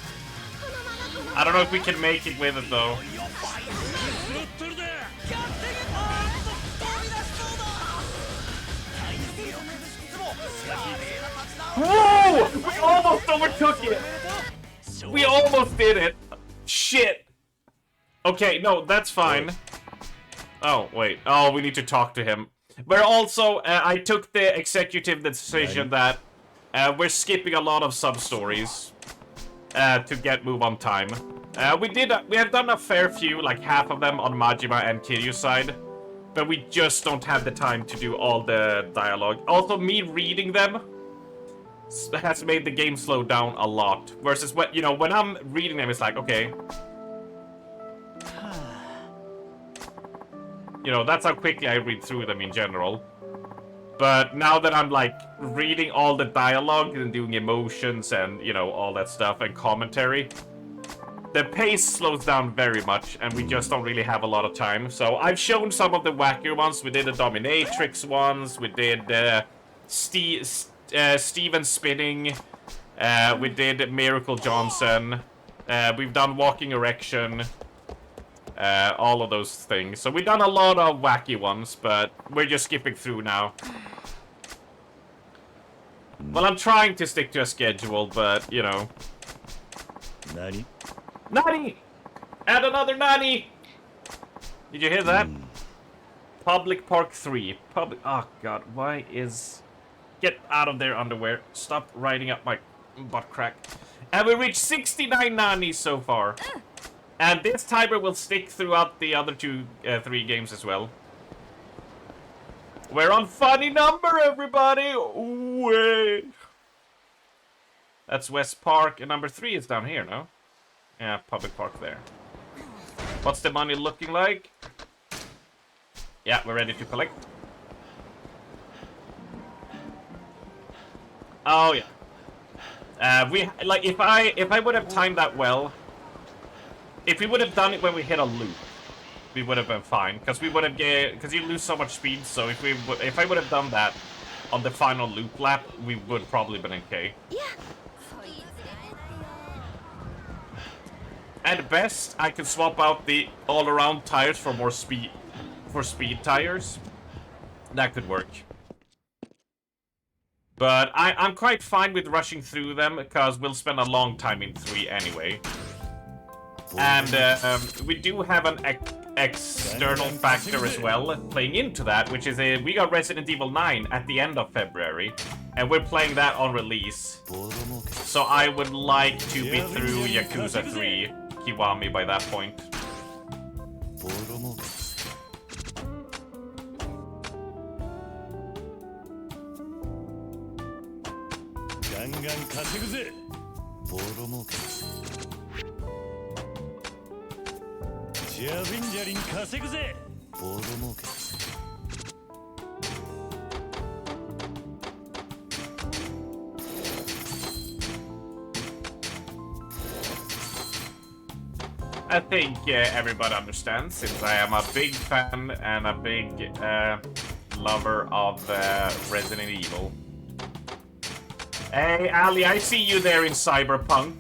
I don't know if we can make it with it though. Whoa! We almost overtook it! We almost did it! Shit! Okay, no, that's fine. Oh, wait. Oh, we need to talk to him. We're also, I took the executive decision that we're skipping a lot of sub-stories to get move on time. We have done a fair few, like half of them on Majima and Kiryu's side, but we just don't have the time to do all the dialogue. Also, me reading them has made the game slow down a lot. Versus when, you know, when I'm reading them, it's like, okay. You know, that's how quickly I read through them in general. But now that I'm, like, reading all the dialogue and doing emotions and, you know, all that stuff and commentary, the pace slows down very much, and we just don't really have a lot of time. So I've shown some of the wackier ones. We did the Dominatrix ones. We did Steven Spinning. We did Miracle Johnson. We've done Walking Erection. All of those things. So we've done a lot of wacky ones, but we're just skipping through now. Well, I'm trying to stick to a schedule, but, you know. Nani? Nani! Add another Nani! Did you hear that? Public Park 3. Oh, God. Why is... Get out of there, underwear. Stop riding up my butt crack. And we reached 69 Nanis so far. And this timer will stick throughout the other 3 games as well. We're on funny number, everybody! Way. That's West Park, and number 3 is down here, no? Yeah, Public Park there. What's the money looking like? Yeah, we're ready to collect. Oh yeah. We like if I would have timed that well. If we would have done it when we hit a loop, we would have been fine. Because we would have because you lose so much speed. So if I would have done that on the final loop lap, we would probably been okay. Yeah. At best, I can swap out the all-around tires for more speed, for speed tires. That could work. But I'm quite fine with rushing through them because we'll spend a long time in 3 anyway. And we do have an external factor as well playing into that, which is we got Resident Evil 9 at the end of February, and we're playing that on release. So I would like to be through Yakuza 3 Kiwami by that point. I think everybody understands, since I am a big fan and a big lover of Resident Evil. Hey, Ali, I see you there in Cyberpunk.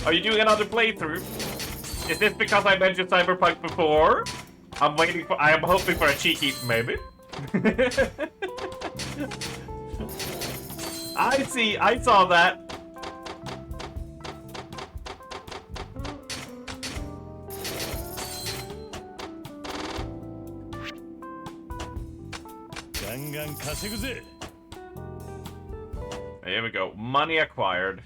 Are you doing another playthrough? Is this because I mentioned Cyberpunk before? I am hoping for a cheeky, maybe? I saw that. Here we go. Money acquired.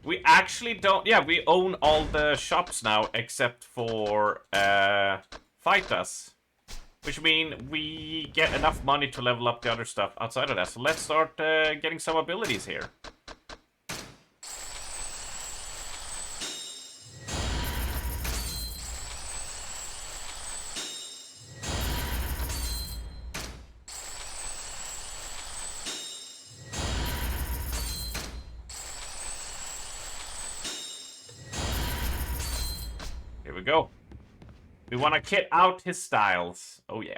We actually don't... Yeah, we own all the shops now except for Fight Us. Which means we get enough money to level up the other stuff outside of that. So let's start getting some abilities here. Here we go. We want to kit out his styles. Oh yeah.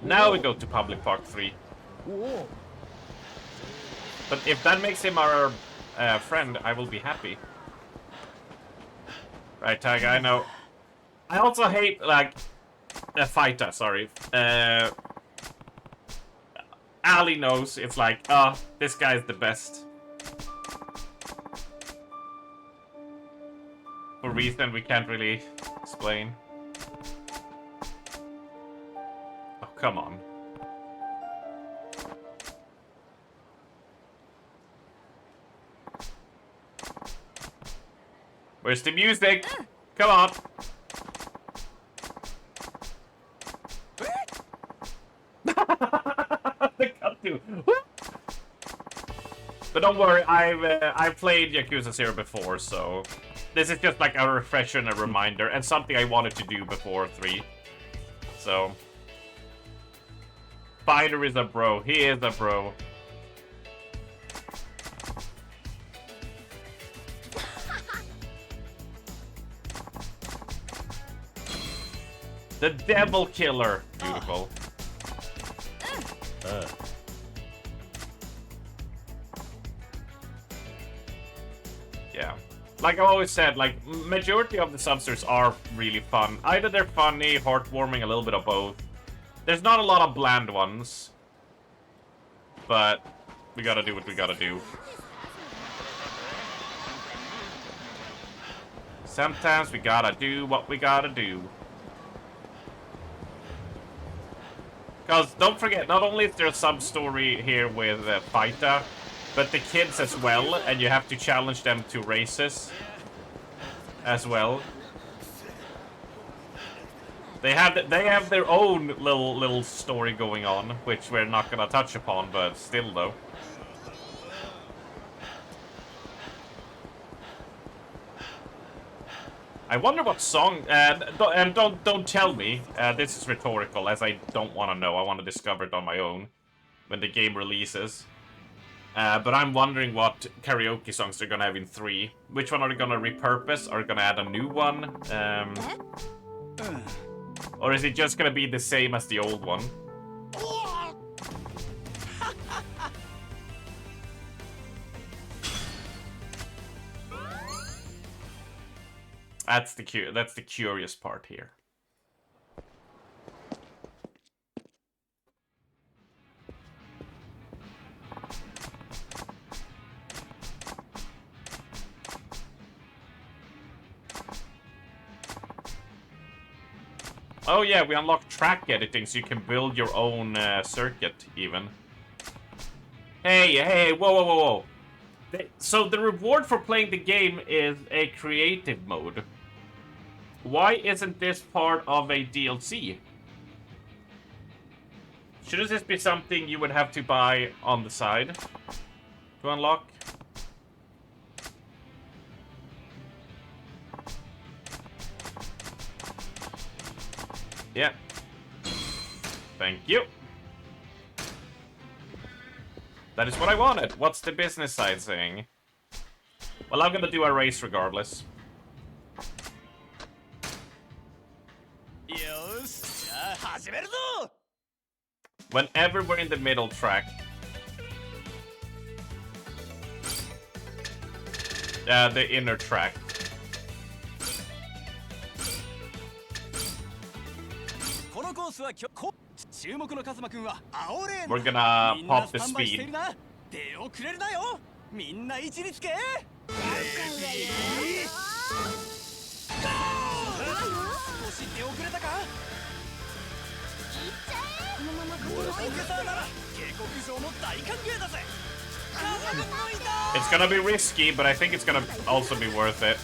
Now we go to Public Park 3. But if that makes him our friend, I will be happy. Right, Tiger, I know. I also hate, like, Fighter, sorry. Ali knows, it's like, oh, this guy's the best. For a reason we can't really explain. Oh, come on. Where's the music? Come on. The cut too. But don't worry, I've played Yakuza 0 before, so this is just like a refresher and a reminder, and something I wanted to do before 3. So Spider is a bro. He is a bro. The Devil Killer. Beautiful. Yeah. Like I always said, like, majority of the substers are really fun. Either they're funny, heartwarming, a little bit of both. There's not a lot of bland ones. But we gotta do what we gotta do. Sometimes we gotta do what we gotta do. Because don't forget, not only is there a sub-story here with Faita, but the kids as well, and you have to challenge them to races as well. They have their own little story going on, which we're not gonna touch upon, but still though. I wonder what song, and don't tell me, this is rhetorical, as I don't want to know. I want to discover it on my own when the game releases. But I'm wondering what karaoke songs they're gonna have in 3. Which one are they gonna repurpose? Are they gonna add a new one? Or is it just gonna be the same as the old one? That's the curious part here. Oh yeah, we unlock track editing, so you can build your own circuit, even. Hey, whoa. So the reward for playing the game is a creative mode. Why isn't this part of a DLC? Shouldn't this be something you would have to buy on the side to unlock? Yeah. Thank you. That is what I wanted. What's the business side saying? Well, I'm gonna do a race regardless. Whenever we're in the middle track. The inner track. We're gonna pop the speed. It's gonna be risky, but I think it's gonna also be worth it.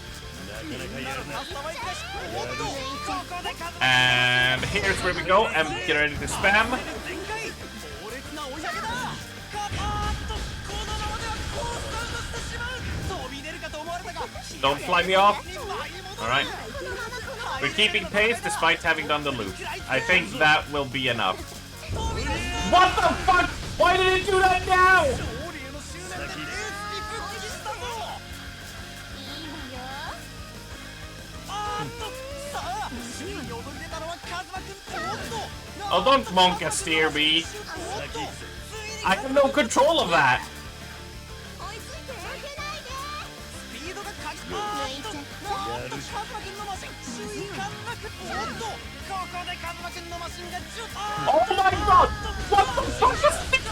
And here's where we go, and get ready to spam. Don't fly me off. Alright. We're keeping pace despite having done the loop. I think that will be enough. What the fuck? Why did it do that now? Oh, don't Monka steer me. I have no control of that. Oh my god! What the fuck is this?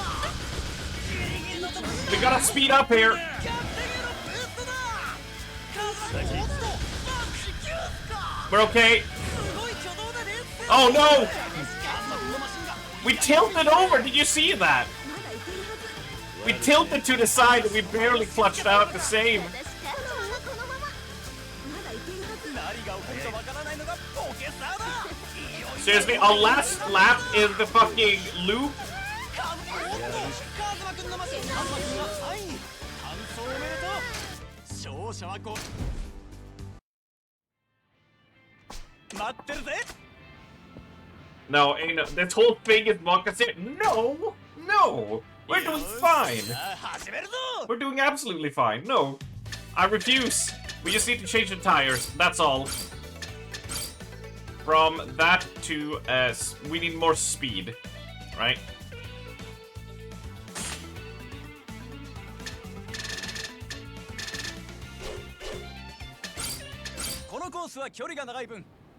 We gotta speed up here. We're okay. Oh no! We tilted over, did you see that? We tilted to the side and we barely clutched out the same. Seriously, our last lap in the fucking loop? No, ain't no, this whole thing is Makasseh. No! No! We're doing fine! We're doing absolutely fine. No. I refuse. We just need to change the tires. That's all. From that to, we need more speed. Right?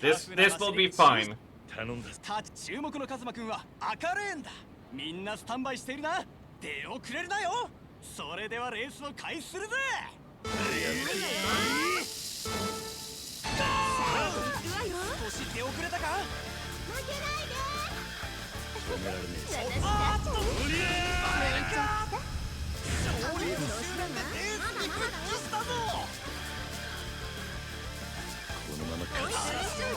This will be fine. 注目のカズマくんは明るいんだ。みんなスタンバイしているな。出遅れるなよ。それではレースを開始するぜ。少し出遅れたか？負けないで。止められねえ。あっと、無理か。勝利の終盤でレースに復帰したぞ。このまま勝つ。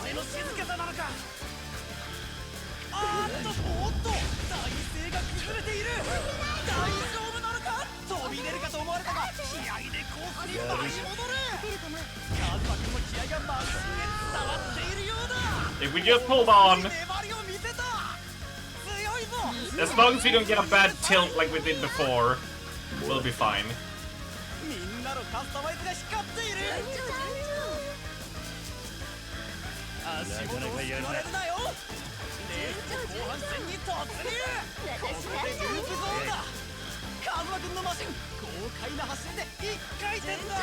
俺の静けさなのか。あーっと、おっと、体勢が崩れている。大丈夫なのか？飛び出るかと思われたが、気合でコースに舞い戻る。カズマ君の気合がマシンへ伝わっているようだ。 If we just hold on, 粘りを見せた。強いぞ。 as long as we don't get a bad tilt like we did before, we'll be fine. みんなのカスタマイズが光っている。足元を救われるなよ。レース後半戦に突入。ここでループゾーンだ。カズマ君のマシン、豪快な走りで一回転だ。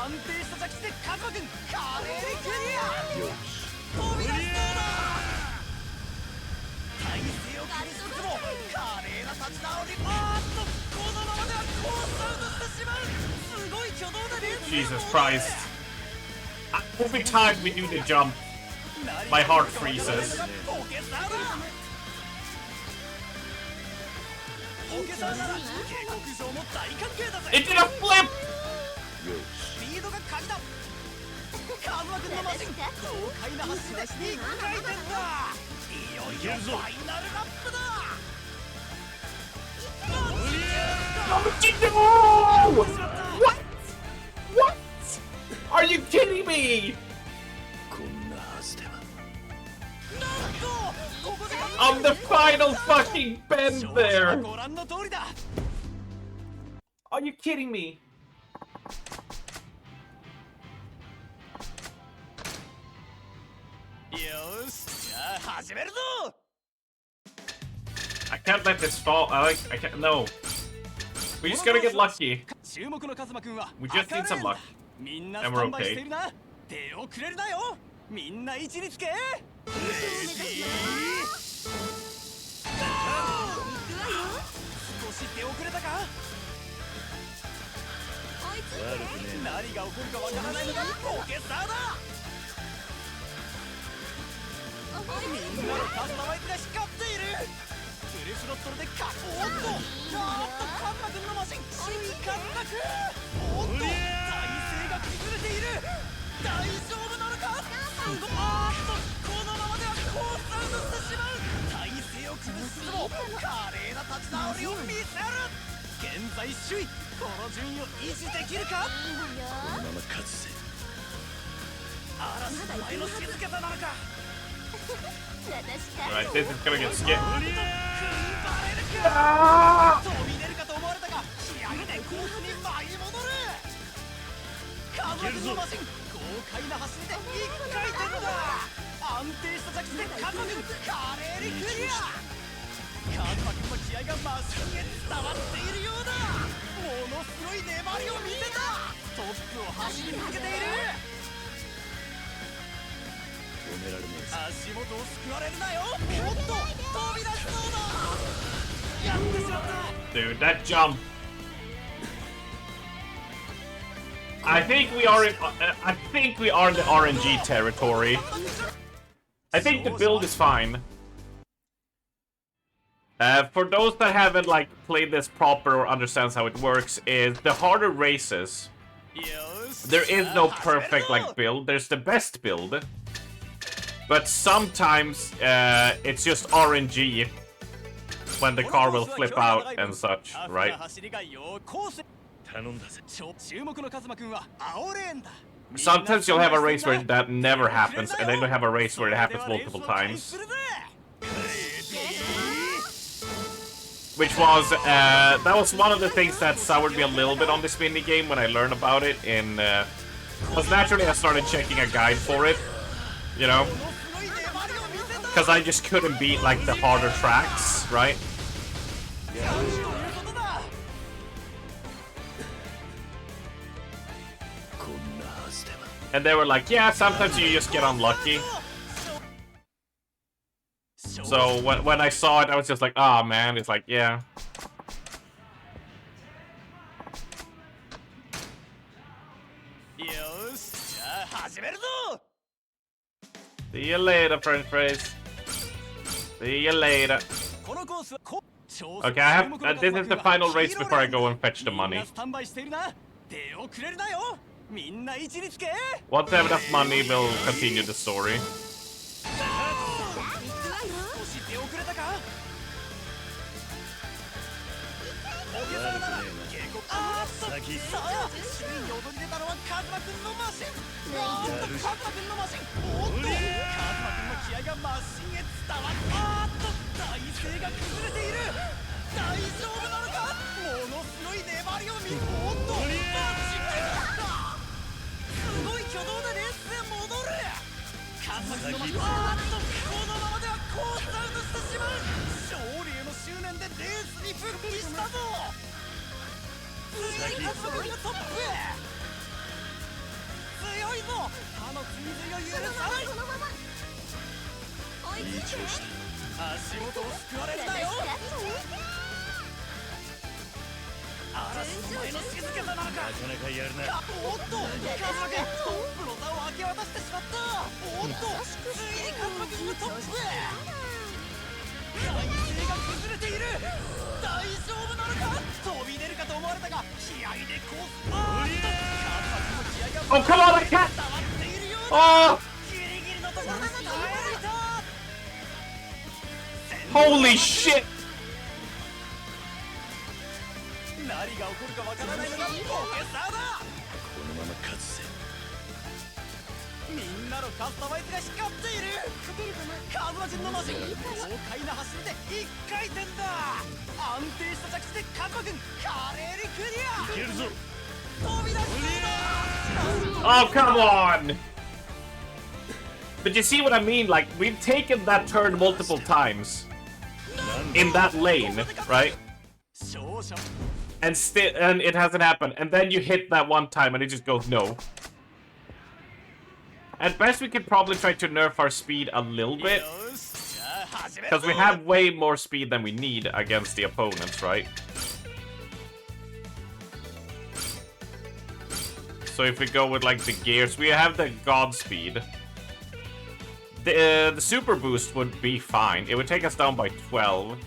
安定した着地でカズマ君華麗にクリア。飛び出しそうだ。体勢を崩しつつも華麗な立ち直り。あーっと、このままではコースアウトしてしまう。すごい挙動だね。 Jesus Christ. Every time we do the jump, my heart freezes. It did a flip! スピードが鍵だ。カズマ君のマシン、豪快な走りで一回転だ。いよいよファイナルラップだ。No! What? What? Are you kidding me? こんなはずでは。 On the final fucking bend there! ご覧の通りだ。 Are you kidding me? よし、じゃあ始めるぞ。 I can't let this fall. I can't. No. We just gotta get lucky. 注目のカズマ君は We just need some luck. みんなスタンバイしているな。出遅れるなよ。みんな位置につけ。レディー。少し出遅れたか。何が起こるかわからないのがポケサーだ。みんなのカスタマイズが光っている。フルスロットルでカッおっとカズマ君のマシン首位陥落。おっと体勢が崩れている。大丈夫なのか。あーっとこのままではコースアウトしてしまう。体勢を崩しつつも華麗な立ち直りを見せる。現在首位。この順位を維持できるか。このまま勝つぜ。嵐の前の静けさなのか。 Alright, this is gonna get skipped. 飛び出るかと思われたが気合でコースに舞い戻る。カズマ君のマシン、豪快な走りで一回転だ。安定した着地でカズマ君華麗にクリア。カズマ君の気合がマシンへ伝わっているようだ。ものすごい粘りを見せた。トップを走り続けている。 止められねえ。足元を救われるなよ。おっと飛び出しそうだ。やってしまった。 Dude, that jump. I think we are in. I think we are in the RNG territory. I think the build is fine. For those that haven't like played this proper or understands how it works, is the harder races. There is no perfect like build. There's the best build, but sometimes it's just RNG when the car will flip out and such, right? Sometimes you'll have a race where that never happens, and then you'll have a race where it happens multiple times. Which was, that was one of the things that soured me a little bit on this mini game when I learned about it in, because naturally I started checking a guide for it, you know? Because I just couldn't beat, like, the harder tracks, right? And they were like, yeah, sometimes you just get unlucky. So when I saw it, I was just like, ah, man, it's like, yeah. See you later, French phrase. See you later. Okay, I have. This is the final race before I go and fetch the money. Once I have enough money, we'll continue the story. Oh, come on, I can't! Oh! Holy shit! Oh, come on! But you see what I mean? Like, we've taken that turn multiple times. In that lane, right? And it hasn't happened. And then you hit that one time and it just goes no. At best, we could probably try to nerf our speed a little bit. Because we have way more speed than we need against the opponents, right? So if we go with, like, the gears, we have the god speed. The super boost would be fine. It would take us down by 12.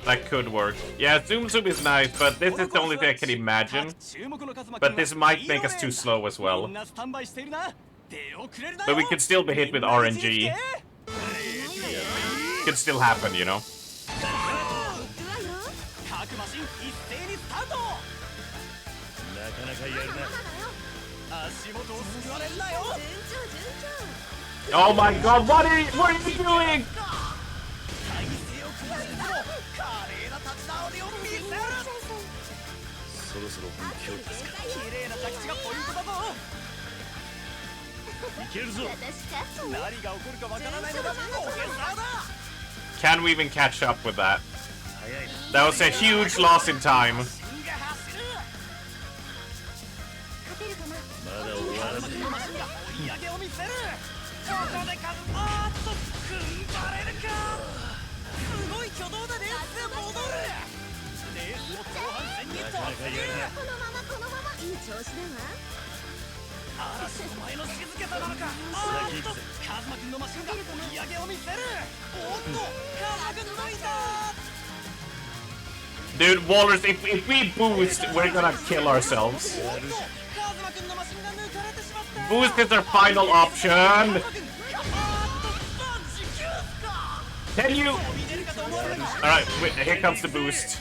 That could work. Yeah, Zoom is nice, but this is the only thing I can imagine. But this might make us too slow as well. But we could still be hit with RNG. Could still happen, you know? Oh my god, what are you doing? Can we even catch up with that? That was a huge loss in time. このままいい調子だわ。嵐お前の静けさなのか。カズマくんのマシンが追い上げを見せる。おっとカズマくん抜いた。 Dude, Wallers, if we boost, we're gonna kill ourselves. Boost is our final option. Can you? Alright, here comes the boost.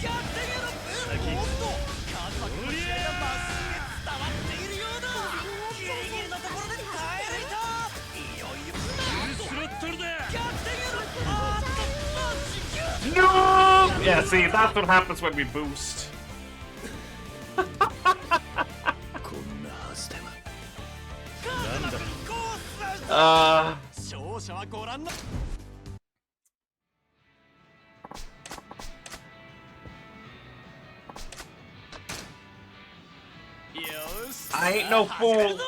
No! Yeah, see, that's what happens when we boost. I ain't no fool.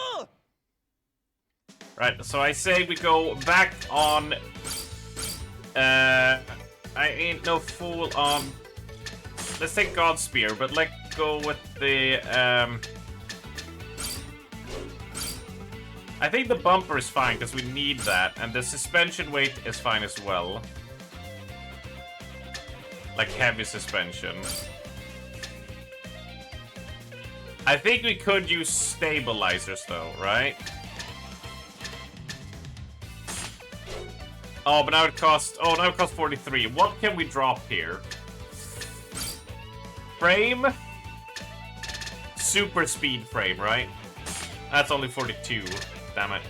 Right, so I say we go back on. I ain't no fool on. Let's take Godspear, but let's go with the. I think the bumper is fine because we need that, and the suspension weight is fine as well. Like heavy suspension. I think we could use stabilizers though, right? Oh, but now it costs. Oh, now it costs 43. What can we drop here? Frame? Super speed frame, right? That's only 42. Damn it.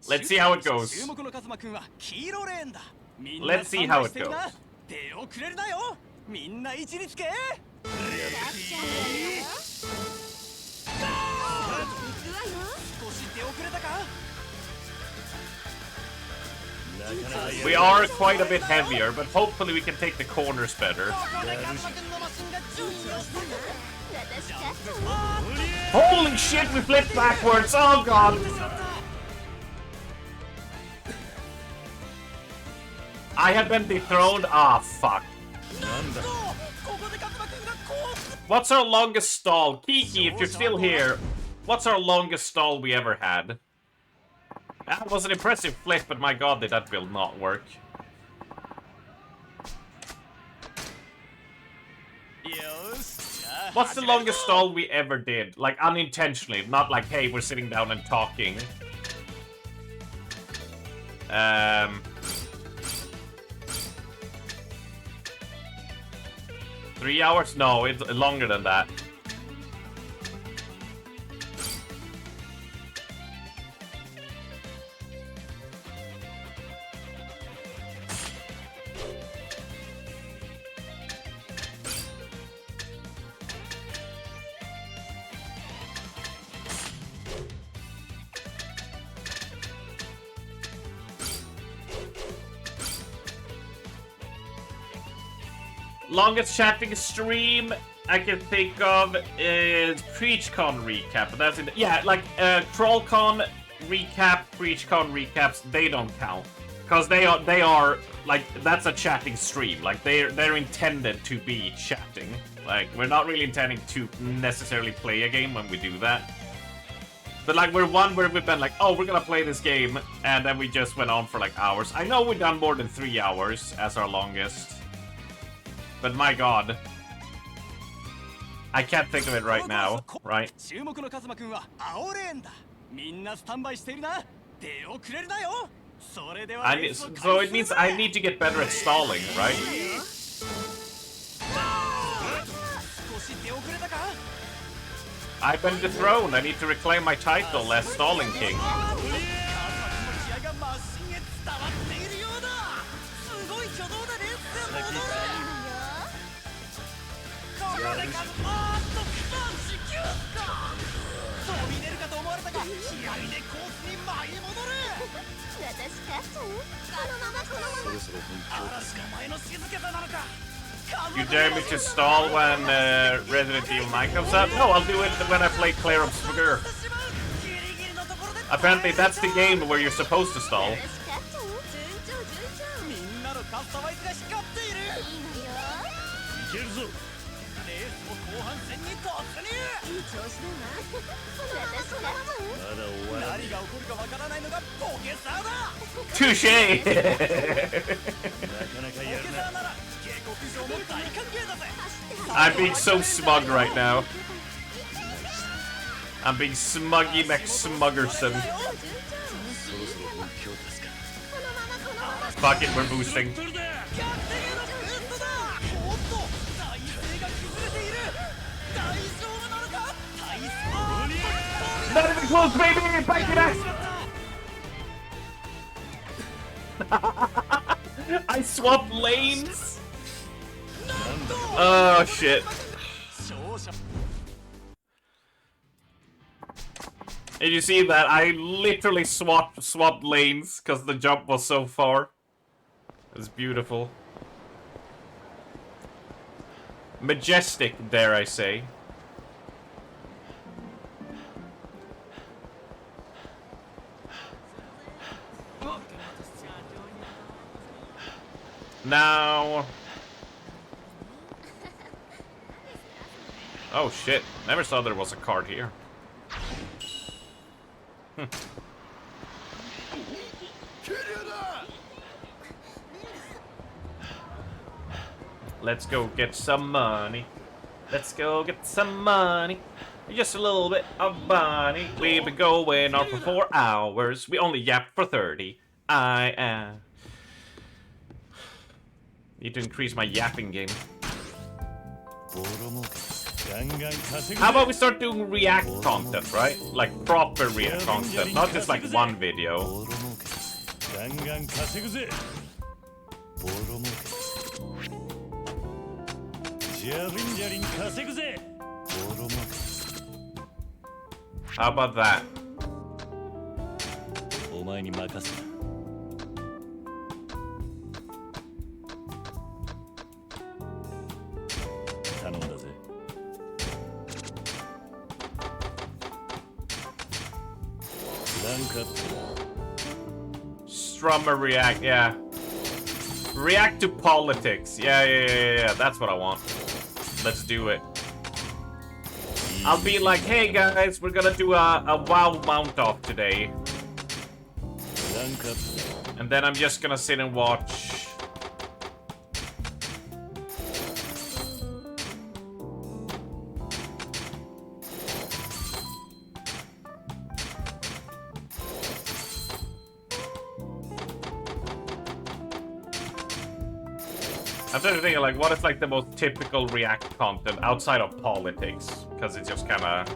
Let's see how it goes. Let's see how it goes. We are quite a bit heavier, but hopefully we can take the corners better. Holy shit, we flipped backwards! Oh god! I have been dethroned? Ah, fuck. What's our longest stall? Kiki, if you're still here, what's our longest stall we ever had? That was an impressive flip, but my god, did that build not work. What's the longest stall we ever did? Like, unintentionally, not like, hey, we're sitting down and talking. 3 hours? No, it's longer than that. Longest chatting stream I can think of is PreachCon recap, but that's in the, yeah, like TrollCon recap, PreachCon recaps, they don't count because they are like that's a chatting stream. Like they're intended to be chatting. Like we're not really intending to necessarily play a game when we do that. But like we're one where we've been like, oh, we're gonna play this game, and then we just went on for like hours. I know we've done more than 3 hours as our longest. But my god. I can't think of it right now, right? So it means I need to get better at stalling, right? I've been dethroned. I need to reclaim my title as Stalling King. 飛び出るかと思われたが気合でコースに舞い戻る私勝っちゃうこのままこのままそろそろ本気を出すか。お前の静けさなのか You dare me to stall when Resident Evil 9 comes out? No, I'll do it when I play Clair Obscure. Apparently that's the game where you're supposed to stall. 私勝っちゃう順調順調みんなのカスタマイズが光っているいいのよいけるぞ。レースも後半戦に突入いい調子だわ私勝っちゃうまだ終わらない。何が起こるかわからないのがポケサーだ Touche! なかなかやるな。ポケサーなら警告状も大歓迎だぜ I'm being so smug right now. I'm being smuggy McSmuggerson. そろそろ本気を出すか。 Fuck it, we're boosting. 逆転へのブーストだおっと体勢が崩れている大丈夫なのか体勢 Not even close, baby! Back it up! I swapped lanes! Oh shit. 勝者 And you see that I literally swapped lanes because the jump was so far. It's beautiful. Majestic, dare I say. Now... Oh shit, never saw there was a card here. Let's go get some money. Let's go get some money. Just a little bit of money. We've been going on for 4 hours. We only yapped for 30. I am. Need to increase my yapping game. ボロ儲け。ガンガン稼ぐぜ。 How about we start doing react content, right? Like proper react content, not just like one video. ボロ儲け。ガンガン稼ぐぜ。ボロ儲け。ジャリンジャリン稼ぐぜ。ボロ儲け。 How about that? お前に任せた。頼んだぜ。 Strum a react, yeah. React to politics. Yeah, that's what I want. Let's do it. I'll be like, hey guys, we're gonna do a WoW mount off today. And then I'm just gonna sit and watch. I'm trying to think of like what is like the most typical React content outside of politics, because it's just kind of.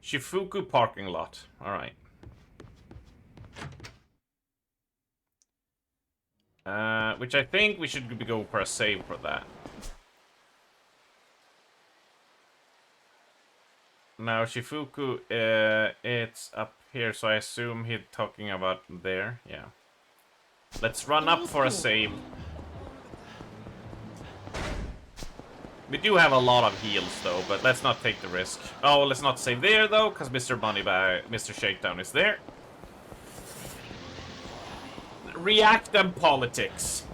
Shifuku parking lot. All right. Which I think we should go for a save for that. Now Shifuku, it's up here, so I assume he's talking about there. Yeah. Let's run up for a save. We do have a lot of heals though, but let's not take the risk. Oh, let's not save there though, because Mr. Mr. Shakedown is there. React and politics.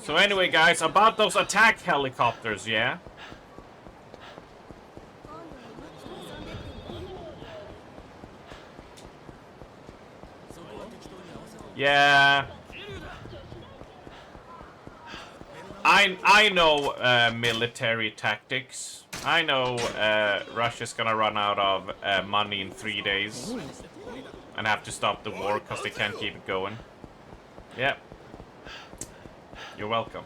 So anyway, guys, about those attack helicopters, yeah? Yeah. I know military tactics. I know Russia's gonna run out of money in 3 days. and have to stop the war because they can't keep it going. Yeah. You're welcome.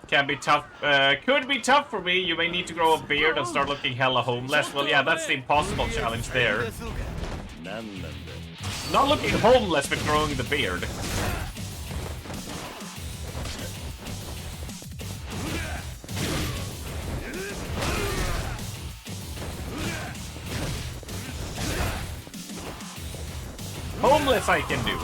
Can be tough. Could be tough for me. You may need to grow a beard and start looking hella homeless. Well, yeah, that's the impossible challenge there. Not looking homeless, but growing the beard. Homeless I can do.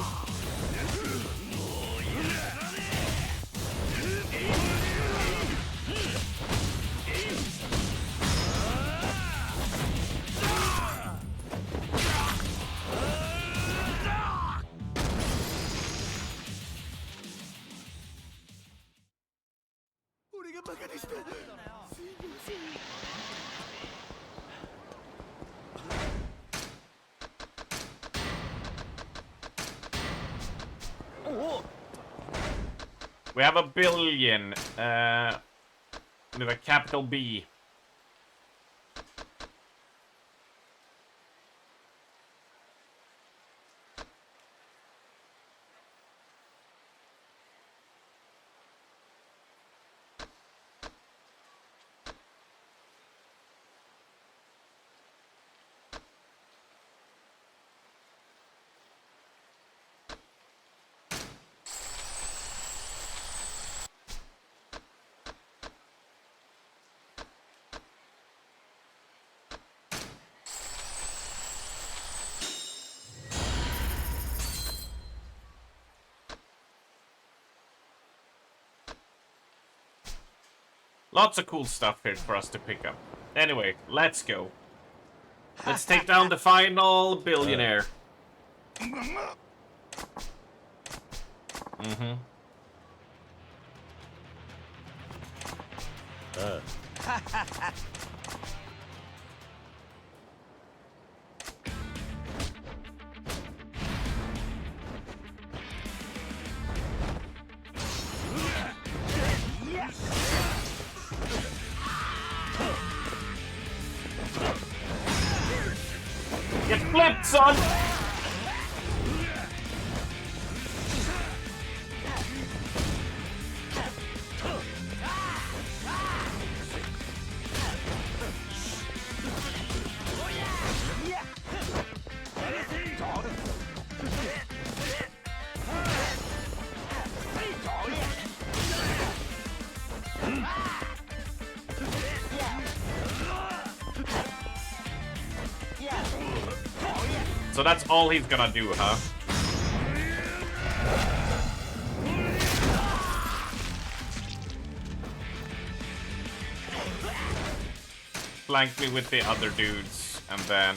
We have a billion with a capital B. Lots of cool stuff here for us to pick up. Anyway, let's go. Let's take down the final billionaire. Mm-hmm. Get flipped, son! So that's all he's gonna do, huh? Flank me with the other dudes, and then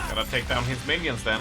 gotta take down his minions then.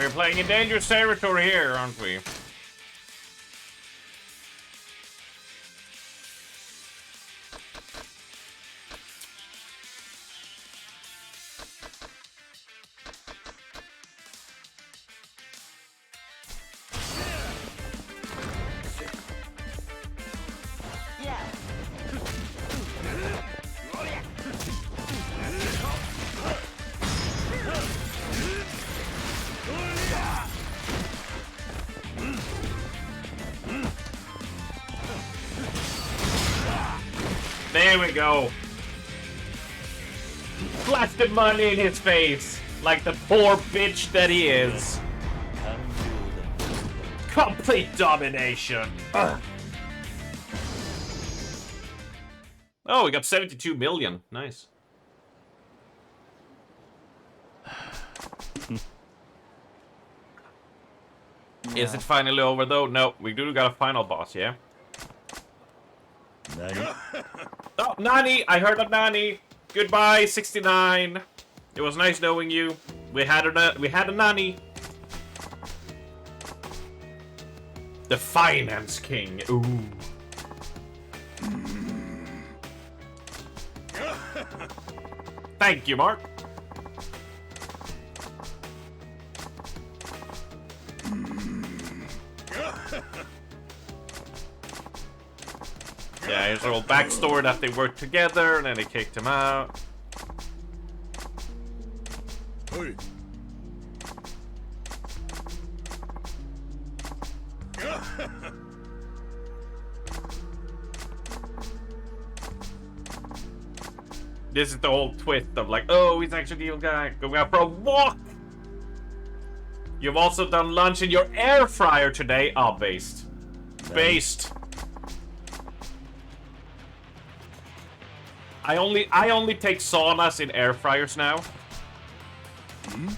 We're playing in dangerous territory here, aren't we? There we go. Blasted money in his face, like the poor bitch that he is. Complete domination. Ugh. Oh, we got 72 million. Nice. Is it finally over though? No, we do got a final boss, yeah? Nani? Oh, Nani! I heard of Nani! Goodbye, 69. It was nice knowing you. We had a Nani. The Finance King. Ooh. Thank you, Mark. Yeah, here's a little backstory that they worked together and then they kicked him out. Hey. This is the whole twist of like, oh, he's actually the evil guy. Going out for a walk! You've also done lunch in your air fryer today. Ah, oh, based. Based. I only take saunas in air fryers now. Hmm?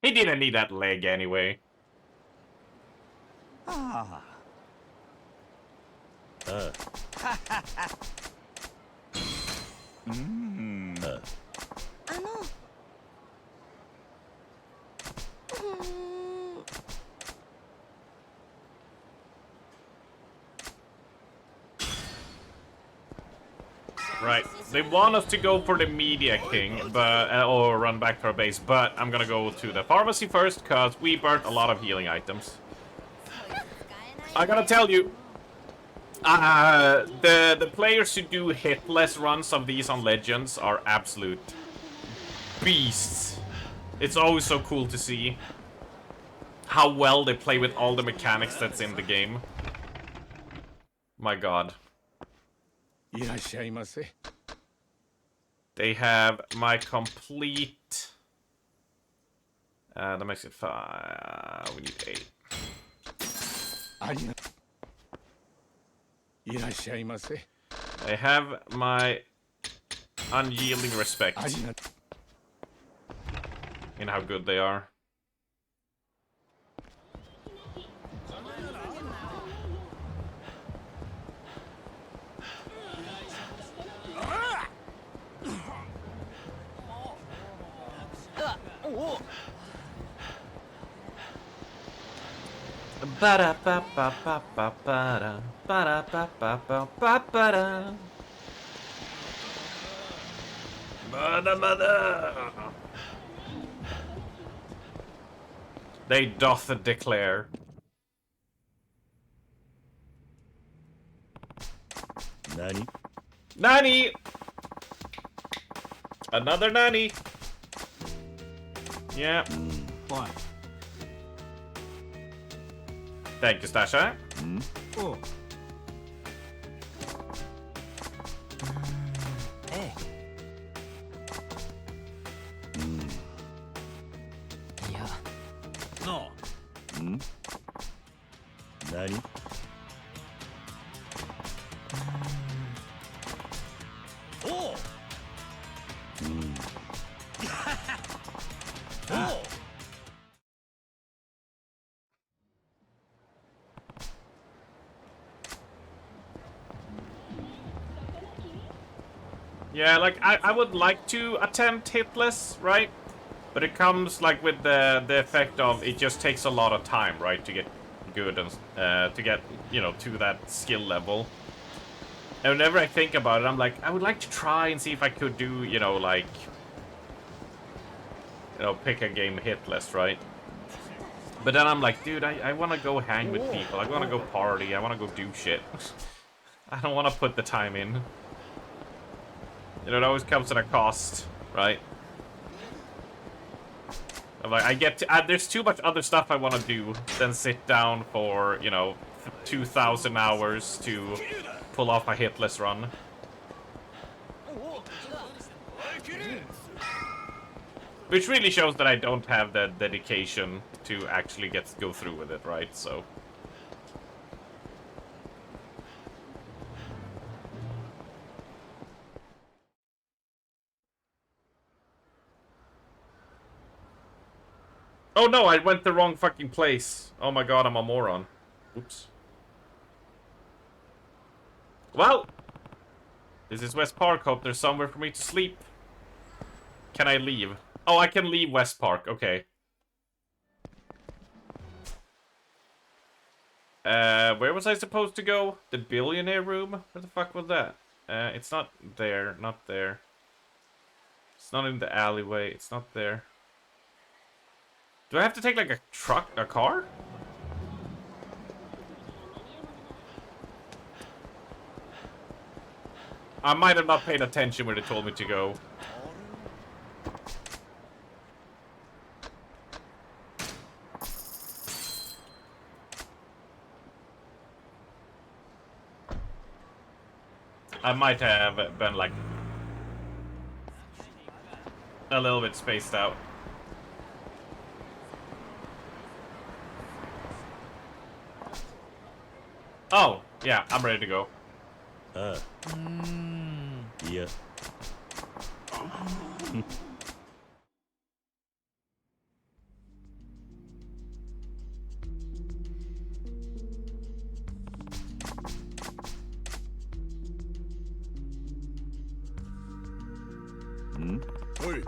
He didn't need that leg anyway. Ah. うーん Right, they want us to go for the Media King, but or run back to our base, but I'm gonna go to the pharmacy first, because we burnt a lot of healing items. I gotta tell you, the players who do hitless runs of these on Legends are absolute beasts. It's always so cool to see how well they play with all the mechanics that's in the game. My god. いらっしゃいませ。 They have my complete... that makes it 5. We need 8. ありがとう。いらっしゃいませ。 They have my unyielding respect ありがと in how good they are. おお Ba-da-ba-ba-ba-ba-ba-da. Ba-da-ba-ba-ba-ba-ba-da. Ba-da-ba-da. They doth declare. Nani? Nani! Another Nani! Yeah. Fine. Thank you, Stasha. Oh. ええいや No. Nani? おう Yeah, like, I would like to attempt hitless, right? But it comes, like, with the effect of it just takes a lot of time, right? To get good and, to get, you know, to that skill level. And whenever I think about it, I'm like, I would like to try and see if I could do, you know, like... You know, pick a game hitless, right? But then I'm like, dude, I want to go hang with people. I want to go party. I want to go do shit. I don't want to put the time in. You know, it always comes at a cost, right? I'm like, I get to, there's too much other stuff I want to do than sit down for, you know, 2,000 hours to pull off my hitless run. Which really shows that I don't have the dedication to actually go through with it, right? So... Oh no, I went the wrong fucking place. Oh my god, I'm a moron. Oops. Well, this is West Park. Hope there's somewhere for me to sleep. Can I leave? Oh, I can leave West Park. Okay. Where was I supposed to go? The billionaire room? Where the fuck was that? It's not there. Not there. It's not in the alleyway. It's not there. Do I have to take, like, a car? I might have not paid attention where they told me to go. I might have been, like, a little bit spaced out. Oh, yeah, I'm ready to go. Yeah. Oi.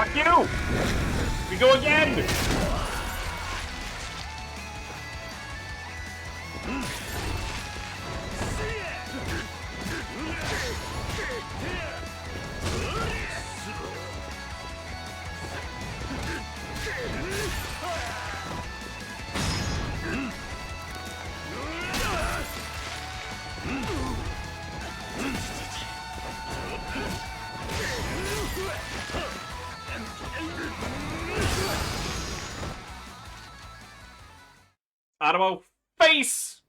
Fuck you! We go again! Adamo, face!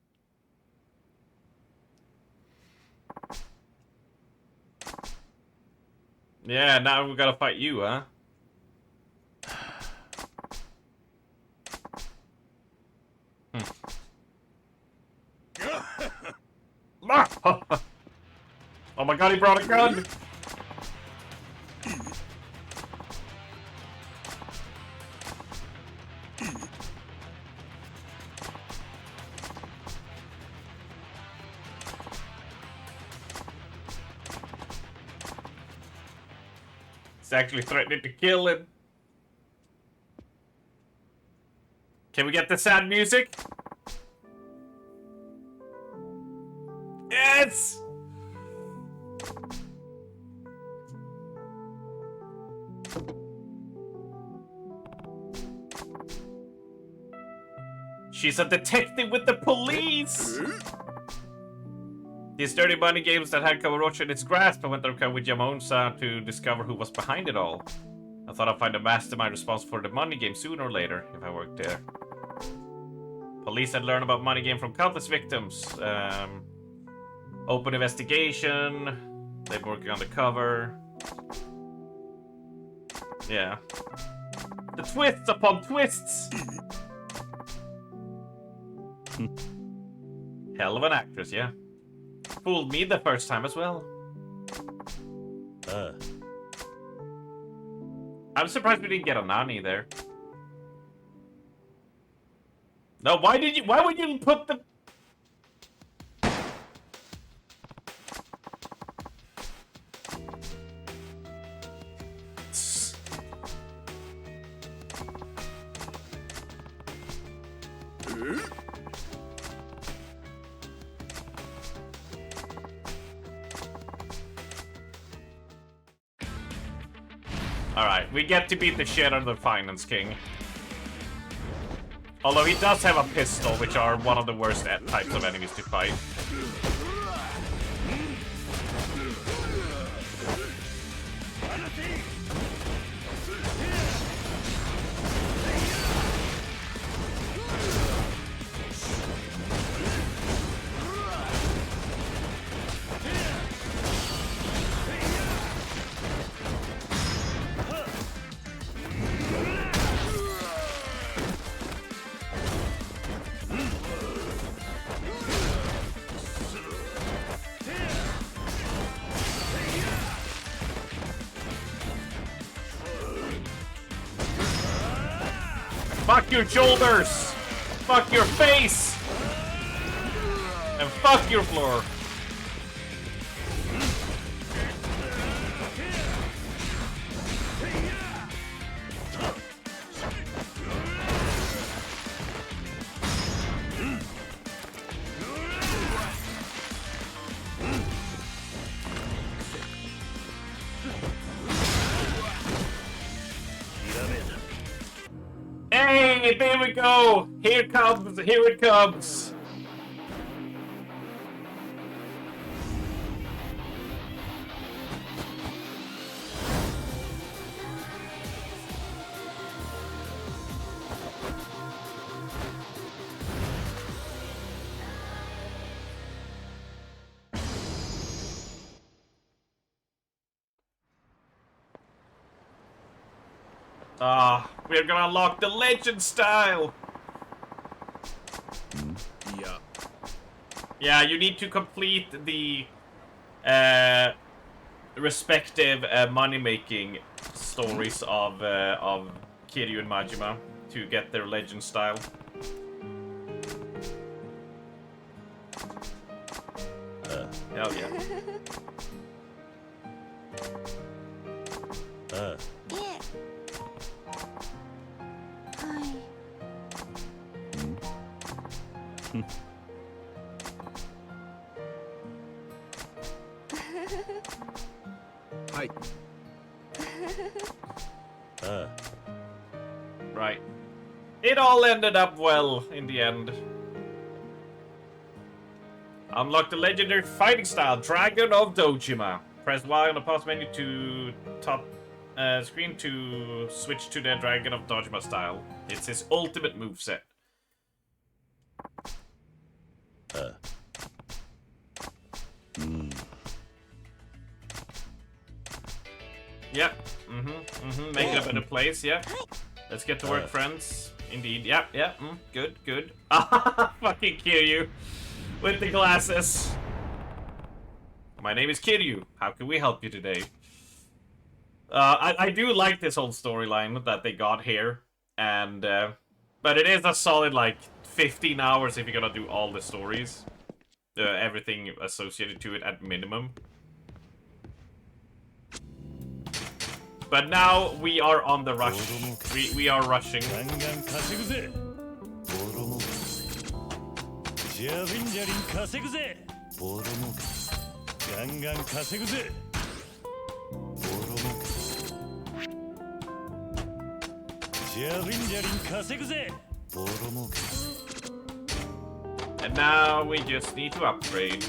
Yeah, now we gotta fight you, huh? Oh my god, he brought a gun! He's actually threatening to kill him. Can we get the sad music? Yes! She's a detective with the police! These dirty money games that had Kawarochi in its grasp, I went there with Yamonsa to discover who was behind it all. I thought I'd find a mastermind responsible for the money game sooner or later, if I worked there. Police had learned about money game from countless victims. Open investigation. They've been working on the cover. Yeah. The twists upon twists! Hell of an actress, yeah. Fooled me the first time as well. I'm surprised we didn't get a Nani there. No, why would you put the... Alright, we get to beat the shit out of the Finance King. Although he does have a pistol, which are one of the worst types of enemies to fight. Fuck your shoulders! Fuck your face! And fuck your floor! Hey, there we go! Here it comes! We're gonna unlock the legend style! Yeah. Yeah, you need to complete the respective money-making stories of Kiryu and Majima to get their legend style. Hell yeah. Yeah. Hi. Right. It all ended up well in the end. Unlock the legendary fighting style, Dragon of Dojima. Press Y on the pause menu to top screen to switch to the Dragon of Dojima style. It's his ultimate moveset. Yep. Make it a better place, yeah. Let's get to work, friends. Indeed. Yep, yep. Good, good. Fucking Kiryu. With the glasses. My name is Kiryu. How can we help you today? I do like this whole storyline that they got here. And, but it is a solid, like, 15 hours if you're gonna do all the stories. Everything associated to it at minimum. But now we are on the rush. We are rushing. And now we just need to upgrade.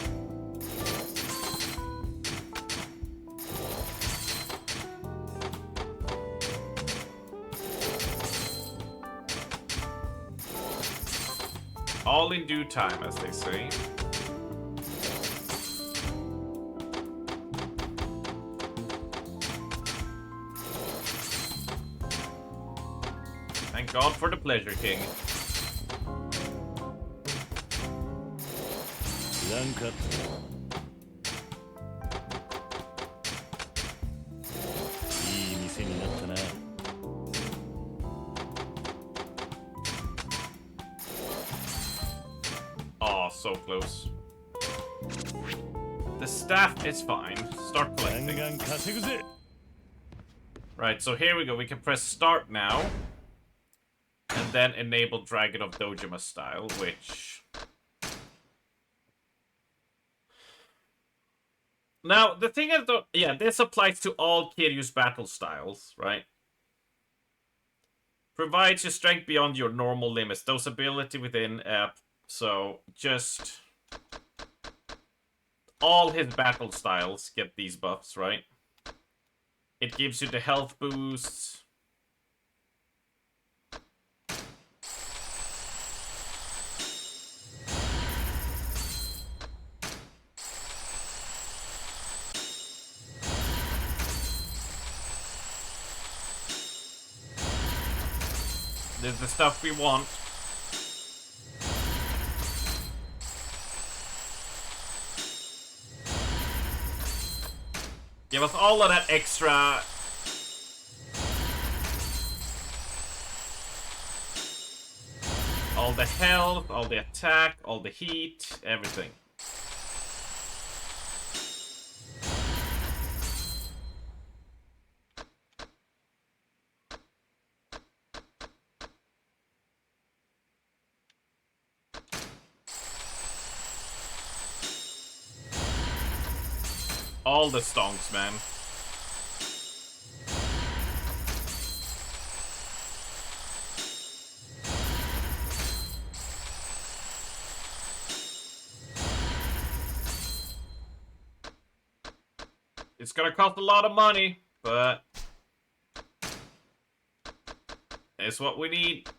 All in due time, as they say. Thank God for the Pleasure King. Oh, so close. The staff is fine. Start collecting. Right, so here we go. We can press start now. And then enable Dragon of Dojima style, which... Now, the thing is, though, yeah, this applies to all Kiryu's battle styles, right? Provides your strength beyond your normal limits. Those ability within, so just... all his battle styles get these buffs, right? It gives you the health boosts. This is the stuff we want. Give us all of that extra... all the health, all the attack, all the heat, everything. All the stonks, man. It's gonna cost a lot of money, but it's what we need.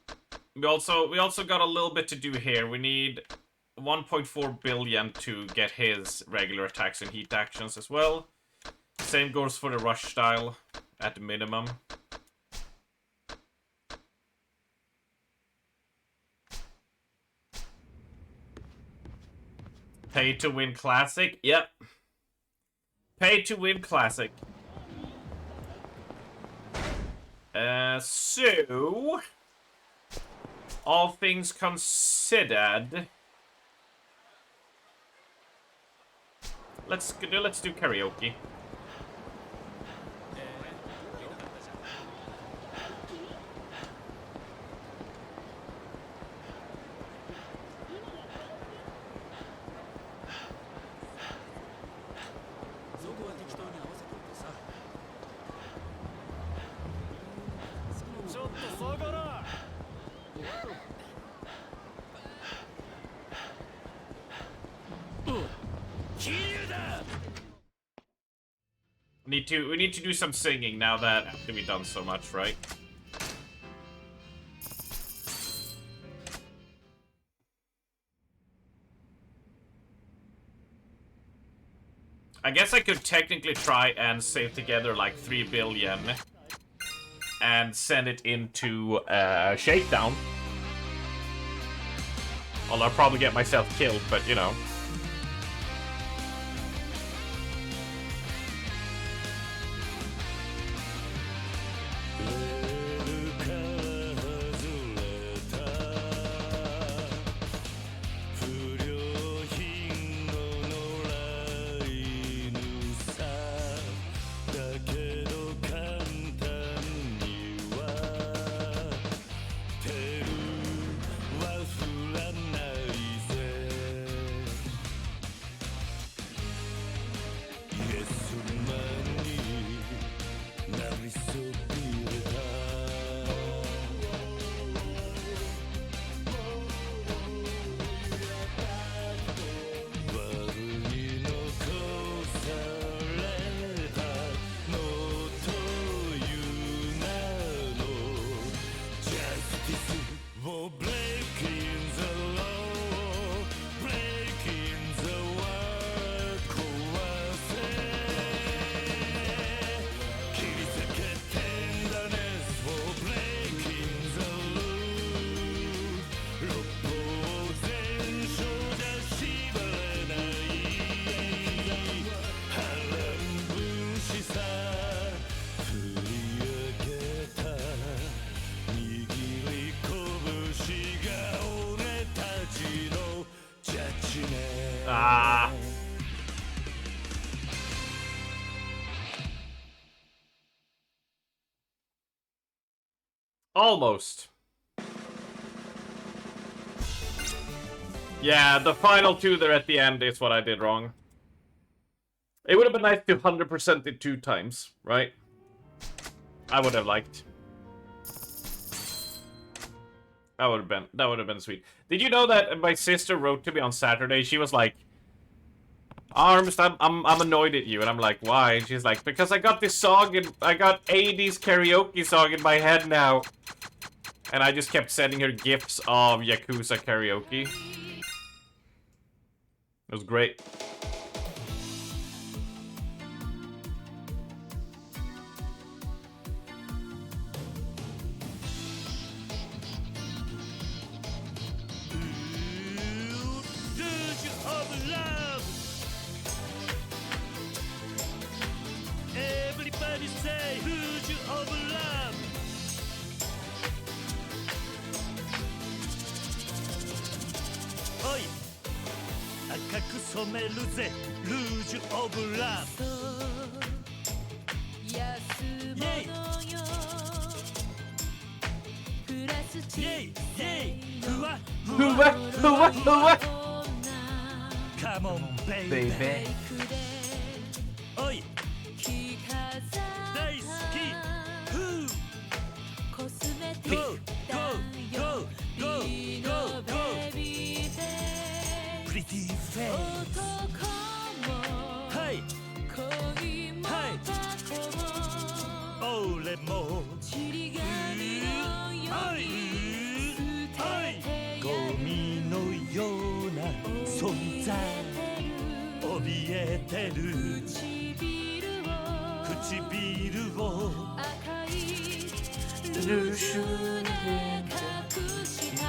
We also got a little bit to do here. We need 1.4 billion to get his regular attacks and heat actions as well. Same goes for the rush style at the minimum. Pay to win classic? Yep. Pay to win classic. So... all things considered... Let's do karaoke. We need to do some singing now that we've done so much, right? I guess I could technically try and save together like 3 billion and send it into Shakedown. Although I'll probably get myself killed, but you know. Ah. Almost. Yeah, the final 2 there at the end is what I did wrong. It would have been nice to 100% it 2 times, right? I would have liked. That would have been sweet. Did you know that my sister wrote to me on Saturday? She was like, Arms, I'm annoyed at you, and I'm like, why? And she's like, because I got this song and I got 80s karaoke song in my head now. And I just kept sending her gifs of Yakuza karaoke. It was great. Everybody say, who's you of love?おい、赤く染めるぜ、ルージュオブラブ。安物よ、プラスチックふわふわふわふわ。カモンベイベー。おい。大好きフーコスメティックだよリノベビーフェイスプリティフェイス男もはい恋もバカも俺もちり紙のように捨ててゴミのような存在怯えてる唇を赤いルーシュで隠した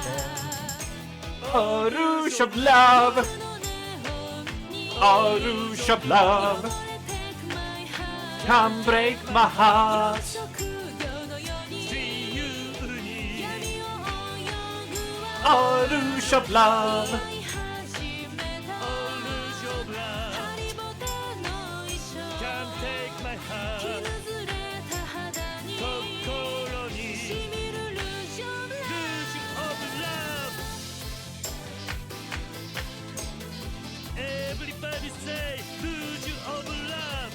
A rouge of love, a rouge of love, can break my heart. 自由に A rouge of love. Everybody say, who's you of love?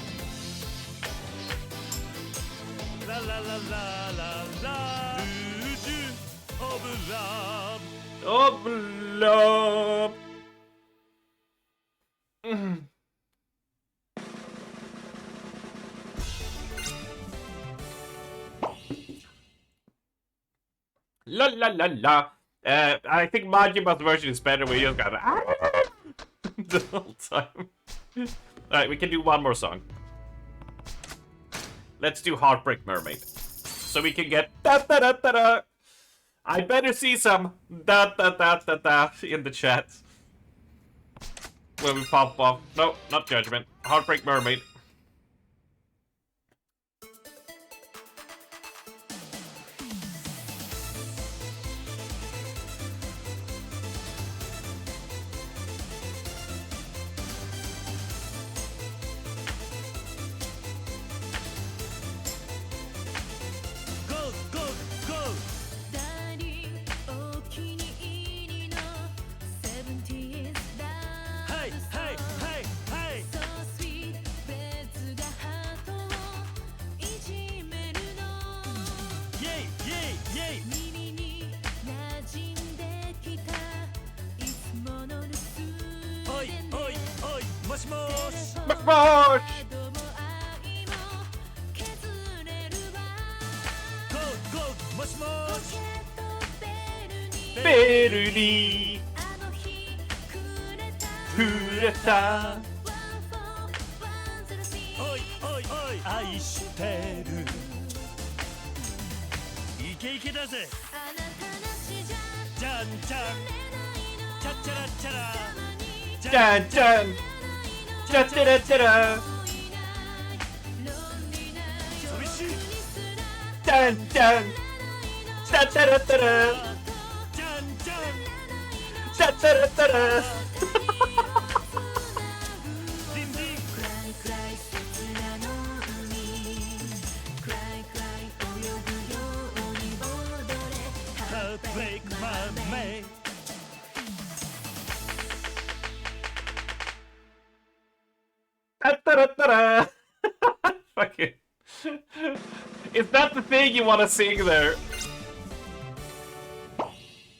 La la la la la la. Who's you of love? Of love. La la la la. I think Majima's version is better where you just gotta the whole time. Alright, we can do one more song. Let's do Heartbreak Mermaid. So we can get da da da da da. I better see some da da da da da in the chat. When we pop off. No, not Judgment. Heartbreak Mermaid. Go, go, go! ダーリンお気に入りの 70s ラはいブソングはいはいはい So sweet 別がハートをいじめるのイェイイェイイェイ耳に馴染んできたいつもの留守おいおいおいもしもーしもしもーしども愛も削れるわゴーゴーもしもポーしケットベルにベルにあの日くれた触れたおいおいおい愛してるイケイケだぜあなたなしじゃじゃんじゃんチャッチャラッチャラじゃんじゃんチラチラチラ寂しいじゃんじゃんチラチラチラじゃんじゃんチラチラチラリンリンクライクライ切なの海クライクライ泳ぐように踊れハートブレイクマーメイタッタラッタラFucking. Is that the thing you want to sing there?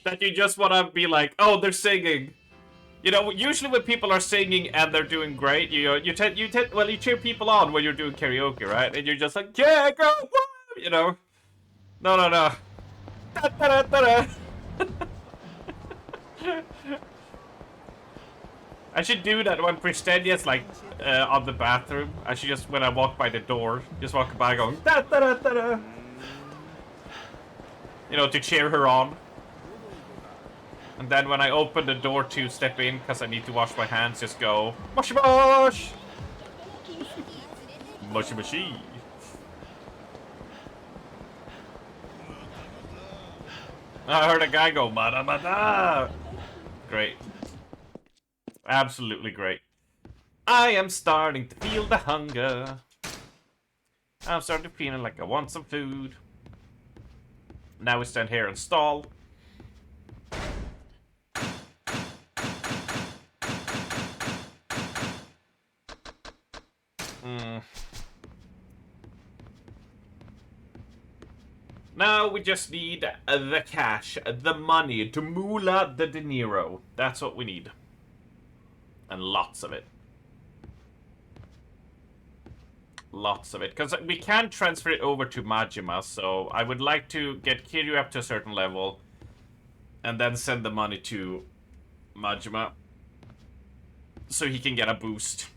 That you just want to be like, oh, they're singing. You know, usually when people are singing and they're doing great, you cheer people on when you're doing karaoke, right? And you're just like, yeah, go, woo! You know? No. Da-da-da-da-da. I should do that when Pristenia's like on the bathroom. I should just, when I walk by the door, just walk by going da-da-da-da-da. You know, to cheer her on. And then when I open the door to step in, because I need to wash my hands, just go moshi mosh! Moshi moshi. I heard a guy go mada mada. Great. Absolutely great. I am starting to feel the hunger. I'm starting to feel like I want some food. Now we stand here and stall. Now we just need the cash, the money, to moolah the dinero. That's what we need. And lots of it. Lots of it. Because we can transfer it over to Majima, so I would like to get Kiryu up to a certain level. And then send the money to Majima. So he can get a boost.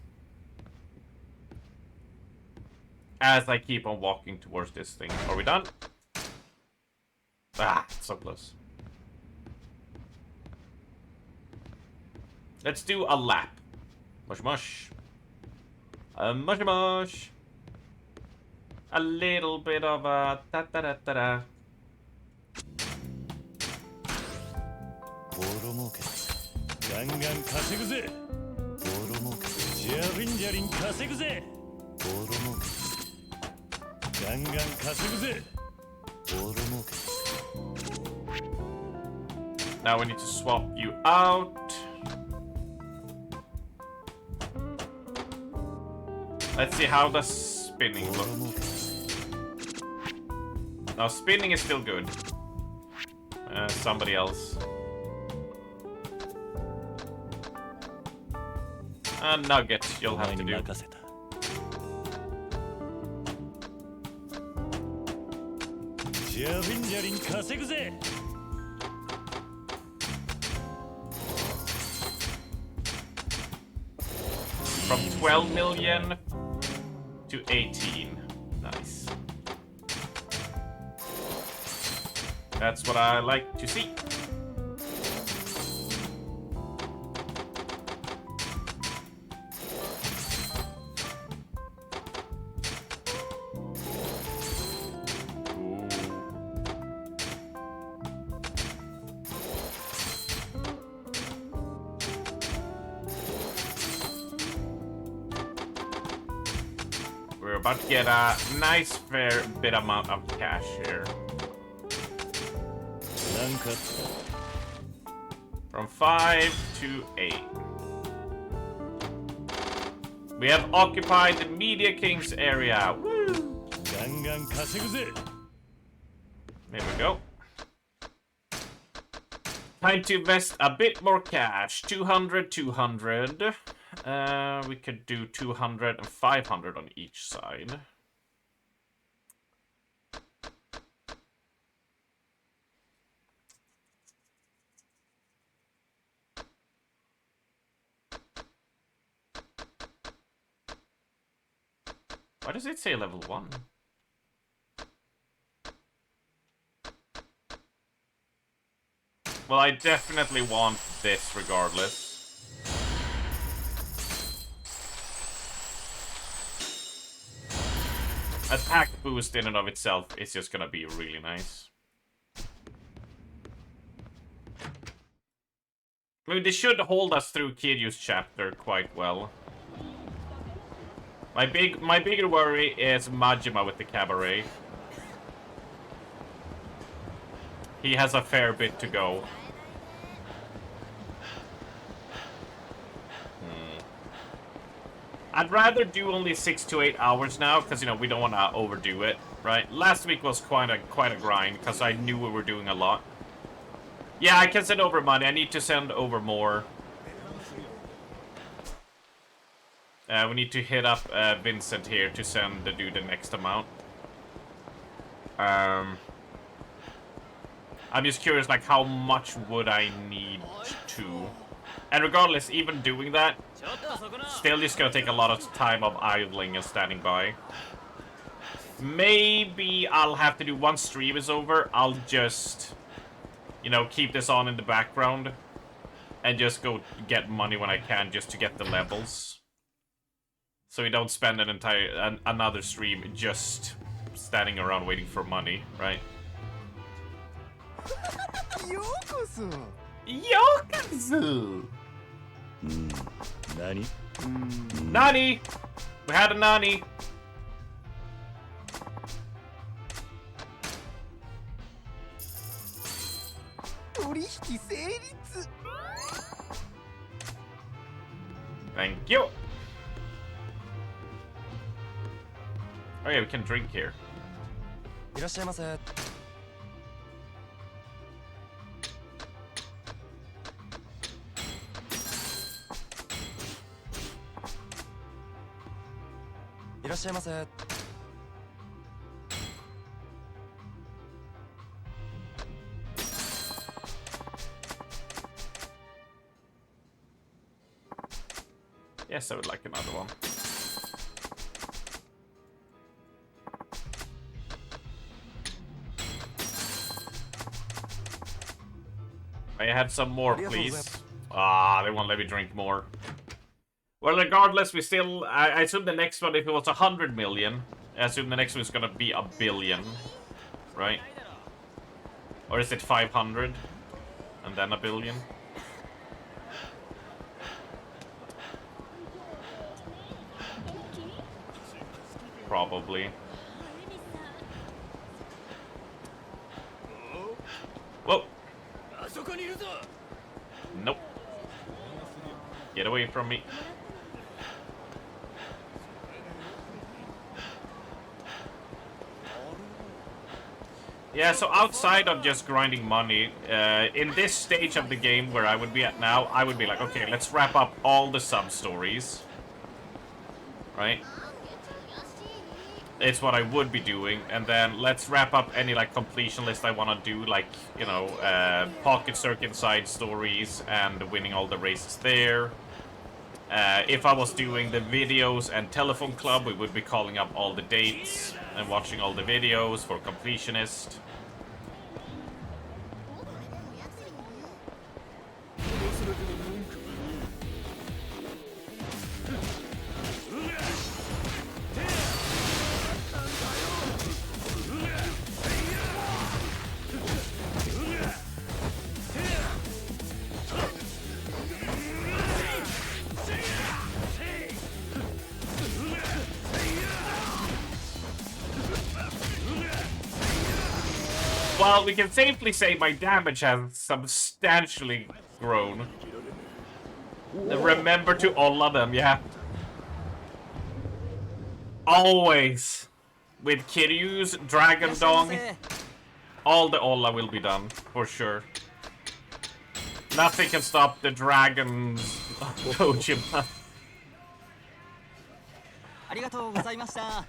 As I keep on walking towards this thing. Are we done? Ah, so close. Let's do a lap. Mush mush. Mush mush. A little bit of a da da da da da. ボロ儲けガンガン稼ぐぜボロ儲けジャリンジャリン稼ぐぜボロ儲けガンガン稼ぐぜボロ儲け Now we need to swap you out. Let's see how the spinning looks. Now spinning is still good. Somebody else. Nugget, you'll have to do. 任せたジャリンジャリン稼ぐぜ12 million to 18. Nice. That's what I like to see. We're about to get a nice fair bit amount of cash here. From 5 to 8. We have occupied the Media King's area. Woo! There we go. Time to invest a bit more cash. 200, 200. We could do 200 and 500 on each side. Why does it say level 1? Well, I definitely want this regardless. Attack boost in and of itself is just gonna be really nice. I mean, this should hold us through Kiryu's chapter quite well. My bigger worry is Majima with the cabaret. He has a fair bit to go. I'd rather do only 6 to 8 hours now, because, you know, we don't want to overdo it, right? Last week was quite a grind, because I knew we were doing a lot. Yeah, I can send over money. I need to send over more. We need to hit up Vincent here to do the next amount. I'm just curious, like, how much would I need to... And regardless, even doing that, still just gonna take a lot of time of idling and standing by. Maybe I'll have to do, once stream is over, I'll just, you know, keep this on in the background and just go get money when I can just to get the levels. So we don't spend another stream just standing around waiting for money, right? Yakuza! Yakuza! Nani? Nani! We had a Nani! Thank you! Oh yeah, we can drink here. いらっしゃいませ。いらっしゃいませ。Yes, I would like another one. I had some more, please. Ah, they won't let me drink more. Well, regardless, we still... I assume the next one, if it was 100 million, I assume the next one is gonna be a billion. Right? Or is it 500? And then a billion? Probably. Whoa! Nope. Get away from me. Yeah, so outside of just grinding money, in this stage of the game where I would be at now, I would be like, okay, let's wrap up all the sub-stories. Right? It's what I would be doing, and then let's wrap up any, like, completion list I want to do, like, you know, Pocket Circuit side stories and winning all the races there. If I was doing the videos and telephone club, we would be calling up all the dates and watching all the videos for completionist. Well, we can safely say my damage has substantially grown. Remember to olla them, yeah. Always. With Kiryu's Dragon Dong, all the olla will be done, for sure. Nothing can stop the dragons Kojima. ありがとうございました。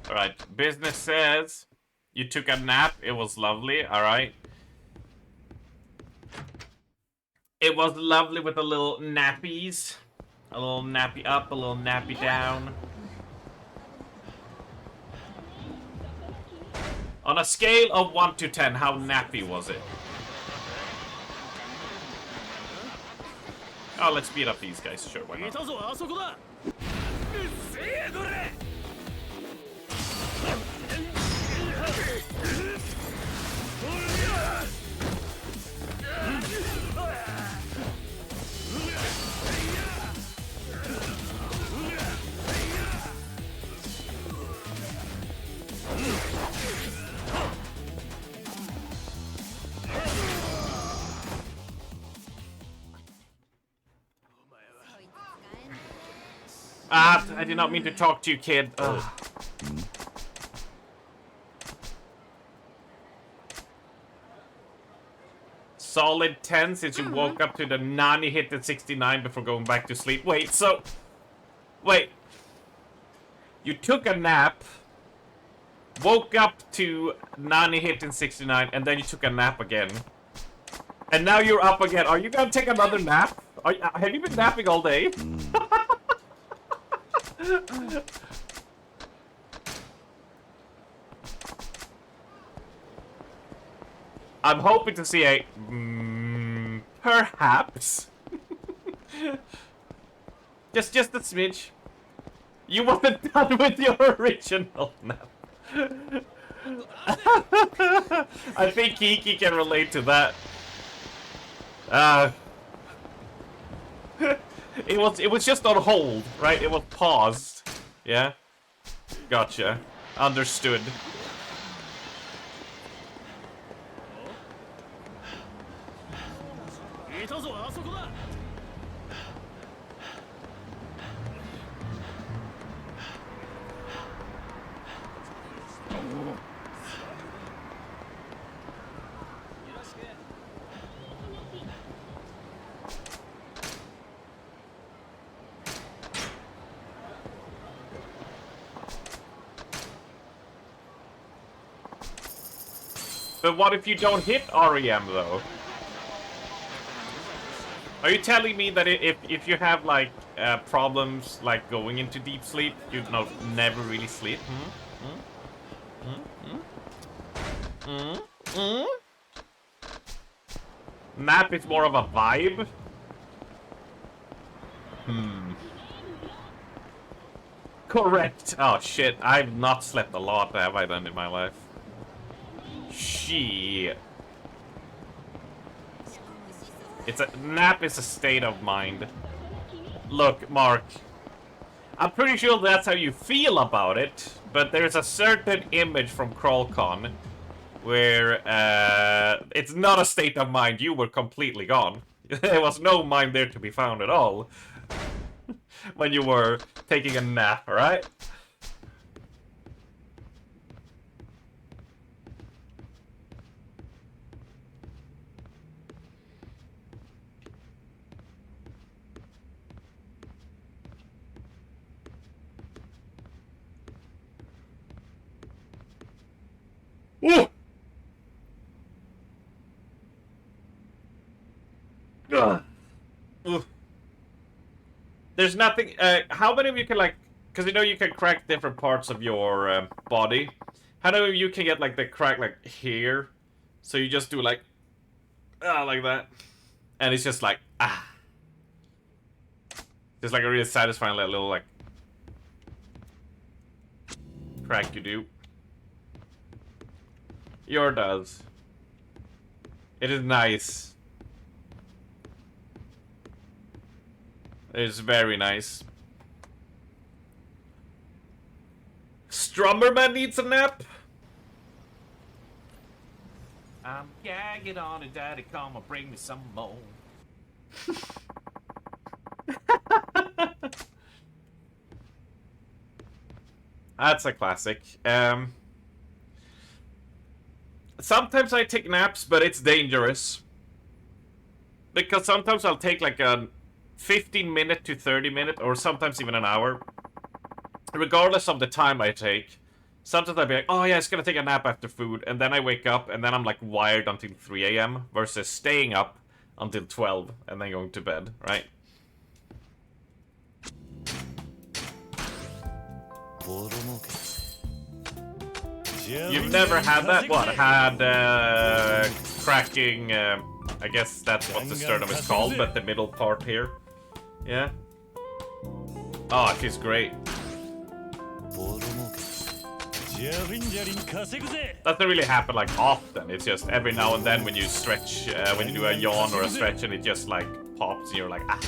Alright, business says you took a nap, it was lovely, alright. It was lovely with a little nappies. A little nappy up, a little nappy down. On a scale of 1 to 10, how nappy was it? Oh, let's beat up these guys, sure, why not? Ah, I did not mean to talk to you, kid. Ugh. Solid 10 since you woke up to the Nani hit at 69 before going back to sleep. Wait, so... Wait. You took a nap, woke up to Nani hit in 69, and then you took a nap again. And now you're up again. Are you gonna take another nap? Have you been napping all day? I'm hoping to see a... perhaps. just a smidge. You wasn't done with your original nap. I think Kiki can relate to that. It was just on hold, right? It was paused. Yeah? Gotcha. Understood. But what if you don't hit REM, though? Are you telling me that if you have, like, problems, like, going into deep sleep, you never really sleep? Nap is more of a vibe? Correct. Oh, shit. I've not slept a lot, have I done in my life? Shit. Nap is a state of mind. Look, Mark. I'm pretty sure that's how you feel about it, but there's a certain image from CrawlCon where it's not a state of mind. You were completely gone. There was no mind there to be found at all when you were taking a nap, right? Ooh! Ugh. Ooh. There's nothing. How many of you can like? Because you know you can crack different parts of your body. How many of you can get like the crack like here? So you just do like that, and it's just like just like a really satisfying little like crack you do. Your does. It is nice. It is very nice. Strummerman needs a nap. I'm gagging on it, Daddy. Come and bring me some more. That's a classic. Sometimes I take naps, but it's dangerous. Because sometimes I'll take like a 15-minute to 30-minute, or sometimes even an hour. Regardless of the time I take. Sometimes I'll be like, oh yeah, it's gonna take a nap after food, and then I wake up, and then I'm like wired until 3 AM, versus staying up until 12, and then going to bed, right? You've never had that? What? Had cracking, I guess that's what the sternum is called, but the middle part here. Yeah? Oh, it feels great. Doesn't really happen like often, it's just every now and then when you stretch, when you do a yawn or a stretch and it just like pops and you're like, ah.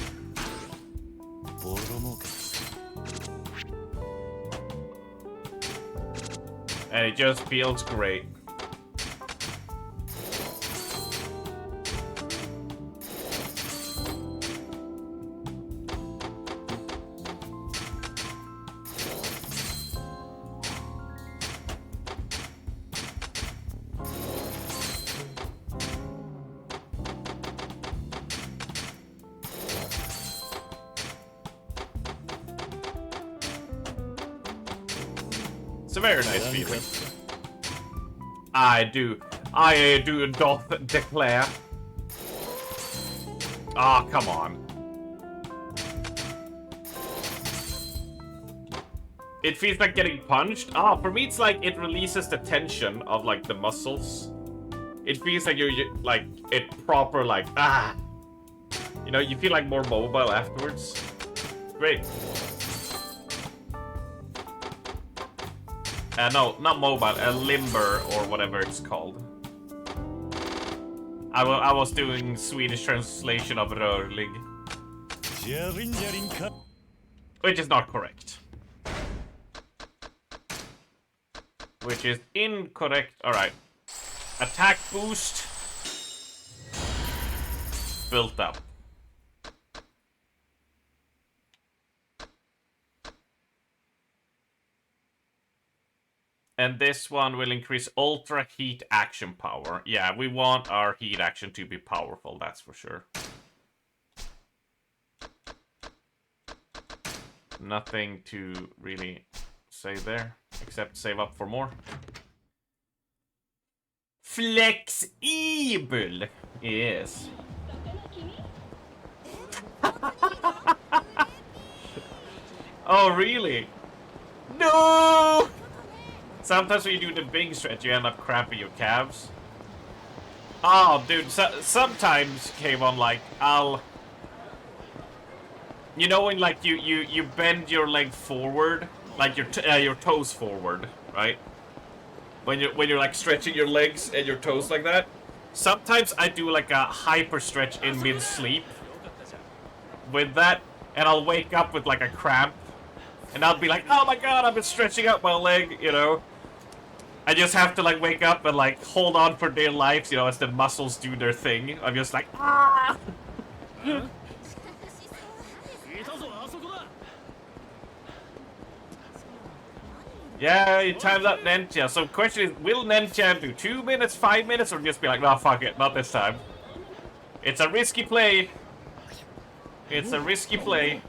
And it just feels great. It's a very nice feeling. I do doth declare. Ah, oh, come on. It feels like getting punched. Ah, for me it's like it releases the tension of like the muscles. It feels like you're like it proper like you know, you feel like more mobile afterwards. Great. No, not mobile, limber or whatever it's called. I was doing Swedish translation of rörlig. Which is not correct. Which is incorrect. Alright. Attack boost. Built up. And this one will increase ultra heat action power. Yeah, we want our heat action to be powerful, that's for sure. Nothing to really say there, except save up for more. Flexible! Yes. Oh, really? No! Sometimes when you do the big stretch, you end up cramping your calves. Oh, dude, sometimes, Kayvon, like, you know when, like, you bend your leg forward? Like, your toes forward, right? When you're, like, stretching your legs and your toes like that? Sometimes I do, like, a hyper stretch in mid-sleep with that, and I'll wake up with, like, a cramp. And I'll be like, oh my god, I've been stretching out my leg, you know? I just have to, like, wake up and, like, hold on for dear life, you know, as the muscles do their thing. I'm just like, ah! Yeah, you timed up Nentia. So the question is, will Nentia do 2 minutes, 5 minutes, or just be like, no, fuck it, not this time? It's a risky play. It's a risky play.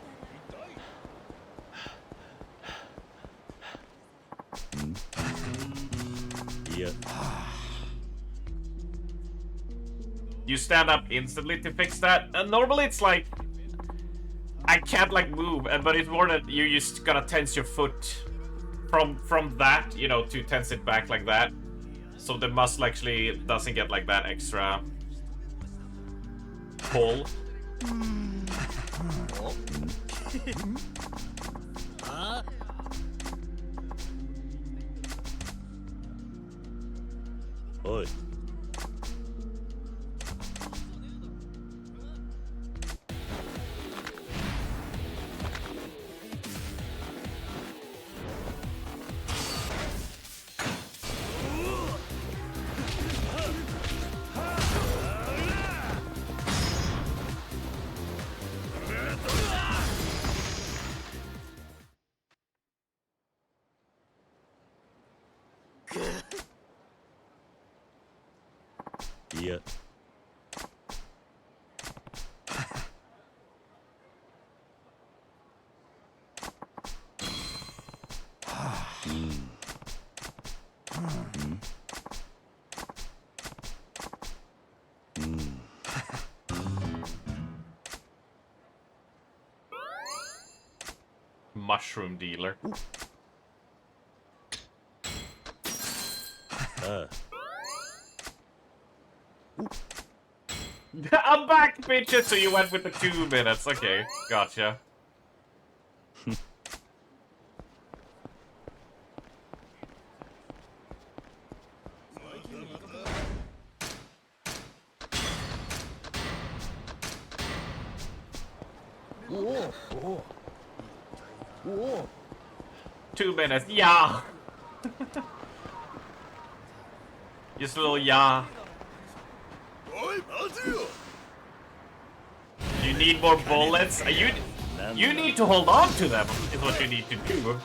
いや You stand up instantly to fix that. And normally it's like I can't like move, but it's more that you just gotta tense your foot from that, you know, to tense it back like that. So the muscle actually doesn't get like that extra pull. Oi. Yeah. Mushroom dealer. I'm back, bitches! So you went with the 2 minutes. Okay, gotcha. Whoa. 2 minutes, yeah! Just a little yeah. You need more bullets? You need to hold on to them, is what you need to do.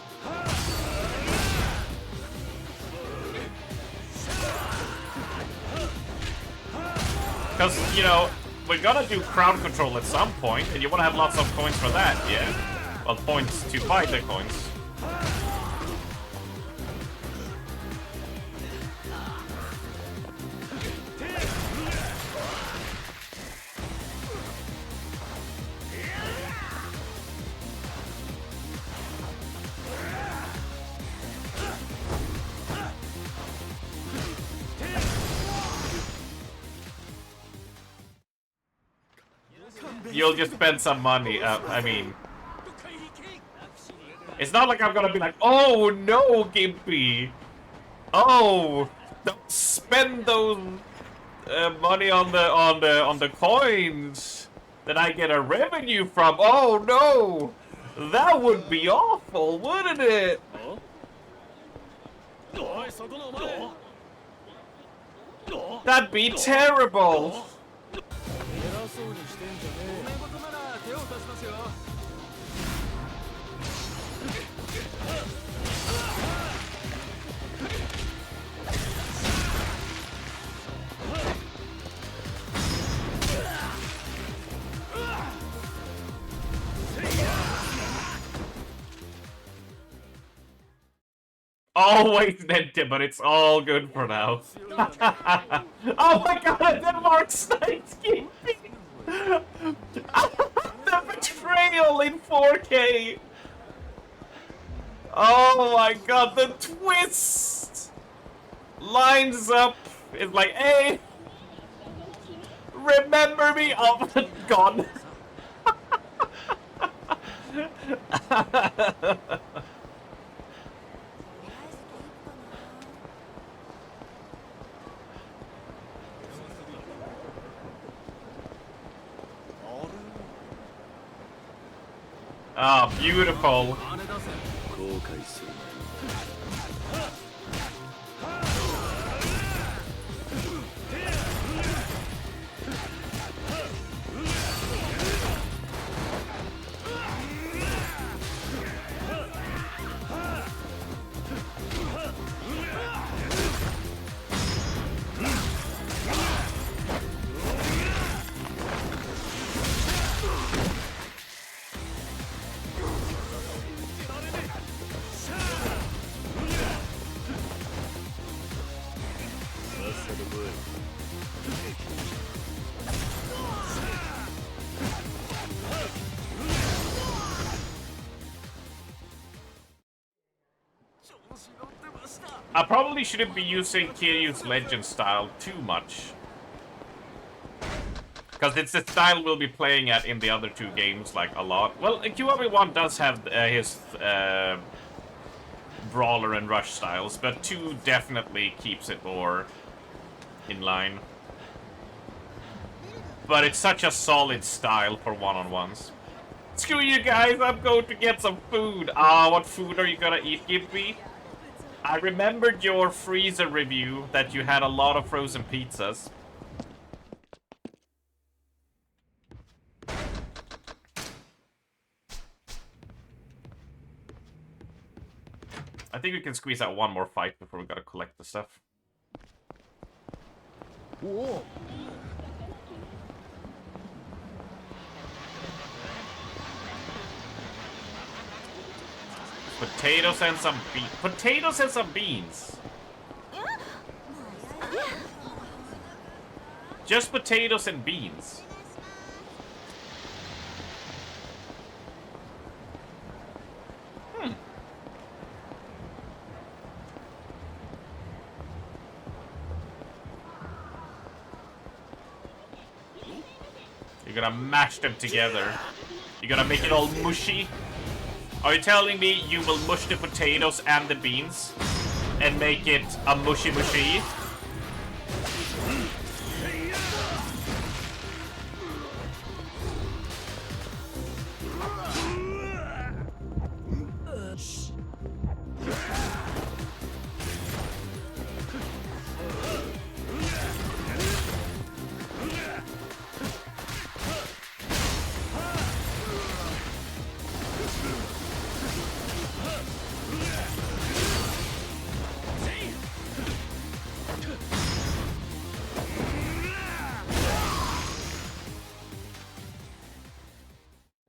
Because, you know, we're gonna do crowd control at some point, and you wanna have lots of coins for that, yeah? Well, points to buy the coins. You'll just spend some money, I mean... It's not like I'm gonna be like, oh no, Gimpy! Oh! Don't spend those money on the coins that I get a revenue from! Oh no! That would be awful, wouldn't it? That'd be terrible! Always Nente, but it's all good for now. Oh my god, Denmark Snipes Gimpy! The betrayal in 4K! Oh my god, the twist! Lines up. It's like, hey! Remember me? Oh, gone. Ah, beautiful. 後悔するな I probably shouldn't be using Kiryu's legend style too much. Because it's the style we'll be playing at in the other two games, like, a lot. Well, Kiwami 1 does have his brawler and rush styles, but 2 definitely keeps it more in line. But it's such a solid style for one-on-ones. Screw you guys, I'm going to get some food. Ah, what food are you gonna eat, Gimpy? I remembered your freezer review that you had a lot of frozen pizzas. I think we can squeeze out one more fight before we gotta collect the stuff. Whoa. Potatoes and some beans. Potatoes and some beans. Just potatoes and beans. You're gonna mash them together. You're gonna make it all mushy. Are you telling me you will mush the potatoes and the beans and make it a mushy mushy?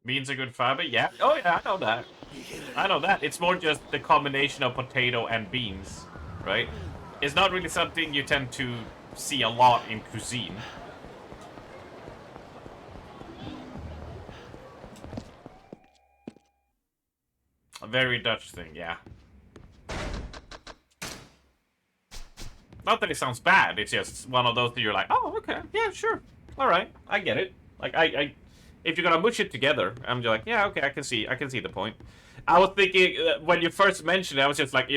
Beans are good fiber? Yeah. Oh yeah, I know that. I know that. It's more just the combination of potato and beans, right? It's not really something you tend to see a lot in cuisine. A very Dutch thing, yeah. Not that it sounds bad, it's just one of those that you're like, oh, okay, yeah, sure. Alright, I get it. Like, if you're gonna mush it together, I'm just like, yeah, okay, I can see the point. I was thinking, when you first mentioned it, I was just like,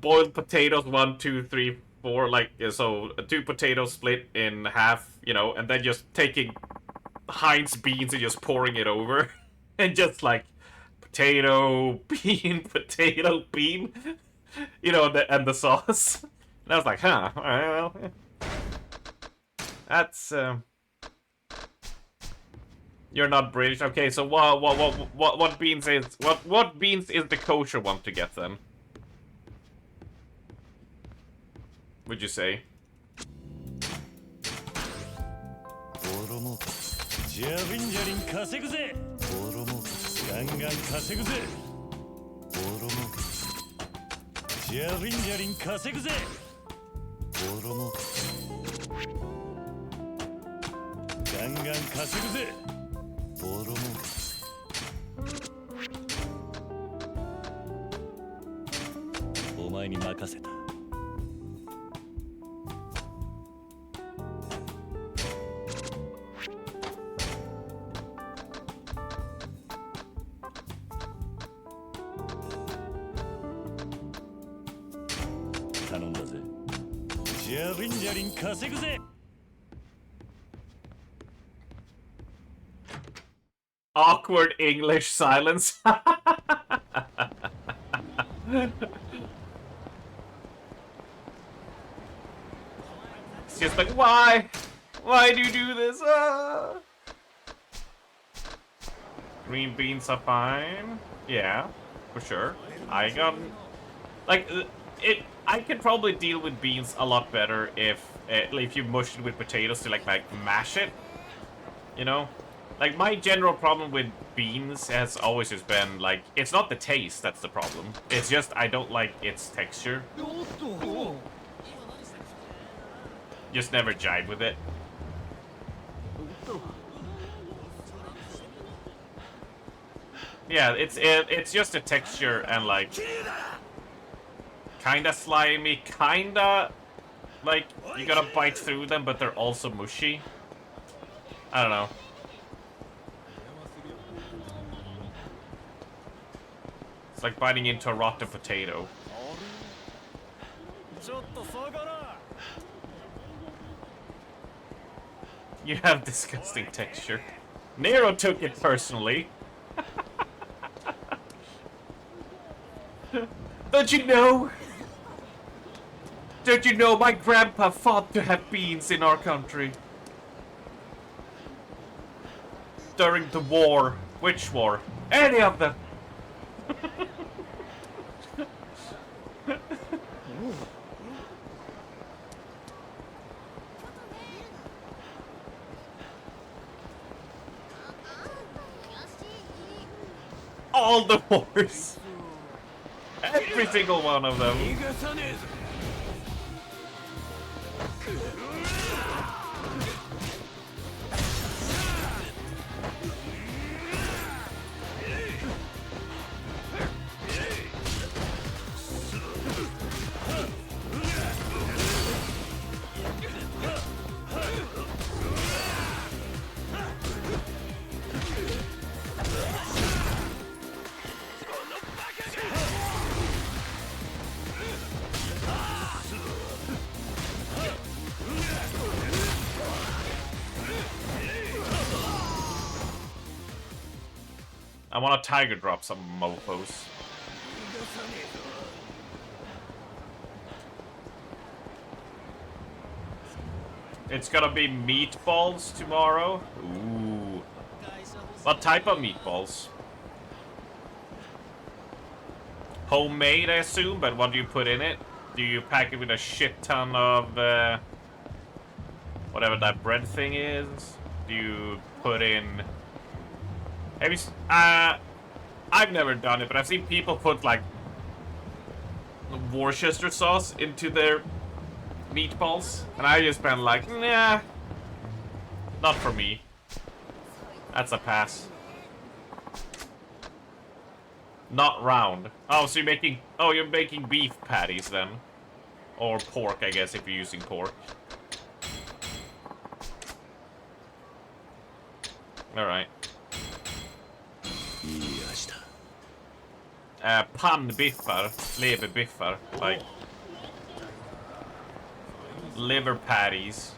boiled potatoes, 1, 2, 3, 4, like, so 2 potatoes split in half, and then just taking Heinz beans and just pouring it over. And just like, potato, bean, potato, bean, and the sauce. And I was like, huh, well, that's, you're not British. Okay, so what beans is what beans is the kosher one to get then? Would you say? Awkward English silence. It's just like, why? Why do you do this? Green beans are fine. Yeah, for sure. I could probably deal with beans a lot better if you mush it with potatoes to like mash it. Like, my general problem with beans has always just been, like, it's not the taste that's the problem. It's just I don't like its texture. Just never jive with it. Yeah, it's just a texture and, like, kinda slimy, kinda like you gotta bite through them, but they're also mushy. I don't know. It's like biting into a rotten potato. You have disgusting texture. Nero took it personally. Don't you know? Don't you know my grandpa fought to have beans in our country? During the war. Which war? Any of them. All the wars. Every single one of them. I want to tiger drop some mofos. It's gonna be meatballs tomorrow. Ooh. What type of meatballs? Homemade, I assume, but what do you put in it? Do you pack it with a shit ton of whatever that bread thing is? Do you put in... Have you, I've never done it, but I've seen people put like Worcester sauce into their meatballs, and I just been like, nah, not for me. That's a pass. Not round. Oh, so you're making beef patties then, or pork, I guess, if you're using pork. All right. Pannbiffar, leverbiffar, like liver patties.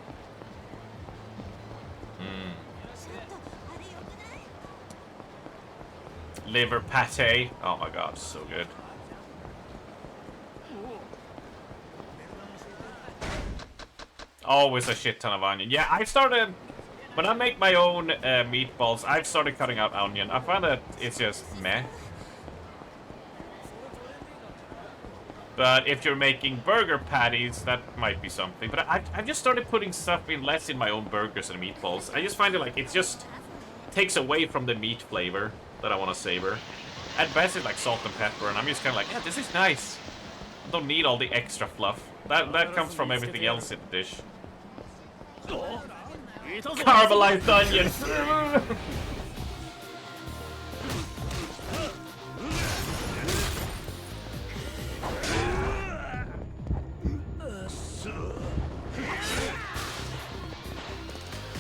Liver pate. Oh my god, so good. Always a shit ton of onion. Yeah, I started... When I make my own meatballs, I've started cutting out onion. I find that it's just meh. But if you're making burger patties, that might be something. But I've just started putting stuff in less in my own burgers and meatballs. I just find it like it just takes away from the meat flavor that I want to savor. At best, it's like salt and pepper, and I'm just kind of like, yeah, this is nice. I don't need all the extra fluff. That comes from everything else in the dish. Caramelized onion.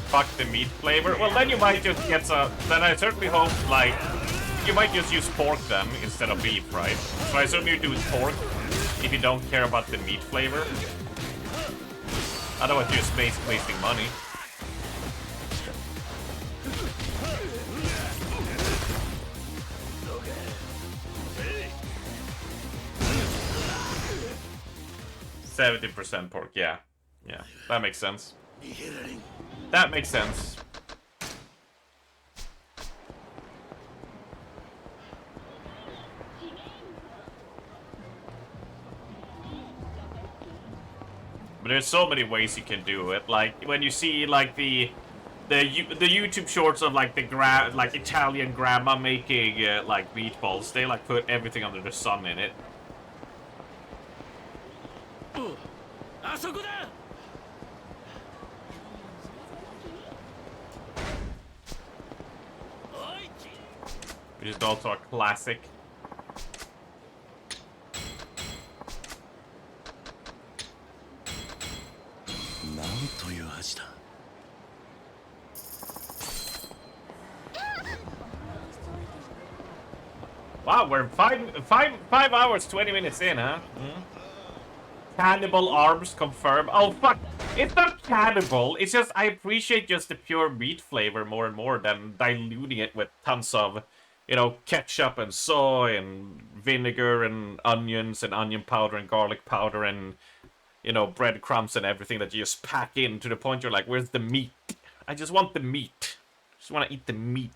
Fuck the meat flavor. Well, then you might just get some... Then I certainly hope, like... You might just use pork then, instead of beef, right? So I assume you do pork, if you don't care about the meat flavor. Otherwise, you're just wasting money. %70 pork, yeah. Yeah, that makes sense. That makes sense. But there's so many ways you can do it. Like when you see like the YouTube shorts of like the Italian grandma making like meatballs, they like put everything under the sun in it. Which is also a classic. という恥だ。 Wow, we're five hours, 20 minutes in, huh? Cannibal arms confirmed. Oh, fuck. It's not cannibal. It's just, I appreciate just the pure meat flavor more and more than diluting it with tons of, you know, ketchup and soy and vinegar and onions and onion powder and garlic powder and, you know, breadcrumbs and everything that you just pack in to the point you're like, where's the meat? I just want the meat. I just want to eat the meat.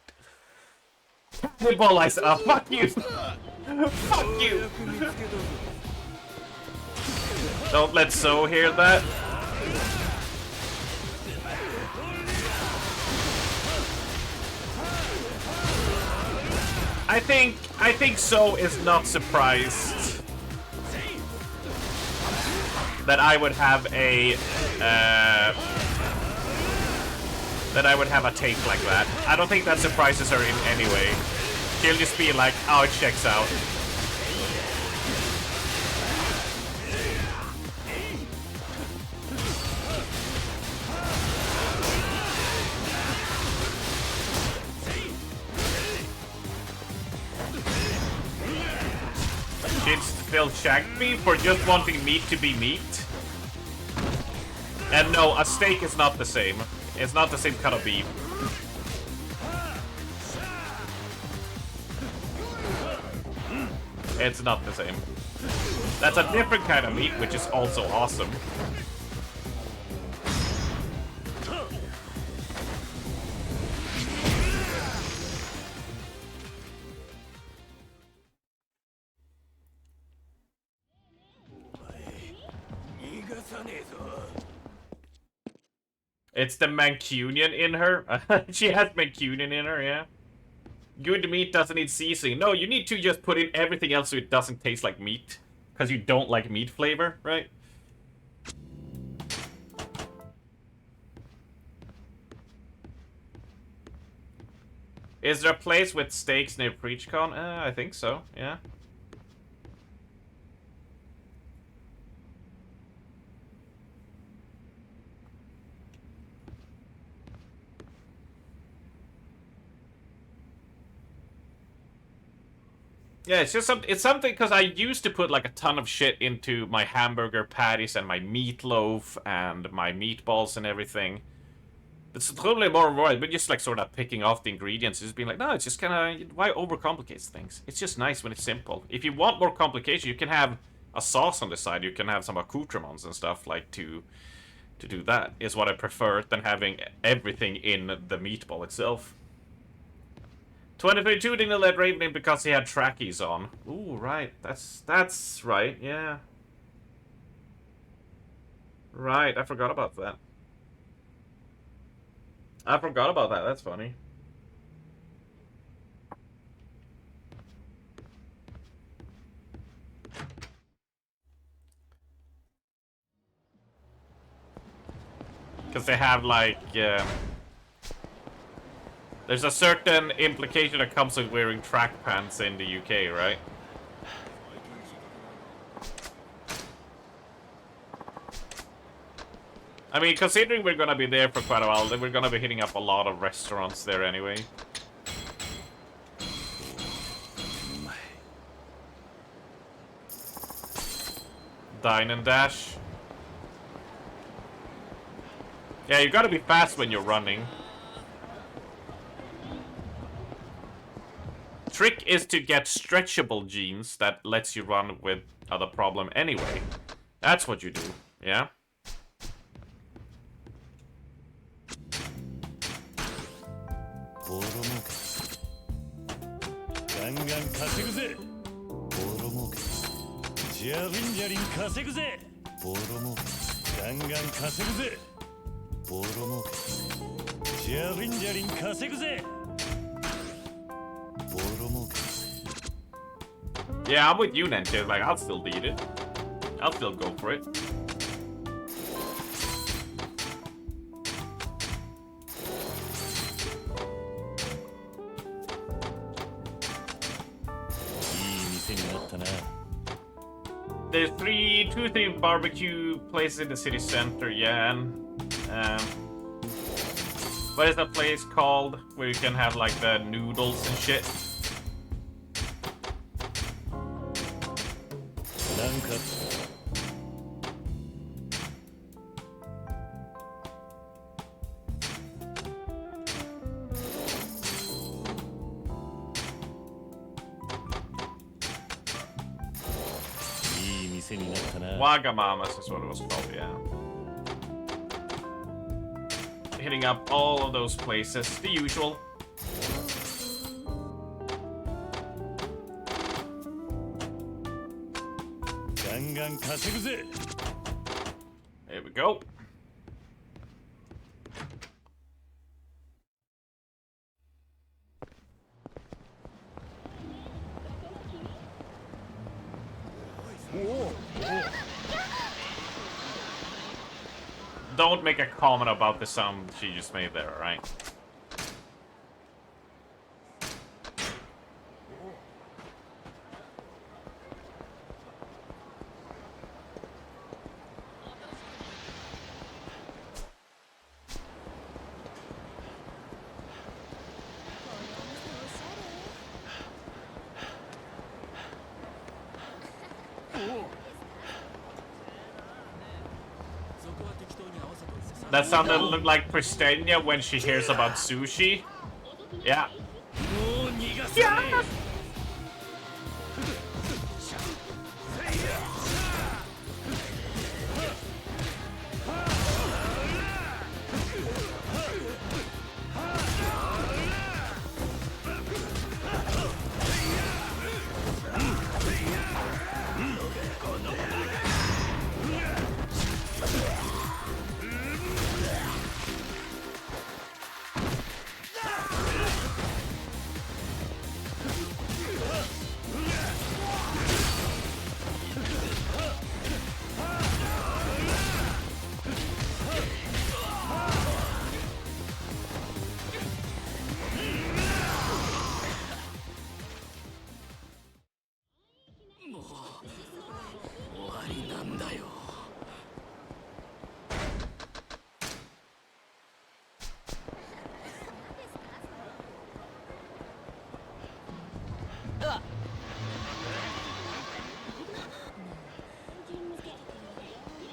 Cannibalize. Oh, fuck you. Fuck you. Don't let So hear that. I think So is not surprised that I would have a take like that. I don't think that surprises her in any way. She'll just be like, oh, it checks out. She'd still shank me for just wanting meat to be meat. And no, a steak is not the same. It's not the same cut of beef. It's not the same. That's a different kind of meat, which is also awesome. It's the Mancunian in her. She has Mancunian in her, yeah. Good meat doesn't need seasoning. No, you need to just put in everything else so it doesn't taste like meat. Because you don't like meat flavor, right? Is there a place with steaks near PreachCon? I think so, yeah. Yeah, it's just it's something because I used to put like a ton of shit into my hamburger patties and my meatloaf and my meatballs and everything. It's totally more and more. I've been just like sort of picking off the ingredients, just being like, no, it's just kind of why overcomplicate things. It's just nice when it's simple. If you want more complication, you can have a sauce on the side. You can have some accoutrements and stuff like to do that. Is what I prefer than having everything in the meatball itself. 2022 didn't let Raven in because he had trackies on. Ooh, right. That's right, yeah. Right, I forgot about that. I forgot about that, that's funny. Because they have, like, there's a certain implication that comes with wearing track pants in the UK, right? I mean, considering we're gonna be there for quite a while, then we're gonna be hitting up a lot of restaurants there anyway. Dine and dash. Yeah, you gotta be fast when you're running. Trick is to get stretchable jeans that lets you run without a problem anyway. That's what you do, yeah? Yeah, I'm with you, Nenche. Like, I'll still eat it. I'll still go for it. There's 3 barbecue places in the city center, yeah, and What is that place called where you can have like the noodles and shit? なんか いい店になったな。 Wagamamas is what it was called, yeah. Hitting up all of those places, the usual. There we go. Don't make a comment about the sound she just made there, alright? That sounded like Pristenia when she hears about sushi. Yeah. Yeah.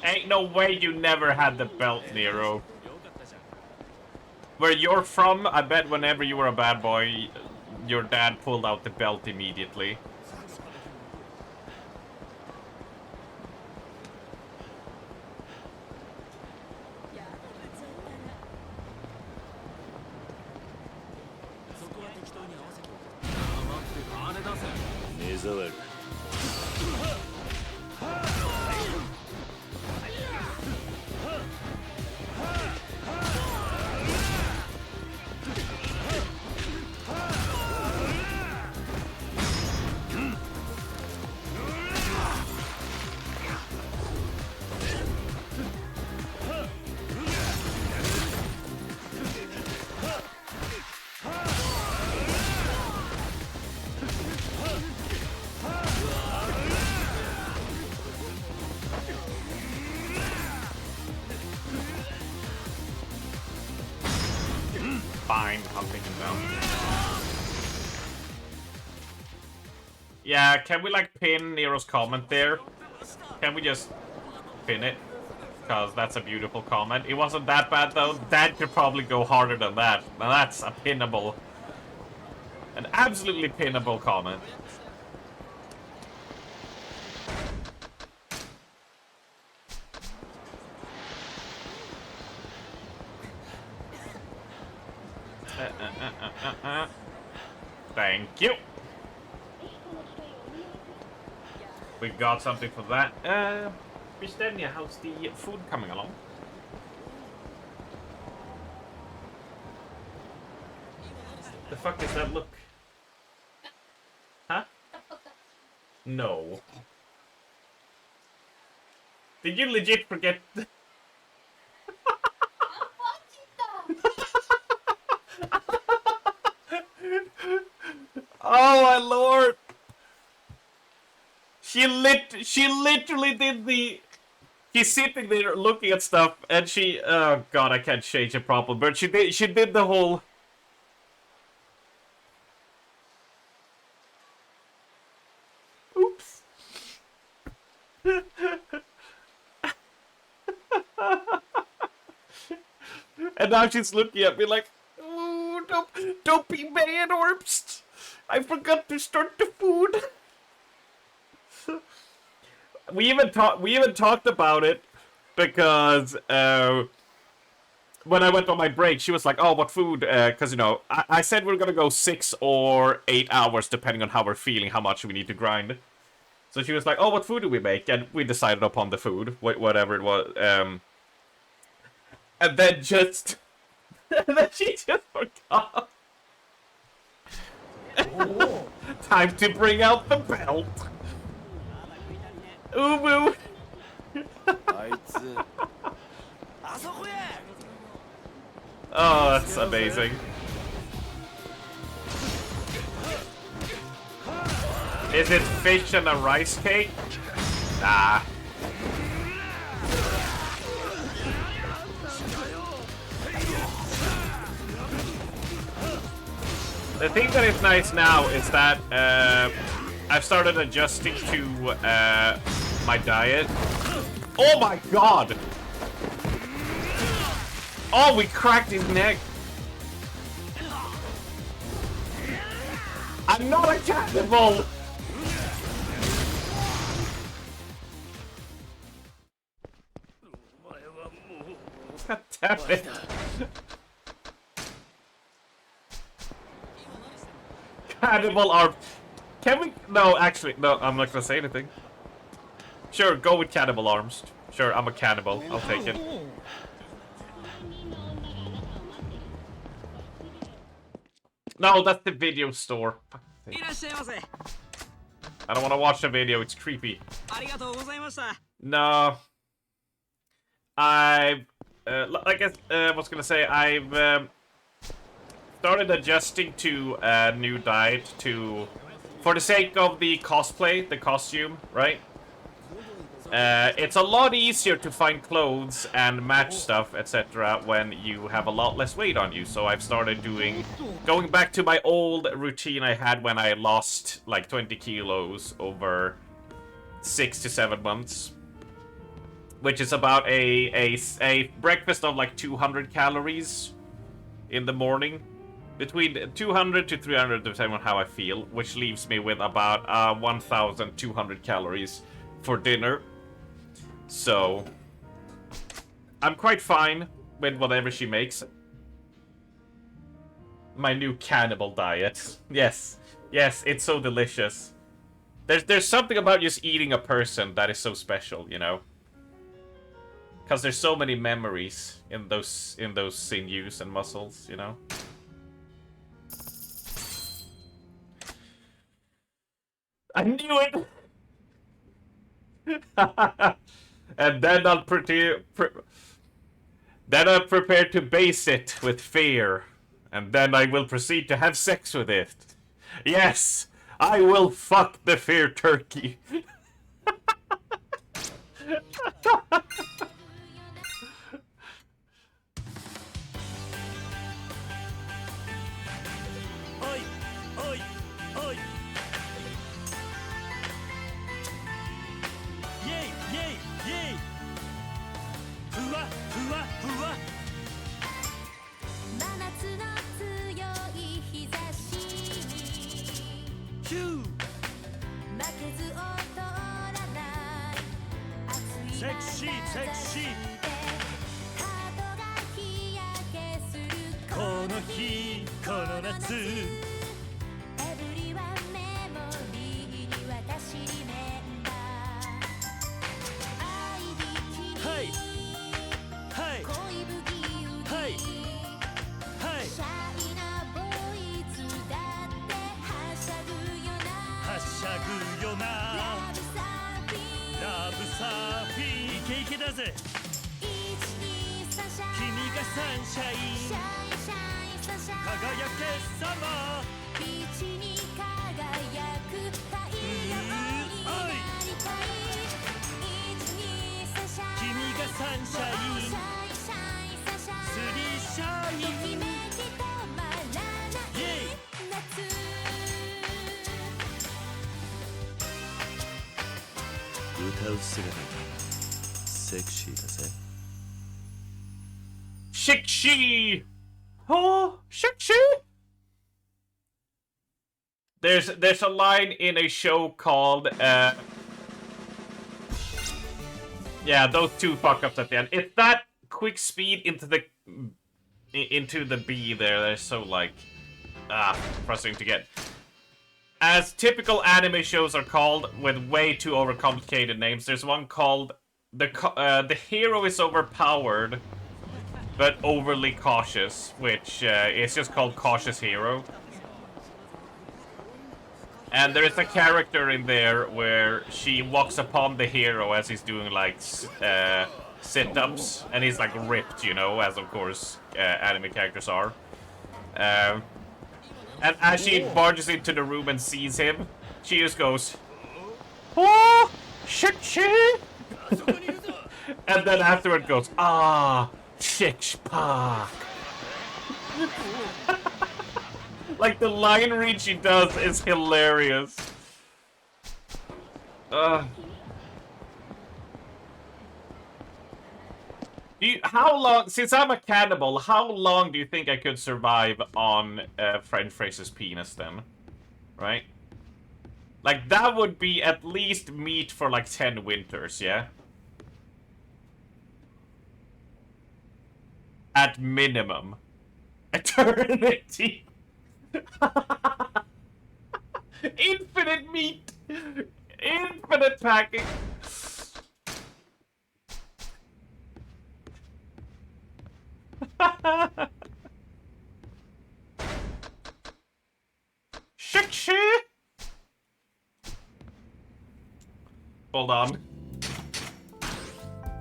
Ain't no way you never had the belt, Nero. Where you're from, I bet whenever you were a bad boy, your dad pulled out the belt immediately. Fine, I'll take him down. Yeah, can we like pin Nero's comment there? Can we just pin it? Because that's a beautiful comment. It wasn't that bad though. That could probably go harder than that. Now that's a pinnable. An absolutely pinnable comment. Thank you. We got something for that. Kristenia, how's the food coming along? The fuck does that look? Huh? No. Did you legit forget? Oh my lord! She literally did the... He's sitting there looking at stuff, and she, oh god, I can't change it properly, but she did the whole. Oops. And now she's looking at me like, "Ooh, don't be mad, Orbst. I forgot to start the food." We even talked about it because when I went on my break, she was like, "Oh, what food?" Because I said we're gonna go 6 or 8 hours depending on how we're feeling, how much we need to grind. So she was like, "Oh, what food do we make?" And we decided upon the food, whatever it was. And then just, and then she just forgot. Time to bring out the belt. Ubu. Oh, that's amazing. Is it fish and a rice cake? Nah. The thing that is nice now is that I've started adjusting to my diet. Oh my god! Oh, we cracked his neck! I'm not a cannibal! God damn it! Cannibal arm. Can we? No, actually, no. I'm not gonna say anything. Sure, go with cannibal arms. Sure, I'm a cannibal. I'll take it. No, that's the video store. I don't want to watch the video. It's creepy. No. I was gonna say I've started adjusting to a new diet for the sake of the cosplay, the costume, right? It's a lot easier to find clothes and match stuff, etc. when you have a lot less weight on you. So I've started going back to my old routine I had when I lost like 20 kilos over 6 to 7 months. Which is about a breakfast of like 200 calories in the morning. Between 200 to 300 depending on how I feel, which leaves me with about 1,200 calories for dinner. So I'm quite fine with whatever she makes. My new cannibal diet. Yes, it's so delicious. There's something about just eating a person that is so special, you know. Because there's so many memories in those sinews and muscles, you know. I knew it! And then I'll prepare to base it with fear. And then I will proceed to have sex with it. Yes! I will fuck the fear turkey! Sexy, sexy. この日この夏 はいはいはいはいはしゃぐよなラブサーフィンイケイケだぜ君がサンシャイン輝けサマー君サンシャインシャイシャイサシャイスリーシャインときめき止まらないイェイ夏歌う姿がセクシーだぜ。 Shikshi! Oh, Shikshi! There's a line in a show called yeah, those two fuck ups at the end. It's that quick speed into the B there. They're so like frustrating to get. As typical anime shows are called with way too overcomplicated names. There's one called the hero is overpowered but overly cautious, which is just called Cautious Hero. And there is a character in there where she walks upon the hero as he's doing like sit-ups, and he's like ripped, you know, as of course anime characters are. And as she barges into the room and sees him, she just goes, "Oh, shit, shit!" And then afterward goes, "Ah, shit, park." Like, the line read she does is hilarious. How long, since I'm a cannibal, how long do you think I could survive on French Fraser's penis then? Right? Like, that would be at least meat for like 10 winters, yeah? At minimum. Eternity. Infinite meat! Infinite packing! Shit! Hold on.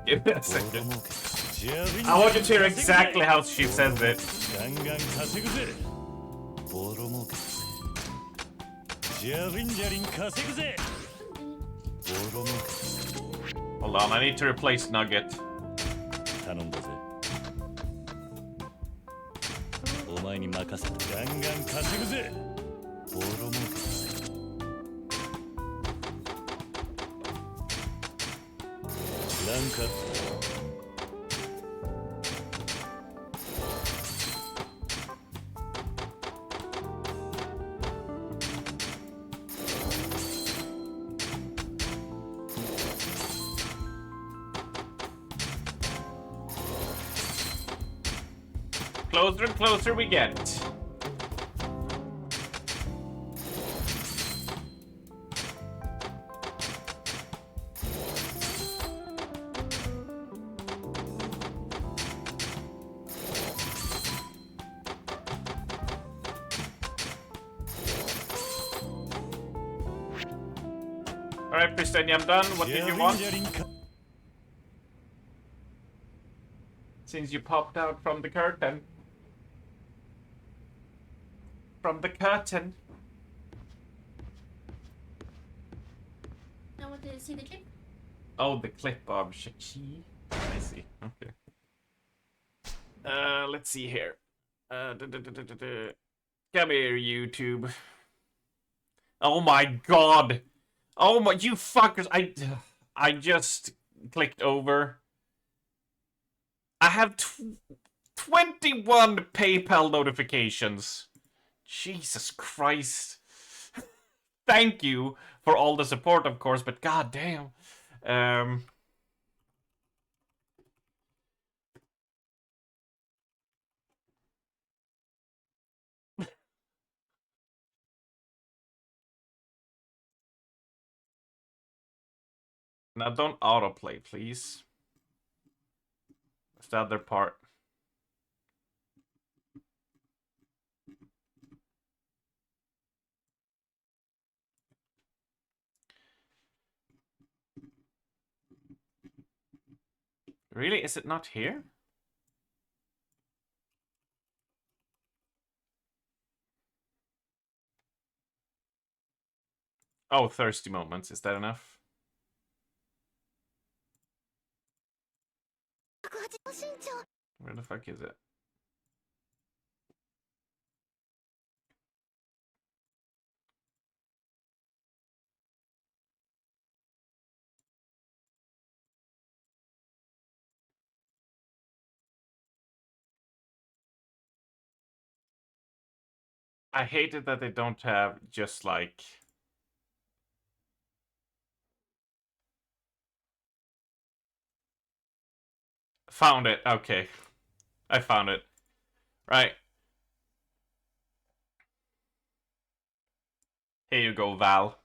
Give me a second. I want you to hear exactly how she says it. ガンガン稼ぐぜボロ儲けだぜジャリンジャリン稼ぐぜボロ儲けだぜ Hold on, I need to replace Nugget. 頼んだぜお前に任せたガンガン稼ぐぜボロ儲けだぜランクアップ Closer and closer we get. Alright, Pristani, I'm done. What did you want? Since you popped out from the curtain. From the curtain. I want to see the clip. Oh, the clip of Shiki. I see. Okay. Let's see here. Come here, YouTube. Oh my god. Oh my, you fuckers. I just clicked over. I have 21 PayPal notifications. Jesus Christ. Thank you for all the support, of course, but god damn. Now don't autoplay, please. That's the other part. Really? Is it not here? Oh, thirsty moments. Is that enough? 180身長 Where the fuck is it? I hate it that they don't have just like... Found it. Okay. I found it. Right. Here you go, Val.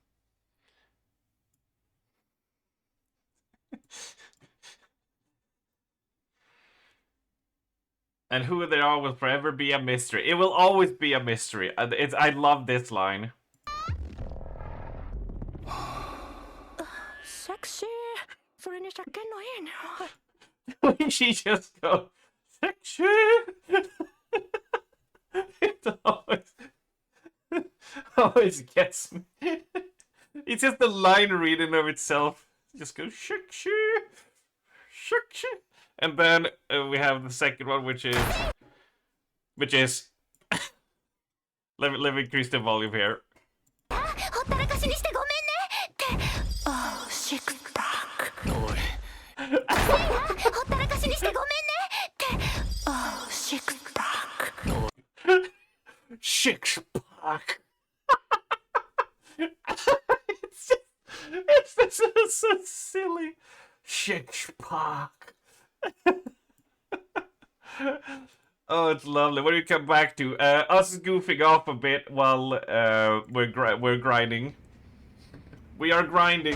And who they are will forever be a mystery. It will always be a mystery. I love this line. Sexy それに叫んのいいね She just goes, sexy! It always gets me. It's just the line reading of itself. It just goes, sexy! Sexy! And then we have the second one, which is let me increase the volume here. ほったらかしにしてごめんねって Oh, six pack ほったらかしにしてごめんねって Oh, six pack Six pack. it's just so silly. Six pack. Oh, it's lovely. What do you come back to? Us goofing off a bit while we're grinding. We are grinding.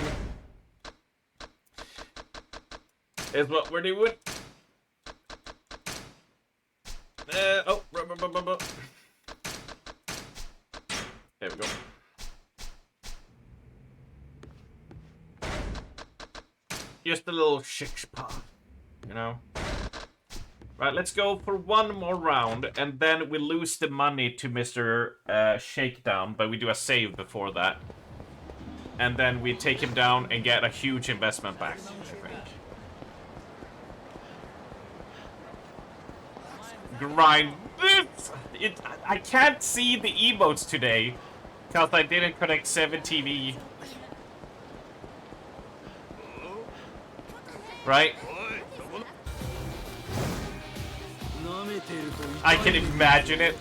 Is what we're doing. Oh, there we go. Just a little six pack, you know. Right, let's go for one more round, and then we lose the money to Mr. Shakedown, but we do a save before that. And then we take him down and get a huge investment back, I think. Grind this! I can't see the emotes today, because I didn't connect 7TV. Right? I can imagine it.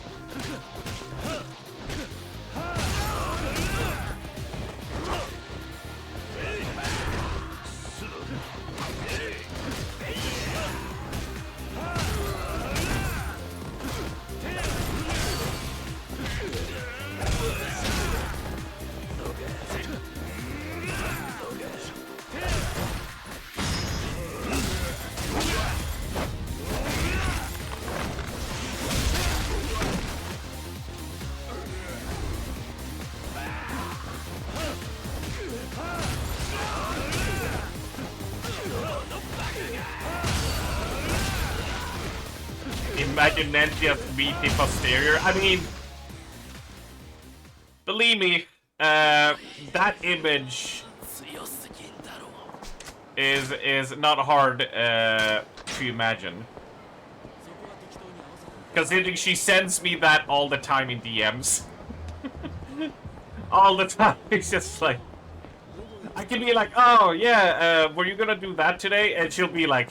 Imagine then just meet the posterior. I mean, believe me, that image is not hard to imagine. Considering she sends me that all the time in DMs. All the time. It's just like, I can be like, oh yeah, were you gonna do that today? And she'll be like,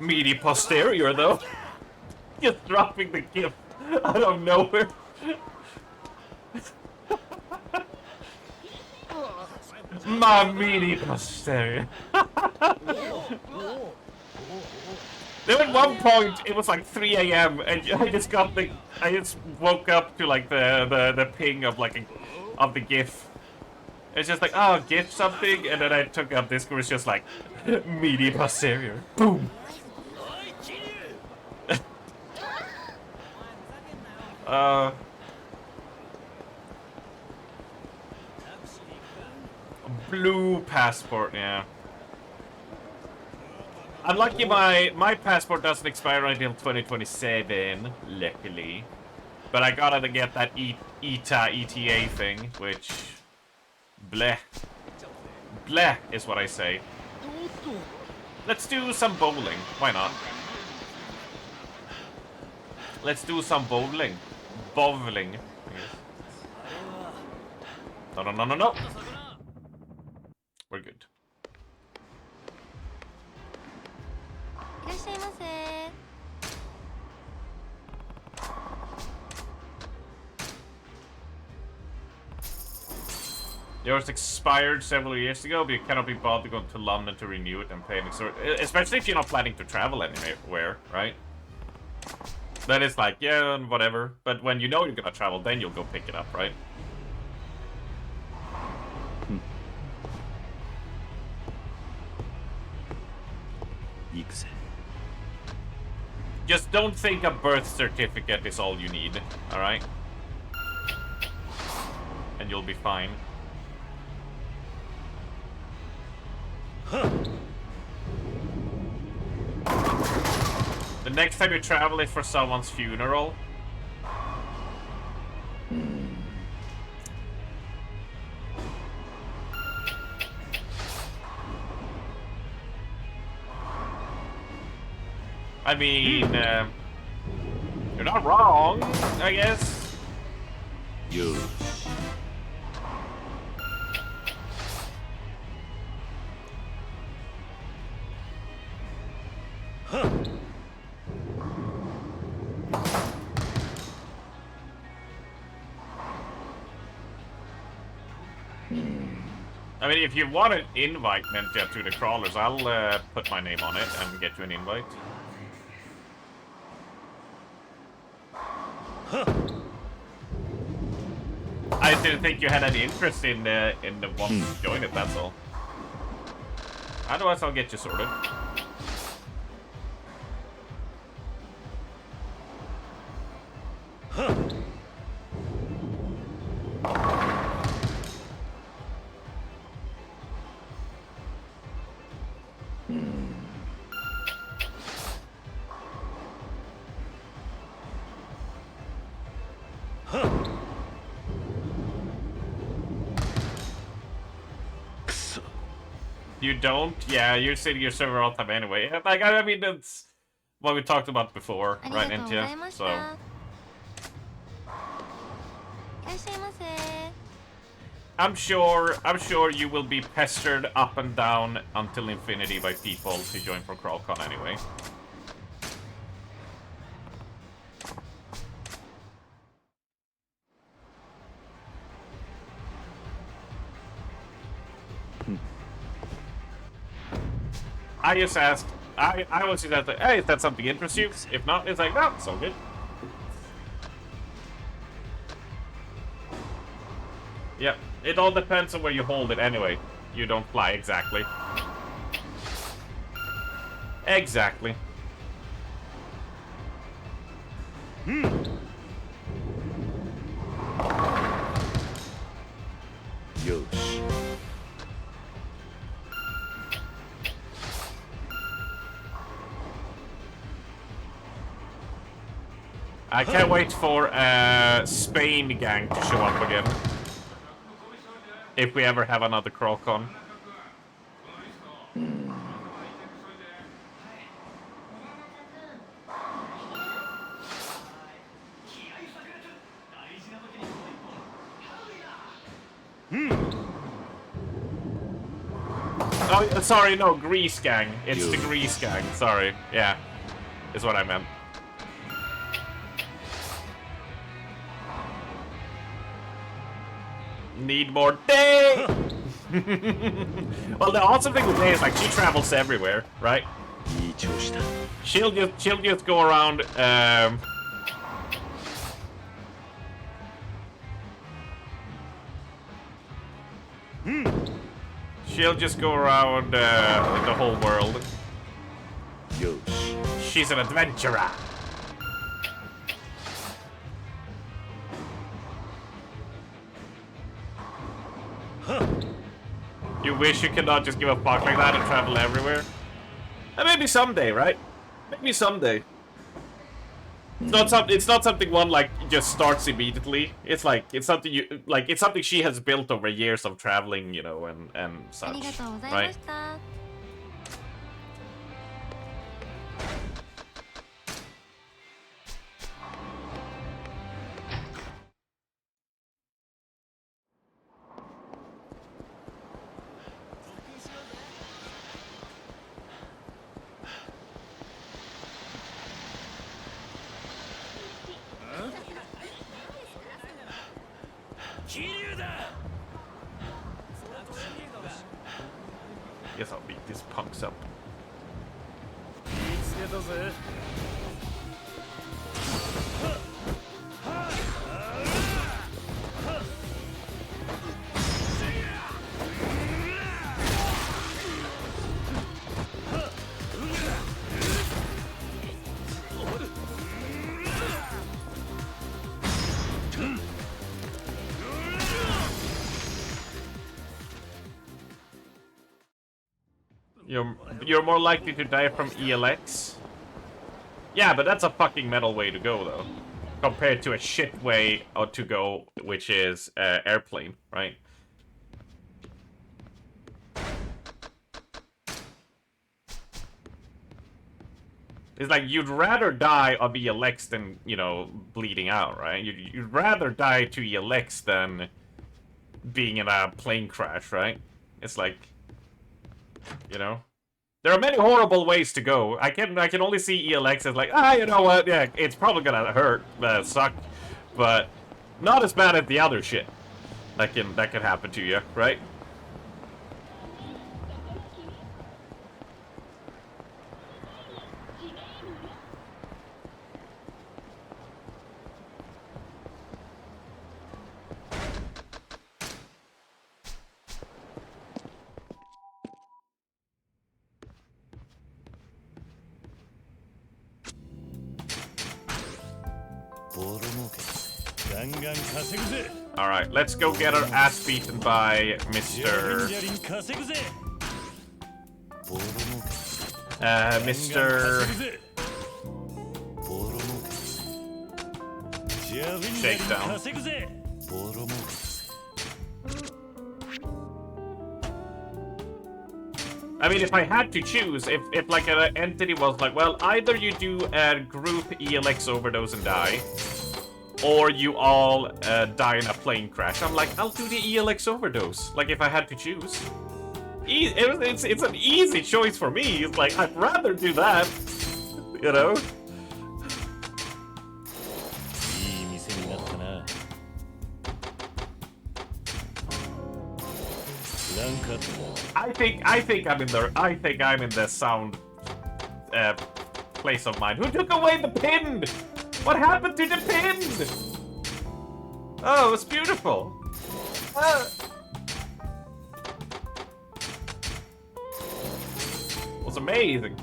meaty posterior though. Just dropping the gift out of nowhere. My meaty posterior. There at one point it was like 3 AM and I just woke up to like the ping of like of the GIF. It's just like, oh, GIF something, and then I took up Discord. It's just like meaty posterior. Boom. Blue passport, yeah. Unlucky my passport doesn't expire until 2027, luckily. But I gotta get that ETA thing, which... bleh. Bleh is what I say. Let's do some bowling. Why not? Let's do some bowling. Bowling. No, no, no, no, no. We're good. いらっしゃいませ。 Yours expired several years ago, but you cannot be bothered to go to London to renew it and pay an extra. Especially if you're not planning to travel anywhere, right? Then it's like, yeah, whatever. But when you know you're gonna travel, then you'll go pick it up, right? Just don't think a birth certificate is all you need, alright? And you'll be fine. The next time you travel is for someone's funeral. I mean, you're not wrong, I guess. You. I mean, if you want an invite, Ninja, to the crawlers, I'll put my name on it and get you an invite. I didn't think you had any interest in the wanting to join it, that's all. Otherwise, I'll get you sorted. You don't? Yeah, you're sitting your server all the time anyway. Like, I mean, that's what we talked about before, right, Ninja? So. いらっしゃいませ。 I'm sure you will be pestered up and down until infinity by people to join for CrawlCon anyway. I just asked, I was just like, hey, if that's something interests you? If not, it's like, no, it's all good. Yeah, it all depends on where you hold it anyway. You don't fly, exactly. Exactly. Yosh. I can't wait for Spain gang to show up again. If we ever have another CrawlCon. Oh, sorry, no, Grease gang. It's the Grease gang, sorry. Yeah, is what I meant. Need more day. Well, the awesome thing with Day is like she travels everywhere, right? She'll just go around. She'll just go around the whole world. She's an adventurer. You wish you could not just give a fuck like that and travel everywhere? Maybe someday, right? Maybe someday. It's not something one like just starts immediately. It's like it's something she has built over years of traveling, you know, and such, right? these punks up. 見つけたぜ You're more likely to die from ELX. Yeah, but that's a fucking metal way to go, though. Compared to a shit way to go, which is airplane, right? It's like, you'd rather die of ELX than, you know, bleeding out, right? You'd rather die to ELX than being in a plane crash, right? It's like, you know? There are many horrible ways to go. I can only see ELX as like, you know what, yeah, it's probably gonna hurt, suck, but not as bad as the other shit that can happen to you, right? Alright, let's go get our ass beaten by Mr. Shakedown. I mean, if I had to choose, if like an entity was like, well, either you do a group ELX overdose and die, or you all die in a plane crash. I'm like, I'll do the ELX overdose. Like, if I had to choose. It's an easy choice for me. It's like, I'd rather do that. You know? I think I'm in the sound place of mind. Who took away the pin? What happened to the pin? Oh, it's beautiful. It was amazing.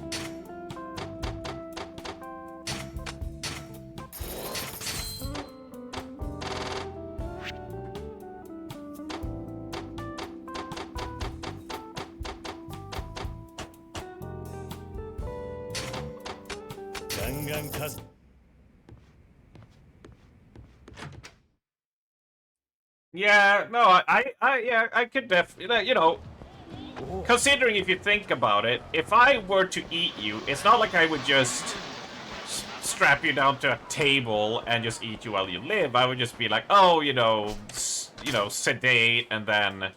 Yeah, no, I could definitely, you know, considering if you think about it, if I were to eat you, it's not like I would just strap you down to a table and just eat you while you live. I would just be like, oh, you know, sedate and then,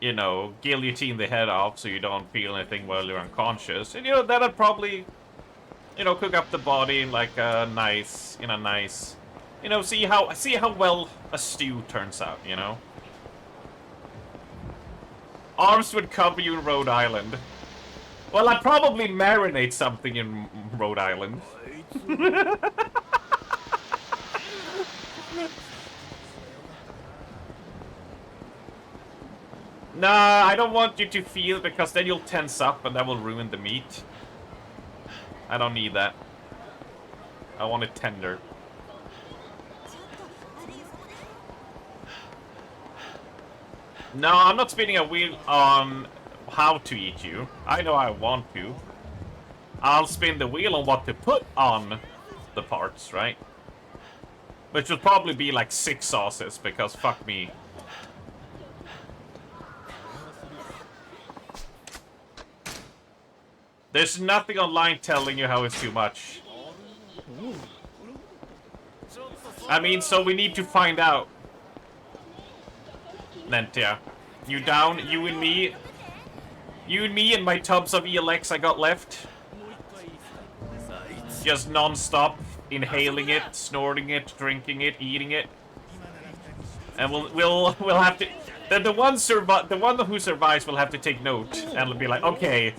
you know, guillotine the head off so you don't feel anything while you're unconscious. And, you know, then I'd probably, you know, cook up the body in like a nice, you know, see how well a stew turns out, you know? Arms would cover you in Rhode Island. Well, I'd probably marinate something in Rhode Island. Nah, I don't want you to feel, because then you'll tense up and that will ruin the meat. I don't need that. I want it tender. No, I'm not spinning a wheel on how to eat you. I know I want to. I'll spin the wheel on what to put on the parts, right? Which will probably be like 6 sauces, because fuck me. There's nothing online telling you how it's too much. I mean, so we need to find out. Nentia. You down? You and me? You and me and my tubs of ELX I got left? Just non-stop inhaling it, snorting it, drinking it, eating it. And we'll have to... the one who survives will have to take note and will be like, okay,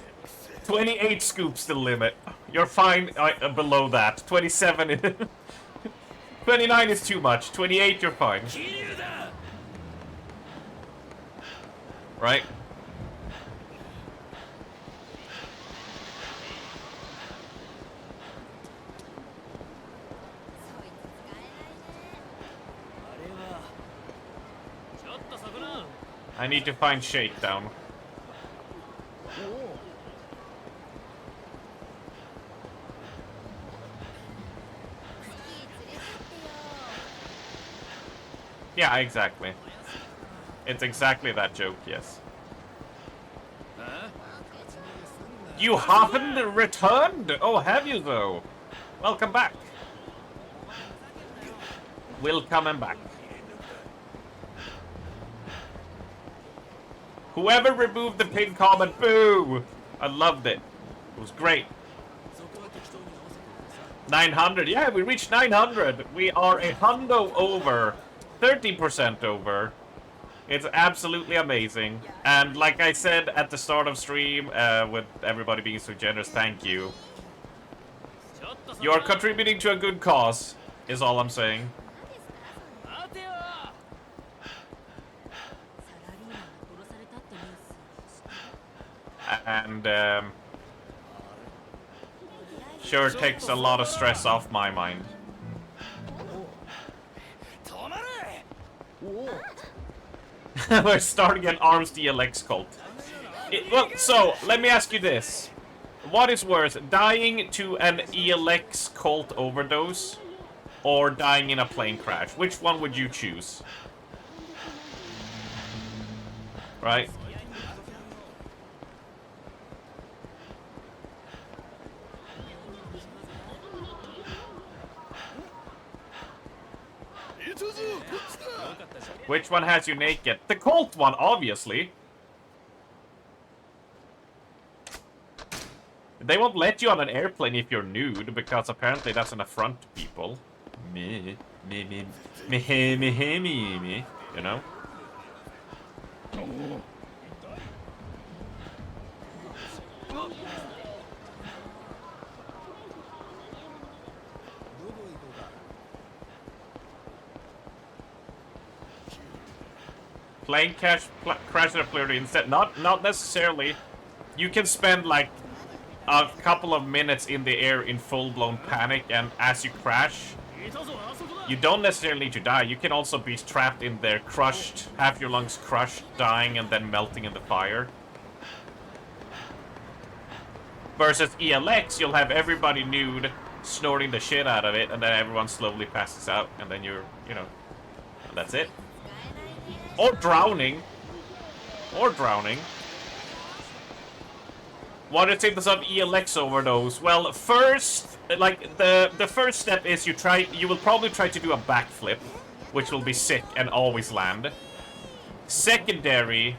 28 scoops the limit. You're fine below that. 27 29 is too much. 28 you're fine. Right? I need to find Shakedown. Yeah, exactly. It's exactly that joke, yes. You haven't returned? Oh, have you though? Welcome back. Welcome back. Whoever removed the pinned comment, boo! I loved it. It was great. 900. Yeah, we reached 900. We are a hundo over. 30% over. It's absolutely amazing. And like I said at the start of stream, with everybody being so generous, thank you. You're contributing to a good cause, is all I'm saying. And sure takes a lot of stress off my mind. We're starting an arms DLX cult. Well, so let me ask you this: what is worse, dying to an ELX cult overdose, or dying in a plane crash? Which one would you choose? Right? Which one has you naked? The cult one, obviously. They won't let you on an airplane if you're nude, because apparently that's an affront to people. Me, you know? Plane crash in a flurry instead. Not necessarily. You can spend like a couple of minutes in the air in full-blown panic, and as you crash, you don't necessarily need to die. You can also be trapped in there, crushed, have your lungs crushed, dying, and then melting in the fire. Versus ELX, you'll have everybody nude, snorting the shit out of it, and then everyone slowly passes out, and then you're, you know, that's it. Or drowning. Or drowning. What are the symptoms of ELX overdose? Well, first, like, the first step is you will probably try to do a backflip, which will be sick and always land. Secondary,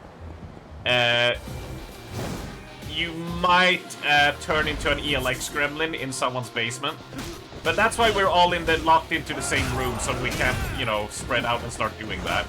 you might turn into an ELX gremlin in someone's basement. But that's why we're all locked into the same room, so we can't, you know, spread out and start doing that.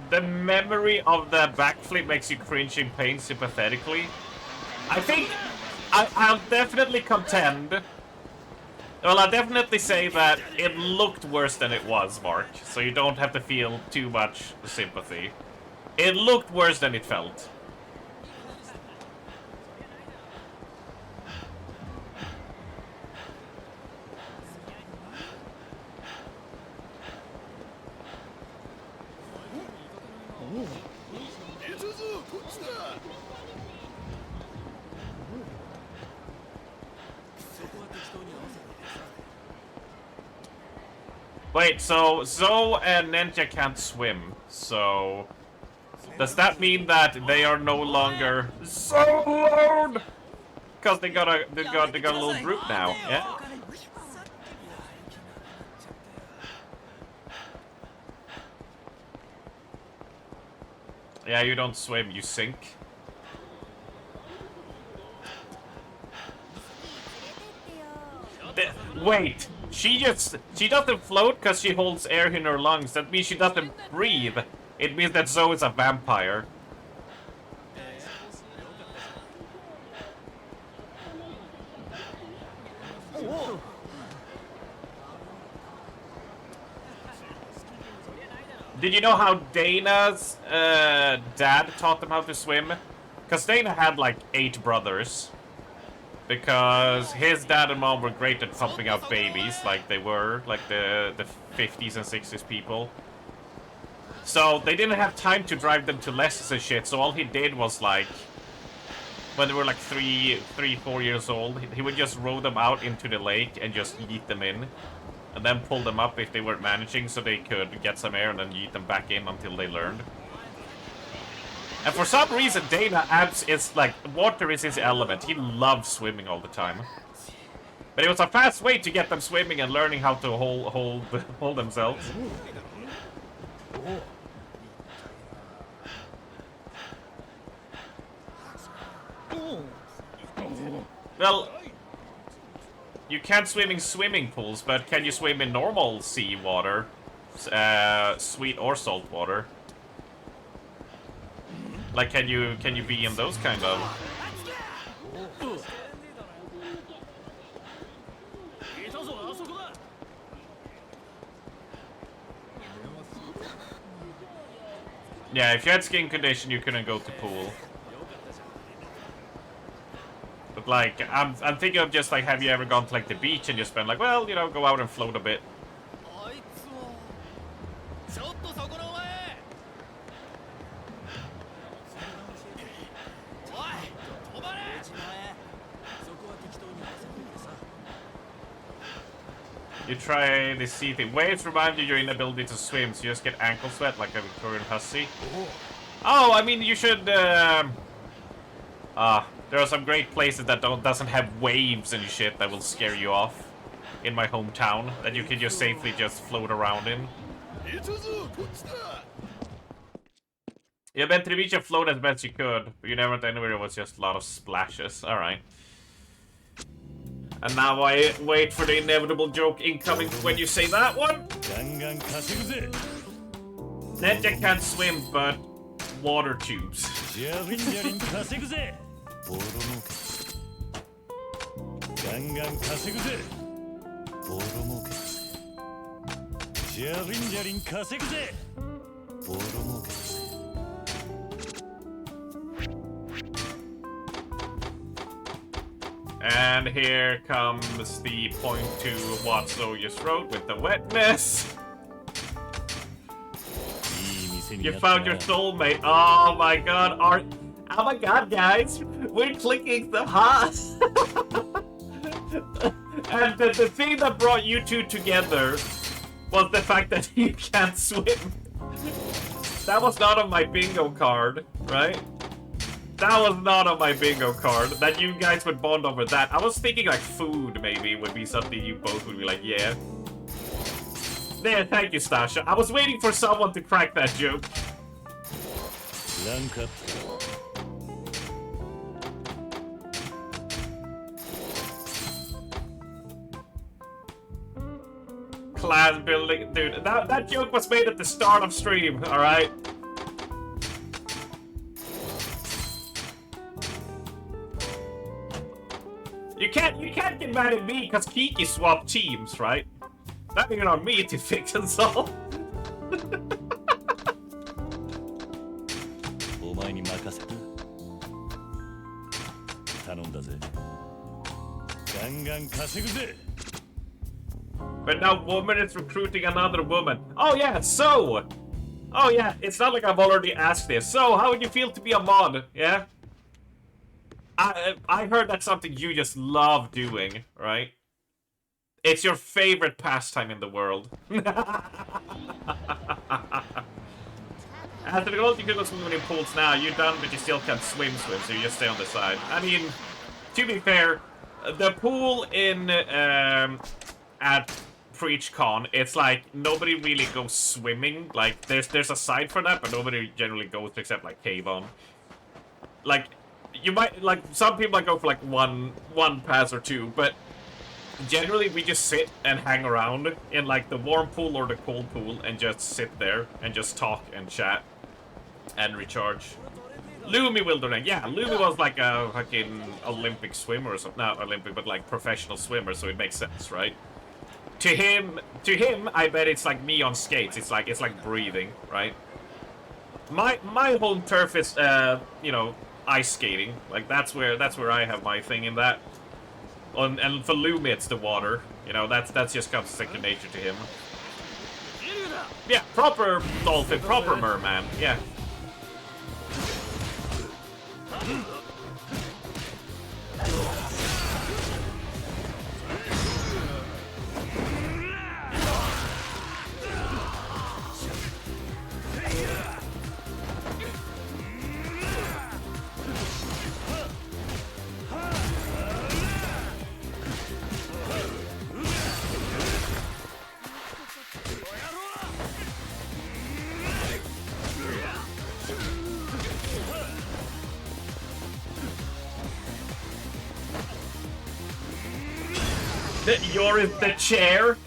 The memory of the backflip makes you cringe in pain sympathetically. I think I'll definitely contend Well, I'll definitely say that it looked worse than it was, Mark, so you don't have to feel too much sympathy. It looked worse than it felt. Wait, so Zoe and Ninja can't swim, so... Does that mean that they are no longer so alone? Because they got a little group now, yeah? Yeah, you don't swim, you sink. Wait, she doesn't float because she holds air in her lungs. That means she doesn't breathe. It means that Zoe is a vampire. Did you know how Dana's dad taught them how to swim? Because Dana had like 8 brothers. Because his dad and mom were great at pumping out babies, like they were, like the 50s and 60s people. So they didn't have time to drive them to lessons and shit, so all he did was like, when they were like 3, 4 years old, he would just row them out into the lake and just yeet them in. And then pull them up if they weren't managing so they could get some air and then yeet them back in until they learned. And for some reason, Dana is like, water is his element. He loves swimming all the time. But it was a fast way to get them swimming and learning how to hold themselves. Well, you can't swim in swimming pools, but can you swim in normal sea water? Sweet or salt water? Like, can you be in those kind of... Yeah, if you had skin condition, you couldn't go to pool. But like, I'm thinking of just like, have you ever gone to like the beach and just been like, well, you know, go out and float a bit. You try the sea thing. Waves remind you your inability to swim, so you just get ankle sweat like a Victorian hussy. Oh, I mean, you should, there are some great places that doesn't have waves and shit that will scare you off. In my hometown, that you can just safely just float around in. You went to the beach and float as best you could, but you never went anywhere. It was just a lot of splashes. Alright. And now I wait for the inevitable joke incoming when you say that one. Ninja can't swim, but water tubes. And here comes the point to what Zoe just wrote with the wetness. You found your soulmate. Oh my god, oh my god, guys. We're clicking the heart. And the thing that brought you two together was the fact that you can't swim. That was not on my bingo card, right? That was not on my bingo card, that you guys would bond over that. I was thinking like food maybe would be something you both would be like, yeah. There, thank you, Stasha. I was waiting for someone to crack that joke. Class building, dude. That joke was made at the start of stream, alright? You can't get mad at me because Kiki swapped teams, right? That ain't on me to fix and solve. お前に任せた。頼んだぜ。ガンガン稼ぐぜ。 But now woman is recruiting another woman. Oh yeah, so! Oh yeah, it's not like I've already asked this. So, how would you feel to be a mod? Yeah? I heard that's something you just love doing, right? It's your favorite pastime in the world. After the gold, you can go swimming in pools now. You're done, but you still can't swim, so you just stay on the side. I mean, to be fair, the pool in at PreachCon, it's like nobody really goes swimming. Like there's a side for that, but nobody generally goes except like cave on. Like you might like some people might go for like one pass or two, but generally we just sit and hang around in like the warm pool or the cold pool and just sit there and just talk and chat and recharge. Lumi Wildering, yeah, Lumi was like a fucking Olympic swimmer or something. Not Olympic, but like professional swimmer, so it makes sense, right? To him, I bet it's like me on skates. It's like breathing, right? My home turf is, you know, ice skating. Like that's where I have my thing in that. And for Lumi, it's the water. You know, that's just comes second nature to him. Yeah, proper dolphin, proper merman. Yeah. You're the chair.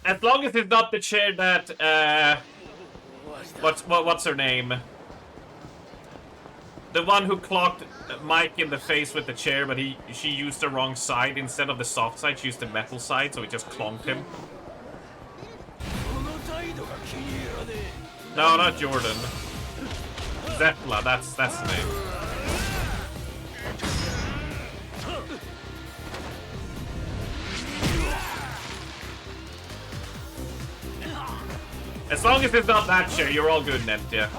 As long as it's not the chair that what's her name? The one who clocked Mike in the face with the chair, but she used the wrong side instead of the soft side. She used the metal side, so it just clonked him. No, not Jordan. Zetla, that's the name. As long as it's not that chair, you're all good, Nentia.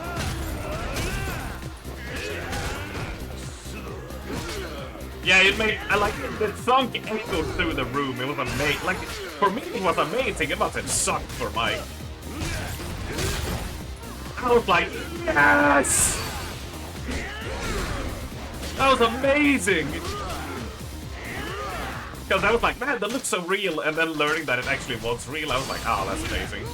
Yeah, it made. I like the song echoed through the room. It was amazing. Like for me, it was amazing. It must have sucked for Mike. I was like, yes! That was amazing. Because I was like, man, that looks so real. And then learning that it actually was real, I was like, oh, that's amazing.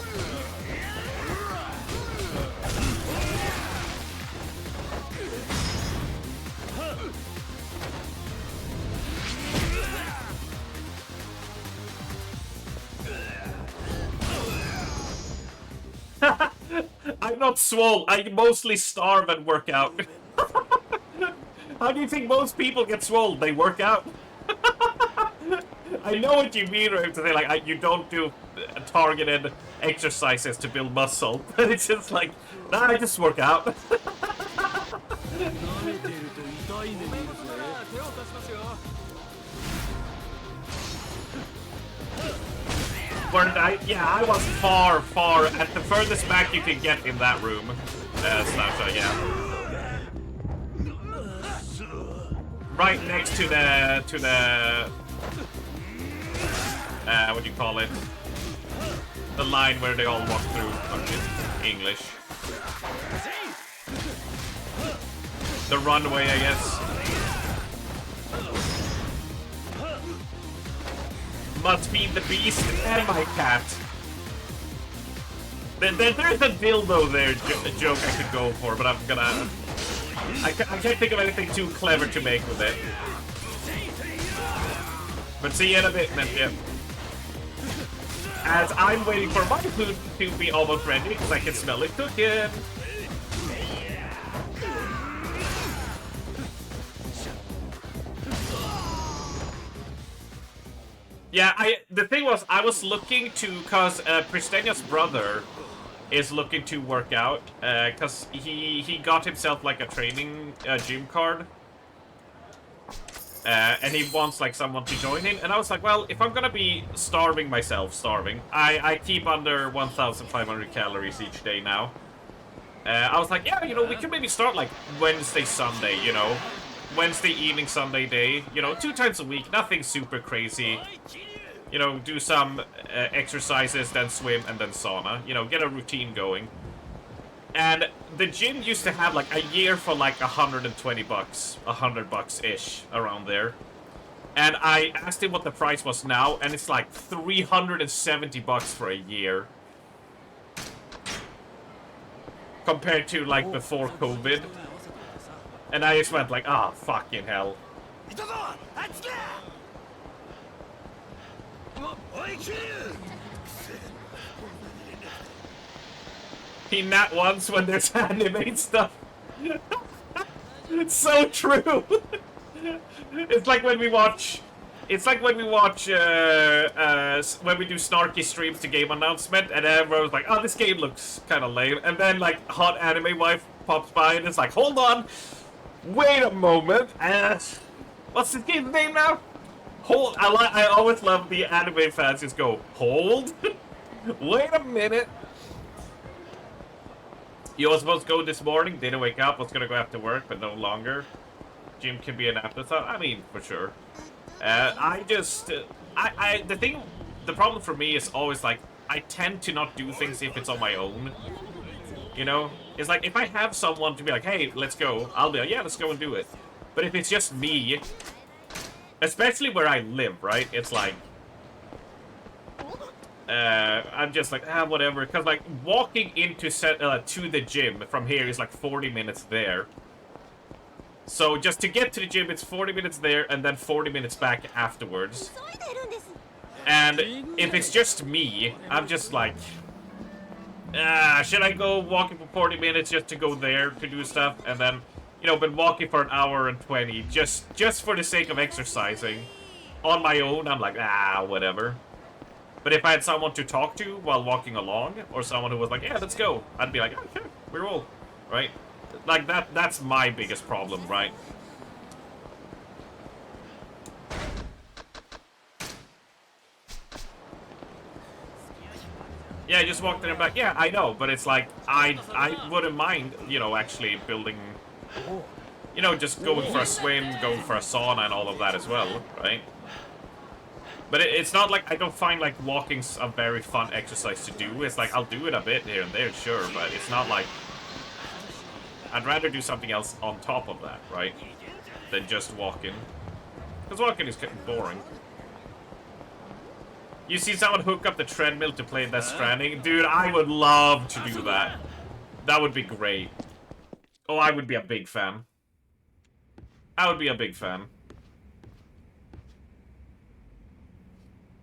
I'm not swole. I mostly starve and work out. How do you think most people get swole? They work out. I know what you mean, right? To say like you don't do targeted exercises to build muscle, but it's just like, nah, I just work out. I was far at the furthest back you can get in that room. Snapshot, yeah. Right next to the what do you call it? The line where they all walk through English. The runway, I guess. Must feed the beast and my cat. There's a dildo there joke I could go for, but I'm gonna... I can't think of anything too clever to make with it. But see you in a bit, man. Yeah. As I'm waiting for my food to be almost ready, because I can smell it cooking. Yeah, the thing was, I was looking to, cause Pristenia's brother is looking to work out, cause he got himself like a training gym card, and he wants like someone to join him. And I was like, well, if I'm gonna be starving myself, I keep under 1,500 calories each day now. I was like, yeah, you know, we could maybe start like Wednesday, Sunday, you know. Wednesday evening, Sunday day, you know, 2 times a week, nothing super crazy. You know, do some exercises, then swim, and then sauna. You know, get a routine going. And the gym used to have like a year for like 120 bucks, 100 bucks-ish, around there. And I asked him what the price was now, and it's like 370 bucks for a year. Compared to like before COVID. And I just went like, ah, oh, fucking hell. He nat once when there's anime stuff. It's so true. It's like when we watch. It's like when we watch when we do snarky streams to game announcement, and everyone's like, "Oh, this game looks kind of lame," and then like hot anime wife pops by and it's like, "Hold on, wait a moment, what's this game's name now?" Hold. I always love the anime fans just go, "Hold, wait a minute." You was supposed to go this morning, didn't wake up, was gonna go after work, but no longer. Gym can be an afterthought. I mean, for sure. The problem for me is always like, I tend to not do things if it's on my own. You know? It's like, if I have someone to be like, hey, let's go, I'll be like, yeah, let's go and do it. But if it's just me, especially where I live, right? It's like, I'm just like, whatever. Because, like, walking into to the gym from here is like 40 minutes there. So just to get to the gym, it's 40 minutes there and then 40 minutes back afterwards. And if it's just me, I'm just like, should I go walking for 40 minutes just to go there to do stuff? And then, you know, been walking for an hour and 20 just for the sake of exercising. On my own, I'm like, whatever. But if I had someone to talk to while walking along, or someone who was like, yeah, let's go, I'd be like, okay, we roll, right? Like, that's my biggest problem, right? Yeah, I just walked in and back. Yeah, I know, but it's like, I wouldn't mind, you know, actually building, you know, just going for a swim, going for a sauna and all of that as well, right? But it's not like I don't find, like, walking's a very fun exercise to do. It's like, I'll do it a bit here and there, sure, but it's not like... I'd rather do something else on top of that, right? Than just walking. Because walking is kind of boring. You see someone hook up the treadmill to play Death Stranding? Dude, I would love to do that. That would be great. Oh, I would be a big fan. I would be a big fan.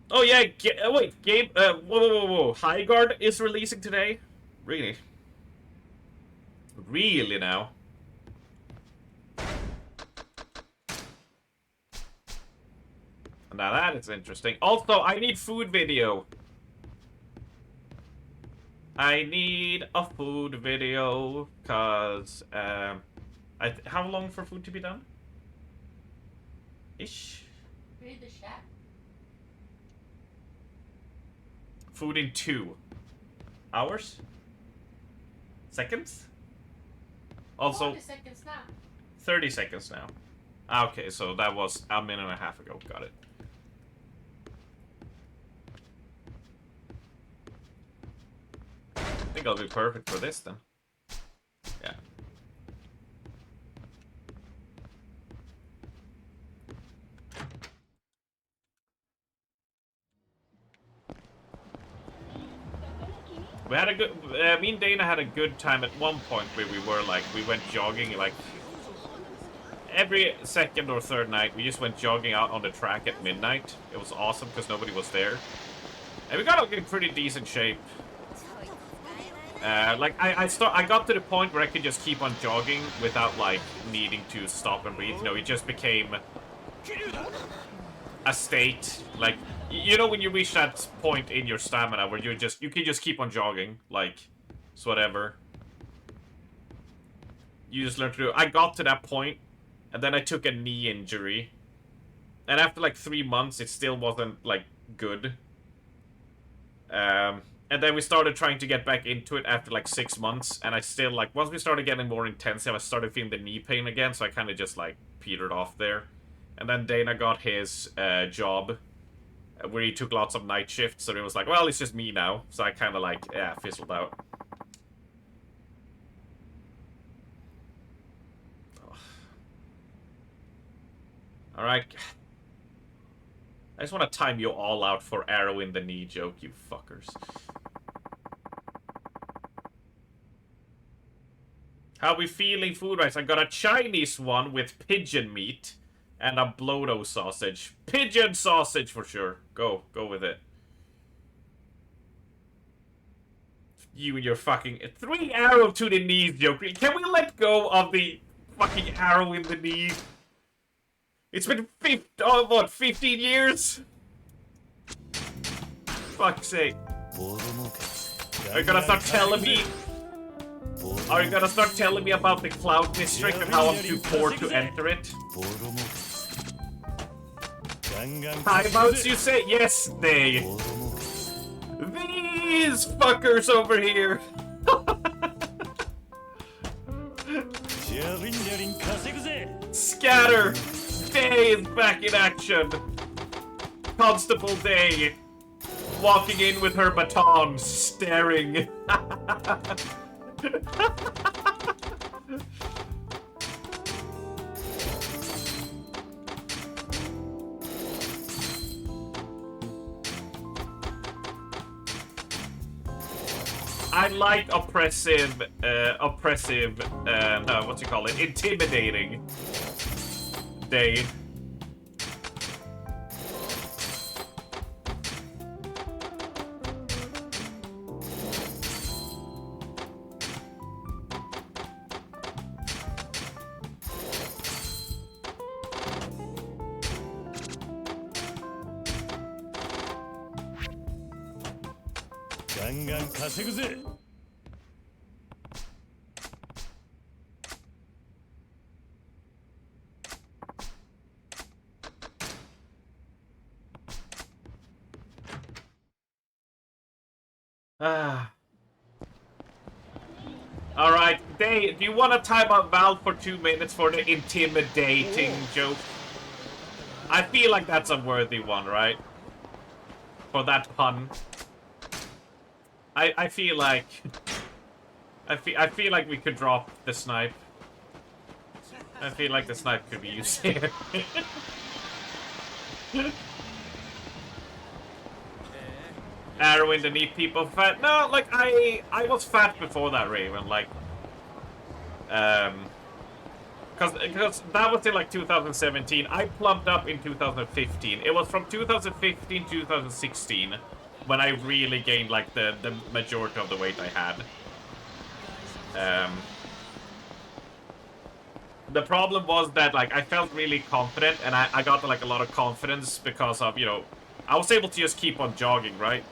Oh yeah, wait, Gabe, whoa. High Guard is releasing today? Really? Really now? Now that is interesting. Also, I need food video. I need a food video, cause, how long for food to be done? Ish? Read the chat. Food in 2 hours? Seconds? Also, 40 seconds now. 30 seconds now. Okay, so that was a minute and a half ago. Got it. I think I'll be perfect for this then. Yeah. We had a good, me and Dana had a good time at one point where we were like, we went jogging like every second or third night. We just went jogging out on the track at midnight. It was awesome because nobody was there. And we got in pretty decent shape. Like I got to the point where I could just keep on jogging without like needing to stop and breathe. You know, it just became a state, like, you know when you reach that point in your stamina where you can just keep on jogging, like, it's whatever. You just learn to do. I got to that point, and then I took a knee injury. And after like 3 months, it still wasn't like good. And then we started trying to get back into it after like 6 months, and I still like once we started getting more intensive, I started feeling the knee pain again, so I kind of just like petered off there. And then Dana got his job where he took lots of night shifts, so it was like, well, it's just me now. So I kind of like, yeah, fizzled out. Alright. I just want to time you all out for arrow in the knee joke, you fuckers. How we feeling food-wise? I got a Chinese one with pigeon meat and a Blodo sausage. Pigeon sausage for sure. Go with it. You and your fucking 3 arrow to the knees joke. Can we let go of the fucking arrow in the knee? It's been 15 years? Fuck's sake. Are you gonna start telling me? Are you gonna start telling me about the Cloud District and how I'm too poor to enter it? Timeouts, you say? Yes, they. These fuckers over here. Scatter. Day is back in action. Constable Day. Walking in with her baton, staring. I like oppressive, no, what's you call it? Intimidating. Day. Alright, Day, do you want to time out Val for 2 minutes for the intimidating joke? I feel like that's a worthy one, right? For that pun. I feel like... I feel like we could drop the snipe. I feel like the snipe could be used here. Arrow in the knee, people fat. No, like I was fat before that, Raven. Like, because that was in like 2017. I plumped up in 2015. It was from 2015 to 2016 when I really gained like the majority of the weight I had. The problem was that like I felt really confident, and I got like a lot of confidence because of, you know, I was able to just keep on jogging, right?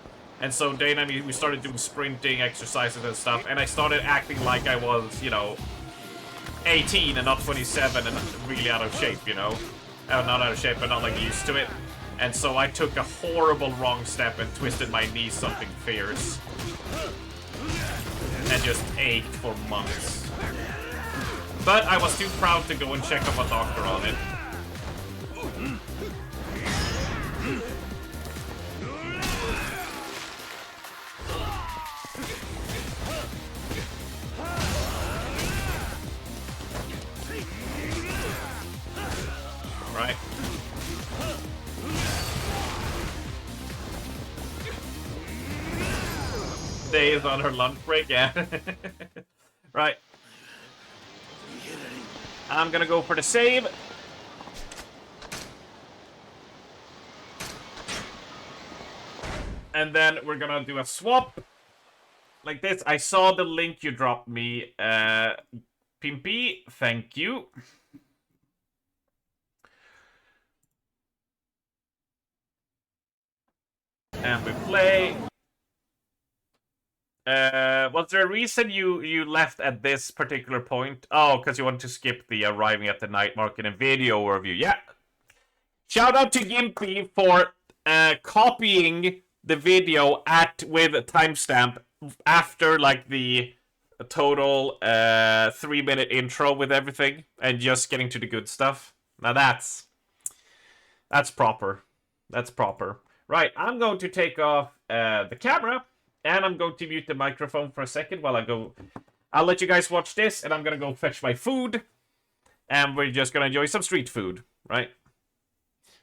And so Dana and me, we started doing sprinting exercises and stuff, and I started acting like I was, you know, 18 and not 27 and really out of shape, you know? Not out of shape, but not like used to it. And so I took a horrible wrong step and twisted my knee something fierce. And just ached for months. But I was too proud to go and check up a doctor on it. Right. Day is on her lunch break, yeah. Right. I'm gonna go for the save. And then we're gonna do a swap. Like this. I saw the link you dropped me. Pimpy, thank you. And we play. Was there a reason you left at this particular point? Oh, because you wanted to skip the arriving at the night market and video review. Yeah. Shout out to Gimpy for copying the video with a timestamp after like the total 3-minute intro with everything and just getting to the good stuff. Now that's proper. That's proper. Right, I'm going to take off the camera and I'm going to mute the microphone for a second while I go. I'll let you guys watch this and I'm gonna go fetch my food and we're just gonna enjoy some street food, right?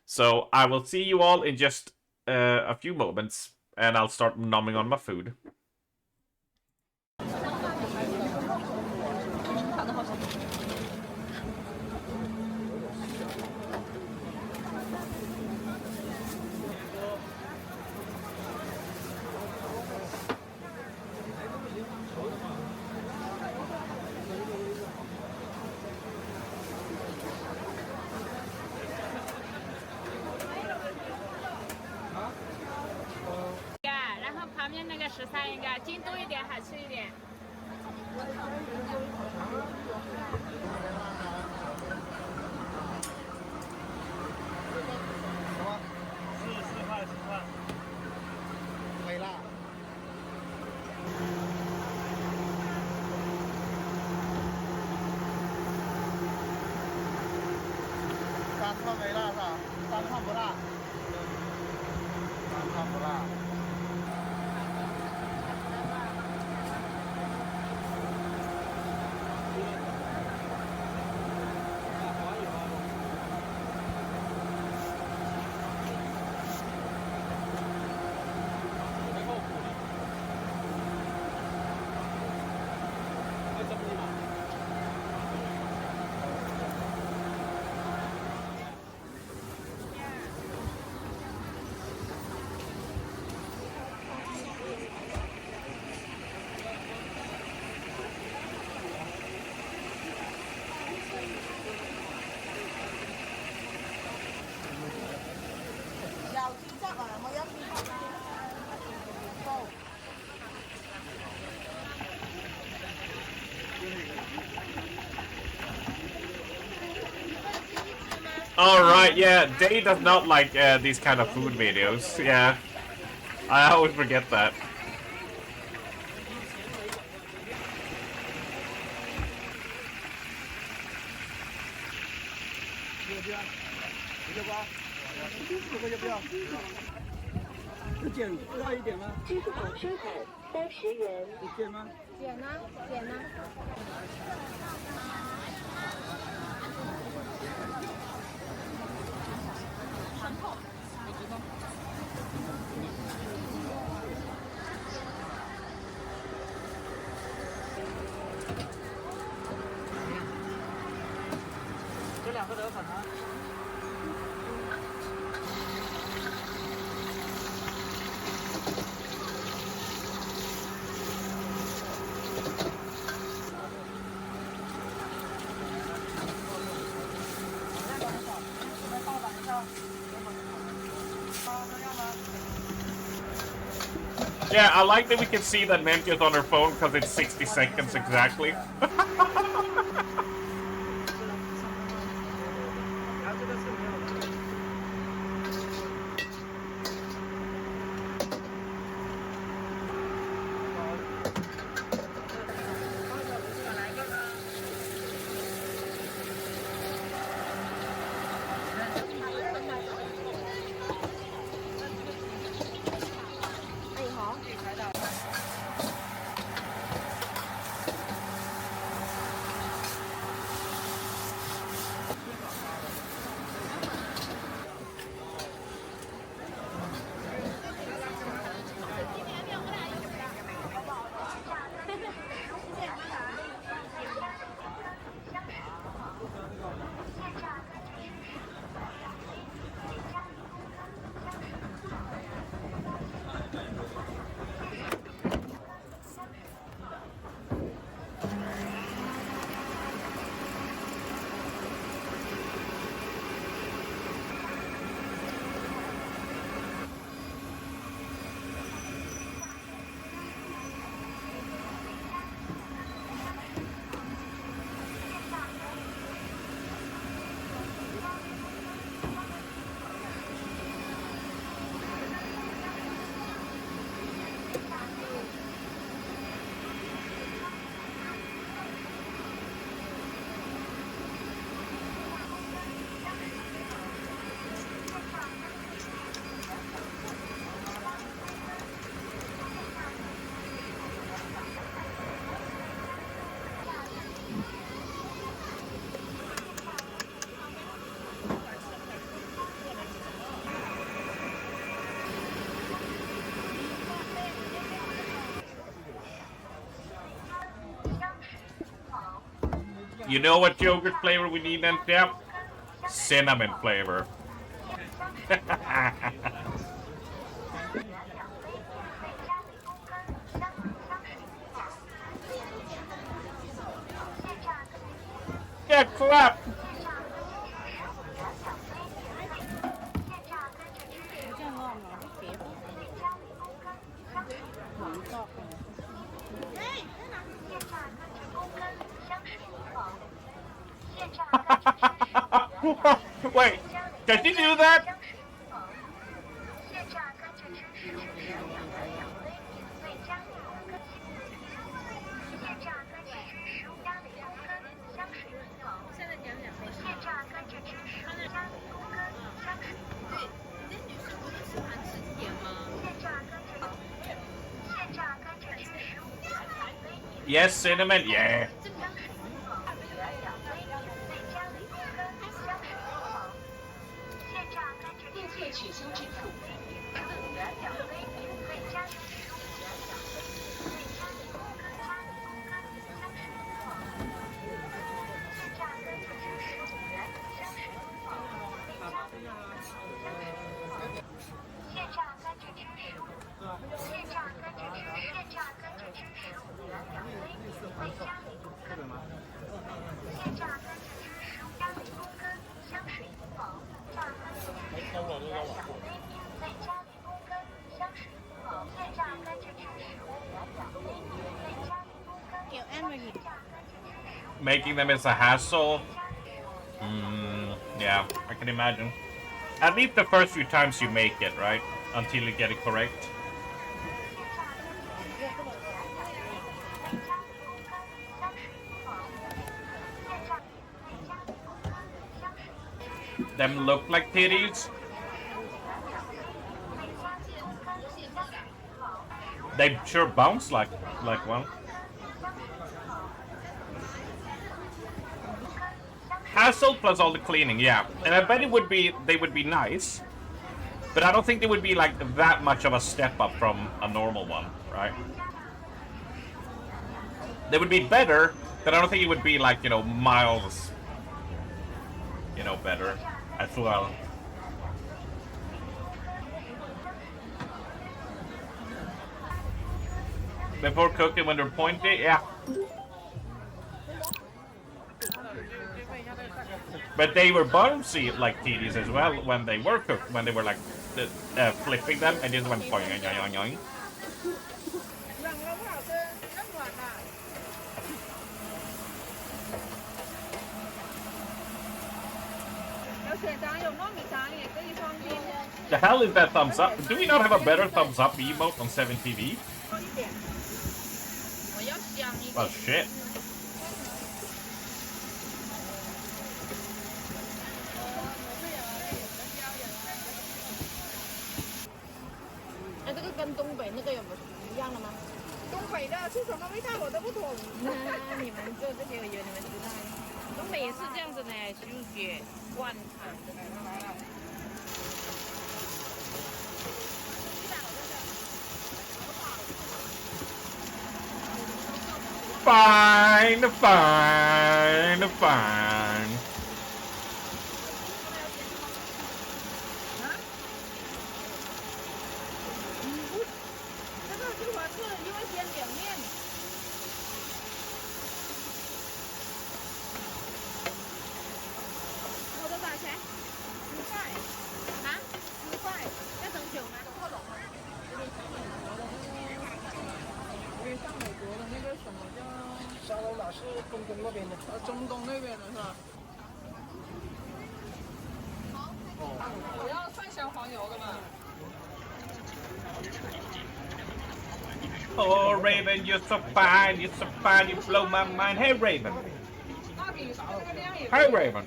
So I will see you all in just a few moments and I'll start nomming on my food. Alright, yeah, Day does not like these kind of food videos. Yeah, I always forget that. Yeah, I like that we can see that Nantia's on her phone because it's 60 seconds exactly. You know what yogurt flavor we need then, Jeff? Cinnamon flavor. Yeah, crap! Wait, did you do that? Yes, cinnamon, yeah. Making them is a hassle. Yeah, I can imagine. At least the first few times you make it, right? Until you get it correct. Them look like titties. They sure bounce like one. Hassle plus all the cleaning, yeah. And I bet they would be nice. But I don't think they would be like that much of a step up from a normal one, right? They would be better, but I don't think it would be like, you know, miles, you know, better as well. Before cooking when they're pointy, yeah. But they were bouncy like titties as well when they were cooked, when they were like flipping them and just went boing boing boing boing. The hell is that thumbs up? Do we not have a better thumbs up emote on 7TV? Oh shit. Fine, fine, fine. Oh, Raven, you're so fine, you're so fine, you blow my mind. Hey, Raven. Hey, Raven.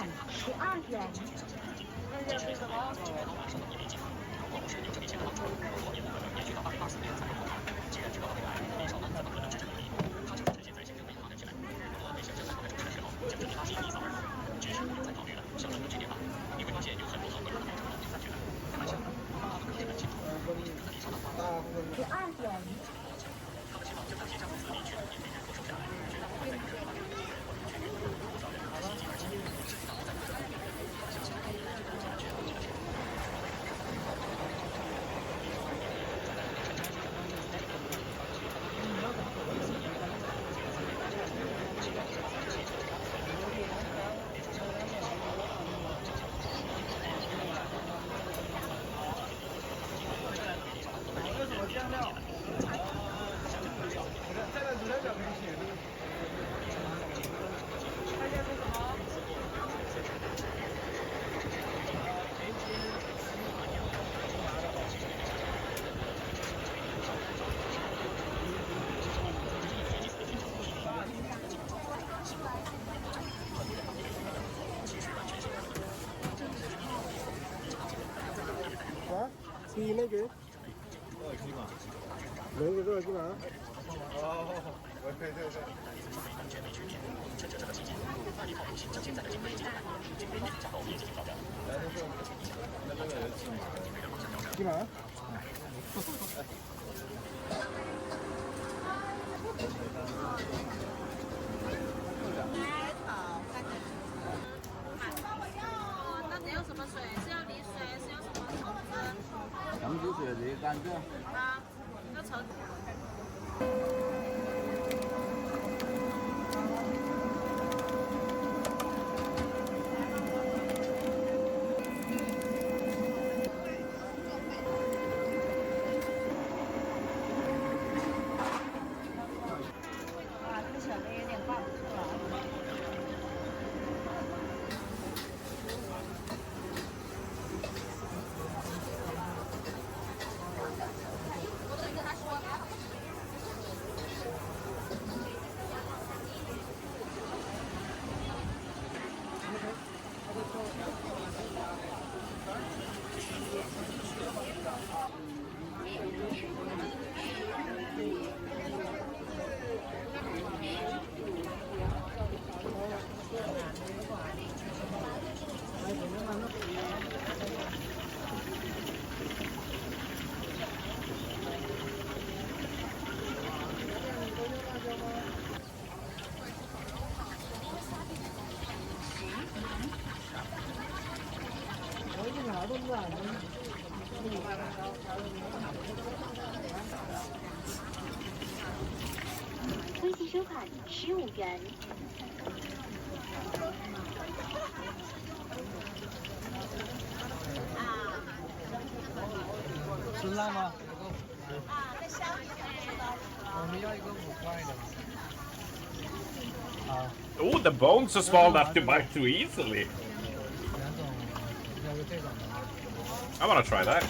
元。12元。2咩卷？兩個都係芝麻。哦，對。芝麻？那你要什么水？是要梨水，是要什么橙汁？橙汁水直接甘蔗。啊，要橙。哇，这个小的有点挂不住了。微信收款15元。吃辣吗？啊，那香鱼我们要一个5块的。好。 Oh, the bones are small enough to bite too easily. 两种，要个这种的。I wanna try that.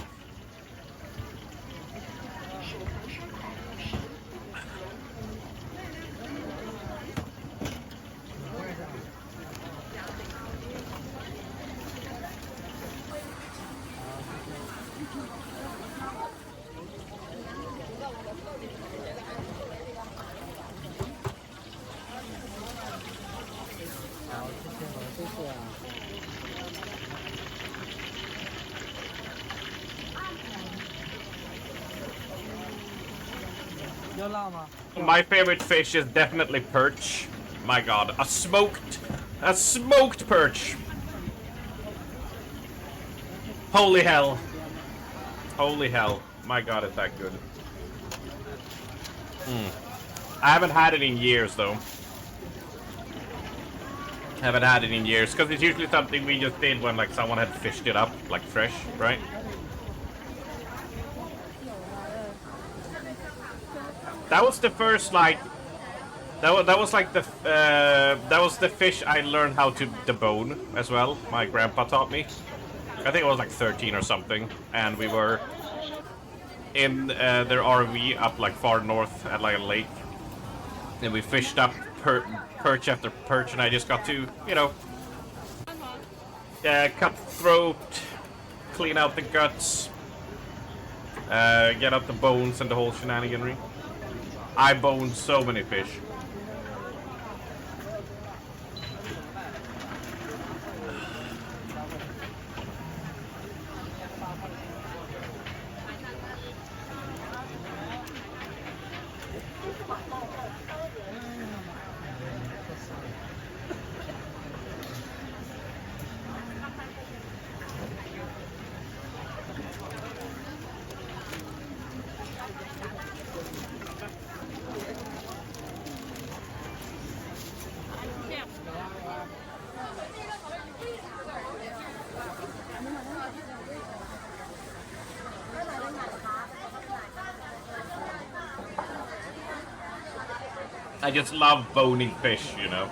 My favorite fish is definitely perch. My god, a smoked perch. Holy hell. Holy hell. My god, it's that good. I haven't had it in years though. Haven't had it in years, because it's usually something we just did when like someone had fished it up, like fresh, right? That was the first like that was like the that was the fish I learned how to debone as well. My grandpa taught me. I think I was like 13 or something, and we were in their RV up like far north at like a lake, and we fished up perch after perch, and I just got to, you know, cut throat, clean out the guts, get out the bones and the whole shenaniganry. I boned so many fish. I just love boning fish, you know.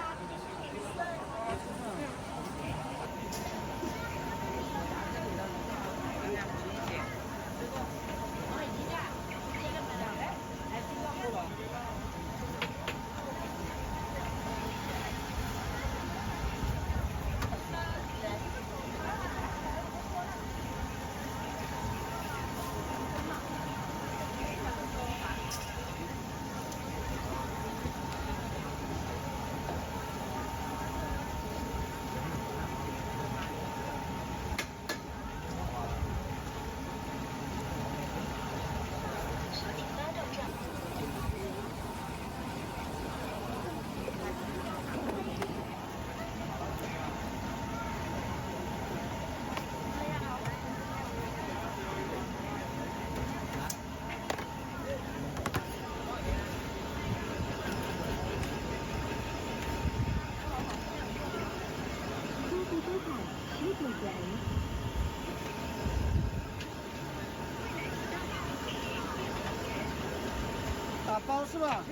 打包是吧？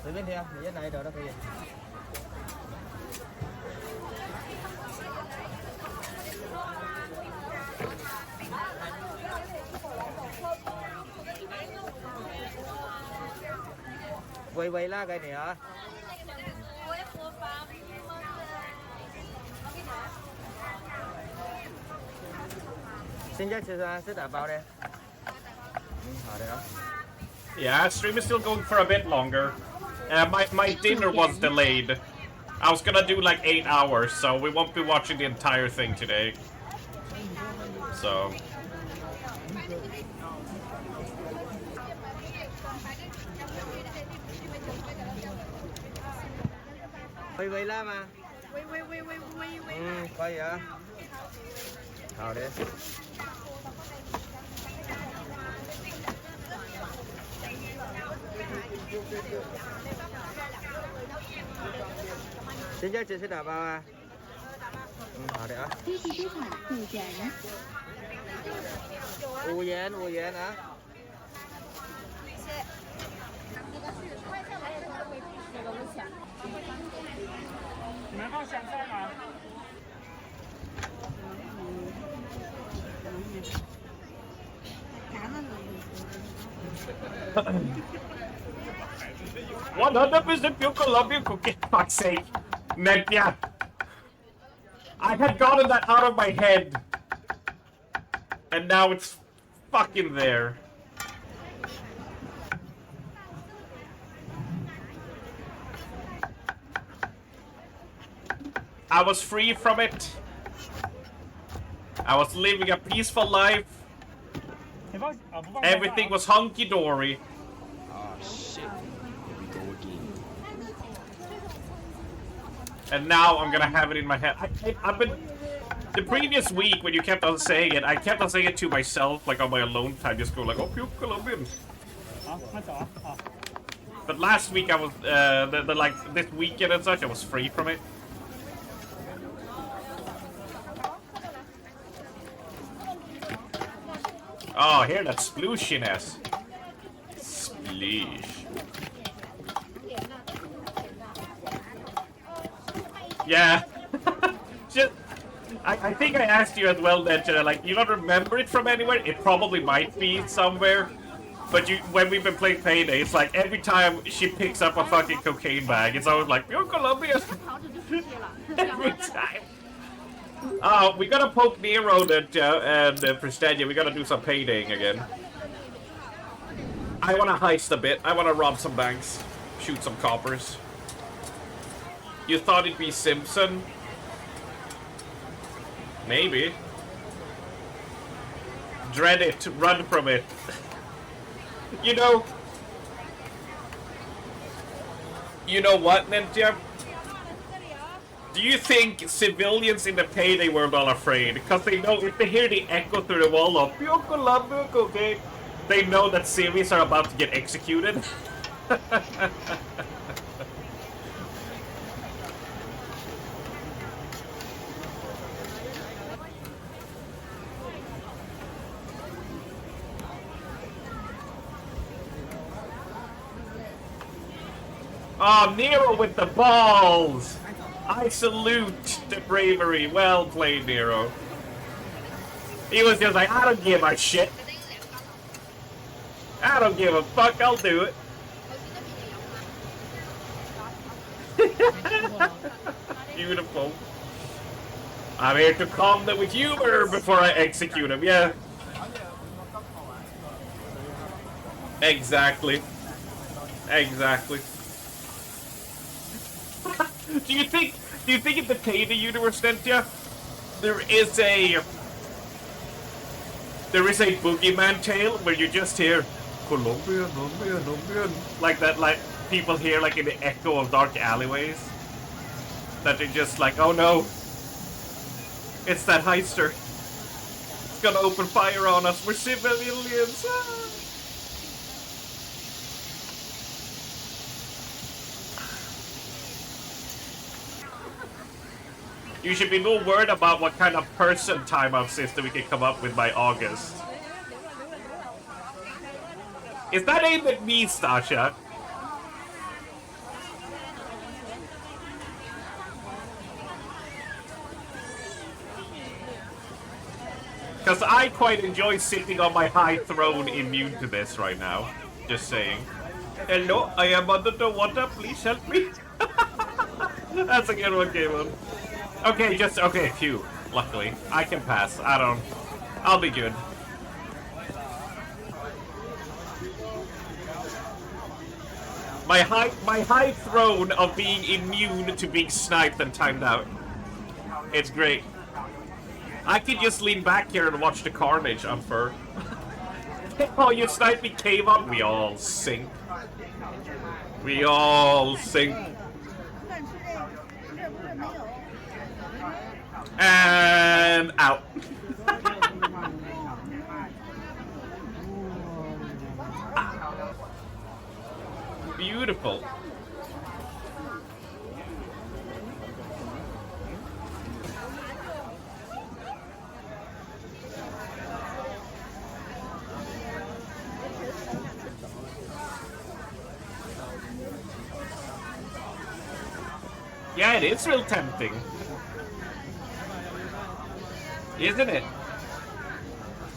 随便挑，你要哪一条都可以。微微辣给你啊。现在吃啥？是打包的。好的啊。Yeah, stream is still going for a bit longer. My dinner was delayed. I was gonna do like 8 hours, so we won't be watching the entire thing today. So. 微微辣吗？微。可以啊。好的。现在只是打包啊。好的啊。5元5元啊。你们放香菜吗？ 100% pure Colombian cookie, fuck's sake. Nepia. I had gotten that out of my head. And now it's fucking there. I was free from it. I was living a peaceful life. Everything was hunky-dory. Oh shit. Here we go again. And now I'm gonna have it in my head. I've been... The previous week, when you kept on saying it, I kept on saying it to myself, like on my alone time, just go like, oh, pure Colombian. But last week I was, like, this weekend and such, I was free from it. Oh, hear that splooshiness. Delish. Yeah. Just, I think I asked you as well that, like, you don't remember it from anywhere? It probably might be somewhere. But when we've been playing Payday, it's like every time she picks up a fucking cocaine bag, it's always like, you're Colombian. Every time. We gotta poke Nero and Pristania. We gotta do some paydaying again. I wanna heist a bit. I wanna rob some banks. Shoot some coppers. You thought it'd be Simpson? Maybe. Dread it. Run from it. You know what, Ninja? Do you think civilians in the Payday world are afraid? Because they know if they hear the echo through the wall of okay, they know that civvies are about to get executed. Oh, Nero with the balls! I salute the bravery. Well played, Nero. He was just like, I don't give a shit. I don't give a fuck, I'll do it. Beautiful. I'm here to calm them with humor before I execute him, yeah. Exactly. Exactly. Do you think in the Payday universe, Nentia, there is a boogeyman tale where you just hear Colombian, like that, like people hear like in the echo of dark alleyways, that they're just like, oh no, it's that heister. It's gonna open fire on us. We're civilians. Ah. You should be more worried about what kind of person timeout system we can come up with by August. Is that aimed at me, Stasha? Because I quite enjoy sitting on my high throne immune to this right now. Just saying. Hello, I am under the water, please help me. That's a good one, Kayvon. Okay, okay, phew. Luckily. I can pass. I'll be good. My high throne of being immune to being sniped and timed out. It's great. I could just lean back here and watch the carnage unfurl. Oh, you sniped me, Kayvon? We all sink. We all sink. And out. Beautiful. Yeah, it is real tempting. Isn't it?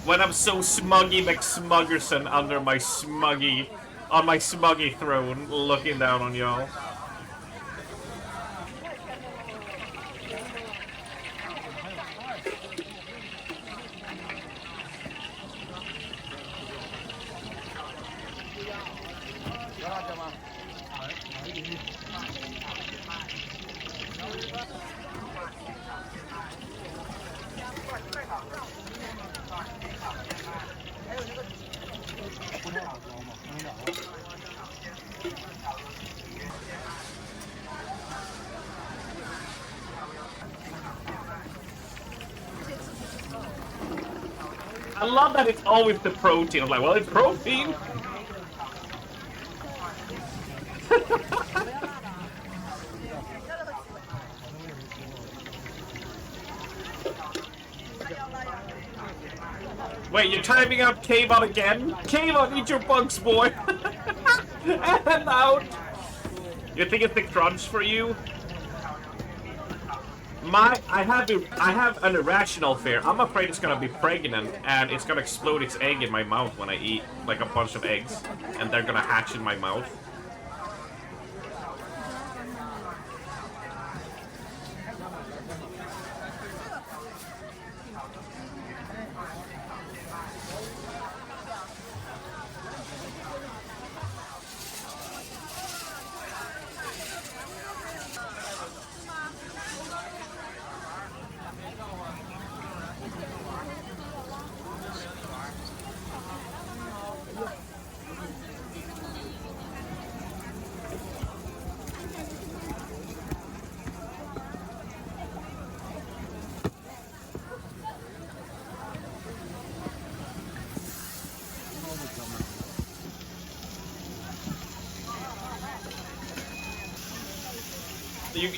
When I'm so smuggy McSmuggerson under my smuggy, on my smuggy throne, looking down on y'all. I love that it's always the protein. I'm like, well, it's protein. Wait, you're timing out Kayvon again? Kayvon, eat your bugs, boy. And out. You think it's the crunch for you? I have an irrational fear. I'm afraid it's gonna be pregnant and it's gonna explode its egg in my mouth when I eat like a bunch of eggs, and they're gonna hatch in my mouth.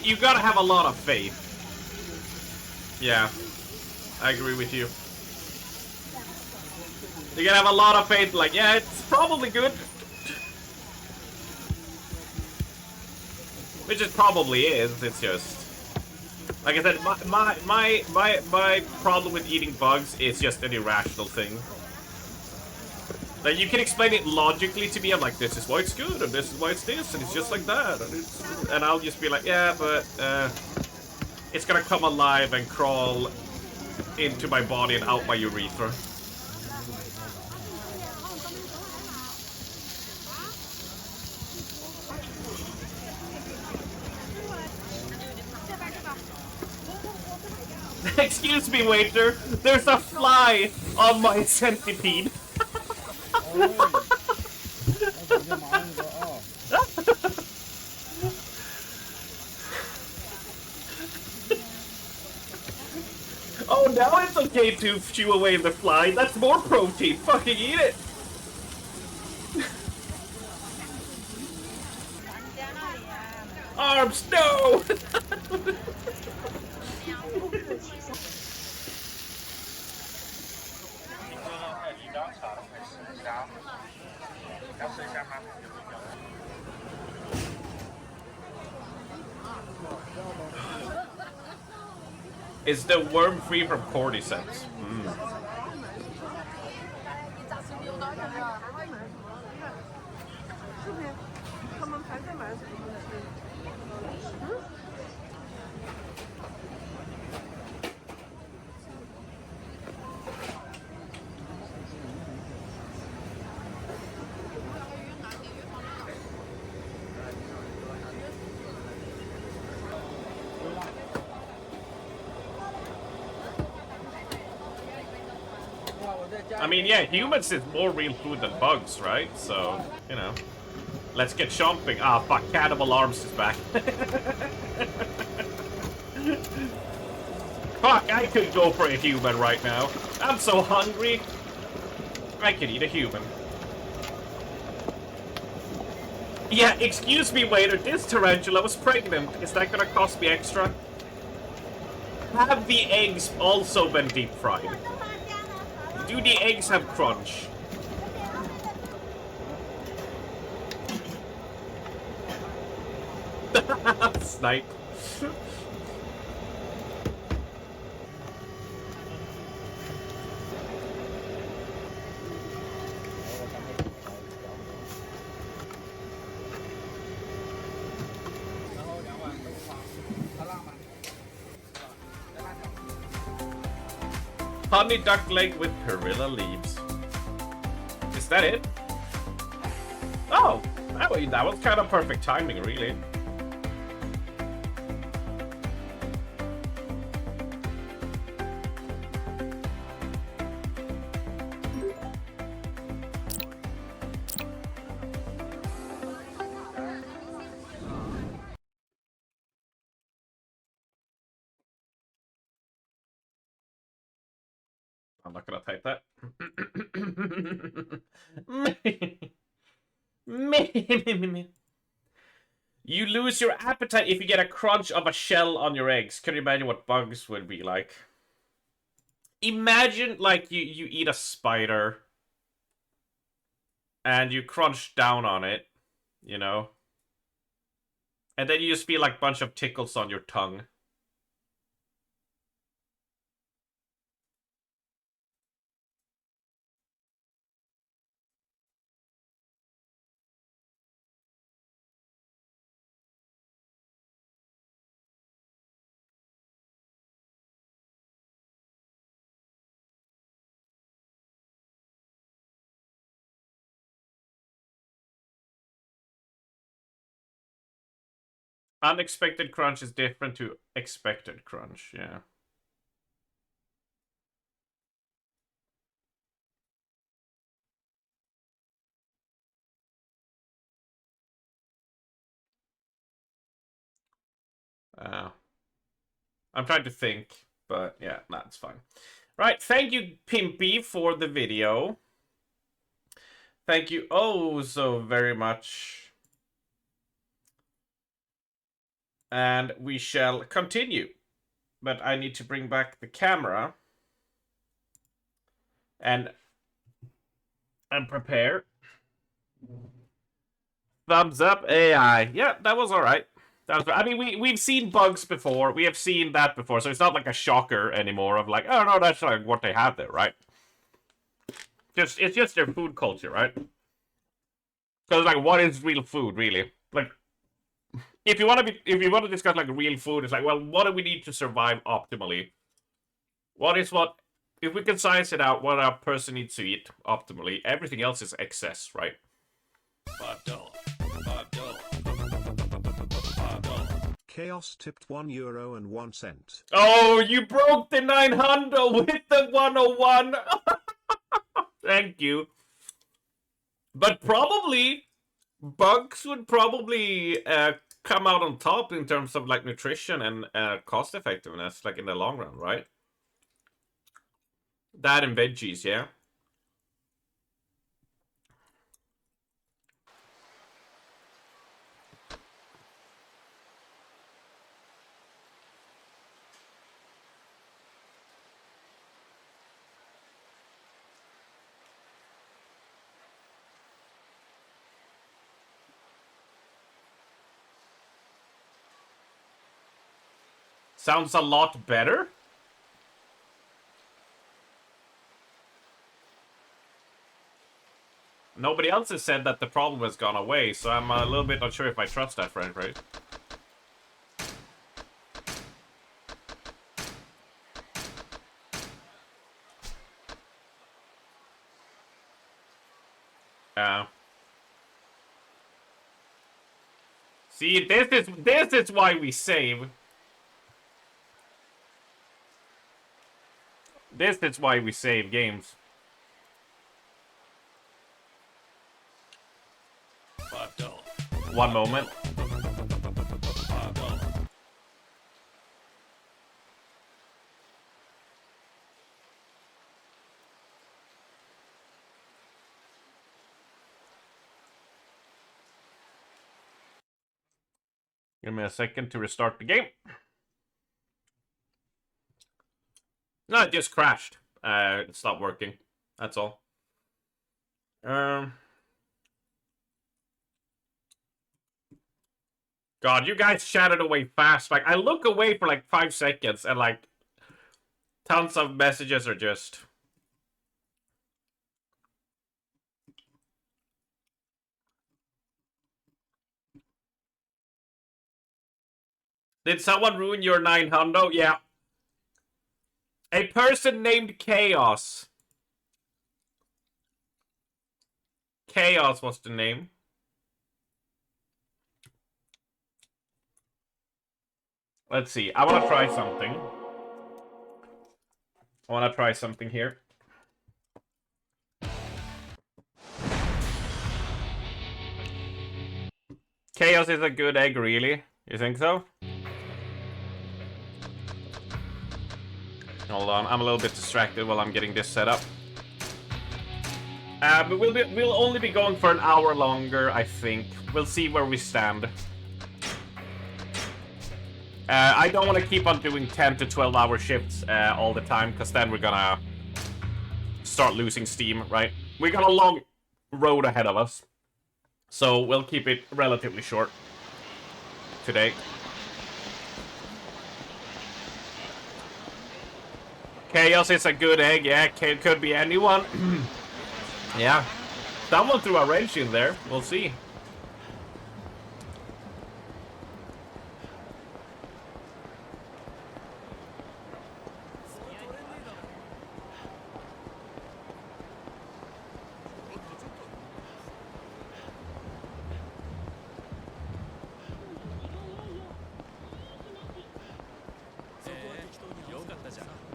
You gotta have a lot of faith. Yeah, I agree with you. You gotta have a lot of faith, like, yeah, it's probably good. Which it probably is, it's just... Like I said, my problem with eating bugs is just an irrational thing. Like, you can explain it logically to me, I'm like, this is why it's good, and this is why it's this, and it's just like that, and I'll just be like, yeah, but, it's gonna come alive and crawl into my body and out my urethra. Excuse me, waiter, there's a fly on my centipede. Oh, now it's okay to chew away the fly. That's more protein. Fucking eat it. Arms, no! Is the worm free from cordyceps? I mean, yeah, humans is more real food than bugs, right? So, you know. Let's get chomping. Ah, fuck, Cannibal Arms is back. Fuck, I could go for a human right now. I'm so hungry. I could eat a human. Yeah, excuse me, waiter, this tarantula was pregnant. Is that gonna cost me extra? Have the eggs also been deep fried? Do the eggs have crunch? Snipe. Honey duck leg with perilla leaves. Is that it? Oh, that was kind of perfect timing, really. I'm not gonna type that. You lose your appetite if you get a crunch of a shell on your eggs. Can you imagine what bugs would be like? Imagine, like, you eat a spider and you crunch down on it You know? And then you just feel like a bunch of tickles on your tongue. Unexpected crunch is different to expected crunch, yeah. I'm trying to think, but yeah, that's fine. Right, thank you, Pimpy, for the video. Thank you oh so very much. And we shall continue. But I need to bring back the camera. And prepare. Thumbs up AI. Yeah, that was alright. I mean, we've seen bugs before. We have seen that before, so it's not like a shocker anymore of like, oh no, that's like what they have there, right? It's just their food culture, right? Because like, what is real food, really? Like, if you want to discuss like real food, it's like, well, what do we need to survive optimally? If we can science it out, what a person needs to eat optimally, everything else is excess, right? Chaos tipped €1.01. Oh, you broke the 900 with the 101. Thank you. But probably, bugs would probably come out on top in terms of like nutrition and cost effectiveness, like in the long run, right? That and veggies, yeah. Sounds a lot better. Nobody else has said that the problem has gone away, so I'm a little bit not sure if I trust that friend, right? See, this is why we save. This is why we save games. One moment. Give me a second to restart the game. No, it just crashed. It stopped working. That's all. God, you guys chatted away fast. Like, I look away for like 5 seconds and like tons of messages are just... Did someone ruin your 900? Yeah. A person named Chaos. Chaos was the name. Let's see. I want to try something. I want to try something here. Chaos is a good egg, really? You think so? Hold on, I'm a little bit distracted while I'm getting this set up. But we'll only be going for an hour longer, I think. We'll see where we stand. I don't want to keep on doing 10 to 12 hour shifts all the time, because then we're gonna start losing steam, right? We got a long road ahead of us. So we'll keep it relatively short today. Chaos is a good egg. Yeah, it could be anyone. Yeah. Someone threw a wrench in there. We'll see.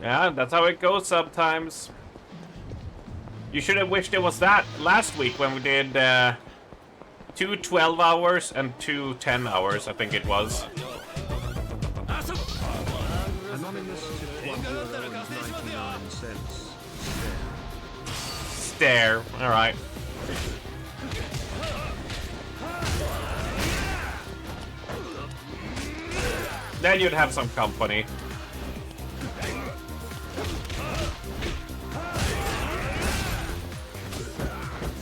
Yeah, that's how it goes sometimes. You should have wished it was that last week when we did 2 12 hours and 2 10 hours, I think it was. Anonymous tipped €1.99. Stare. Alright. Then you'd have some company.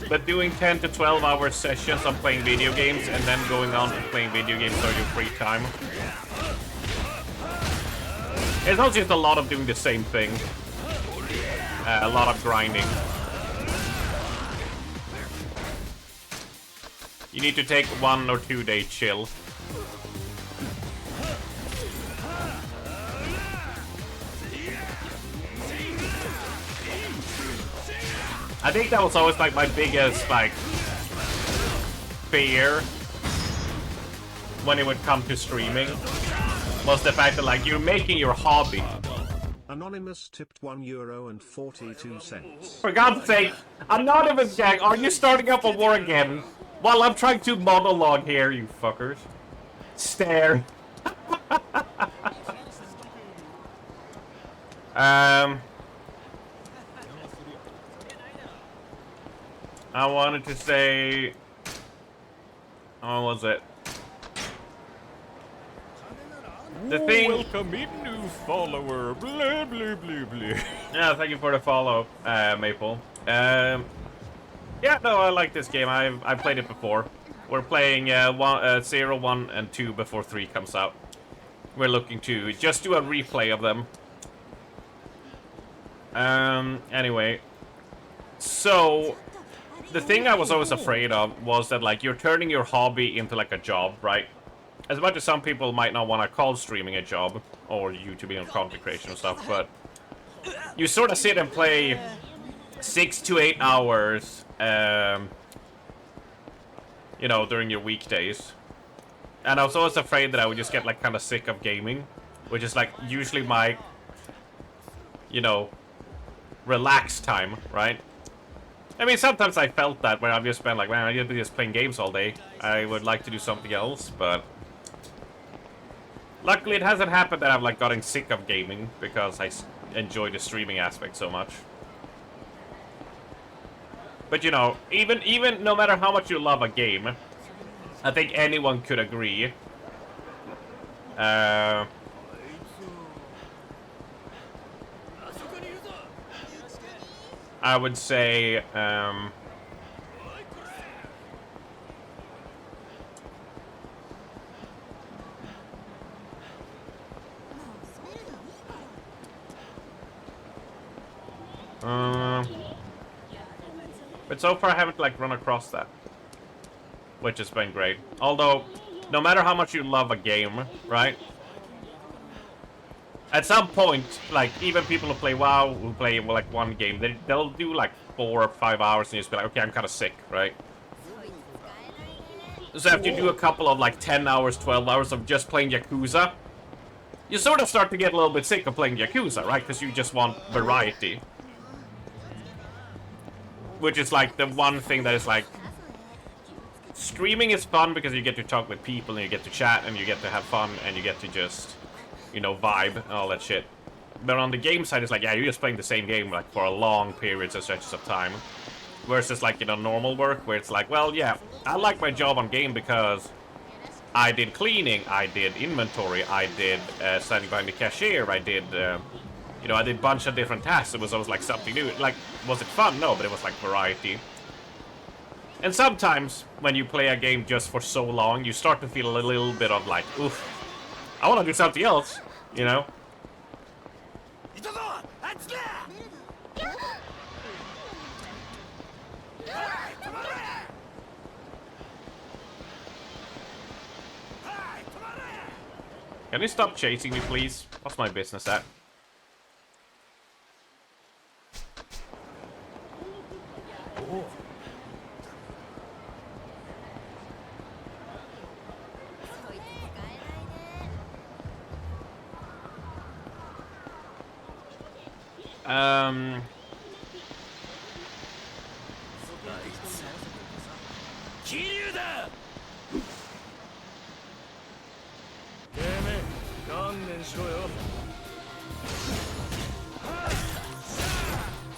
But doing 10 to 12 hour sessions on playing video games and then going on and playing video games on your free time. It's not just a lot of doing the same thing. A lot of grinding. You need to take 1 or 2 day chill. I think that was always like my biggest like fear when it would come to streaming, was the fact that like you're making your hobby. Anonymous tipped €1.42. For God's sake, Anonymous gang, are you starting up a war again? While I'm trying to monologue here, you fuckers. Stare. I wanted to say... What was it? The thing... Welcome in, new follower. Blah, blah, blah, blah. Yeah, thank you for the follow, Maple. Yeah, no, I like this game. I've played it before. We're playing 0, 1, and 2 before 3 comes out. We're looking to just do a replay of them. Anyway. So... The thing I was always afraid of was that, like, you're turning your hobby into, like, a job, right? As much as some people might not want to call streaming a job, or YouTubing and content creation and stuff, but you sort of sit and play 6 to 8 hours, you know, during your weekdays. And I was always afraid that I would just get, like, kind of sick of gaming, which is, like, usually my, you know, relaxed time, right? I mean, sometimes I felt that when I've just been like, man, I've been just playing games all day. I would like to do something else, but... Luckily, it hasn't happened that I've, like, gotten sick of gaming, because I enjoy the streaming aspect so much. But, you know, even no matter how much you love a game, I think anyone could agree. I would say, but so far I haven't, like, run across that, which has been great. Although, no matter how much you love a game, right? At some point, like, even people who play WoW, who play, well, like, one game, they'll do, like, 4 or 5 hours and just be like, okay, I'm kind of sick, right? So after you do a couple of, like, 10 hours, 12 hours of just playing Yakuza, you sort of start to get a little bit sick of playing Yakuza, right? Because you just want variety. Which is, like, the one thing that is, like... Streaming is fun because you get to talk with people and you get to chat and you get to have fun and you get to just... you know, vibe and all that shit. But on the game side, it's like, yeah, you're just playing the same game, like, for a long periods and stretches of time. Versus, like, you know, normal work, where it's like, well, yeah, I like my job on game because I did cleaning, I did inventory, I did standing behind the cashier, I did, you know, I did a bunch of different tasks. It was always, like, something new. Like, was it fun? No, but it was, like, variety. And sometimes, when you play a game just for so long, you start to feel a little bit of like, oof, I want to do something else, you know? Can you stop chasing me, please? What's my business at? Um...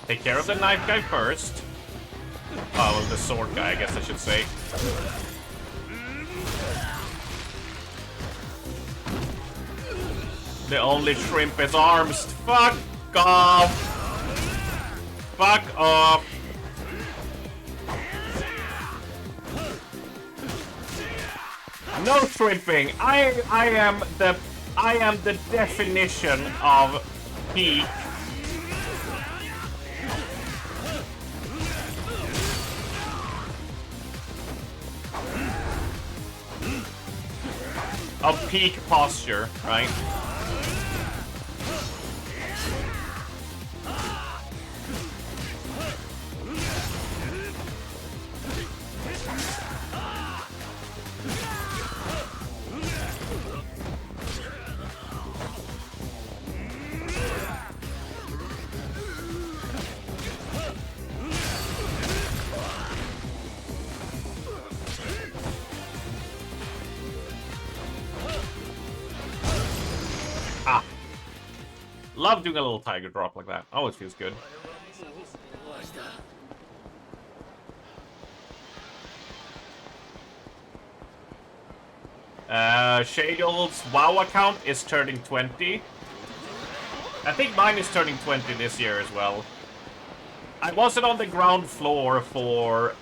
Take care of the knife guy first. Oh, well, the sword guy, I guess I should say. The only shrimp is arms. Fuck off! Fuck off! No shrimping. I am the definition of peak. Of peak posture, right? Love doing a little tiger drop like that. Always feels good. Shadow's WoW account is turning 20. I think mine is turning 20 this year as well. I wasn't on the ground floor for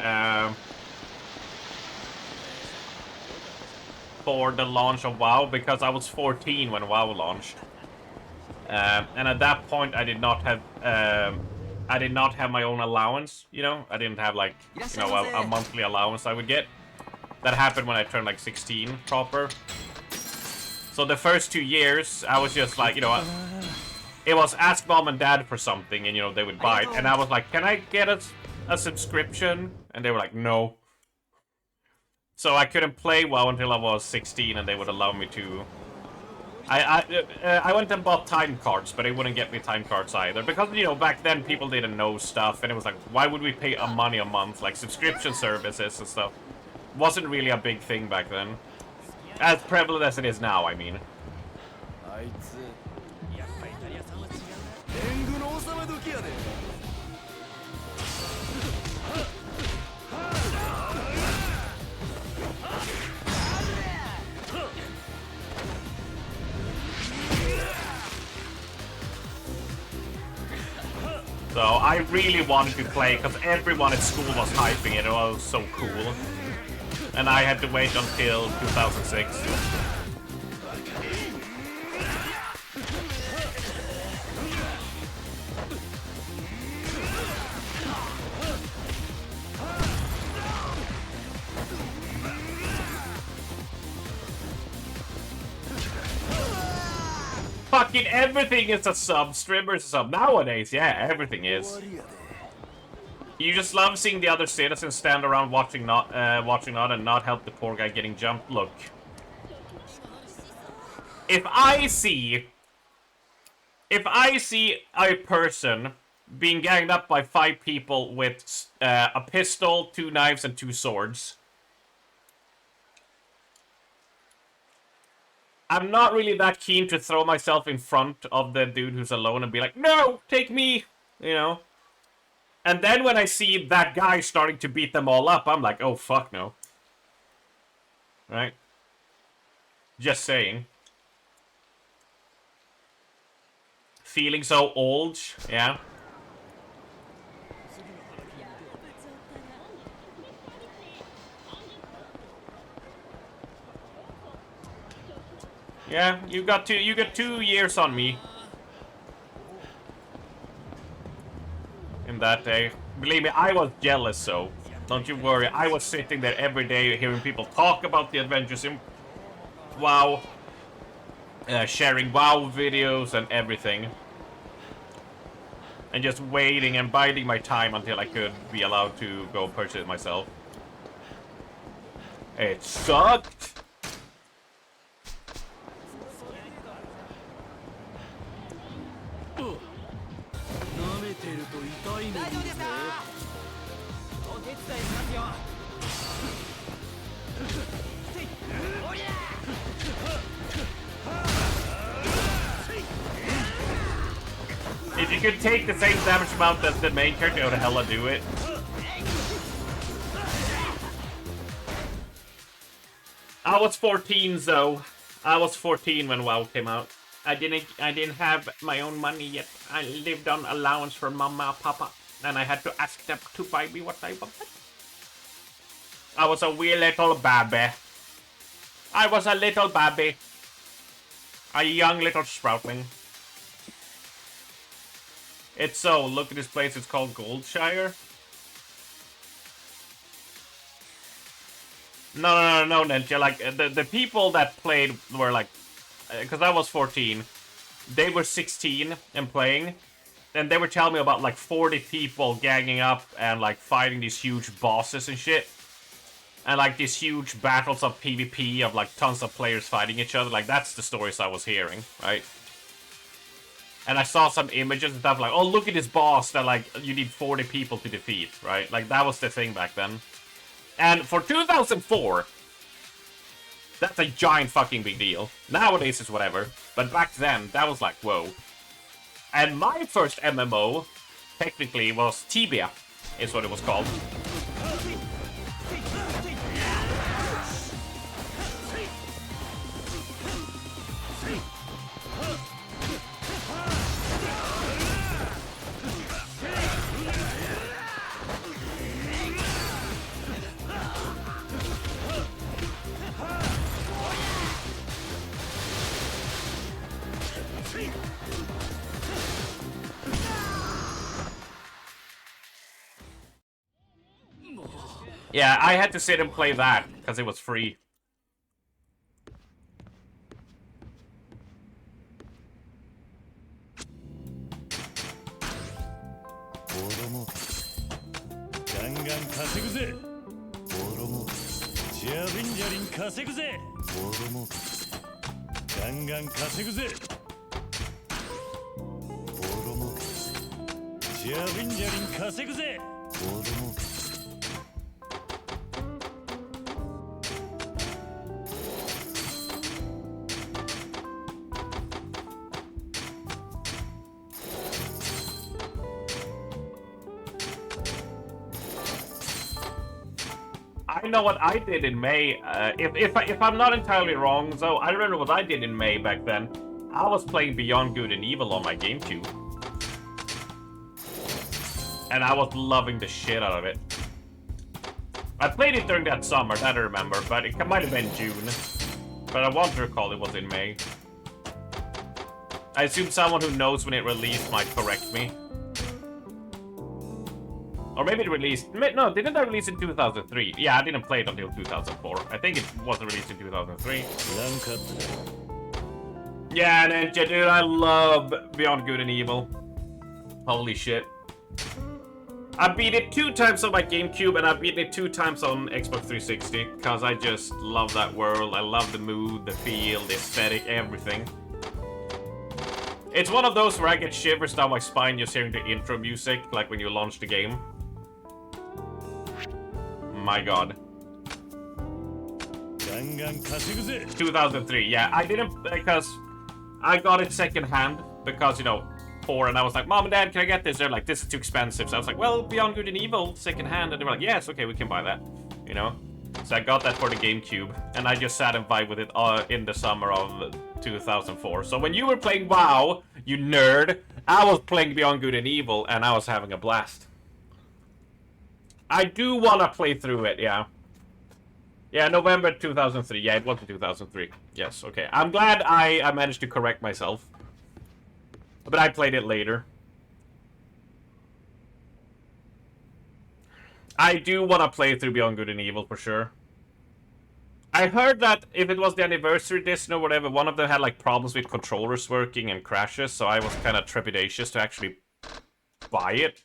the launch of WoW because I was 14 when WoW launched. And at that point, I did not have my own allowance. You know, I didn't have like a monthly allowance I would get. That happened when I turned like 16 proper. So the first 2 years, I was just like, it was ask mom and dad for something, and they would buy it, and I was like, can I get a subscription? And they were like, no. So I couldn't play WoW until I was 16, and they would allow me to. I went and bought time cards, but they wouldn't get me time cards either. Because, back then people didn't know stuff, and it was like, why would we pay money a month? Like, subscription services and stuff. Wasn't really a big thing back then. As prevalent as it is now, I mean. So I really wanted to play because everyone at school was hyping it. It was so cool. And I had to wait until 2006. Fucking everything is a sub. Streamer's a sub. Nowadays, yeah, everything is. You just love seeing the other citizens stand around watching not and not help the poor guy getting jumped. Look. If I see a person being ganged up by 5 people with a pistol, 2 knives, and 2 swords, I'm not really that keen to throw myself in front of the dude who's alone and be like, no, take me, And then when I see that guy starting to beat them all up, I'm like, oh, fuck no. Right? Just saying. Feeling so old, yeah. Yeah, you got 2 years on me. In that day. Believe me, I was jealous, so don't you worry. I was sitting there every day hearing people talk about the adventures in WoW. Sharing WoW videos and everything. And just waiting and biding my time until I could be allowed to go purchase it myself. It sucked! If you could take the same damage amount as the main character, how the hell I do it? I was 14, though. I was 14 when WoW came out. I didn't have my own money yet. I lived on allowance from Mama and Papa, and I had to ask them to buy me what I wanted. I was a wee little baby. I was a little baby. A young little sproutling. It's so, look at this place, it's called Goldshire. No, Ninja, like, the people that played were like, because I was 14, they were 16 and playing, and they were telling me about like 40 people ganging up and like fighting these huge bosses and shit. And like these huge battles of PvP of like tons of players fighting each other, like that's the stories I was hearing, right? And I saw some images and stuff like, oh, look at this boss that, like, you need 40 people to defeat, right? Like, that was the thing back then. And for 2004, that's a giant fucking big deal. Nowadays, it's whatever. But back then, that was like, whoa. And my first MMO, technically, was Tibia, is what it was called. Yeah, I had to sit and play that, because it was free. I know what I did in May. If I'm not entirely wrong, though, I remember what I did in May back then. I was playing Beyond Good and Evil on my GameCube. And I was loving the shit out of it. I played it during that summer, that I remember, but it might have been June. But I want to recall it was in May. I assume someone who knows when it released might correct me. Or maybe it released... No, didn't I release in 2003? Yeah, I didn't play it until 2004. I think it wasn't released in 2003. Yeah, Ninja, dude, I love Beyond Good and Evil. Holy shit. I beat it 2 times on my GameCube, and I beat it 2 times on Xbox 360, because I just love that world. I love the mood, the feel, the aesthetic, everything. It's one of those where I get shivers down my spine just hearing the intro music, like when you launch the game. My god. 2003, yeah, I didn't, because I got it secondhand, because, you know, poor, and I was like, Mom and Dad, can I get this? They're like, this is too expensive. So I was like, well, Beyond Good and Evil, secondhand, and they were like, yes, okay, we can buy that, you know? So I got that for the GameCube, and I just sat and vibed with it in the summer of 2004. So when you were playing WoW, you nerd, I was playing Beyond Good and Evil, and I was having a blast. I do want to play through it, yeah. Yeah, November 2003. Yeah, it wasn't 2003. Yes, okay. I'm glad I managed to correct myself. But I played it later. I do want to play through Beyond Good and Evil for sure. I heard that if it was the anniversary disc or whatever, one of them had like problems with controllers working and crashes, so I was kind of trepidatious to actually buy it,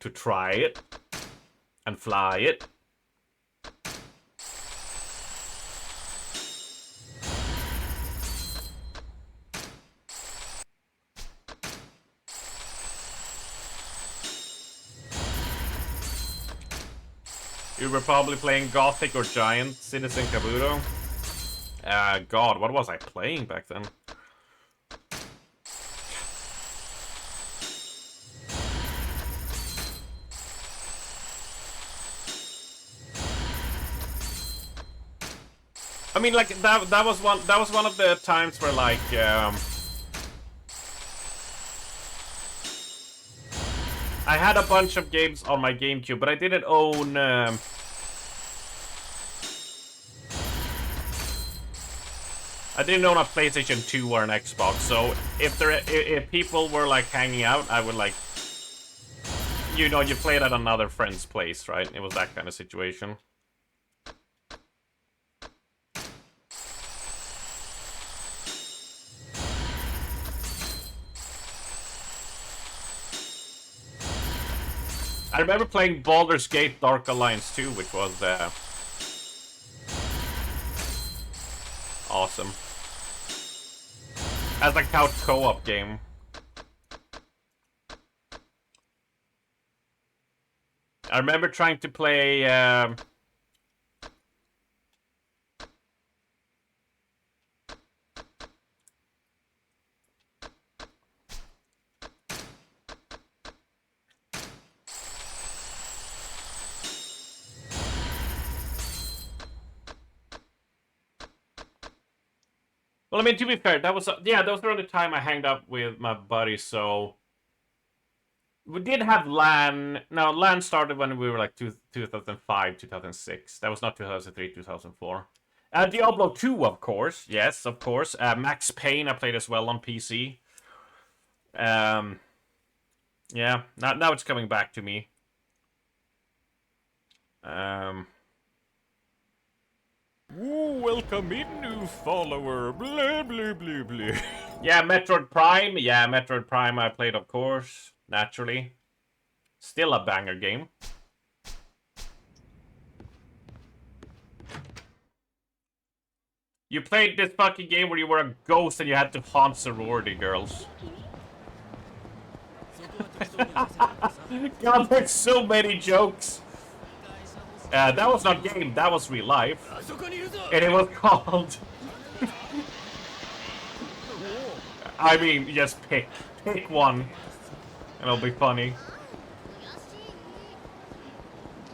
to try it, and fly it. You were probably playing Gothic or Giant, Citizen Kabuto. God, what was I playing back then? I mean, like that was one of the times where like I had a bunch of games on my GameCube, but I didn't own I didn't own a PlayStation 2 or an Xbox, so if people were like hanging out, I would like, you know, you played at another friend's place, right? It was that kind of situation. I remember playing Baldur's Gate Dark Alliance 2, which was awesome. As a couch co-op game. I remember trying to play well, I mean, to be fair, that was that was around the time I hanged out with my buddy, so we did have LAN. Now, LAN started when we were like 2005, 2006. That was not 2003, 2004. Diablo 2, of course. Yes, of course. Max Payne I played as well on PC. Yeah, now it's coming back to me. Ooh, welcome in, new follower. Blah, blah, blah, blah. Yeah, Metroid Prime. Yeah, Metroid Prime I played, of course. Naturally. Still a banger game. You played this fucking game where you were a ghost and you had to haunt sorority girls. God, there's so many jokes. That was not game, that was real life. And it was called... I mean, just pick one. And it'll be funny.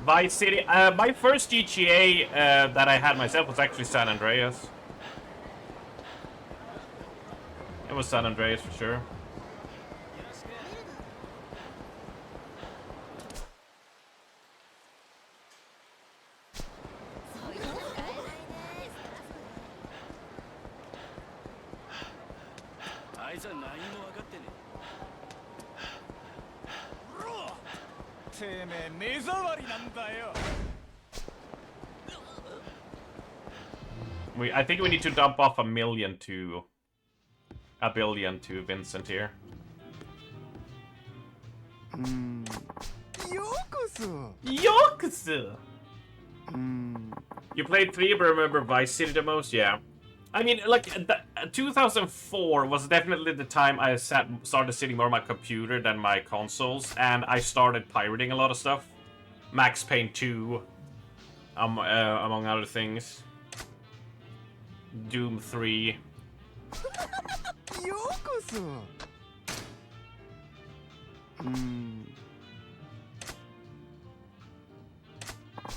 Vice City. My first GTA that I had myself was actually San Andreas. It was San Andreas for sure. I think we need to dump off $1 million to... $1 billion to Vincent here. Yakuza! You played 3, but remember Vice City the most? Yeah. I mean, like, 2004 was definitely the time I started sitting more on my computer than my consoles, and I started pirating a lot of stuff. Max Payne 2, among other things. Doom 3.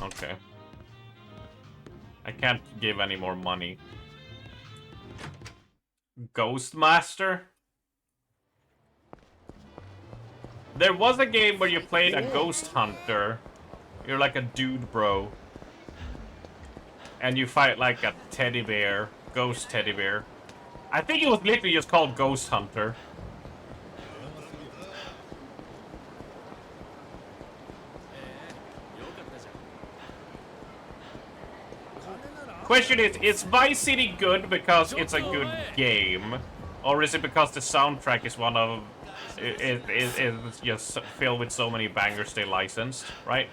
Okay. I can't give any more money. Ghostmaster? There was a game where you played a ghost hunter. You're like a dude bro. And you fight like a teddy bear Ghost Teddy Bear. I think it was literally just called Ghost Hunter. Question is Vice City good because it's a good game? Or is it because the soundtrack is one of... is just filled with so many bangers they licensed, right?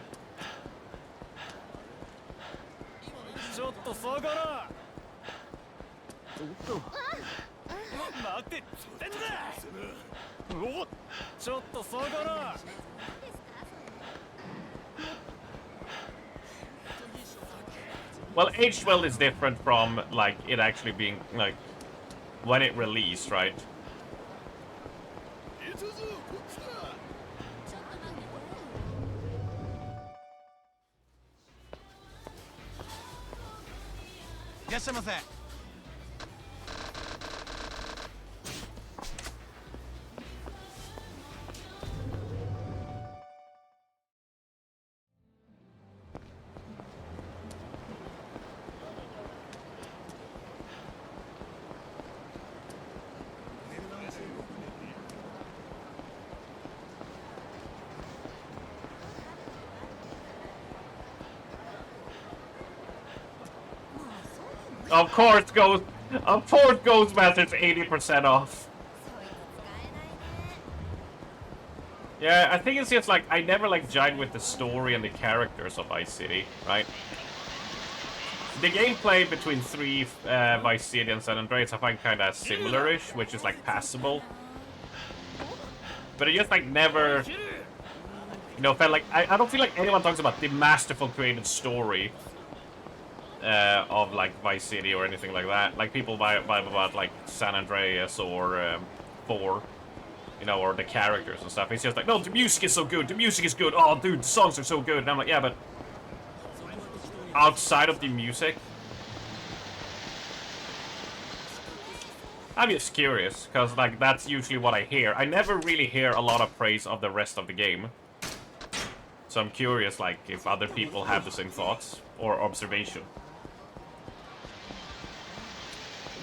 ちょっと下がら待てっつってんだおっちょっと下がら Well, aged well is different from, like, it actually being, like, when it released, right? Of course, Ghostmaster's 80% off. Yeah, I think it's just like I never like jived with the story and the characters of Vice City, right? The gameplay between Vice City and San Andreas I find kind of similar-ish, which is like passable. But it just like never, you know, felt like I don't feel like anyone talks about the masterful created story of like Vice City or anything like that. Like people vibe about like San Andreas or 4, you know, or the characters and stuff. It's just like, no, the music is so good. The music is good. Oh, dude, the songs are so good. And I'm like, yeah, but outside of the music, I'm just curious because like that's usually what I hear. I never really hear a lot of praise of the rest of the game. So I'm curious, like, if other people have the same thoughts or observation.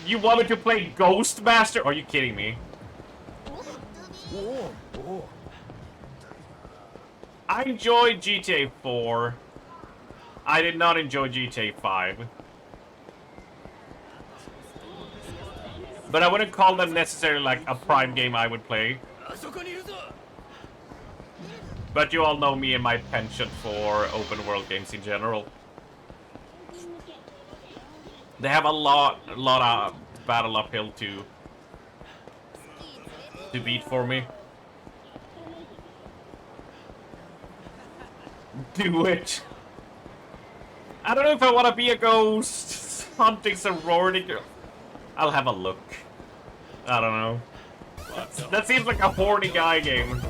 You wanted to play Ghostmaster? Are you kidding me? I enjoyed GTA 4. I did not enjoy GTA 5. But I wouldn't call them necessarily like a prime game I would play. But you all know me and my penchant for open world games in general. They have a lot of battle uphill to beat for me. Do it. I don't know if I want to be a ghost hunting sorority girl. I'll have a look. I don't know. That seems like a horny guy game.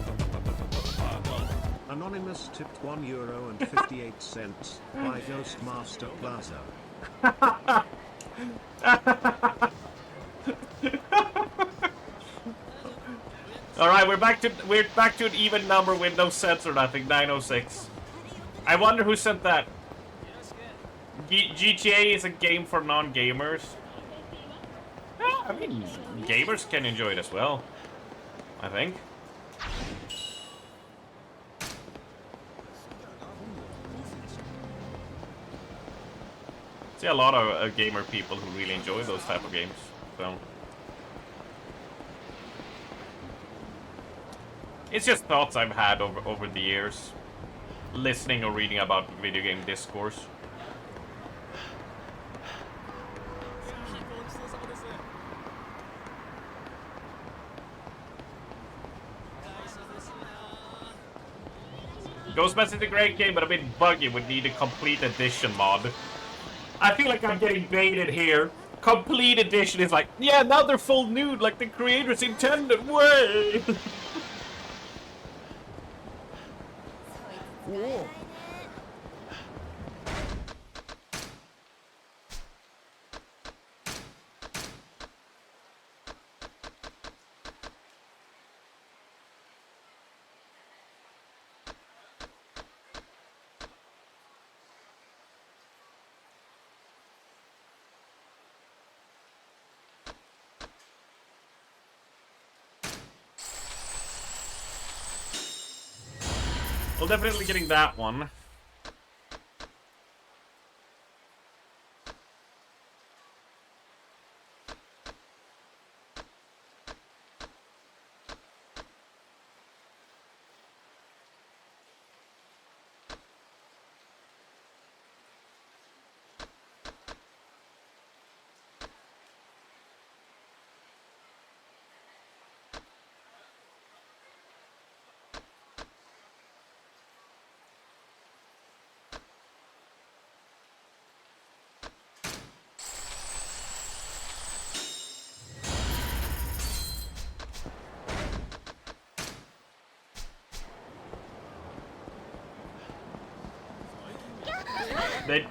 Anonymous tipped €1.58 by Ghostmaster Plaza. All right, we're back to an even number with no sets or nothing. 906. I wonder who sent that. GTA is a game for non-gamers. Yeah, I mean, gamers can enjoy it as well, I think. See a lot of gamer people who really enjoy those type of games. So it's just thoughts I've had over the years, listening or reading about video game discourse. Ghostbusters is a great game, but a bit buggy. Would need a complete edition mod. I feel like I'm getting baited here. Complete edition is like, yeah, now they're full nude like the creators intended. Way. Well, definitely getting that one.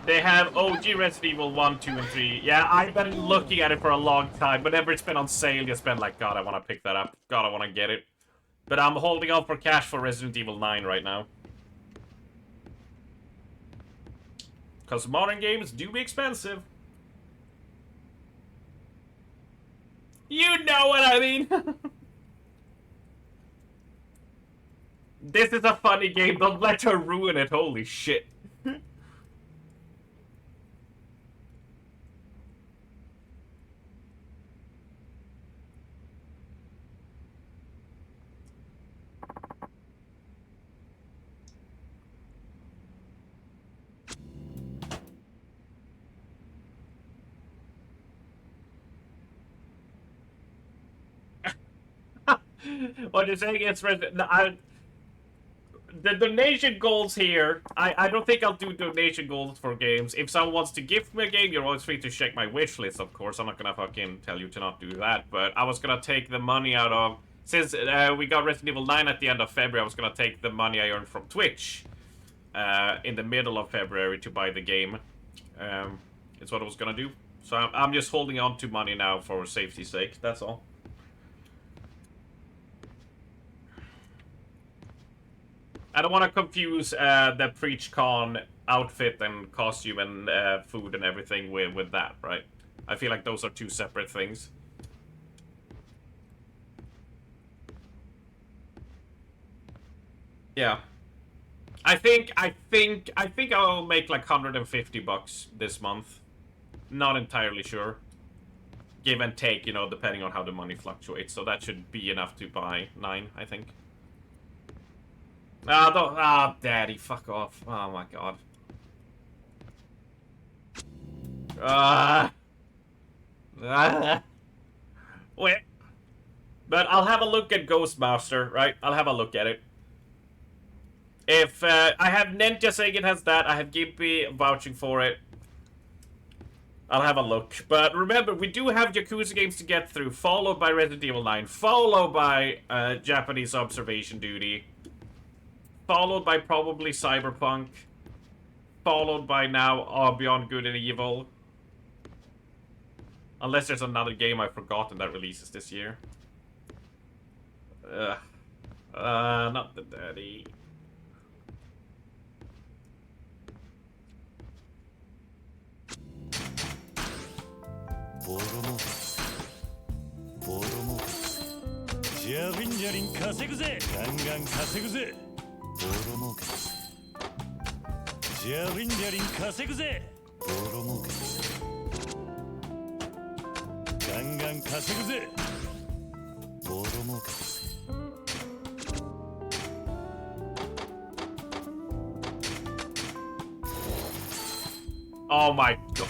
They have OG Resident Evil 1, 2, and 3. Yeah, I've been looking at it for a long time. Whenever it's been on sale, it's been like, God, I want to pick that up. God, I want to get it. But I'm holding out for cash for Resident Evil 9 right now. Because modern games do be expensive. You know what I mean! This is a funny game, don't let her ruin it, holy shit. What you're saying is, the donation goals here, I don't think I'll do donation goals for games. If someone wants to gift me a game, you're always free to check my wish list, of course. I'm not gonna fucking tell you to not do that, but I was gonna take the money out of... Since we got Resident Evil 9 at the end of February, I was gonna take the money I earned from Twitch in the middle of February to buy the game. It's what I was gonna do. So I'm just holding on to money now for safety's sake, that's all. I don't want to confuse the PreachCon outfit and costume and food and everything with that, right? I feel like those are two separate things. Yeah. I think I'll make like $150 this month. Not entirely sure. Give and take, you know, depending on how the money fluctuates. So that should be enough to buy 9, I think. Daddy, fuck off. Oh my god. Wait. But I'll have a look at Ghostmaster, right? I'll have a look at it. If, I have Ninja saying it has that, I have Gimpy vouching for it. I'll have a look. But remember, we do have Yakuza games to get through, followed by Resident Evil 9, followed by Japanese Observation Duty, followed by probably Cyberpunk, followed by now Beyond Good and Evil. Unless there's another game I've forgotten that releases this year. Not the daddy. Oh my god.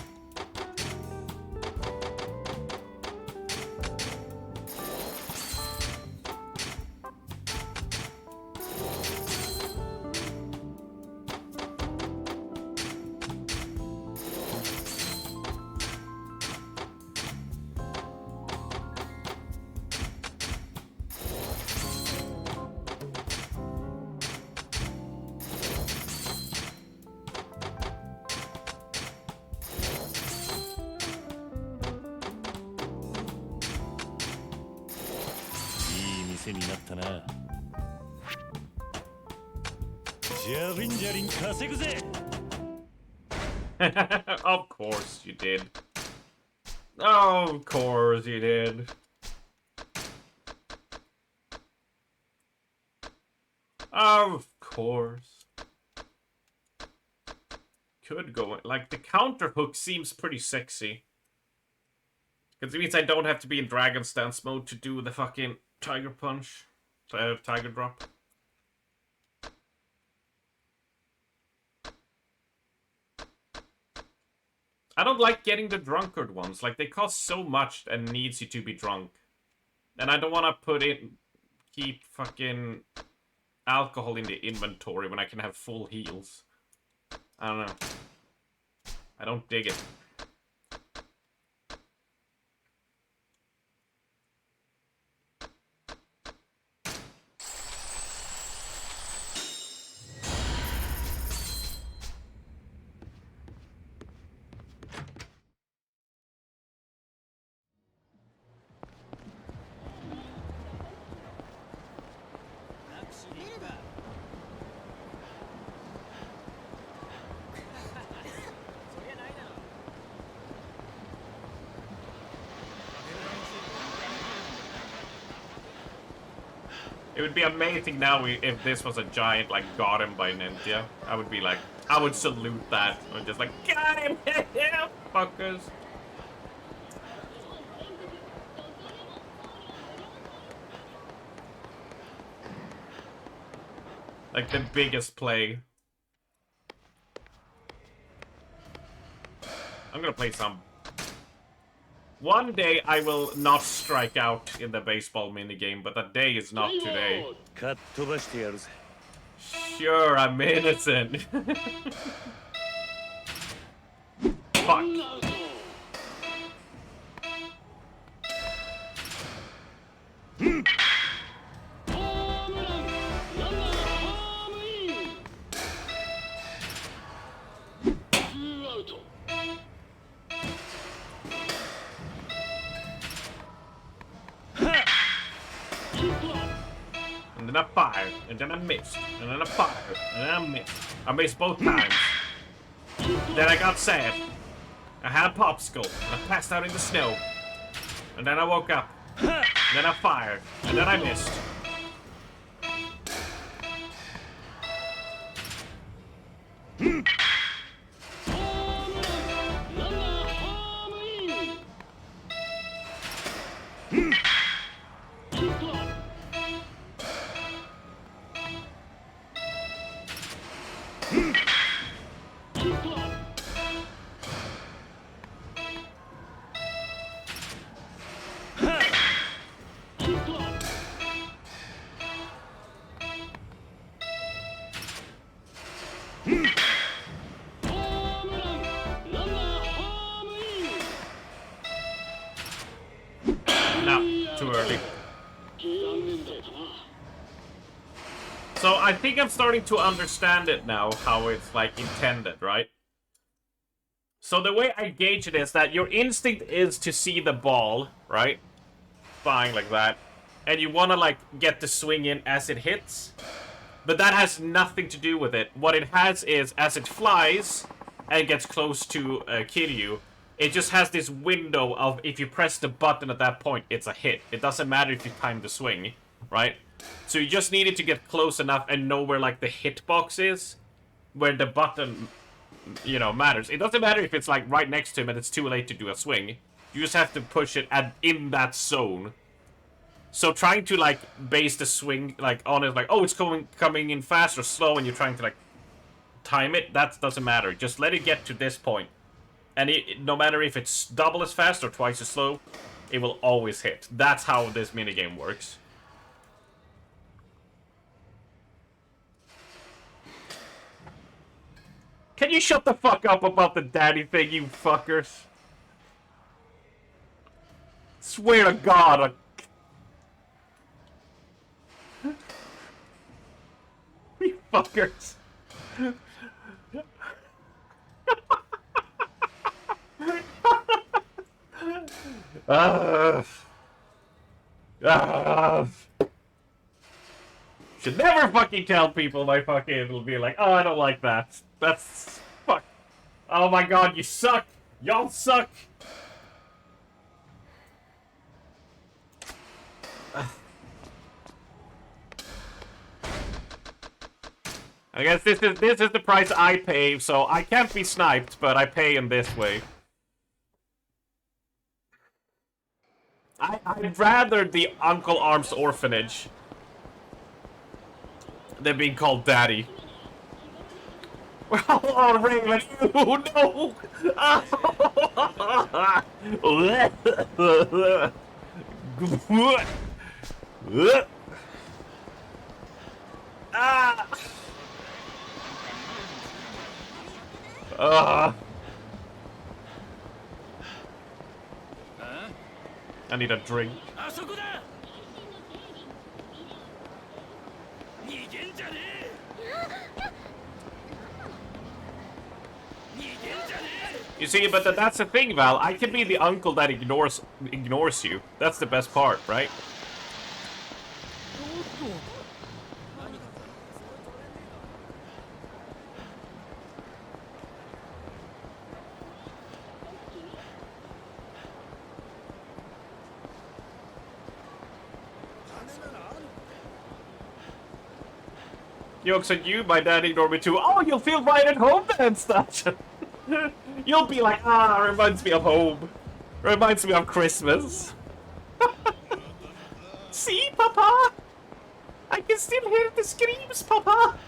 Of course you did. Of course you did. Of course. course. Could go... Like, the counter hook seems pretty sexy. Because it means I don't have to be in Dragon Stance mode to do the fucking Tiger Punch. Tiger Drop. I don't like getting the drunkard ones. Like, they cost so much and needs you to be drunk. And I don't want to keep fucking alcohol in the inventory when I can have full heals. I don't know. I don't dig it. It would be amazing now if this was a giant, like, got him by Ninja. I would be like, I would salute that. I'm just like, got him! Yeah, fuckers! Like, the biggest play. I'm gonna play some. One day I will not strike out in the baseball minigame, but that day is not today. Sure, I'm innocent. Fuck. And then I fired, and then I missed, and then I fired, and then I missed. I missed both times. Then I got sad. I had a popsicle, and I passed out in the snow. And then I woke up. Then I fired, and then I missed. Too early. So I think I'm starting to understand it now, how it's like intended, right? So the way I gauge it is that your instinct is to see the ball, right? Flying like that. And you want to like get the swing in as it hits. But that has nothing to do with it. What it has is, as it flies and gets close to Kiryu, it just has this window of if you press the button at that point, it's a hit. It doesn't matter if you time the swing, right? So you just needed to get close enough and know where like the hitbox is, where the button, you know, matters. It doesn't matter if it's like right next to him and it's too late to do a swing. You just have to push it in that zone. So trying to like base the swing like on it, like, oh, it's coming in fast or slow, and you're trying to like time it, that doesn't matter. Just let it get to this point. And no matter if it's double as fast or twice as slow, it will always hit. That's how this minigame works. Can you shut the fuck up about the daddy thing, you fuckers? Swear to God. You fuckers. Should never fucking tell people my fucking it'll be like, oh, I don't like that. That's fuck. Oh my God, you suck. Y'all suck. I guess this is the price I pay, so I can't be sniped, but I pay in this way. I'd rather the Uncle Arm's orphanage than being called Daddy. Oh, Raven, you no! I need a drink. You see, but that's the thing, Val. I can be the uncle that ignores you. That's the best part, right? Yo, so you, my dad, ignore me too. Oh, you'll feel right at home then, stuff. You'll be like, reminds me of home. Reminds me of Christmas. See, Papa? I can still hear the screams, Papa.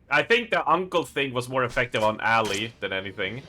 I think the uncle thing was more effective on Ali than anything.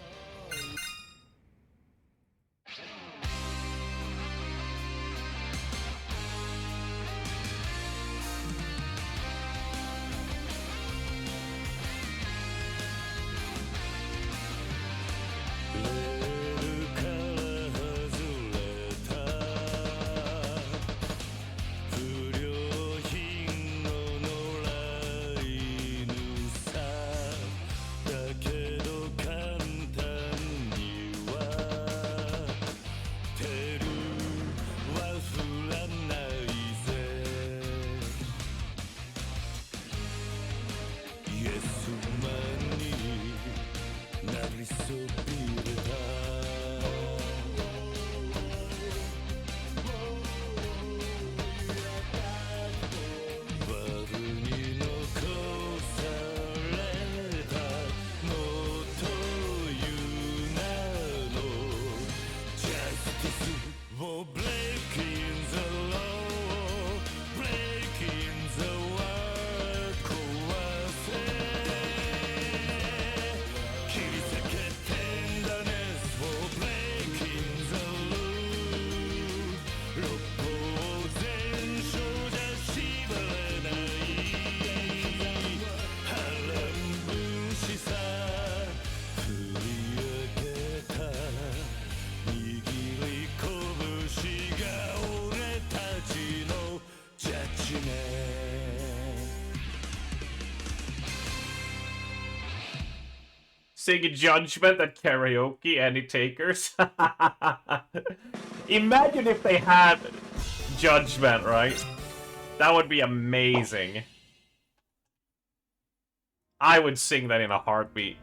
Sing Judgment at karaoke, any takers? Imagine if they had Judgment, right? That would be amazing. I would sing that in a heartbeat.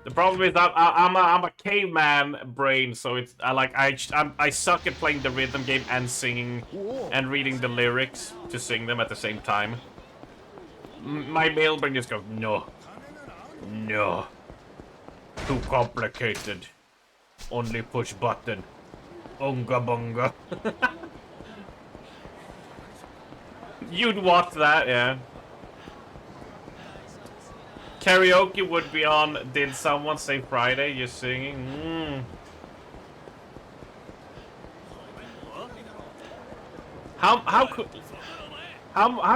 The problem is that I'm a caveman brain, so it's I suck at playing the rhythm game and singing and reading the lyrics to sing them at the same time. My male brain just goes, no. No. Too complicated. Only push button. Unga bunga. You'd watch that, yeah. Karaoke would be on Did Someone Say Friday? You're singing? How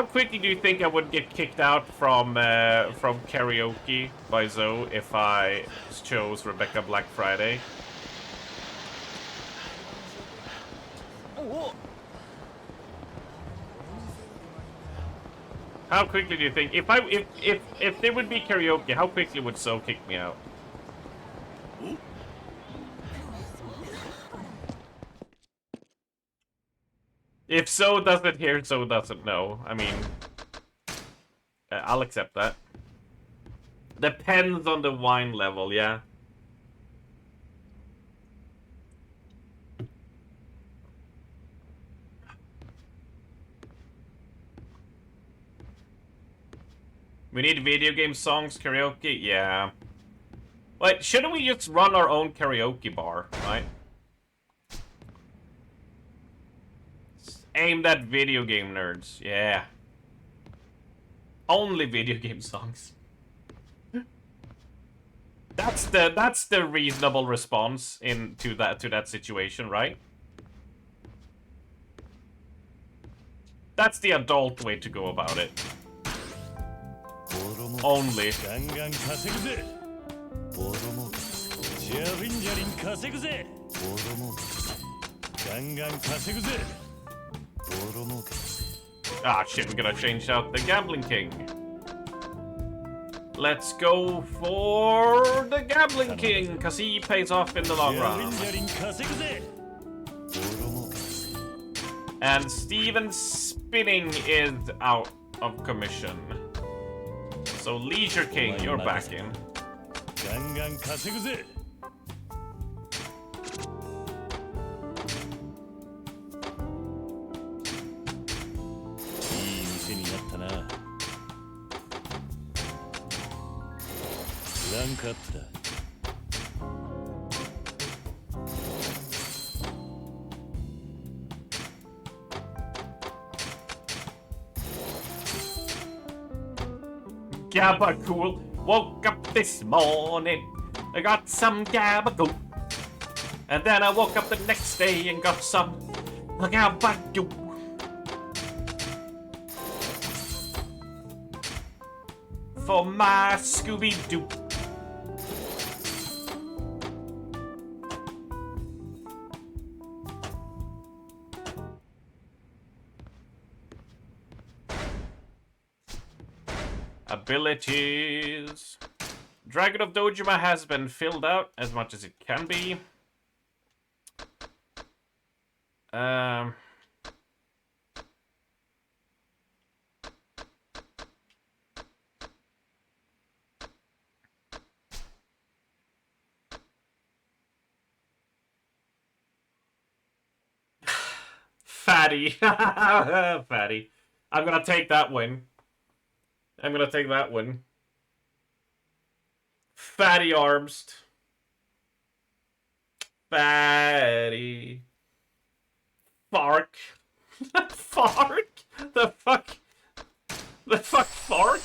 quickly do you think I would get kicked out from karaoke by Zoe if I chose Rebecca Black Friday? How quickly do you think if there would be karaoke, how quickly would Zoe kick me out? If so doesn't hear, so doesn't know. I mean, I'll accept that. Depends on the wine level, yeah. We need video game songs, karaoke, yeah. Wait, shouldn't we just run our own karaoke bar, right? Aimed at video game nerds, yeah. Only video game songs. That's the reasonable response to that situation, right? That's the adult way to go about it. Only. じゃりんじゃりん稼ぐぜガンガン稼ぐぜ Ah shit, I'm gonna change out the Gambling King. Let's go for the Gambling King, cause he pays off in the long run. And Steven's spinning is out of commission. So Leisure King, you're back in. ガンガン稼ぐぜ いい店になったなランクアップだ Gabagool woke up this morning. I got some gabagool. And then I woke up the next day and got some gabagool. For my Scooby-Doo. Abilities. Dragon of Dojima has been filled out as much as it can be. Fatty. Fatty. I'm gonna take that win. I'm gonna take that one. Fatty arms. Fatty. Fark. Fark? The fuck? The fuck fark?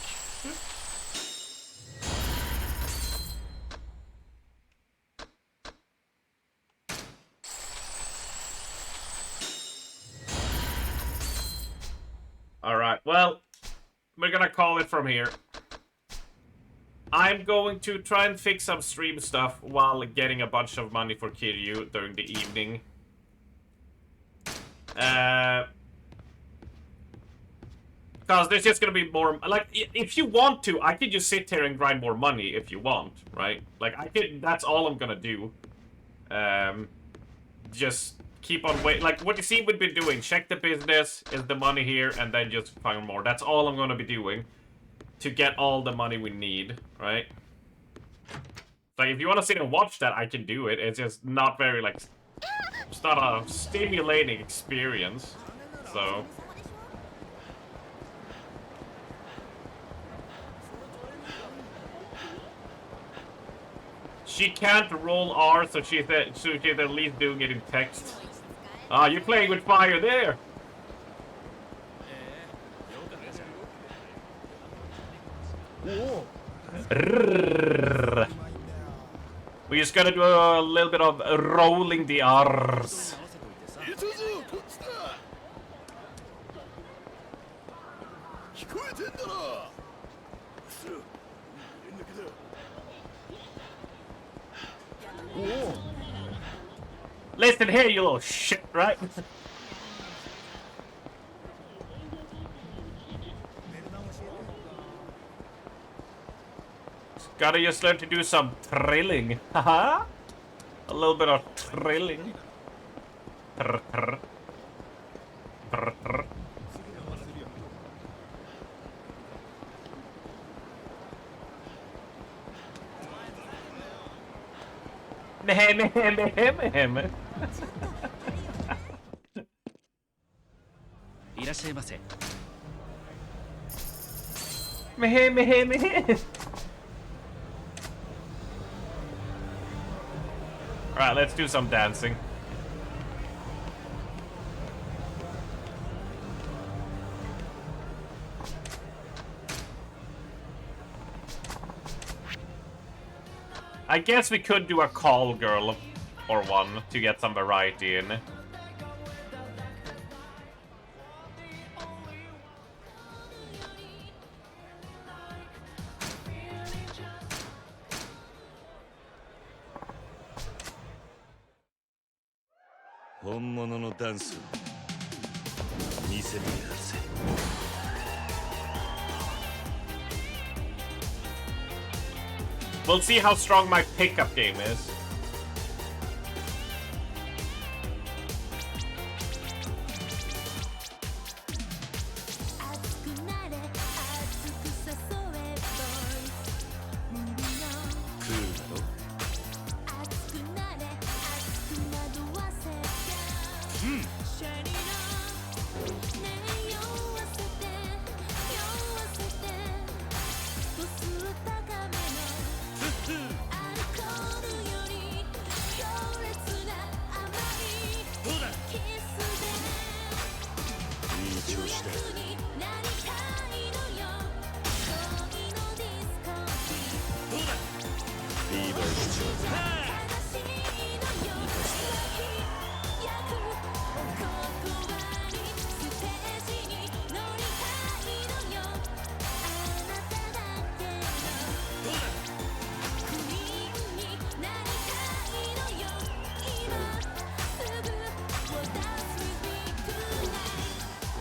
Alright, well, we're gonna call it from here. I'm going to try and fix some stream stuff while getting a bunch of money for Kiryu during the evening. Because there's just gonna be more... Like, if you want to, I could just sit here and grind more money if you want, right? Like, I could... That's all I'm gonna do. Just keep on waiting. Like, what you see we've been doing. Check the business, is the money here, and then just find more. That's all I'm gonna be doing. To get all the money we need, right? Like, if you want to sit and watch that, I can do it. It's just not very, like... It's not a stimulating experience. So... She can't roll R, so she's at least doing it in text. Ah, you're playing with fire there! We just gotta do a little bit of rolling the R's. Listen here, you little shit, right? Gotta just learn to do some trilling. Haha. A little bit of trilling. いらっしゃいませ。 Alright, let's do some dancing. I guess we could do a call girl or one to get some variety in. We'll see how strong my pickup game is.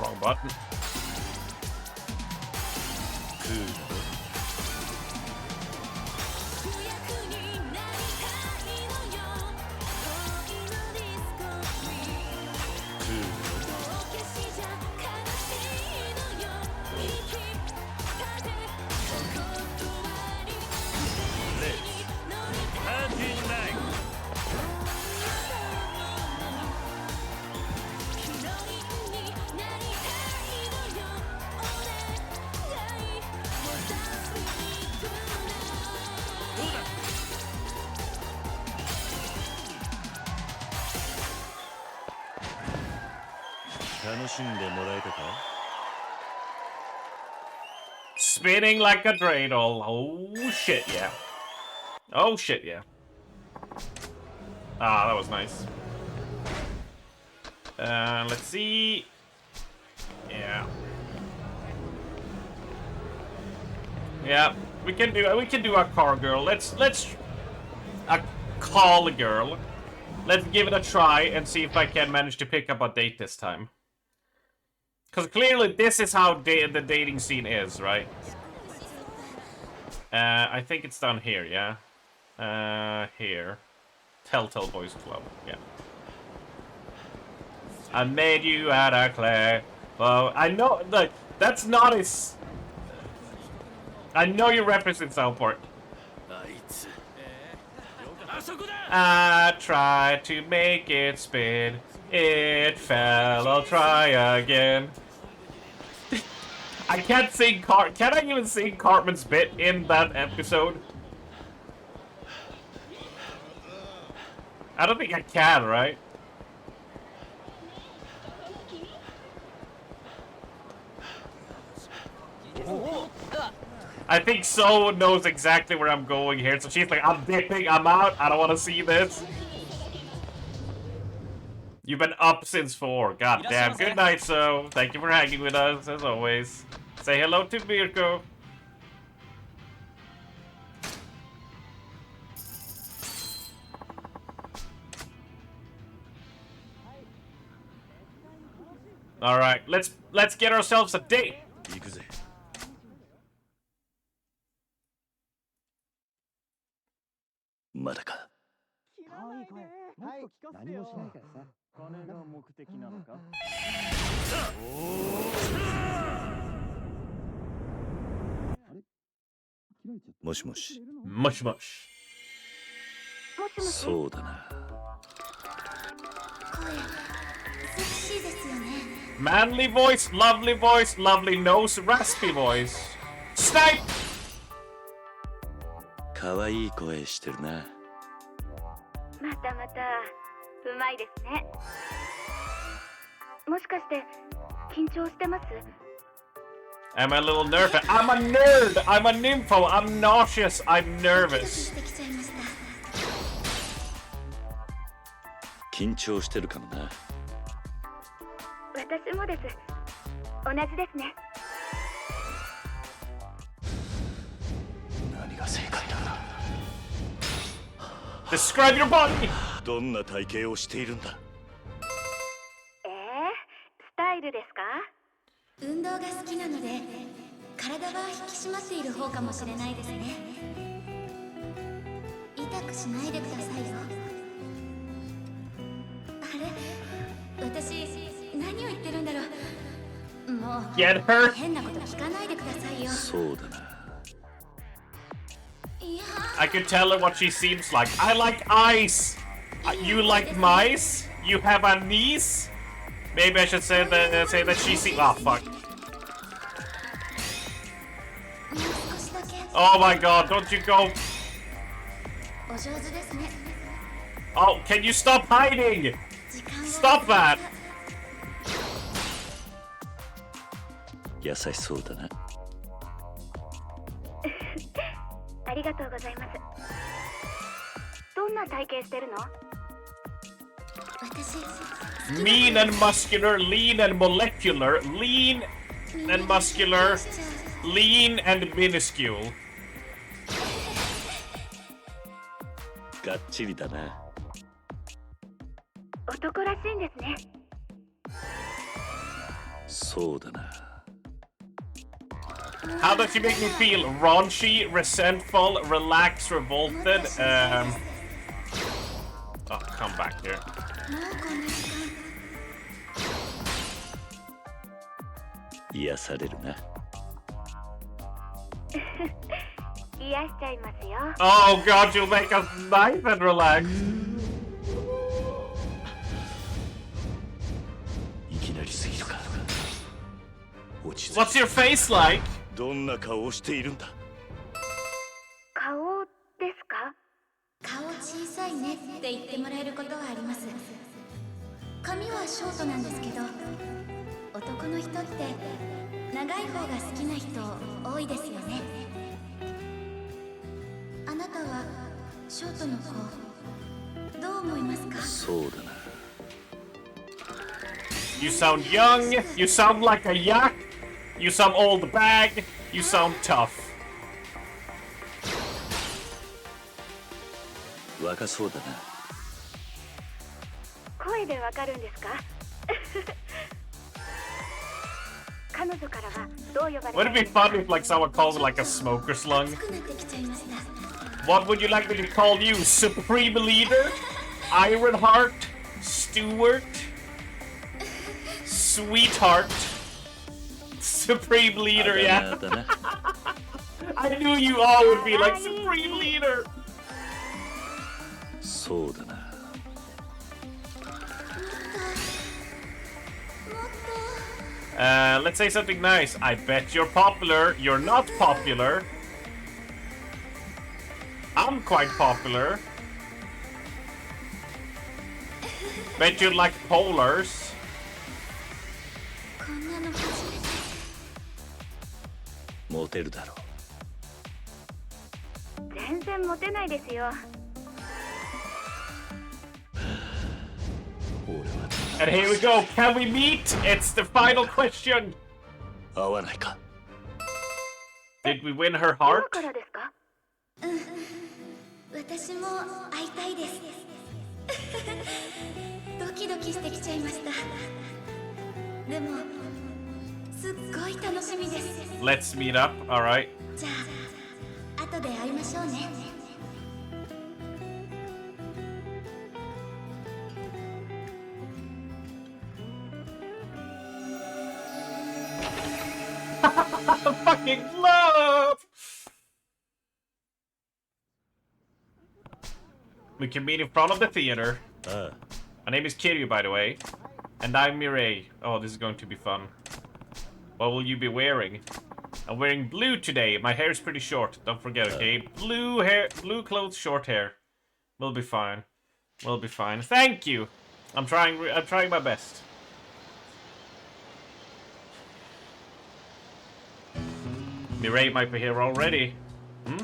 Wrong button. Spinning like a dreidel. Oh shit, yeah. Oh shit, yeah. Ah, that was nice. Let's see. Yeah. Yeah, we can do a car girl. Let's a call girl. Let's give it a try and see if I can manage to pick up a date this time. Because clearly this is how the dating scene is, right? I think it's down here, yeah? Here. Telltale Boys Club, yeah. I made you out of clay. Well, I know, like, that's not as... I know you represent Southport. I tried to make it spin. It fell, I'll try again. I can't sing can I even sing Cartman's bit in that episode? I don't think I can, right? I think So knows exactly where I'm going here, so she's like, I'm dipping, I'm out, I don't want to see this. You've been up since 4. God damn. Good night, So. Thank you for hanging with us, as always. Say hello to Mirko. Alright, let's get ourselves a date. 何もしないからさ。金が目的なのか。もしもし。 Much much. そうだな。声セクシーですよね。 Manly voice, lovely nose, raspy voice. Snipe! 可愛い声してるな。またまたうまいですね。もしかして緊張してます？ I'm a little nervous. I'm a nerd! I'm a nympho! I'm nauseous! I'm nervous. してきちゃいました。緊張してるかもな。私もです。同じですね。何が正解だ。 Describe your body! どんな体型をしているんだ。スタイルですか？運動が好きなので体は引き締まっている方かもしれないですね。痛くしないでくださいよ。あれ、私何を言ってるんだろう。もう Get her! 変なこと聞かないでくださいよ。そうだな。 いや I could tell her what she seems like. I like ice! You like mice? You have a niece? Maybe I should say that she seems. Oh, fuck. もう少しだけ Oh my god, don't you go. お上手ですね。 Oh, can you stop hiding? 時間を Stop that! 優しそうだな。ありがとうございます。どんな体型してるの？私 Mean and muscular, lean and molecular, lean and muscular, lean and minuscule. がっちりだな。男らしいんですね。そうだな。 How does she make me feel? Raunchy, resentful, relaxed, revolted? Oh, come back here. もうこんな時間。癒されるな。癒しちゃいますよ。 Oh god, you'll make us nice and relax. いきなりすぎるか。落ち着 What's your face like? どんな顔をしているんだ。顔ですか？顔小さいねって言ってもらえることはあります。髪はショートなんですけど、男の人って長い方が好きな人多いですよね。あなたはショートの子どう思いますか？そうだな。 You sound young, you sound like a yak, you sound old bag, you sound tough. 若そうだな。声でわかるんですか？彼女からはどう呼ばれ Would it be fun if like someone calls it like a smoker slung? 熱くなってきちゃいました。 What would you like me to call you? Supreme Leader? Ironheart? Stewart? Sweetheart? Supreme Leader, あ yeah. だな。 I knew you all would be like Supreme Leader. そうだな。 Let's say something nice. I bet you're popular. You're not popular. I'm quite popular. Bet you like polars. こんなの初めて。モテるだろう。全然モテないですよ。 And here we go. Can we meet? It's the final question. 合わないか。 Did we win her 今 heart? からですか？私も会いたいです。ドキドキしてきちゃいました。でもすっごい楽しみです。 Let's meet up. All right. じゃあ後で会いましょうね。Fucking love! We can meet in front of the theater. My name is Kiryu, by the way. And I'm Mireille. Oh, this is going to be fun. What will you be wearing? I'm wearing blue today. My hair is pretty short. Don't forget, okay? Blue hair, blue clothes, short hair. We'll be fine. We'll be fine. Thank you. I'm trying my best. Mireille might be here already. Hmm?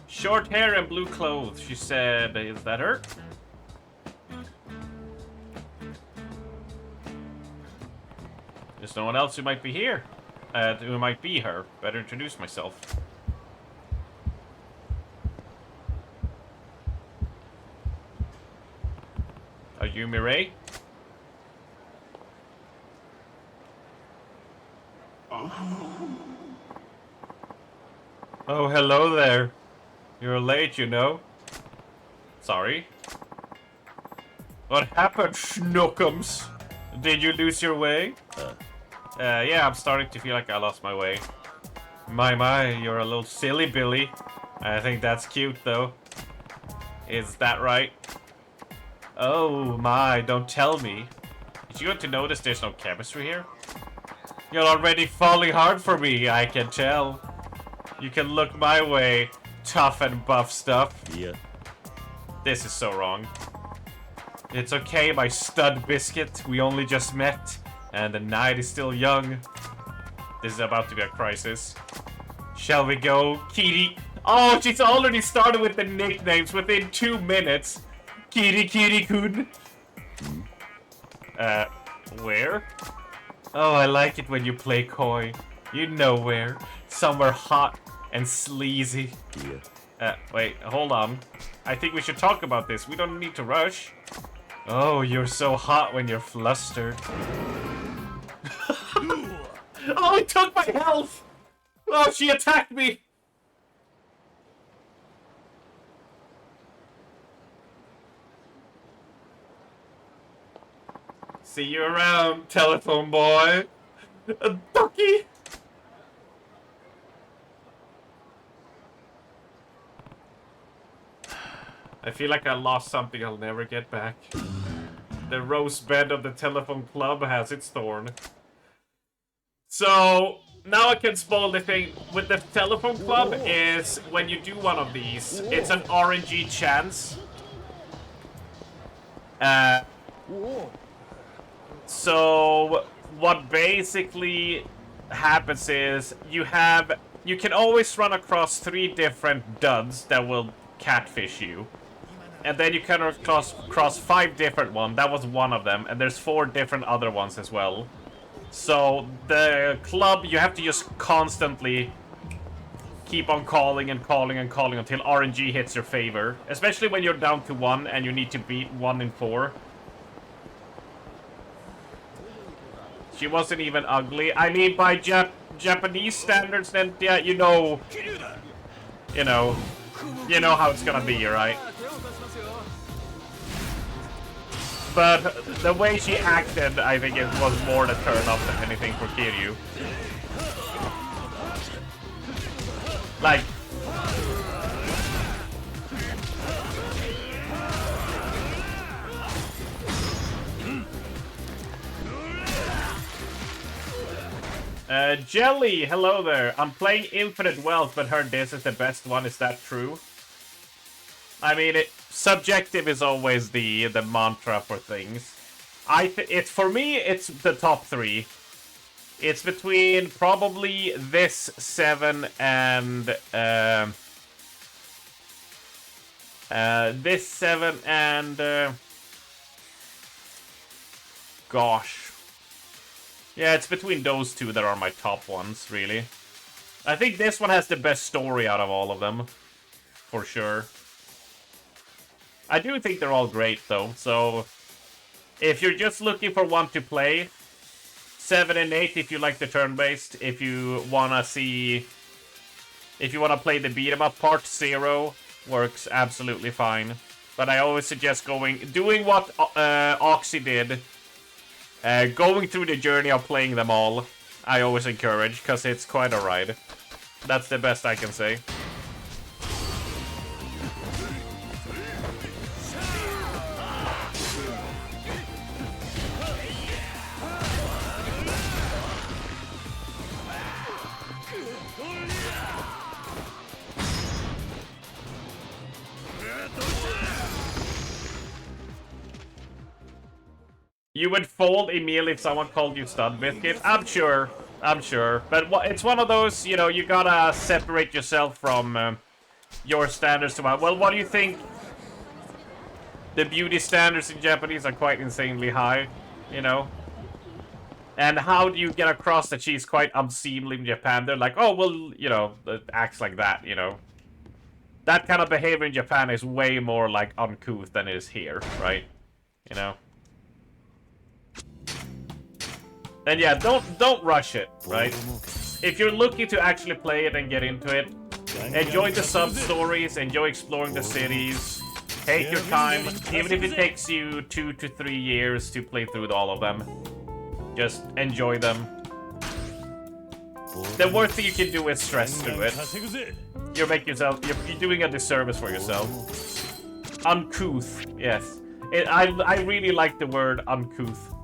Short hair and blue clothes, she said. Is that her? There's no one else who might be here. Who might be her. Better introduce myself. Are you Mireille? Oh, hello there. You're late, you know. Sorry. What happened, Schnookums? Did you lose your way? Yeah, I'm starting to feel like I lost my way. My, you're a little silly, Billy. I think that's cute, though. Is that right? Oh my, don't tell me. Did you going to notice there's no chemistry here? You're already falling hard for me, I can tell. You can look my way. Tough and buff stuff. Yeah. This is so wrong. It's okay, my stud biscuit. We only just met, and the night is still young. This is about to be a crisis. Shall we go, Kitty? Oh, she's already started with the nicknames within 2 minutes. Kitty-kun. Where? Oh, I like it when you play coy. You know where. Somewhere hot and sleazy. Yeah. Wait, hold on. I think we should talk about this. We don't need to rush. Oh, you're so hot when you're flustered. Oh, he took my health! Oh, she attacked me! See you around, telephone boy. Ducky! I feel like I lost something I'll never get back. The rose bed of the telephone club has its thorn. So, now I can spoil the thing with the telephone club is when you do one of these, it's an RNG chance. So, what basically happens is you can always run across 3 different duds that will catfish you. And then you can cross 5 different ones. That was one of them. And there's 4 different other ones as well. So the club, you have to just constantly keep on calling and calling and calling until RNG hits your favor. Especially when you're down to 1 and you need to beat 1 in 4. She wasn't even ugly. I mean, by Japanese standards, then, yeah, you know how it's gonna be, right? But the way she acted, I think it was more the turn off than anything for Kiryu. Like... Jelly, hello there. I'm playing Infinite Wealth, but heard this is the best one. Is that true? I mean, subjective is always the mantra for things. For me, it's the top 3. It's between probably this 7 and this 7 and gosh. Yeah, it's between those 2 that are my top ones, really. I think this one has the best story out of all of them. For sure. I do think they're all great, though, so... If you're just looking for one to play, 7 and 8 if you like the turn-based. If you wanna see... If you wanna play the beat-em-up part, 0 works absolutely fine. but I always suggest doing what Oxy did, going through the journey of playing them all. I always encourage, because it's quite a ride. That's the best I can say. You would fold immediately if someone called you stud biscuit. I'm sure. But it's one of those, you know, you gotta separate yourself from your standards. Well, what do you think? The beauty standards in Japanese are quite insanely high, you know? And how do you get across that she's quite unseemly in Japan? They're like, oh, well, you know, it acts like that, you know? That kind of behavior in Japan is way more, like, uncouth than it is here, right? You know? And yeah, don't rush it, right? If you're looking to actually play it and get into it, enjoy the sub-stories, enjoy exploring the cities, take your time, even if it takes you 2 to 3 years to play through all of them. Just enjoy them. The worst thing you can do is stress through it. You're doing a disservice for yourself. Uncouth, yes. I really like the word uncouth.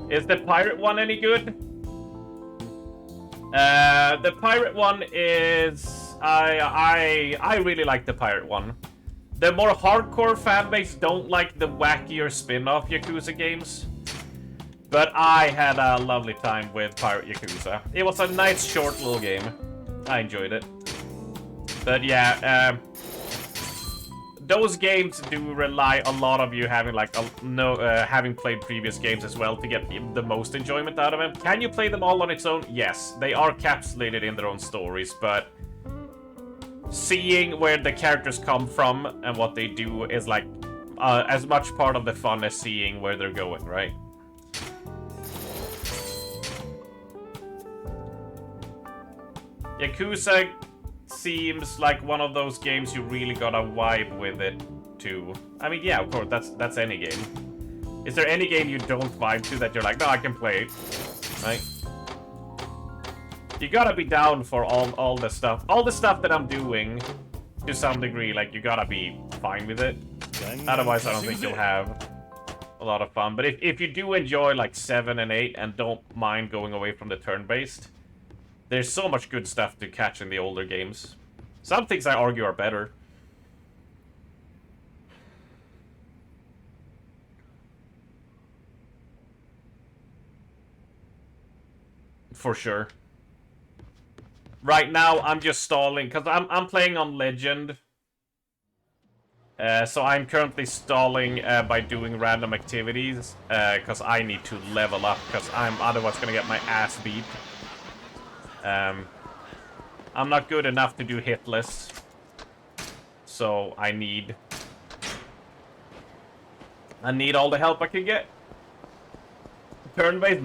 Is the pirate one any good? The pirate one is... I really like the pirate one. The more hardcore fanbase don't like the wackier spin-off Yakuza games. But I had a lovely time with Pirate Yakuza. It was a nice short little game. I enjoyed it. But yeah, those games do rely a lot of you having like having played previous games as well to get the most enjoyment out of them. Can you play them all on its own? Yes, they are encapsulated in their own stories, but seeing where the characters come from and what they do is like as much part of the fun as seeing where they're going, right? Yakuza seems like one of those games you really gotta vibe with it too. I mean, yeah, of course, that's any game. Is there any game you don't vibe to that you're like, no, I can play it, right? You gotta be down for all the stuff. All the stuff that I'm doing, to some degree, like, you gotta be fine with it. Otherwise, I don't think you'll have a lot of fun. But if you do enjoy, like, 7 and 8 and don't mind going away from the turn-based, there's so much good stuff to catch in the older games. Some things I argue are better. For sure. Right now, I'm just stalling, because I'm playing on Legend. So I'm currently stalling by doing random activities, because I need to level up, because I'm otherwise going to get my ass beat. I'm not good enough to do hit lists, so I need all the help I can get. Turn-based.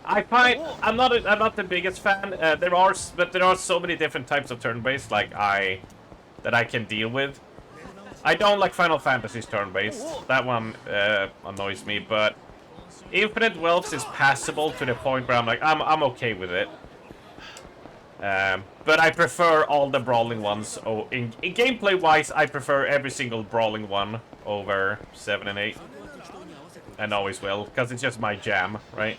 I find I'm not the biggest fan. There are so many different types of turn-based that I can deal with. I don't like Final Fantasy's turn-based. That one annoys me, but Infinite Wealth is passable to the point where I'm like, I'm okay with it. But I prefer all the brawling ones. Oh, in gameplay-wise, I prefer every single brawling one over 7 and 8. And always will, because it's just my jam, right?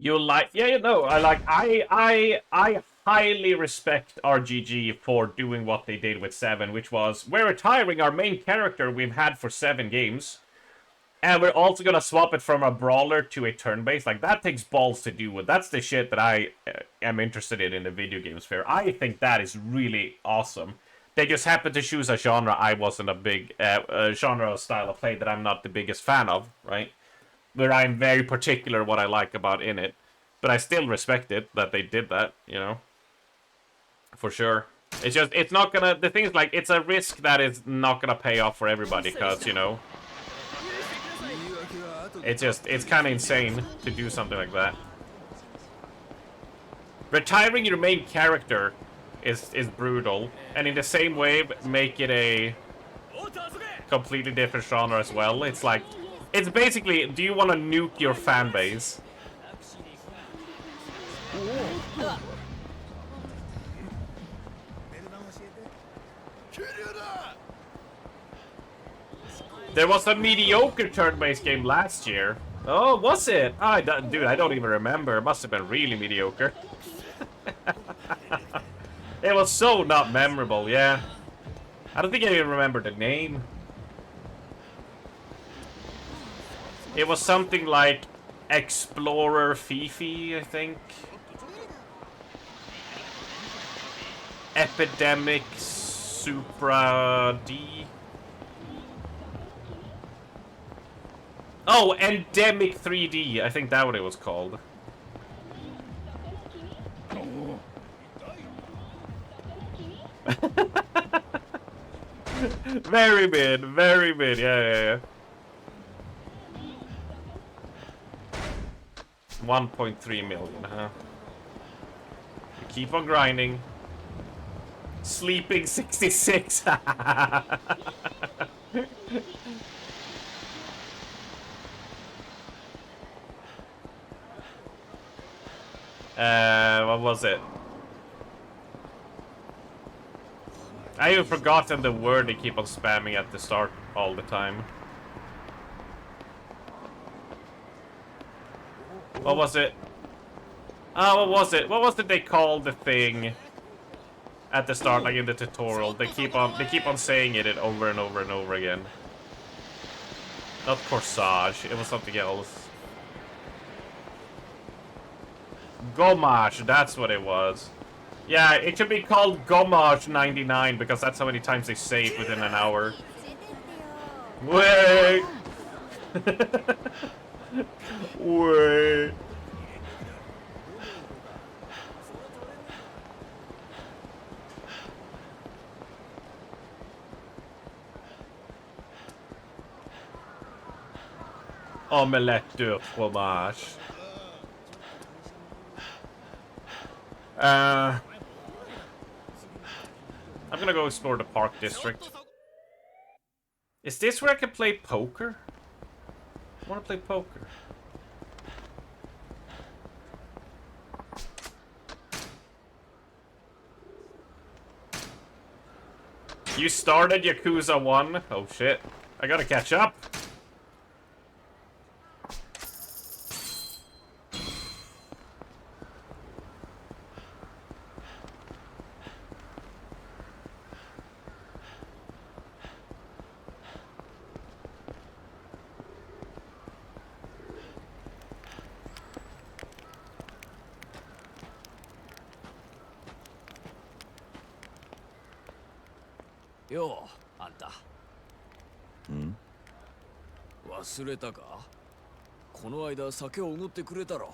You like, yeah, you know, I highly respect RGG for doing what they did with 7, which was, we're retiring our main character we've had for 7 games, and we're also gonna swap it from a brawler to a turn-based. Like, that takes balls to do with. That's the shit that I am interested in the video game sphere. I think that is really awesome. They just happened to choose a genre I wasn't a big, genre style of play that I'm not the biggest fan of, right? Where I'm very particular what I like about in it. But I still respect it that they did that, you know? For sure. It's just, it's not gonna, the thing is, like, it's a risk that is not gonna pay off for everybody, because, you know, it's just, it's kind of insane to do something like that. Retiring your main character is brutal, and in the same way, make it a completely different genre as well. It's like, it's basically, do you want to nuke your fan base? There was a mediocre turn-based game last year. Oh, was it? Dude, I don't even remember. It must have been really mediocre. It was so not memorable, yeah. I don't think I even remember the name. It was something like Explorer Fifi, I think. Epidemic Supra D. Oh, Endemic 3D. I think that's what it was called. Very mid, very mid. Yeah. 1.3 million, huh? We keep on grinding. Sleeping 66. What was it? I even forgotten the word they keep on spamming at the start all the time. What was it? What was it? What was it they called the thing at the start, like in the tutorial? They keep on saying it over and over and over again. Not Corsage, it was something else. Gomage, that's what it was. Yeah, it should be called Gomage 99 because that's how many times they say it within an hour. Wait! Wait! Omelette de fromage. I'm gonna go explore the Park District. Is this where I can play poker? I wanna play poker. You started Yakuza 1? Oh shit. I gotta catch up.ようあんた忘れたかこの間酒をおごってくれたろ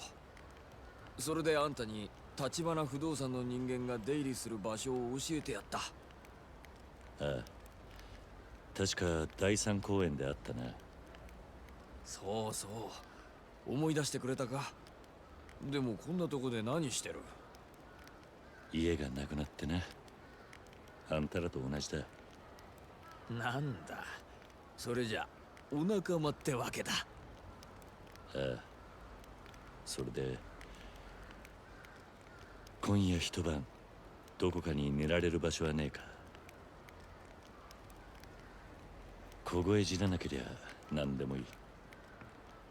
それであんたに橘不動産の人間が出入りする場所を教えてやったああ確か第三公園であったなそうそう思い出してくれたかでもこんなとこで何してる家がなくなってなあんたらと同じだなんだそれじゃお仲間ってわけだああそれで今夜一晩どこかに寝られる場所はねえか凍え死ななけりゃ何でもい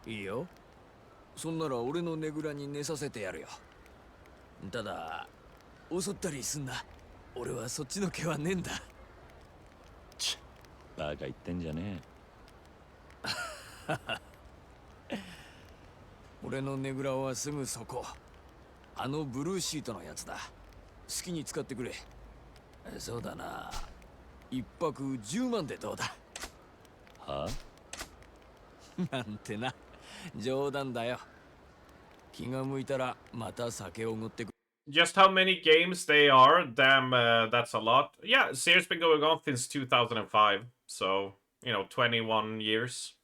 いいいよそんなら俺のねぐらに寝させてやるよ。ただ襲ったりすんな。俺はそっちの毛はねえんだ。ちバカ言ってんじゃねえ。俺のねぐらはすぐそこ。あのブルーシートのやつだ。好きに使ってくれ。そうだな。一泊10万でどうだ。はなんてな。冗談だよ。気が向いたらまた酒をおごってく。 Just how many games they are, damn, that's a lot. Yeah, series been going on since 2005, so, you know, 21 years.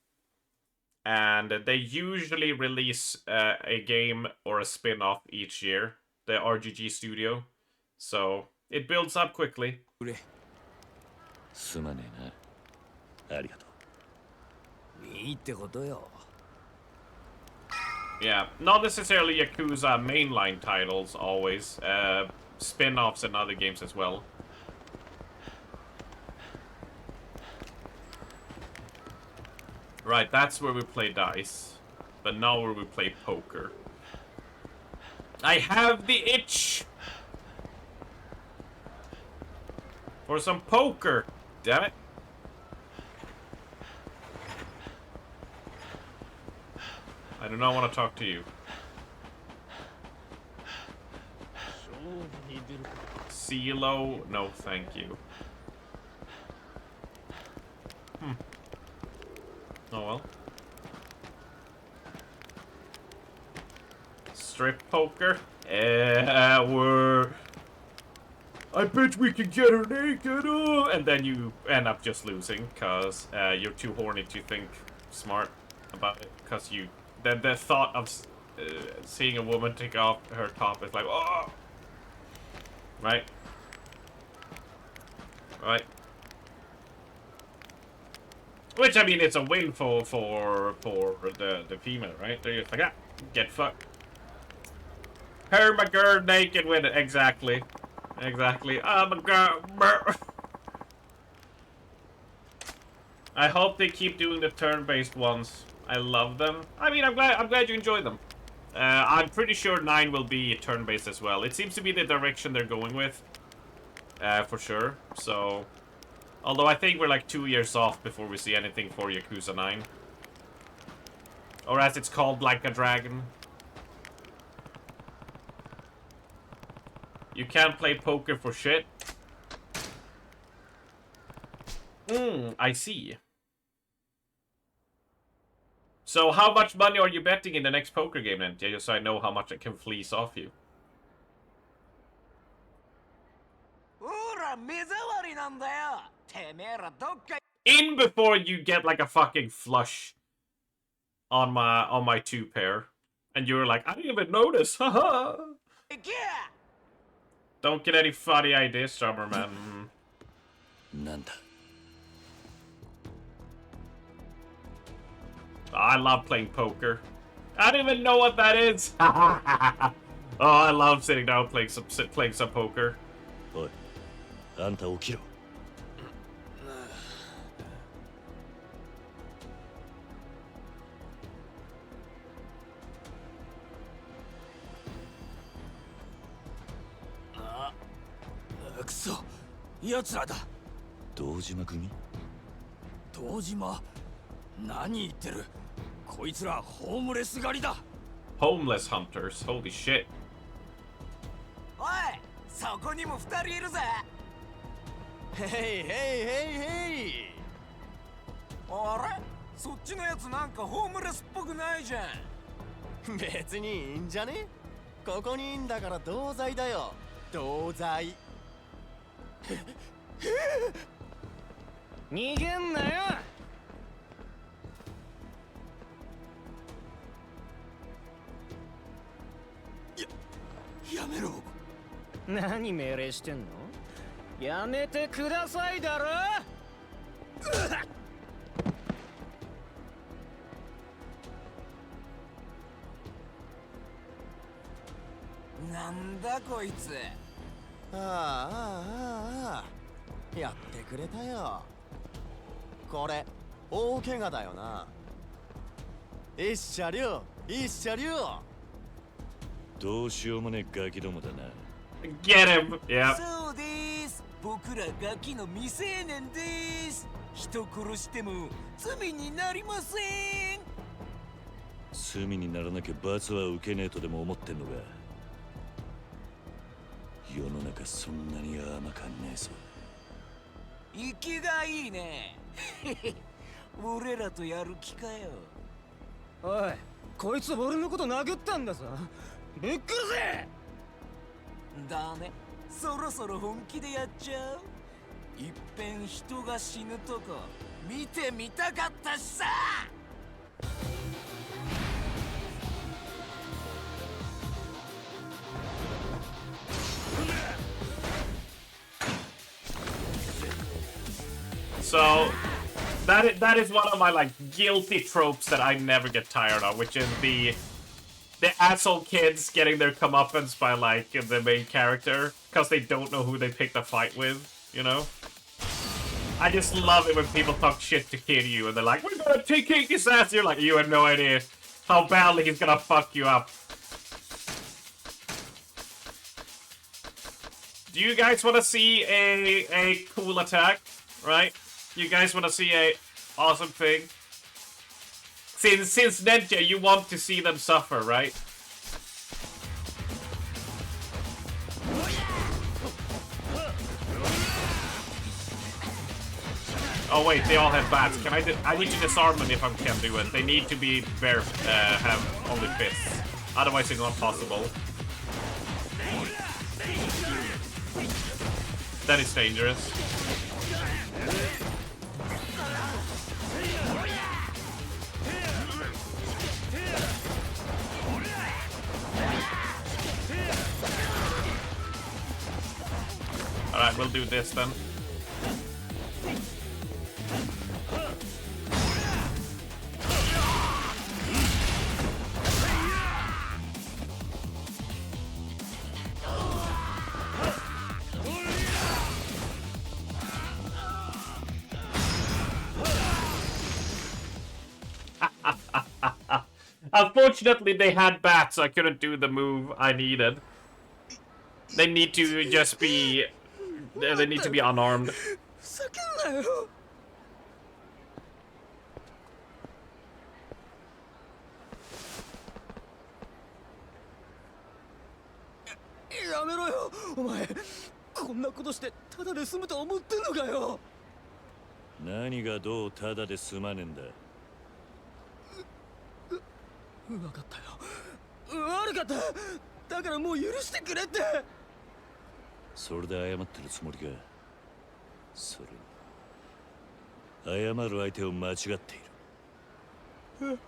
And they usually release a game or a spin-off each year, the RGG studio. So, it builds up quickly. すまねえな。ありがとう。いいってことよ。 Yeah, not necessarily Yakuza mainline titles always. Spin-offs and other games as well. Right, that's where we play dice. But now where we play poker. I have the itch! For some poker! Damn it. I do not want to talk to you. CeeLo? No, thank you. Oh well. Strip poker? I bet we can get her naked! And then you end up just losing, cause you're too horny to think smart about it, cause you... The thought of seeing a woman take off her top is like, oh! Right? Right? Which, I mean, it's a win for the female, right? They're just like, ah, get fucked. Her, my girl, naked with it. Exactly. Exactly. Oh, my girl. I hope they keep doing the turn-based ones. I love them. I mean, I'm glad you enjoy them. I'm pretty sure 9 will be turn-based as well. It seems to be the direction they're going with. For sure. So, although I think we're like 2 years off before we see anything for Yakuza 9. Or as it's called, Like a Dragon. You can't play poker for shit. I see. So how much money are you betting in the next poker game then? Just so I know how much I can fleece off you. In before you get like a fucking flush on my 2 pair. And you're like, I didn't even notice, haha. Don't get any funny ideas, Drummer Man. I love playing poker. I don't even know what that is. Oh, I love sitting down playing some poker. Oi, anta okiro. Kuso, 奴らだ。堂島組？堂島？何言ってる？こいつらホームレス狩りだ。Homeless hunters, holy shit. おい、そこにも2人いるぜ。へいへいへいへい。あれ？そっちのやつなんかホームレスっぽくないじゃん。別にいいんじゃね？ここにいんだから同罪だよ。同罪。逃げんなよ。やめろ。何命令してんの？やめてくださいだろ。なんだこいつ。ああ、やってくれたよ。これ大怪我だよな。一車両いいシャリよ。どうしようもねえガキどもだな。 Get him! Yeah. そうです。僕らガキの未成年です。人殺しても罪になりません。罪にならなきゃ罰は受けねえとでも思ってんのか。世の中そんなに甘かんねえぞ。生きがいいね。俺らとやる気かよ。おい、こいつ俺のこと殴ったんだぞ。ぶっ殺せ。ダメ、そろそろ本気でやっちゃう。いっぺん人が死ぬとこ見てみたかったしさ。So that is one of my like guilty tropes that I never get tired of, which is the asshole kids getting their comeuppance by like the main character because they don't know who they picked a fight with, you know? I just love it when people talk shit to Kiryu and they're like, we're gonna kick his ass. You're like, you have no idea how badly he's gonna fuck you up. Do you guys want to see a cool attack? Right? You guys want to see a awesome thing? Since Ninja, you want to see them suffer, right? Oh wait, they all have bats. Can I need to disarm them if I can do it. They need to be have only fists. Otherwise it's not possible. That is dangerous. Alright, we'll do this then. Unfortunately, they had bats, so I couldn't do the move I needed. They need to just be... They need to be unarmed. What? 何がどうただで済まねえんだ。わかったよ。悪かった。だからもう許してくれって。それで謝ってるつもりか。それに謝る相手を間違っている。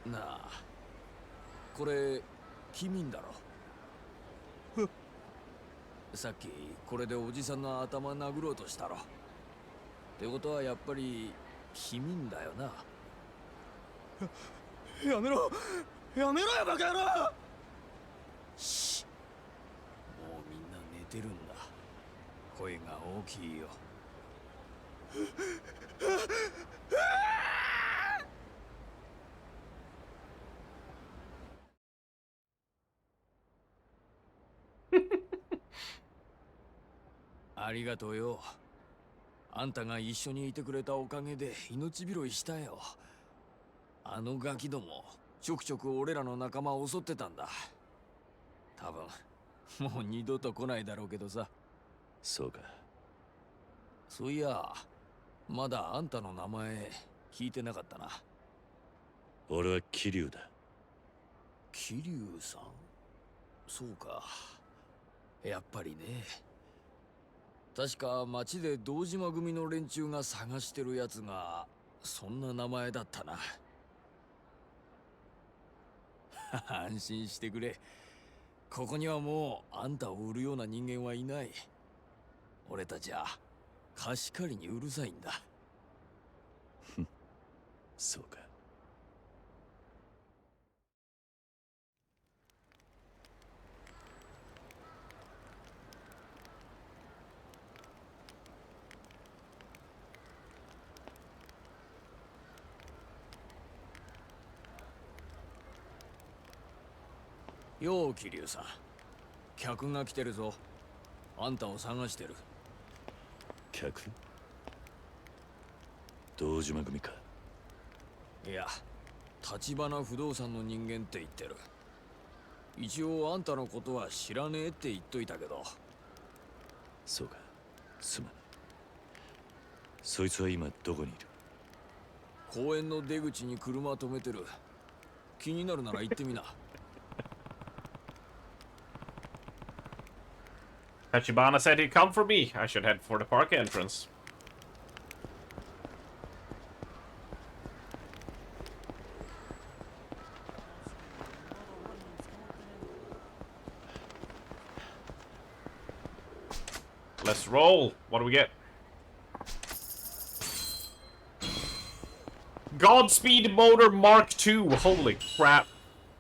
なあ、これ君んだろ。さっきこれでおじさんの頭殴ろうとしたろ。ってことはやっぱり君んだよな。やめろやめろよバカ野郎。し、もうみんな寝てるんだ。声が大きいよ。ありがとうよ。あんたが一緒にいてくれたおかげで命拾いしたよ。あのガキどもちょくちょく俺らの仲間を襲ってたんだ。多分もう二度と来ないだろうけどさ。そうか。そういやまだあんたの名前聞いてなかったな。俺は桐生だ。桐生さん。そうか、やっぱりね。確か町で堂島組の連中が探してるやつがそんな名前だったな。安心してくれ。ここにはもうあんたを売るような人間はいない。俺たちは貸し借りにうるさいんだ。そうか。よう桐生さん、客が来てるぞ。あんたを探してる。客？堂島組か。いや、橘不動産の人間って言ってる。一応あんたのことは知らねえって言っといたけど。そうか、すまん。そいつは今どこにいる？公園の出口に車止めてる。気になるなら行ってみな。Tachibana said he'd come for me. I should head for the park entrance. Let's roll. What do we get? Godspeed Motor Mark II. Holy crap.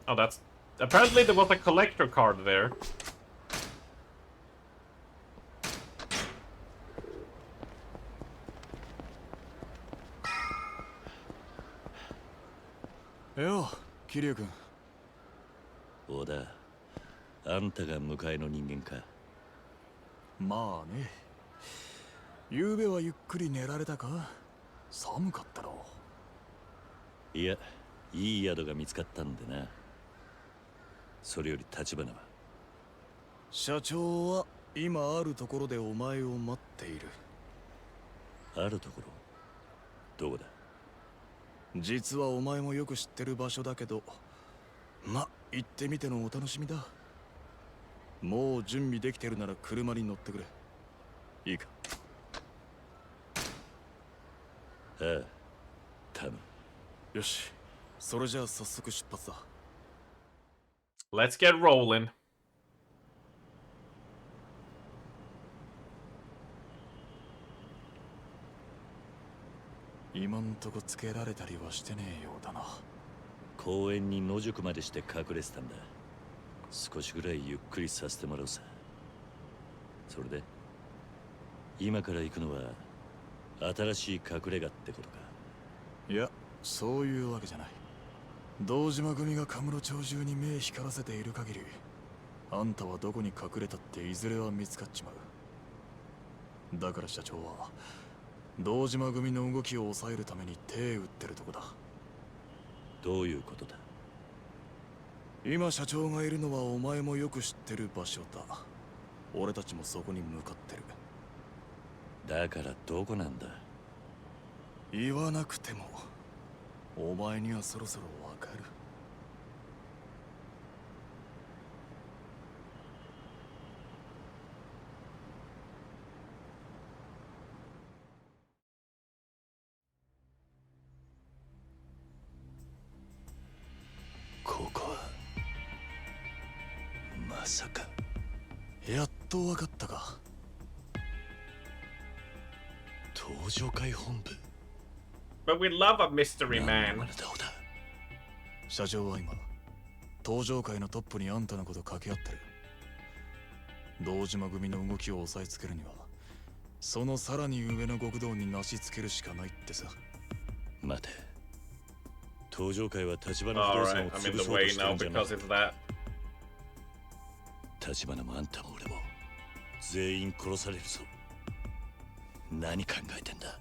Oh, that's... Apparently there was a collector card there. Yo, Kiryu-kun. 小田、あんたが迎えの人間か。まあね。昨べはゆっくり寝られたか？寒かったろ。いや、いい宿が見つかったんでな。それより橘は？社長は今あるところでお前を待っている。あるところ？どこだ？実はお前もよく知ってる場所だけど、ま、行ってみてのお楽しみだ。もう準備できてるなら車に乗ってくれ。いいか？ああ、頼む。よし、それじゃあ早速出発だ。Let's get rolling. 今んとこつけられたりはしてねえようだな。公園に野宿までして隠れてたんだ。少しぐらいゆっくりさせてもらうさ。それで今から行くのは新しい隠れ家ってことか？いや、そういうわけじゃない。堂島組がカムロ町中に目光らせている限り、あんたはどこに隠れたっていずれは見つかっちまう。だから社長は堂島組の動きを抑えるために手打ってるとこだ。どういうことだ？今社長がいるのはお前もよく知ってる場所だ。俺たちもそこに向かってる。だからどこなんだ？言わなくてもお前にはそろそろわかる。ここはまさか。やっとわかったか。登場会本部。 But we love a mystery man. 社長は今登場会のトップにあんたのこと掛け合ってる。堂島組の動きを押さえつけるにはそのさらに上の極道になしつけるしかないってさ。待て、登場会は橘不動産を Alright, I'm in 潰 the そうと way して now るんじゃない because it's that. 橘もあんたも俺も全員殺されるぞ。何考えてんだ？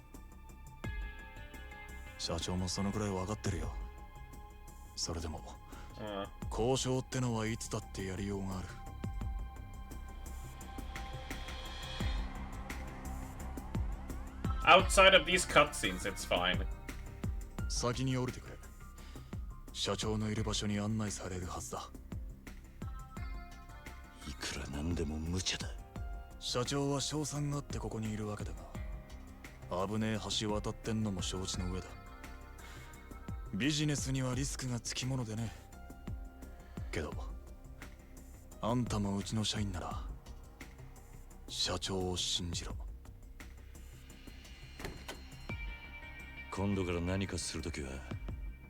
社長もそのくらい分かってるよ。それでも交渉ってのはいつだってやりようがある。Outside of these cutscenes, it's fine. 先に降りてくれ。社長のいる場所に案内されるはずだ。いくらなんでも無茶だ。社長は賞賛があってここにいるわけだが、危ねえ橋渡ってんのも承知の上だ。ビジネスにはリスクがつきものでね。けどあんたもうちの社員なら社長を信じろ。今度から何かするときは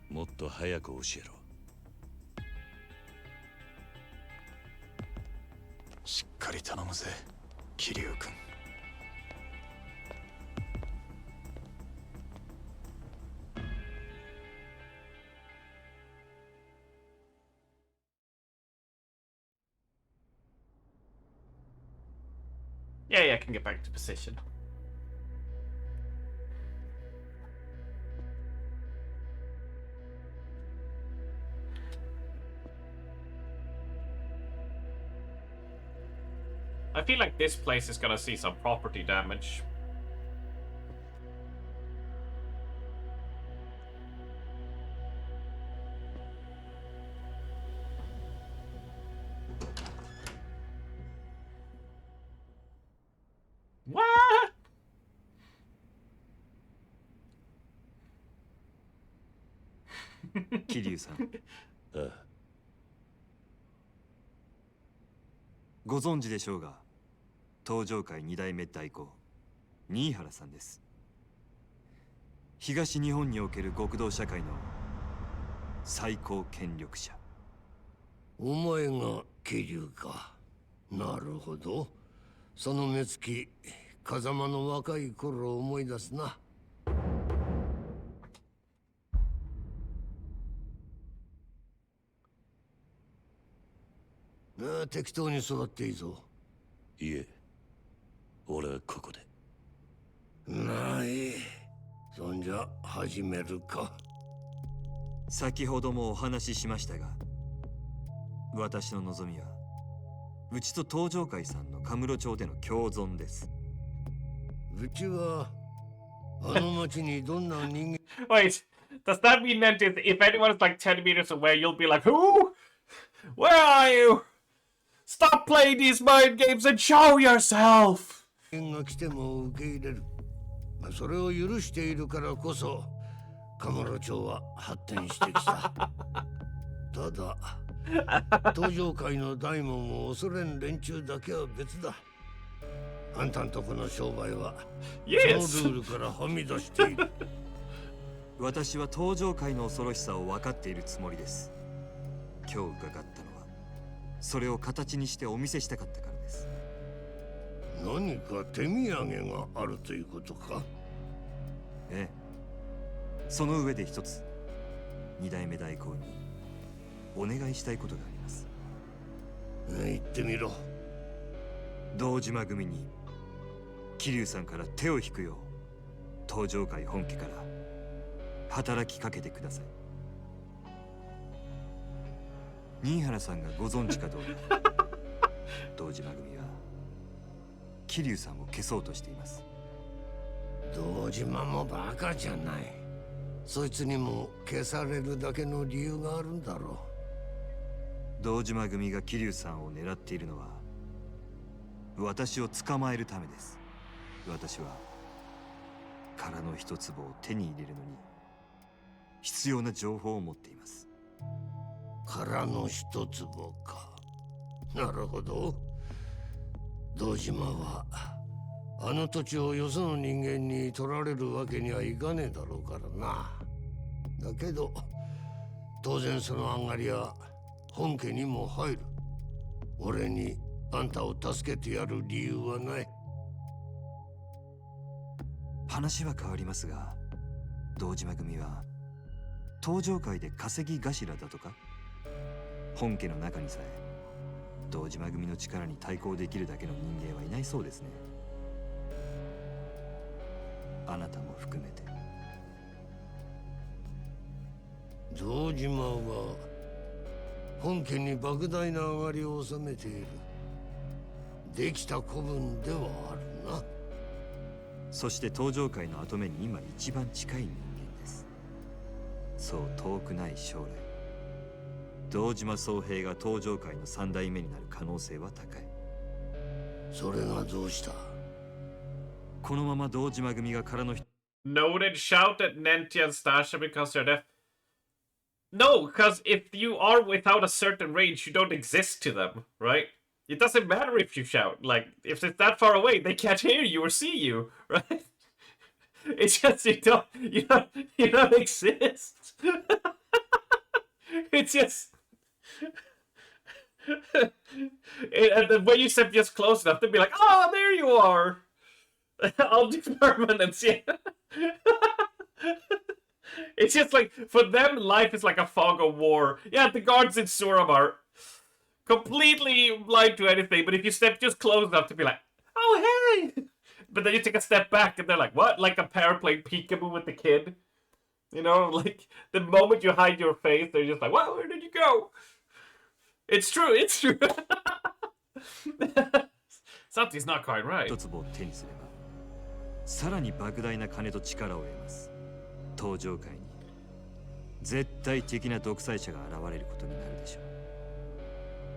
もっと早く教えろ。しっかり頼むぜ、桐生君。Yeah, I can get back to position. I feel like this place is gonna see some property damage. What? 桐生さん。ああ、ご存知でしょうが、東上会二代目代行、新原さんです。東日本における極道社会の最高権力者。お前が桐生か。なるほど。その目つき、風間の若い頃を思い出すな。適当に座っていいぞ。いえ、俺はここで。ない。そんじゃ始めるか。先ほどもお話ししましたが、私の望みはうちと東上会さんのカムロ町での共存です。うちはあの町にどんな人間 Wait, does that mean that if anyone's like 10 meters away, you'll be like, who? Where are you? Stop playing these mind games and show yourself! が来ても受け入れる。それを許しているからこそ、カムロ町は発展してきた。ただ、東上会の大門を恐れん連中だけは別だ。あんたんとこの商売は、そのルールからはみ出している。私は東上会の恐ろしさを分かっているつもりです。今日伺ったのは、それを形にしてお見せしたかったからです。何か手土産があるということか？ええ。その上で一つ、二代目代行にお願いしたいことがあります。言ってみろ。堂島組に桐生さんから手を引くよう東上会本家から働きかけてください。新原さんがご存知かどうか、堂島組は桐生さんを消そうとしています。堂島もバカじゃない。そいつにも消されるだけの理由があるんだろう。堂島組が桐生さんを狙っているのは私を捕まえるためです。私は殻の一粒を手に入れるのに必要な情報を持っています。殻の一粒か。なるほど。堂島はあの土地をよその人間に取られるわけにはいかねえだろうからな。だけど当然その上がりは本家にも入る。俺にあんたを助けてやる理由はない。話は変わりますが、堂島組は東上会で稼ぎ頭だとか。本家の中にさえ堂島組の力に対抗できるだけの人間はいないそうですね。あなたも含めて。堂島は本家に莫大な上がりを収めている。できた子分ではあるな。そして東上界の跡目に今一番近い人間です。そう遠くない将来、堂島宗平が東上界の三代目になる可能性は高い。それがどうした？このまま堂島組が殻の人。 Noted shout at Nentia and Stasha because they're deaf. No, because if you are without a certain range, you don't exist to them, right? It doesn't matter if you shout. Like, if it's that far away, they can't hear you or see you, right? It's just you don't exist. It's just... and then when you step just close enough, they'll be like, "Oh, there you are." I'll do permanence, yeah. It's just like, for them, life is like a fog of war. Yeah, the guards in Suram are completely blind to anything, but if you step just close enough to be like, "Oh, hi! But then you take a step back and they're like, what? Like a parent playing peekaboo with the kid? You know, like the moment you hide your face, they're just like, well, where did you go? It's true, it's true. Something's not quite right. 一坪を手にすればさらに莫大な金と力を得ます。登場界に絶対的な独裁者が現れることになるでしょう。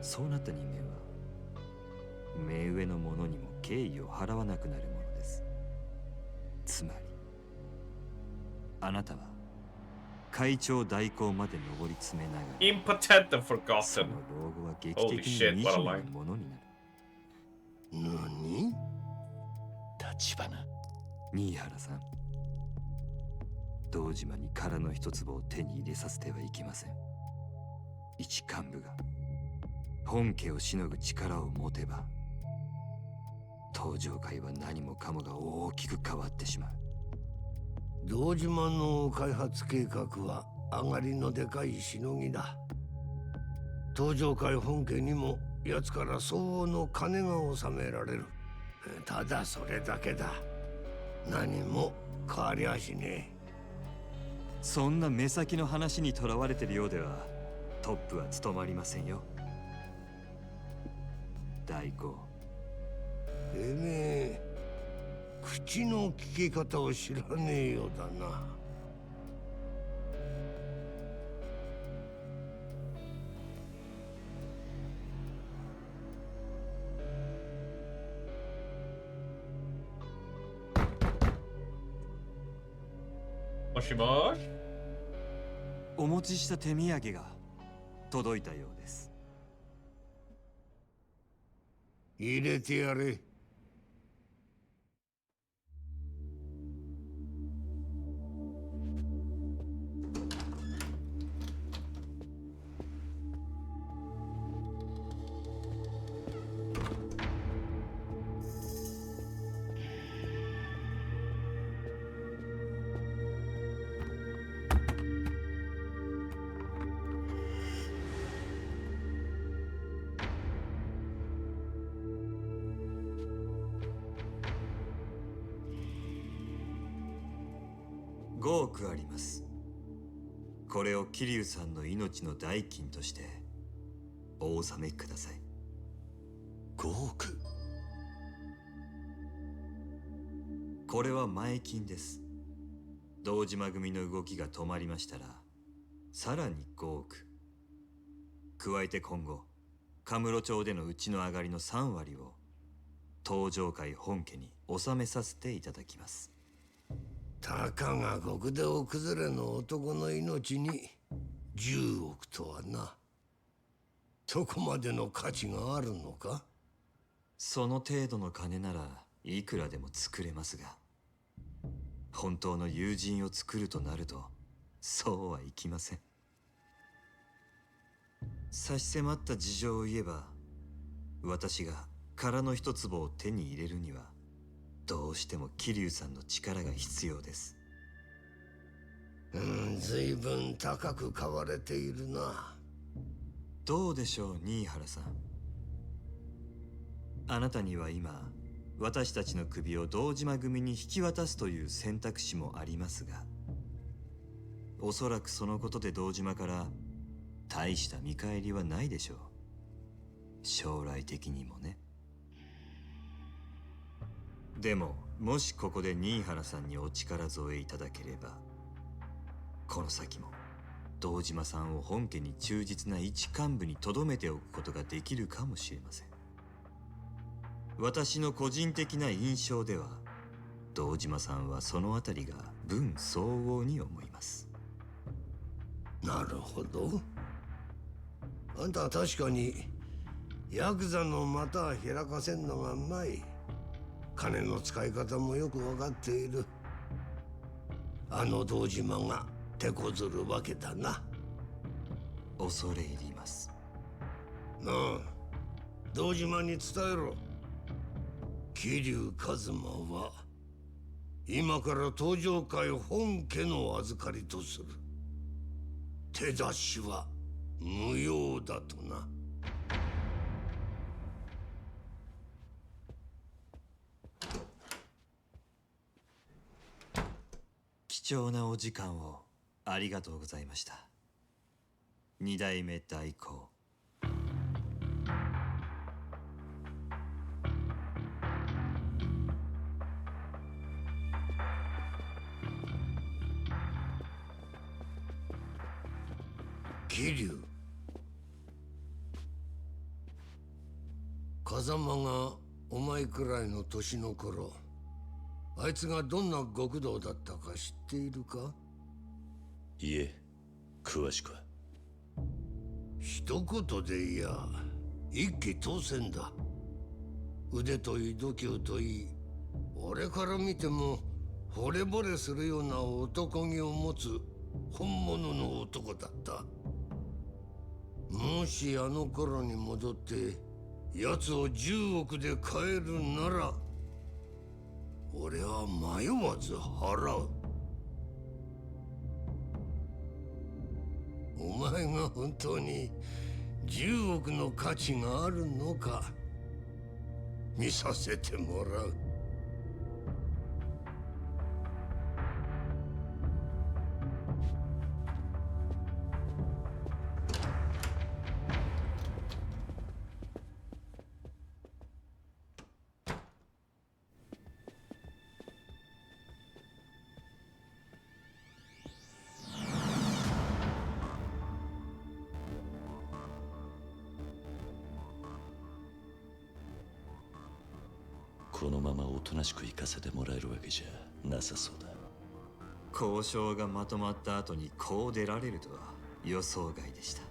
そうなった人間は目上の者にも敬意を払わなくなるものです。つまりあなたは会長代行まで上り詰めながら Impotent and forgotten. その老後は劇 Holy 的に shit, 惨 what a めな line. ものになる。何？立花。新原さん、堂島に殻の一坪を手に入れさせてはいけません。一幹部が本家をしのぐ力を持てば登場界は何もかもが大きく変わってしまう。堂島の開発計画は上がりのでかいしのぎだ。登場界本家にも奴から相応の金が納められる。ただそれだけだ。何も変わりゃしねえ。そんな目先の話にとらわれてるようではトップは務まりませんよ。代行。てめえ口の利き方を知らねえようだな。もしもし。お持ちした手土産が届いたようです。入れてやれ。5億あります。これを桐生さんの命の代金としてお納めください。5億？これは前金です。堂島組の動きが止まりましたらさらに5億。加えて今後カムロ町でのうちの上がりの3割を登場界本家に納めさせていただきます。たかが極道崩れの男の命に10億とはな。そこまでの価値があるのか？その程度の金ならいくらでも作れますが、本当の友人を作るとなるとそうはいきません。差し迫った事情を言えば、私が殻の一坪を手に入れるにはどうしても桐生さんの力が必要です。随分高く買われているな。どうでしょう、新原さん。あなたには今私たちの首を堂島組に引き渡すという選択肢もありますが、おそらくそのことで堂島から大した見返りはないでしょう。将来的にもね。でももしここで新原さんにお力添えいただければ、この先も堂島さんを本家に忠実な一幹部に留めておくことができるかもしれません。私の個人的な印象では堂島さんはそのあたりが分相応に思います。なるほど。あんたは確かにヤクザの股は開かせんのがうまい。金の使い方もよく分かっている。あの堂島が手こずるわけだな。恐れ入ります。なあ、堂島に伝えろ。桐生一馬は今から登場界本家の預かりとする。手出しは無用だとな。貴重なお時間をありがとうございました。二代目代行。桐生、風間がお前くらいの年の頃、あいつがどんな極道だったか知っているか？いえ、詳しくは。一言でいや一騎当千だ。腕といい度胸といい、俺から見ても惚れ惚れするような男気を持つ本物の男だった。もしあの頃に戻って奴を10億で買えるなら、俺は迷わず払う。お前が本当に10億の価値があるのか見させてもらう。このままおとなしく行かせてもらえるわけじゃなさそうだ。交渉がまとまった後にこう出られるとは予想外でした。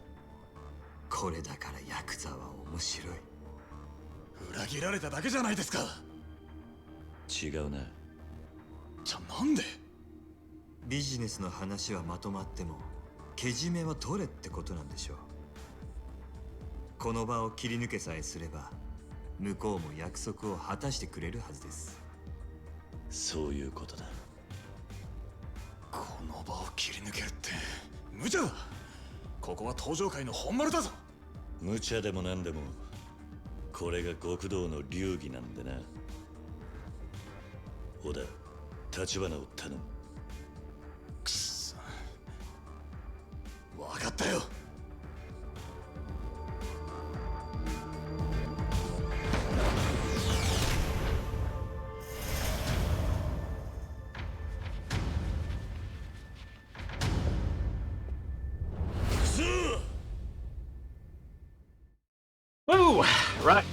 これだからヤクザは面白い。裏切られただけじゃないですか。違うな。じゃあなんで？ビジネスの話はまとまってもけじめは取れってことなんでしょう。この場を切り抜けさえすれば向こうも約束を果たしてくれるはずです。そういうことだ。この場を切り抜けるって無茶だ。ここは登場界の本丸だぞ。無茶でも何でもこれが極道の流儀なんでな。小田、立花を頼む。くそ、分かったよ。Woo! Right.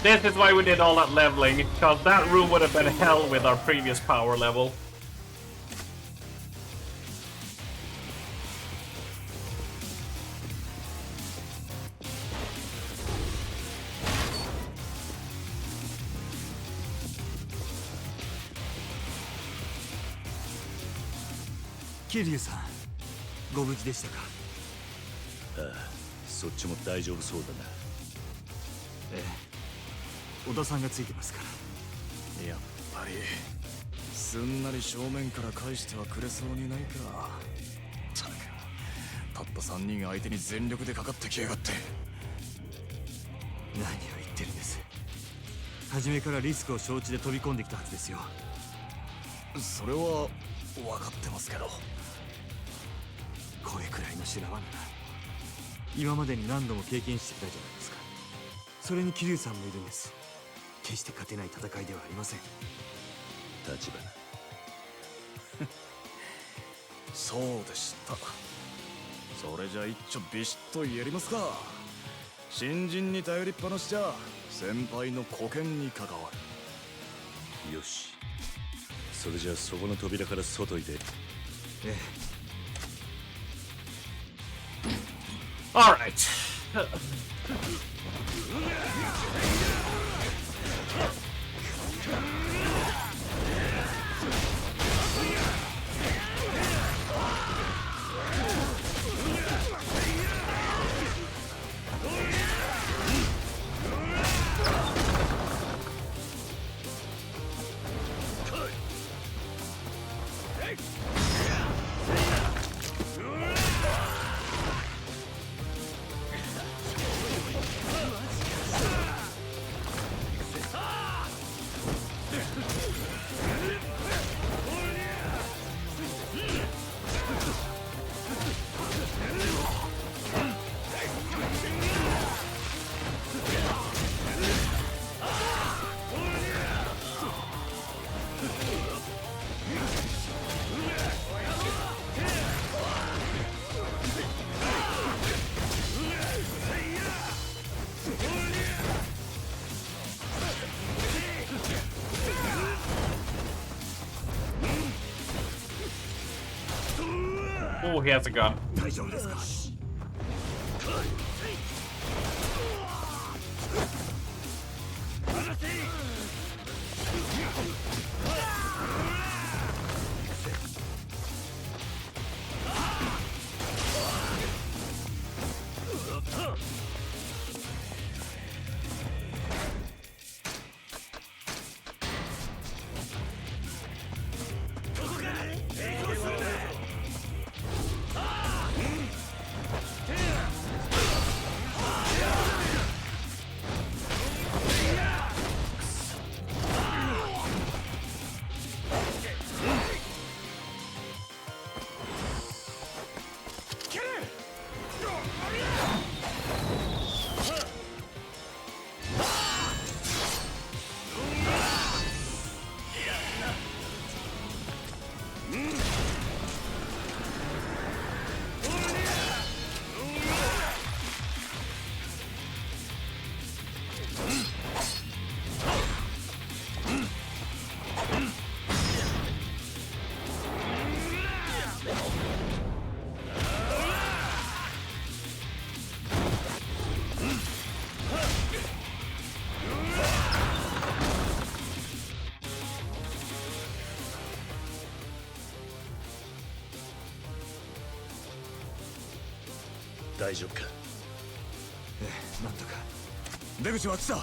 This is why we did all that leveling, because that room would have been hell with our previous power level. Kiryu さん、ご無事でしたか？ああ、そっちも大丈夫そうだな。ええ、小田さんがついてますから。やっぱりすんなり正面から返してはくれそうにないか。たった3人相手に全力でかかってきやがって。何を言ってるんです。初めからリスクを承知で飛び込んできたはずですよ。それは分かってますけど。これくらいの修羅場なら今までに何度も経験してきたじゃないですか。それに桐生さんもいるんです。決して勝てない戦いではありません。立花そうでした。それじゃ一丁ビシッとやりますか。新人に頼りっぱなしじゃ先輩の保険に関わる。よし、それじゃあそこの扉から外へ出。ええ。All right. Oh, he has a gun. Daijoubu 大丈夫か？ええ、なんとか。出口はあっちだ。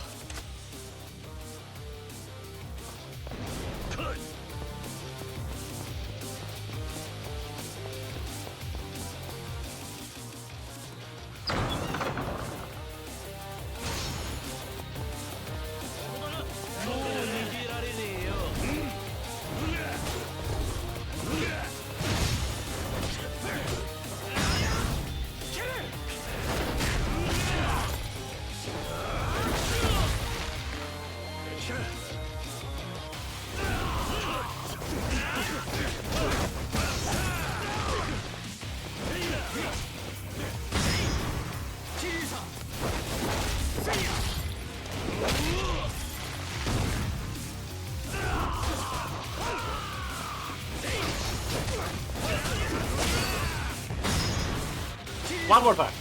One more time.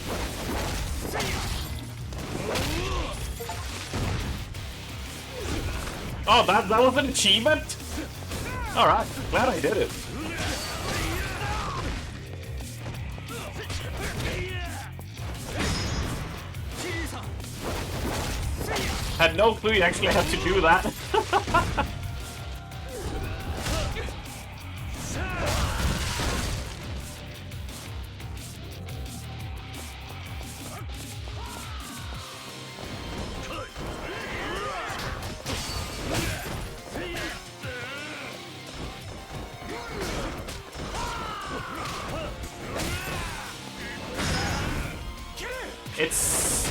Oh, that was an achievement? Alright, glad I did it. Had no clue you actually had to do that. It's...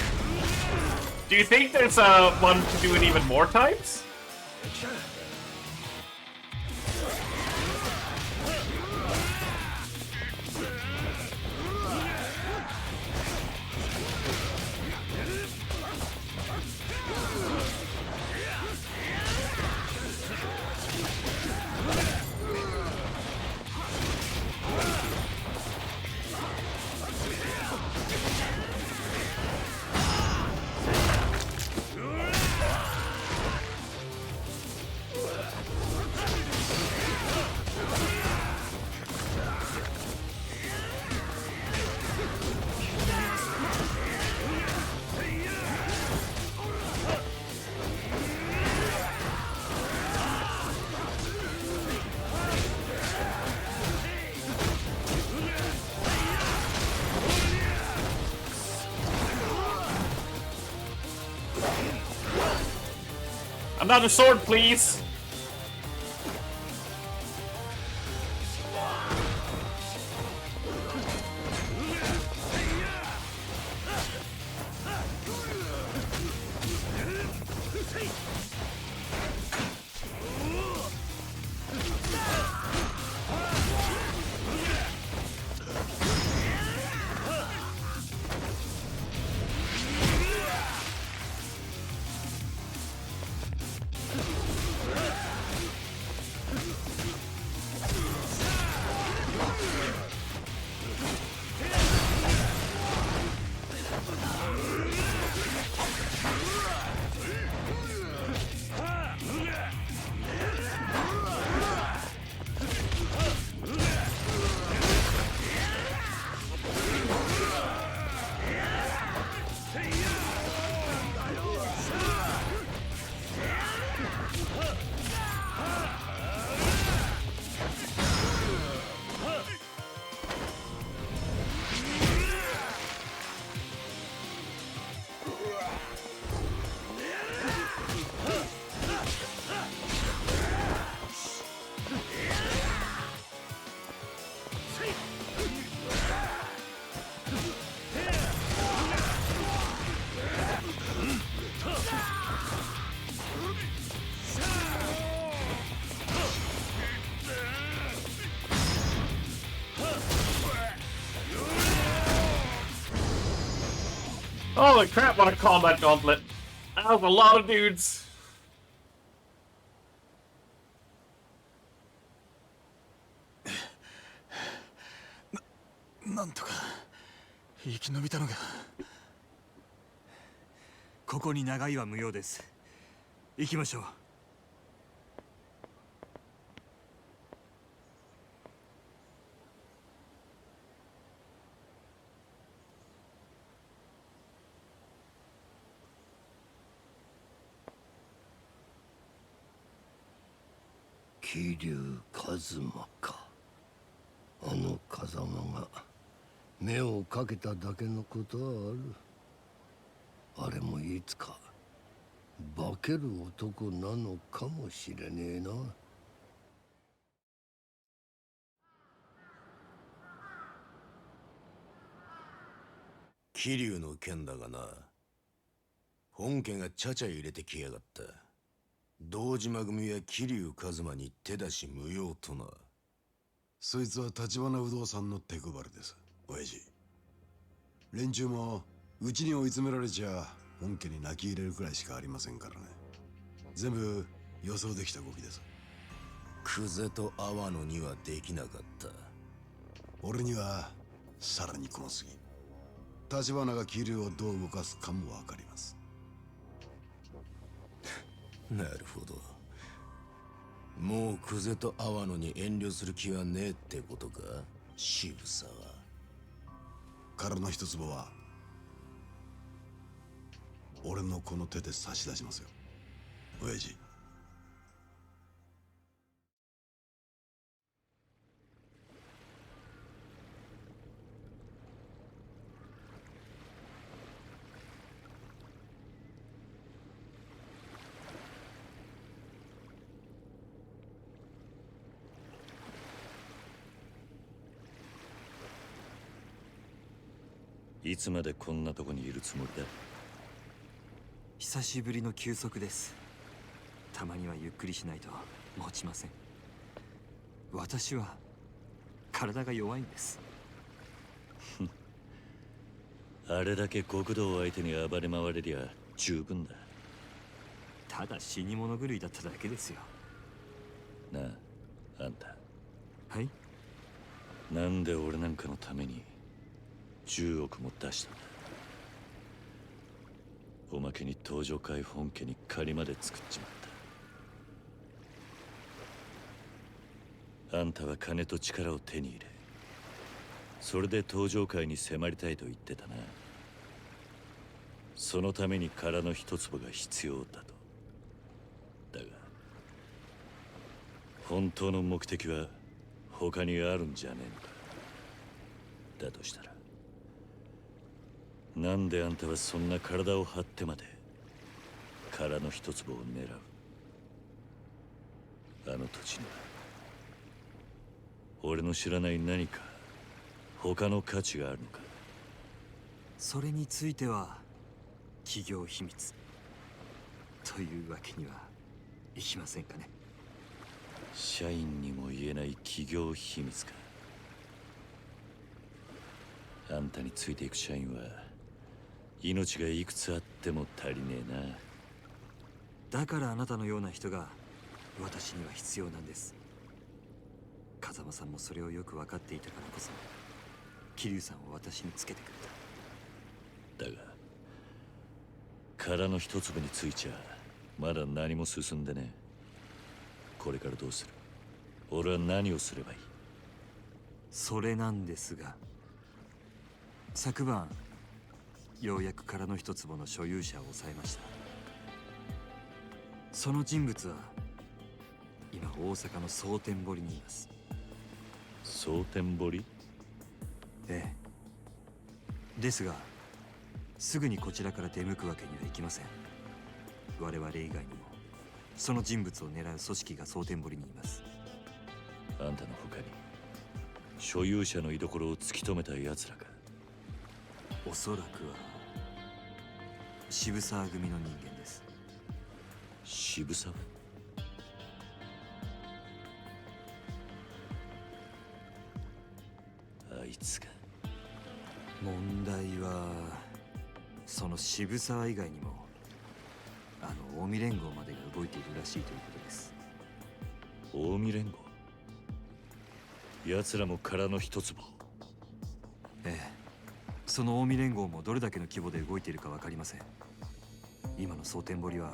Do you think there's one to do it even more times? Another sword, please! Holy crap, what a combat gauntlet. That was a lot of dudes.なんとか生き延びたのか。ここに長居は無用です。行きましょう。桐生一馬か。あの風間が目をかけただけのことはある。あれもいつか化ける男なのかもしれねえな。桐生の件だがな、本家がちゃちゃ入れてきやがった。堂島組や桐生一馬に手出し無用とな。そいつは橘不動産の手配りです、親父。連中もうちに追い詰められちゃ本家に泣き入れるくらいしかありませんからね。全部予想できた動きです。久世と阿波野にはできなかった。俺にはさらに小すぎ。立花が桐生をどう動かすかも分かります。なるほど。もう久世と会わのに遠慮する気はねえってことか、渋沢。殻の一坪は俺のこの手で差し出しますよ、親父。いつまでこんなとこにいるつもりだ？久しぶりの休息です。たまにはゆっくりしないと持ちません。私は体が弱いんです。あれだけ極道を相手に暴れ回れりゃ十分だ。ただ死に物狂いだっただけですよ。なあ、あんた。はい？なんで俺なんかのために10億も出したんだ。おまけに東上会本家に借りまで作っちまった。あんたは金と力を手に入れ、それで東上会に迫りたいと言ってたな。そのために殻の一坪が必要だと。だが本当の目的は他にあるんじゃねえのか。だとしたらなんであんたはそんな体を張ってまで殻の一坪を狙う？あの土地には俺の知らない何か他の価値があるのか？それについては企業秘密というわけにはいきませんかね。社員にも言えない企業秘密か。あんたについていく社員は命がいくつあっても足りねえな。だからあなたのような人が私には必要なんです。風間さんもそれをよく分かっていたからこそ桐生さんを私につけてくれた。だが殻の一粒についちゃまだ何も進んでねえ。これからどうする？俺は何をすればいい？それなんですが、昨晩ようやく殻の一坪の所有者を抑えました。その人物は今大阪の蒼天堀にいます。蒼天堀？ええ。ですがすぐにこちらから出向くわけにはいきません。我々以外にもその人物を狙う組織が蒼天堀にいます。あんたの他に所有者の居所を突き止めた奴らか？おそらくは渋沢組の人間です。渋沢？あいつが。問題はその渋沢以外にも近江連合までが動いているらしいということです。近江連合？奴らも殻の一坪？ええ。その近江連合もどれだけの規模で動いているか分かりません。今の蒼天堀は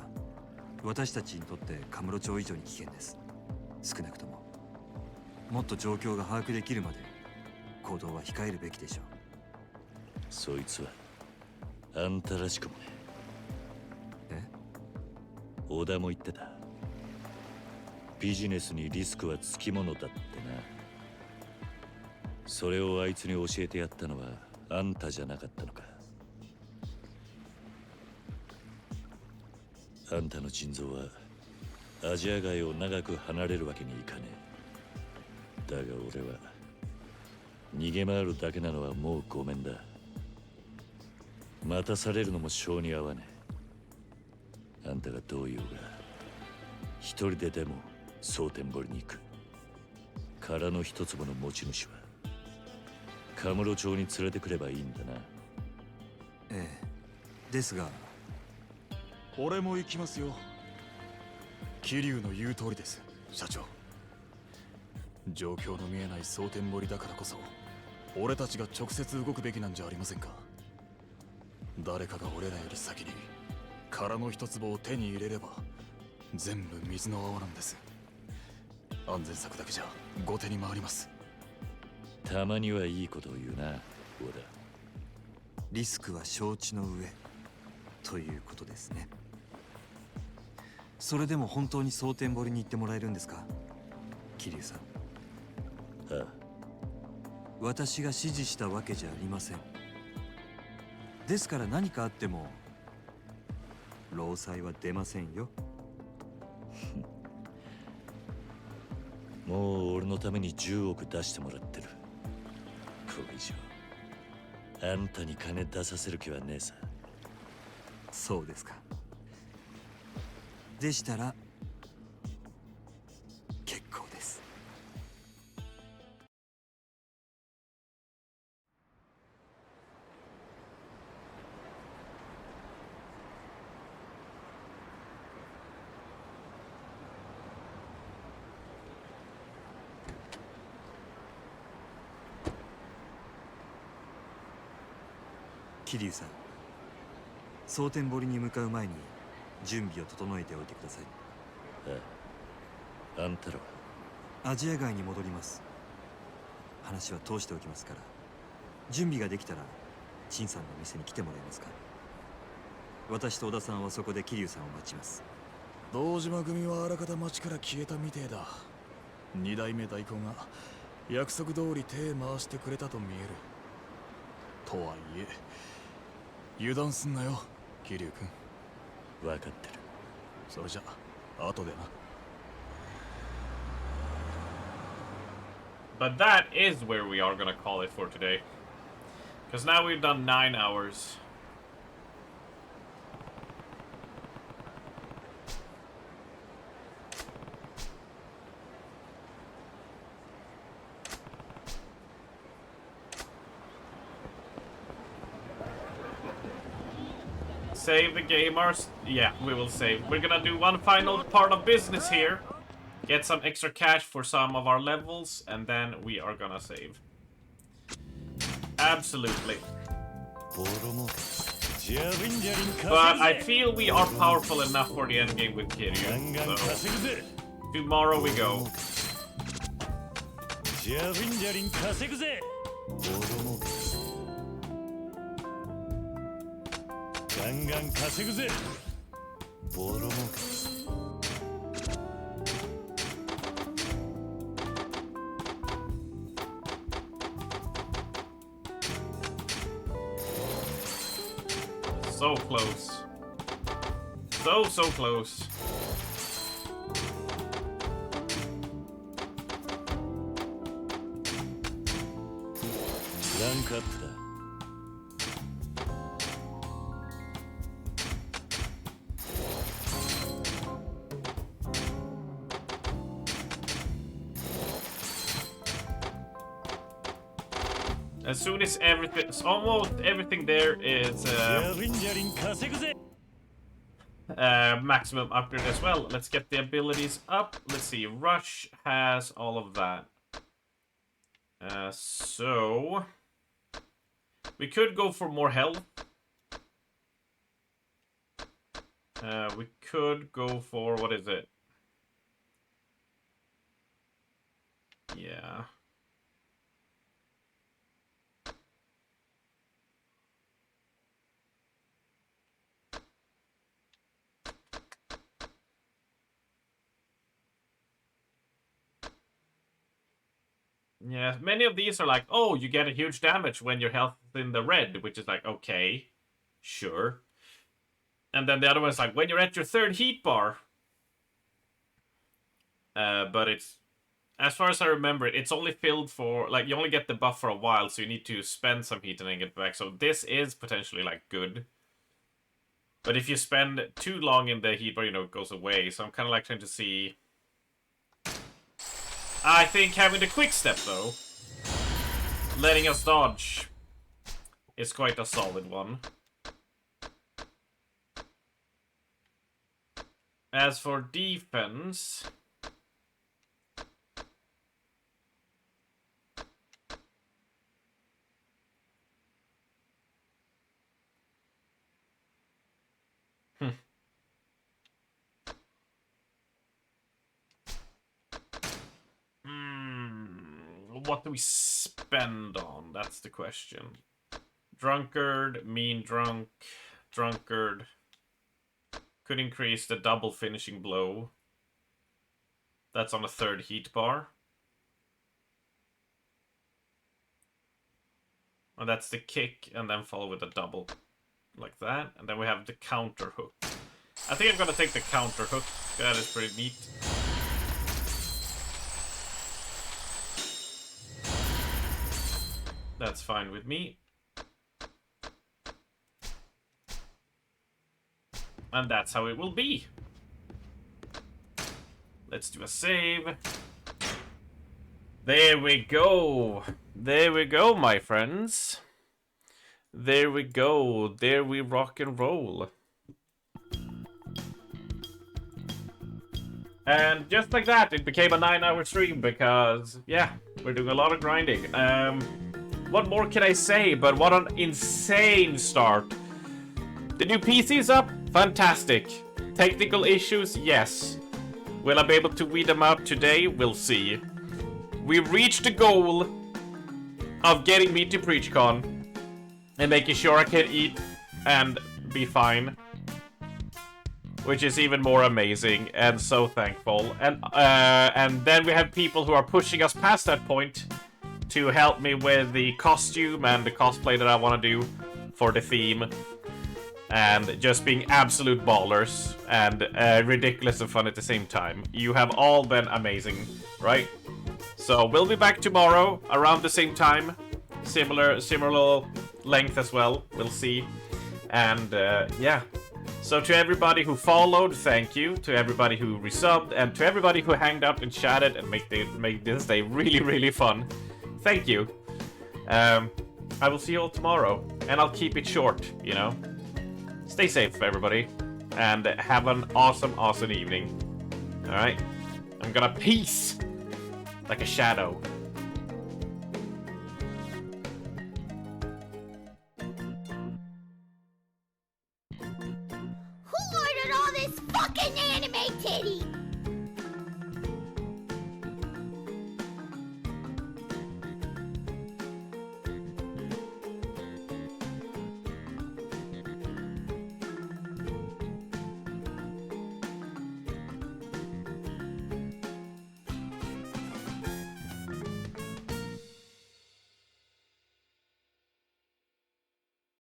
私たちにとってカムロ町以上に危険です。少なくとももっと状況が把握できるまで行動は控えるべきでしょう。そいつはあんたらしくもね。え？小田も言ってた。ビジネスにリスクはつきものだってな。それをあいつに教えてやったのはあんたじゃなかったのか。あんたの腎臓はアジア街を長く離れるわけにいかねえ。だが俺は逃げ回るだけなのはもうごめんだ。待たされるのも性に合わねえ。あんたがどう言おうが一人ででも蒼天堀に行く。殻の一坪の持ち主はカムロ町に連れてくればいいんだな。ええ。ですが俺も行きますよ。桐生の言う通りです、社長。状況の見えない蒼天堀だからこそ俺たちが直接動くべきなんじゃありませんか。誰かが俺らより先に殻の一粒を手に入れれば全部水の泡なんです。安全策だけじゃ後手に回ります。たまにはいいことを言うな、小田。リスクは承知の上ということですね。それでも本当に蒼天堀に行ってもらえるんですか、桐生さん。ああ、私が指示したわけじゃありません。ですから何かあっても労災は出ませんよ。もう俺のために10億出してもらってる。これ以上あんたに金出させる気はねえさ。そうですか。でしたら結構です。桐生さん、蒼天堀に向かう前に準備を整えておいてください。ああ、あんたらはアジア街に戻ります。話は通しておきますから、準備ができたら陳さんの店に来てもらえますか。私と小田さんはそこで桐生さんを待ちます。堂島組はあらかた町から消えたみてえだ。二代目代行が約束通り手回してくれたと見える。とはいえ油断すんなよ、桐生君。分かってる。それじゃ後でな。 But that is where we are gonna call it for today. Because now we've done 9 hours. Save the gamers. Yeah, we will save. We're gonna do one final part of business here. Get some extra cash for some of our levels, and then we are gonna save. Absolutely. But I feel we are powerful enough for the endgame with Kiryu. So tomorrow we go. ガンガン稼ぐぜ。ボロ儲け。So close. So close. ランクアップだ。As soon as everything, almost everything there is maximum upgrade as well. Let's get the abilities up. Let's see, Rush has all of that. So we could go for more health. We could go for, what is it? Yeah. Yeah, many of these are like, oh, you get a huge damage when your health is in the red, which is like, okay, sure. And then the other one's like, when you're at your 3rd heat bar. But it's, as far as I remember, it's only filled for, like, you only get the buff for a while, so you need to spend some heat and then get back. So this is potentially, like, good. But if you spend too long in the heat bar, you know, it goes away. So I'm kind of like trying to see. I think having the quick step, though, letting us dodge, is quite a solid one. As for defense, what do we spend on? That's the question. Drunkard, mean drunk, drunkard. Could increase the double finishing blow. That's on a 3rd heat bar. And that's the kick, and then follow with a double. Like that. And then we have the counter hook. I think I'm gonna take the counter hook. That is pretty neat. That's fine with me. And that's how it will be. Let's do a save. There we go. There we go, my friends. There we go. There we rock and roll. And just like that, it became a 9-hour stream because, yeah, we're doing a lot of grinding. What more can I say? But what an insane start. The new PC is up? Fantastic. Technical issues? Yes. Will I be able to weed them out today? We'll see. We reached the goal of getting me to PreachCon and making sure I can eat and be fine. Which is even more amazing and so thankful. And then we have people who are pushing us past that point to help me with the costume and the cosplay that I want to do for the theme. And just being absolute ballers and ridiculous and fun at the same time. You have all been amazing, right? So we'll be back tomorrow around the same time. Similar length as well. We'll see. And yeah. So to everybody who followed, thank you. To everybody who resubbed, and to everybody who hanged out and chatted and make this day really, really fun. Thank you. I will see you all tomorrow, and I'll keep it short, you know. Stay safe, everybody, and have an awesome, awesome evening. All right, I'm gonna peace like a shadow. Who ordered all this fucking anime titty?